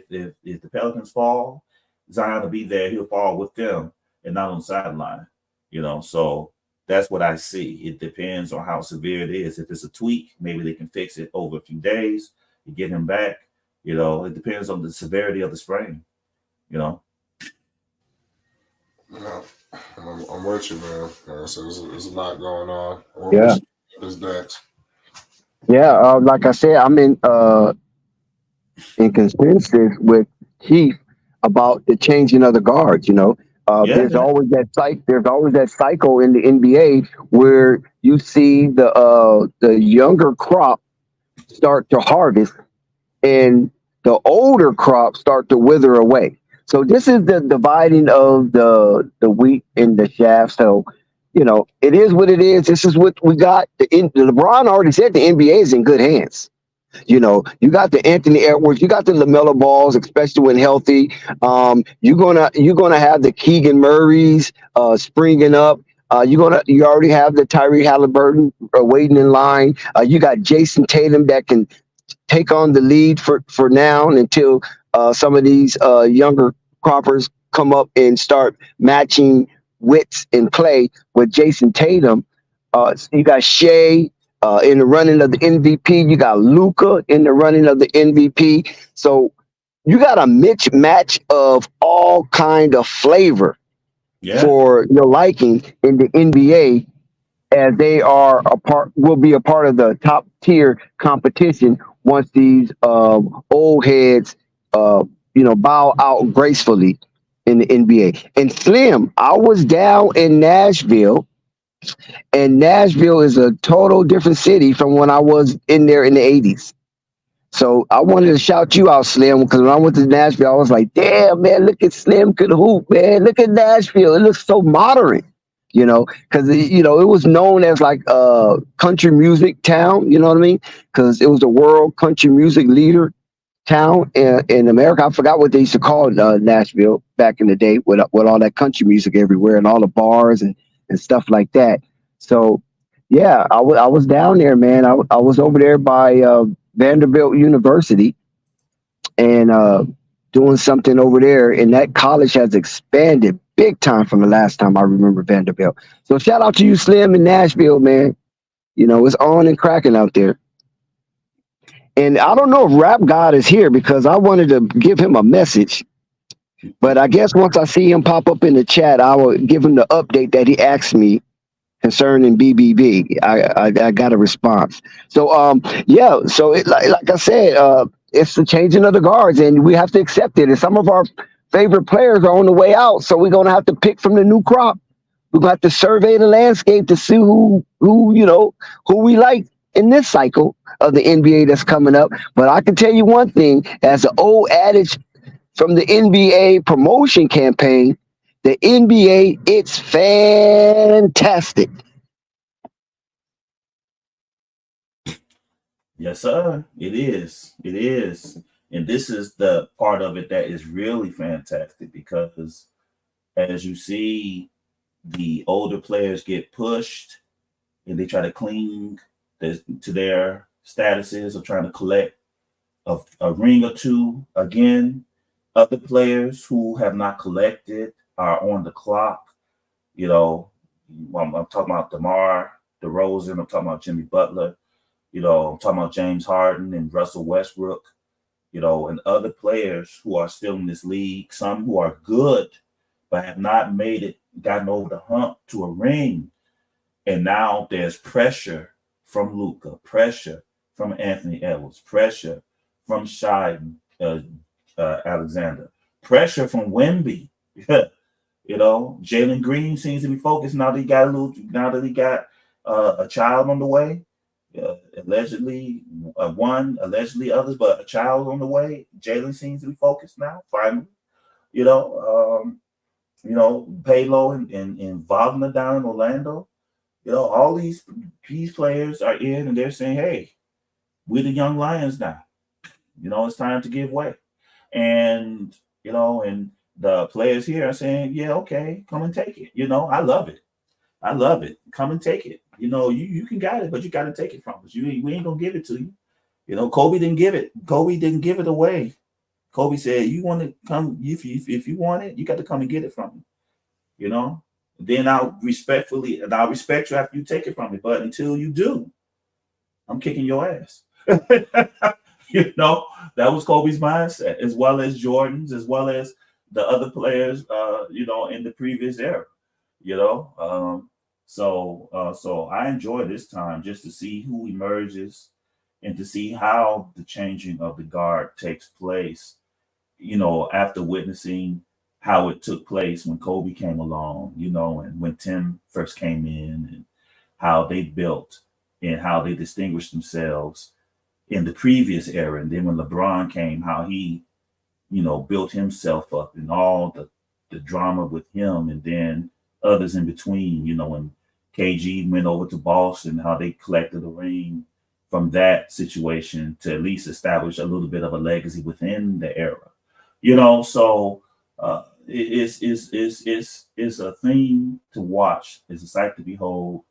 the Pelicans fall, Zion will be there. He'll fall with them and not on the sideline. You know, so that's what I see. It depends on how severe it is. If it's a tweak, maybe they can fix it over a few days and get him back. You know, it depends on the severity of the sprain. You know. No, I'm with you, man. So there's a lot going on. Yeah. What's next? Yeah, like I said, I'm in consensus with Chief about the changing of the guards. You know, There's always that cycle in the NBA where you see the younger crop start to harvest and the older crops start to wither away. So this is the dividing of the wheat and the chaff. So, it is what it is. This is what we got. LeBron already said the NBA is in good hands. You got the Anthony Edwards, you got the LaMelo Balls, especially when healthy. You're gonna have the Keegan Murrays springing up. You already have the Tyree Halliburton waiting in line. You got Jason Tatum that can take on the lead for now until some of these younger croppers come up and start matching wits in play with Jason Tatum. You got Shea in the running of the MVP. You got Luka in the running of the MVP. So you got a match of all kind of flavor for your liking in the NBA, as they will be a part of the top tier competition once these old heads bow out gracefully in the NBA. And Slim, I was down in Nashville, and Nashville is a total different city from when I was in there in the 80s. So I wanted to shout you out, Slim, because when I went to Nashville, I was like, damn, man, look at Slim could hoop, man. Look at Nashville. It looks so modern, because, it was known as like a country music town, you know what I mean? Because it was the world country music leader town in America. I forgot what they used to call Nashville back in the day with all that country music everywhere and all the bars and stuff like that. So, yeah, I was down there, man. I was over there by Vanderbilt University and doing something over there. And that college has expanded big time from the last time I remember Vanderbilt. So shout out to you, Slim, in Nashville, man. It's on and cracking out there. And I don't know if Rap God is here because I wanted to give him a message. But I guess once I see him pop up in the chat, I will give him the update that he asked me concerning BBB. I got a response. So So like I said, it's the changing of the guards, and we have to accept it. And some of our favorite players are on the way out, so we're gonna have to pick from the new crop. We're gonna have to survey the landscape to see who we like in this cycle of the NBA that's coming up. But I can tell you one thing, as an old adage from the NBA promotion campaign, the NBA, it's fantastic. Yes, sir. It is. It is. And this is the part of it that is really fantastic because as you see, the older players get pushed and they try to cling to their statuses of trying to collect a ring or two again. Other players who have not collected are on the clock. I'm talking about DeMar DeRozan. I'm talking about Jimmy Butler. I'm talking about James Harden and Russell Westbrook. And other players who are still in this league. Some who are good but have not gotten over the hump to a ring. And now there's pressure from Luka, pressure from Anthony Edwards, pressure from Shai Alexander, pressure from Wemby. Jalen Green seems to be focused now that he got a child on the way. Allegedly one, allegedly others, but a child on the way. Jalen seems to be focused now, finally. Palo and Wagner down in Orlando. All these players are in and they're saying, hey, we're the young Lions now. It's time to give way. And, and the players here are saying, yeah, okay, come and take it. I love it. I love it. Come and take it. You can got it, but you got to take it from us. We ain't going to give it to you. Kobe didn't give it. Kobe didn't give it away. Kobe said, you want to come, if you want it, you got to come and get it from me. Then I'll respect you after you take it from me. But until you do, I'm kicking your ass. That was Kobe's mindset, as well as Jordan's, as well as the other players, in the previous era. So I enjoy this time just to see who emerges and to see how the changing of the guard takes place. After witnessing how it took place when Kobe came along, and when Tim first came in, and how they built and how they distinguished themselves in the previous era. And then when LeBron came, how he, built himself up and all the drama with him, and then others in between, when KG went over to Boston, how they collected a ring from that situation to at least establish a little bit of a legacy within the era, so it's a thing to watch. It's a sight to behold.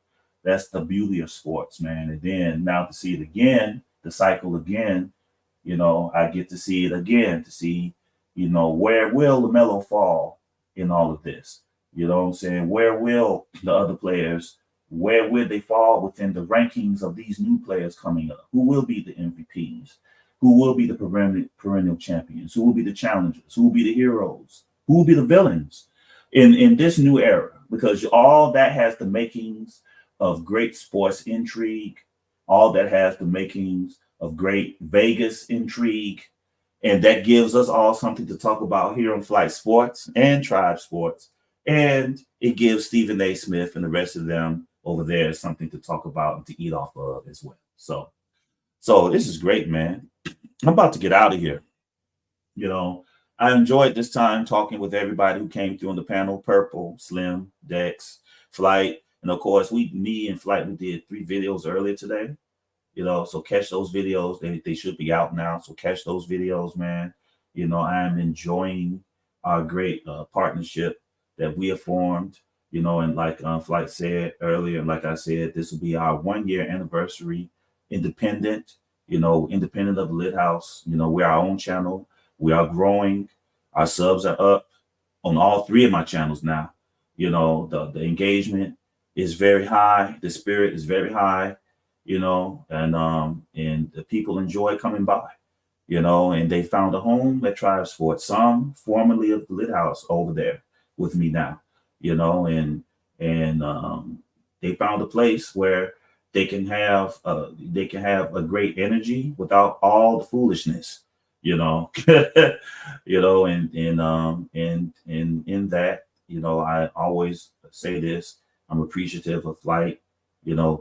That's the beauty of sports, man. And then now to see it again, the cycle again, I get to see it again, to see, where will LaMelo fall in all of this? You know what I'm saying? Where will the other players, where will they fall within the rankings of these new players coming up? Who will be the MVPs? Who will be the perennial champions? Who will be the challengers? Who will be the heroes? Who will be the villains in this new era? Because all that has the makings of great sports intrigue. All that has the makings of great Vegas intrigue. And that gives us all something to talk about here on Flight Sports and Tribe Sports. And it gives Stephen A. Smith and the rest of them over there something to talk about and to eat off of as well. So this is great, man. I'm about to get out of here. I enjoyed this time talking with everybody who came through on the panel: Purple, Slim, Dex, Flight. And of course, me and Flight, we did 3 videos earlier today. So catch those videos. They should be out now. So catch those videos, man. I am enjoying our great partnership that we have formed, and like Flight said earlier, and like I said, this will be our 1-year anniversary, independent of the Lit House. We're our own channel. We are growing. Our subs are up on all 3 of my channels now. The engagement is very high. The spirit is very high, and the people enjoy coming by, and they found a home at Tribe Sports, some formerly of the Lit House over there with me now, and they found a place where they can have a great energy without all the foolishness, and in that, I always say this: I'm appreciative of Flight,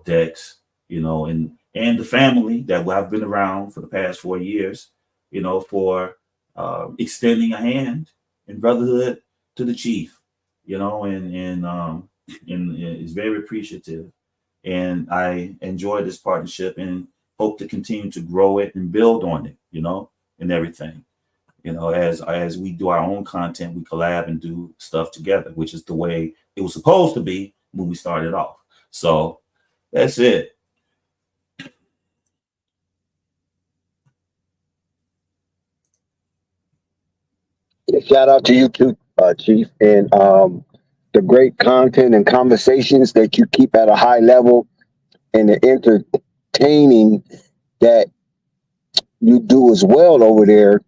Dex, and the family that I've been around for the past 4 years, for extending a hand in brotherhood to the chief, and is very appreciative. And I enjoy this partnership and hope to continue to grow it and build on it, and everything. As we do our own content, we collab and do stuff together, which is the way it was supposed to be when we started off. So that's it. Shout out to you too, Chief, and the great content and conversations that you keep at a high level, and the entertaining that you do as well over there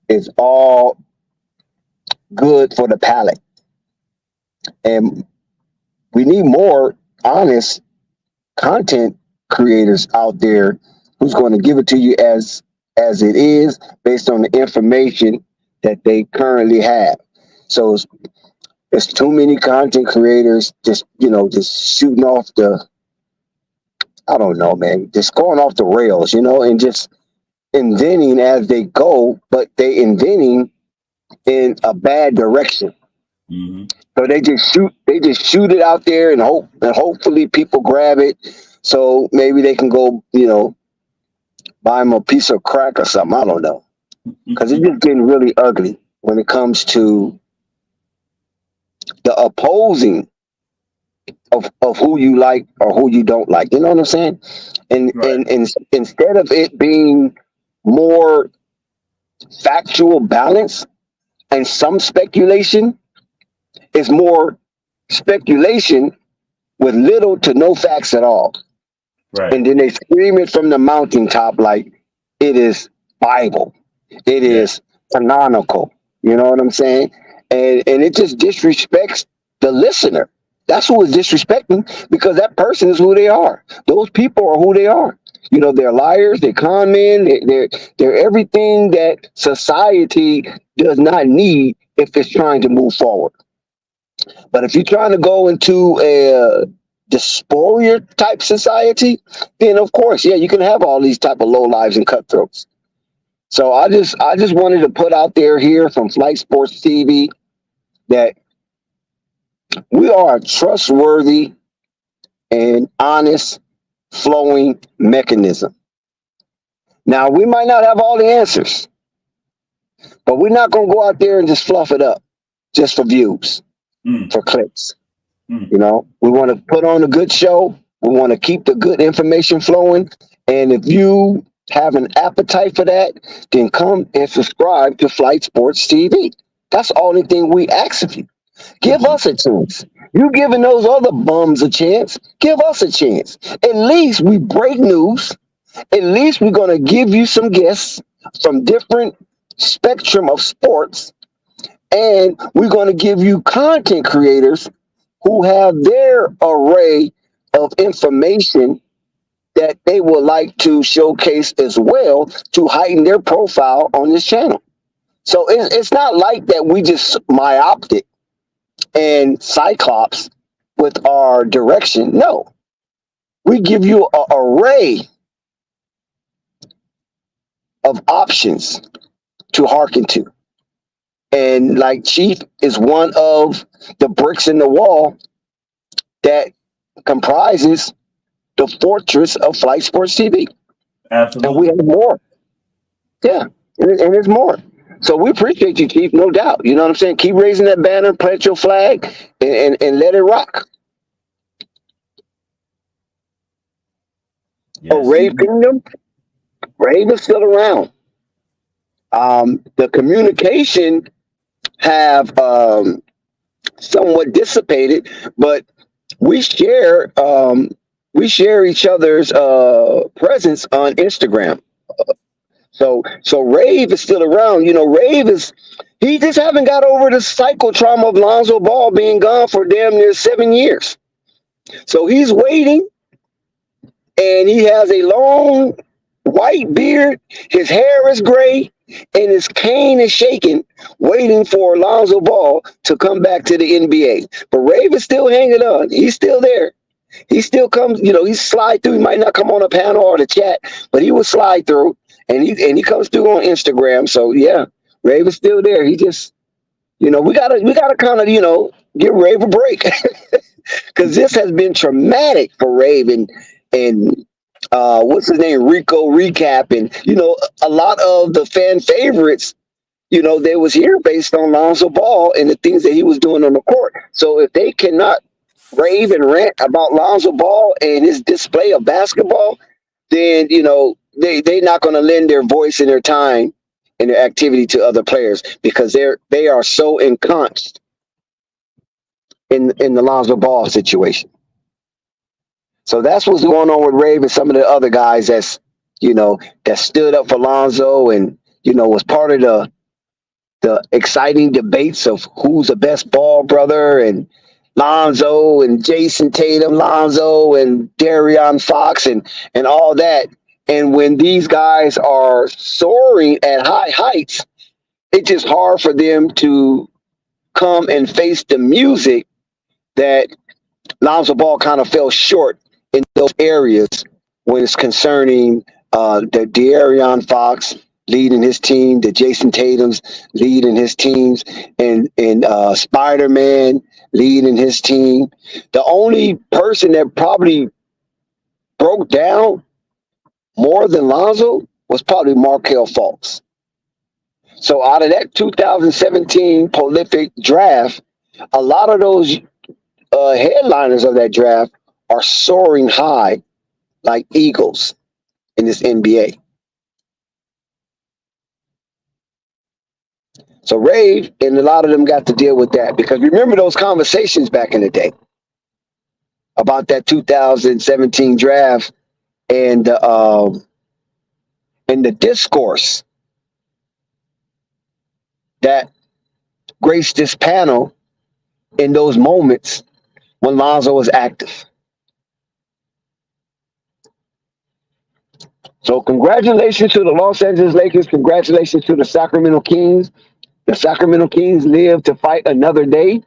is all good for the palate. And we need more honest content creators out there who's going to give it to you as it is, based on the information that they currently have. So there's too many content creators just shooting off I don't know, man, just going off the rails, and just inventing as they go, but they inventing in a bad direction. Mm-hmm. So they just shoot it out there and hopefully people grab it, so maybe they can go, buy them a piece of crack or something. I don't know, because it's just getting really ugly when it comes to the opposing of who you like or who you don't like. You know what I'm saying? And Right. and instead of it being more factual balance and some speculation, it's more speculation with little to no facts at all. Right. And then they scream it from the mountaintop like it is Bible. It is canonical. You know what I'm saying? And it just disrespects the listener. That's who is disrespecting, because that person is who they are. Those people are who they are. They're liars, they're con men, they're everything that society does not need if it's trying to move forward. But if you're trying to go into a dysphoria type society, then of course, yeah, you can have all these type of low lives and cutthroats. So I just wanted to put out there here from Flight Sports TV that we are a trustworthy and honest flowing mechanism. Now, we might not have all the answers, but we're not going to go out there and just fluff it up just for views, for clicks. You know, we want to put on a good show. We want to keep the good information flowing. And if you have an appetite for that, then come and subscribe to Flight Sports TV. That's the only thing we ask of you. Give us a chance. You giving those other bums a chance. Give us a chance. At least we break news. At least we're going to give you some guests from different spectrum of sports. And we're going to give you content creators who have their array of information that they would like to showcase as well to heighten their profile on this channel. So it's not like that we just myopic and cyclops with our direction. No, we give you an array of options to hearken to. And like Chief is one of the bricks in the wall that comprises the fortress of Flight Sports TV. Absolutely. And we have more. Yeah, and there's more. So we appreciate you, Chief, no doubt. You know what I'm saying? Keep raising that banner, plant your flag, and let it rock. Yes, Rave Kingdom, Rave is still around. The communication have somewhat dissipated, but we share each other's presence on Instagram. So Rave is still around. You know, he just haven't got over the cycle trauma of Lonzo Ball being gone for damn near 7 years. So he's waiting, and he has a long white beard. His hair is gray, and his cane is shaking, waiting for Lonzo Ball to come back to the NBA. But Rave is still hanging on. He's still there. He still comes, you know, he slide through. He might not come on a panel or the chat, but he will slide through, and he comes through on Instagram. So yeah, Rave is still there. He just, you know, we gotta kind of, you know, give Rave a break because this has been traumatic for Rave and what's his name, Rico Recap, and you know, a lot of the fan favorites, you know, they was here based on Lonzo Ball and the things that he was doing on the court. So if they cannot rave and rant about Lonzo Ball and his display of basketball, then you know they're not going to lend their voice and their time and their activity to other players because they are so encompassed in the Lonzo Ball situation. So that's what's going on with Rave and some of the other guys that's, you know, that stood up for Lonzo and, you know, was part of the exciting debates of who's the best ball brother, and Lonzo and Jason Tatum, Lonzo and De'Aaron Fox and all that. And when these guys are soaring at high heights, it's just hard for them to come and face the music that Lonzo Ball kind of fell short in those areas when it's concerning the De'Aaron Fox leading his team, the Jason Tatum's leading his teams, and Spider-Man leading his team. The only person that probably broke down more than Lonzo was probably Markelle Fultz. So out of that 2017 prolific draft, a lot of those headliners of that draft are soaring high like eagles in this NBA. So Rave and a lot of them got to deal with that because remember those conversations back in the day about that 2017 draft and the discourse that graced this panel in those moments when Lonzo was active. So congratulations to the Los Angeles Lakers. Congratulations to the Sacramento Kings. the Sacramento Kings live to fight another day,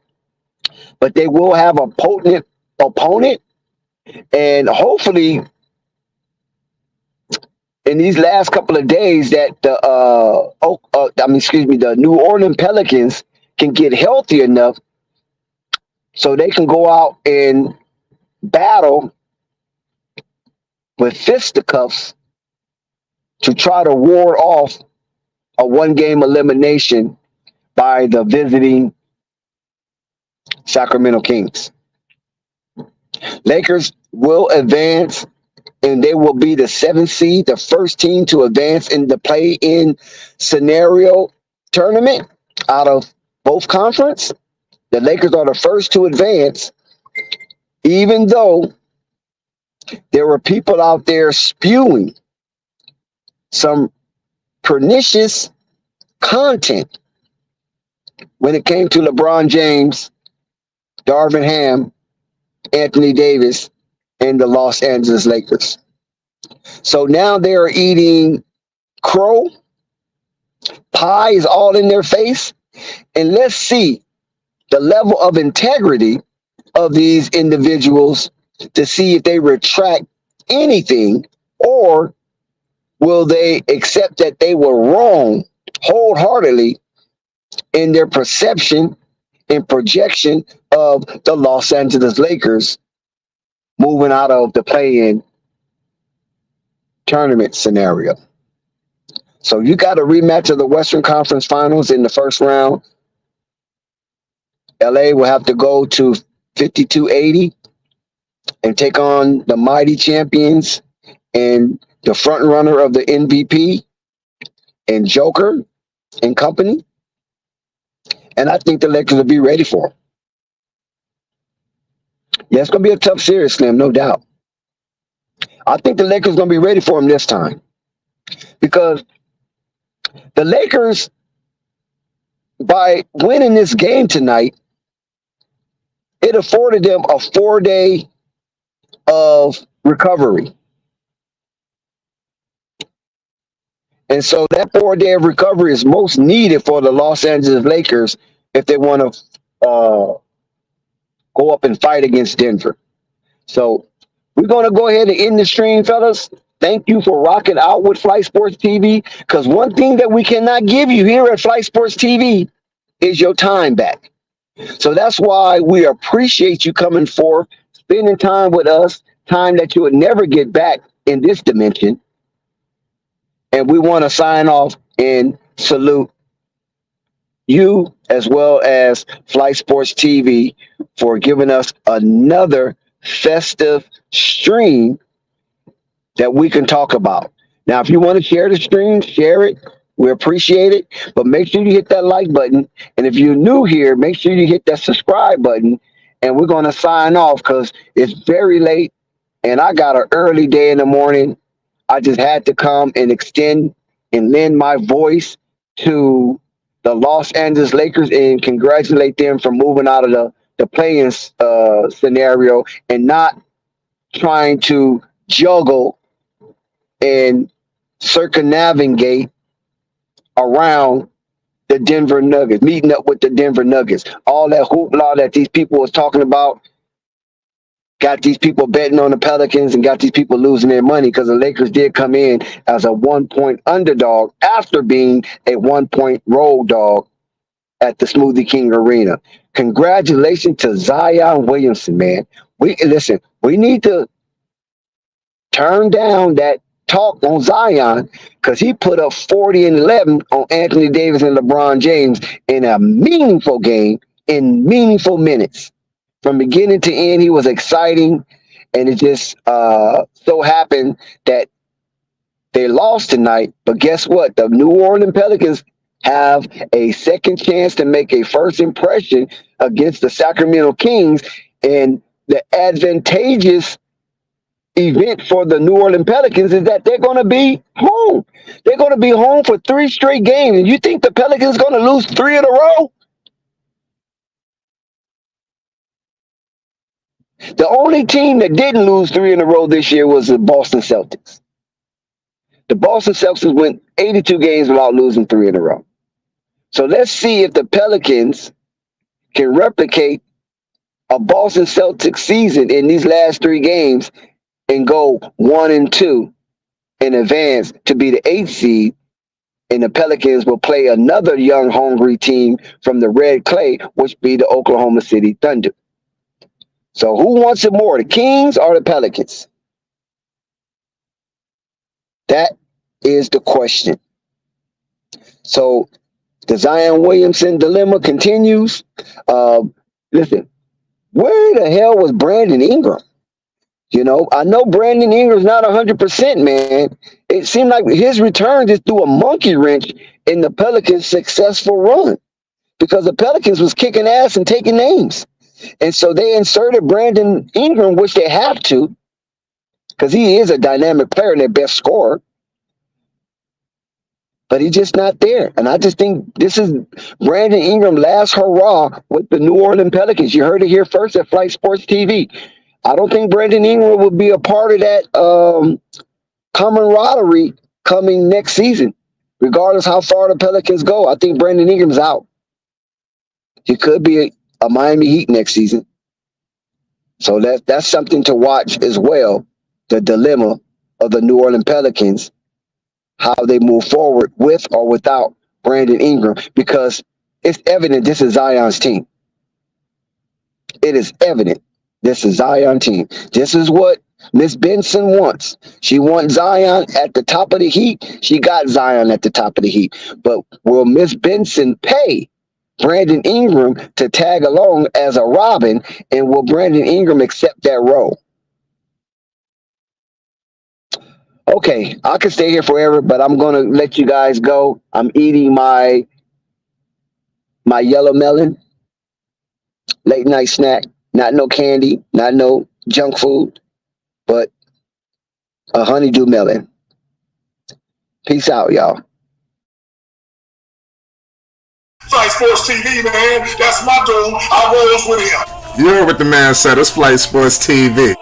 but they will have a potent opponent. And hopefully, in these last couple of days, that the New Orleans Pelicans can get healthy enough so they can go out and battle with fisticuffs to try to ward off a one-game elimination by the visiting Sacramento Kings. Lakers will advance, and they will be the 7th seed, the first team to advance in the play-in scenario tournament out of both conference. The Lakers are the first to advance, even though there were people out there spewing some pernicious content when it came to LeBron James, Darvin Ham, Anthony Davis, and the Los Angeles Lakers. So now they are eating crow. Pie is all in their face. And let's see the level of integrity of these individuals to see if they retract anything, or will they accept that they were wrong wholeheartedly in their perception and projection of the Los Angeles Lakers moving out of the play-in tournament scenario. So you got a rematch of the Western Conference Finals in the first round. LA will have to go to 52-80 and take on the mighty champions and the front runner of the MVP and Joker and company. And I think the Lakers will be ready for them. Yeah, it's going to be a tough series, Slim, no doubt. I think the Lakers are going to be ready for them this time, because the Lakers, by winning this game tonight, it afforded them a 4-day of recovery. And so that 4-day of recovery is most needed for the Los Angeles Lakers if they want to go up and fight against Denver. So we're going to go ahead and end the stream, fellas. Thank you for rocking out with Flight Sports TV, because one thing that we cannot give you here at Flight Sports TV is your time back. So that's why we appreciate you coming forth, spending time with us, time that you would never get back in this dimension. And we want to sign off and salute you as well as Flight Sports TV for giving us another festive stream that we can talk about. Now, if you want to share the stream, share it. We appreciate it. But make sure you hit that like button. And if you're new here, make sure you hit that subscribe button. And we're going to sign off because it's very late and I got an early day in the morning. I just had to come and extend and lend my voice to the Los Angeles Lakers and congratulate them for moving out of the play-in scenario and not trying to juggle and circumnavigate around the Denver Nuggets, meeting up with the Denver Nuggets. All that hoopla that these people was talking about got these people betting on the Pelicans and got these people losing their money because the Lakers did come in as a 1-point underdog after being a 1-point road dog at the Smoothie King Arena. Congratulations to Zion Williamson, man. We need to turn down that talk on Zion because he put up 40 and 11 on Anthony Davis and LeBron James in a meaningful game in meaningful minutes. From beginning to end, he was exciting, and it just so happened that they lost tonight. But guess what? The New Orleans Pelicans have a second chance to make a first impression against the Sacramento Kings, and the advantageous event for the New Orleans Pelicans is that they're going to be home. They're going to be home for 3 straight games. And you think the Pelicans are going to lose 3 in a row? The only team that didn't lose 3 in a row this year was the Boston Celtics. The Boston Celtics went 82 games without losing 3 in a row. So let's see if the Pelicans can replicate a Boston Celtics season in these last 3 games and go 1-2 in advance to be the 8th seed. And the Pelicans will play another young, hungry team from the red clay, which be the Oklahoma City Thunder. So who wants it more, the Kings or the Pelicans? That is the question. So the Zion Williamson dilemma continues. Listen, where the hell was Brandon Ingram? You know, I know Brandon Ingram's not 100%, man. It seemed like his return just threw a monkey wrench in the Pelicans' successful run because the Pelicans was kicking ass and taking names. And so they inserted Brandon Ingram, which they have to, because he is a dynamic player and their best scorer. But he's just not there. And I just think this is Brandon Ingram's last hurrah with the New Orleans Pelicans. You heard it here first at Flight Sports TV. I don't think Brandon Ingram will be a part of that camaraderie coming next season, regardless how far the Pelicans go. I think Brandon Ingram's out. He could be a Miami Heat next season. So that's something to watch as well, the dilemma of the New Orleans Pelicans, how they move forward with or without Brandon Ingram, because it's evident this is Zion's team. It is evident this is Zion's team. This is what Miss Benson wants. She wants Zion at the top of the heat. She got Zion at the top of the heat. But will Miss Benson pay Brandon Ingram to tag along as a Robin, and will Brandon Ingram accept that role? Okay, I could stay here forever, but I'm going to let you guys go. I'm eating my yellow melon, late night snack. Not no candy, not no junk food, but a honeydew melon. Peace out, y'all. Flight Sports TV, man. That's my dude. I rolls with him. You heard what the man said. It's Flight Sports TV.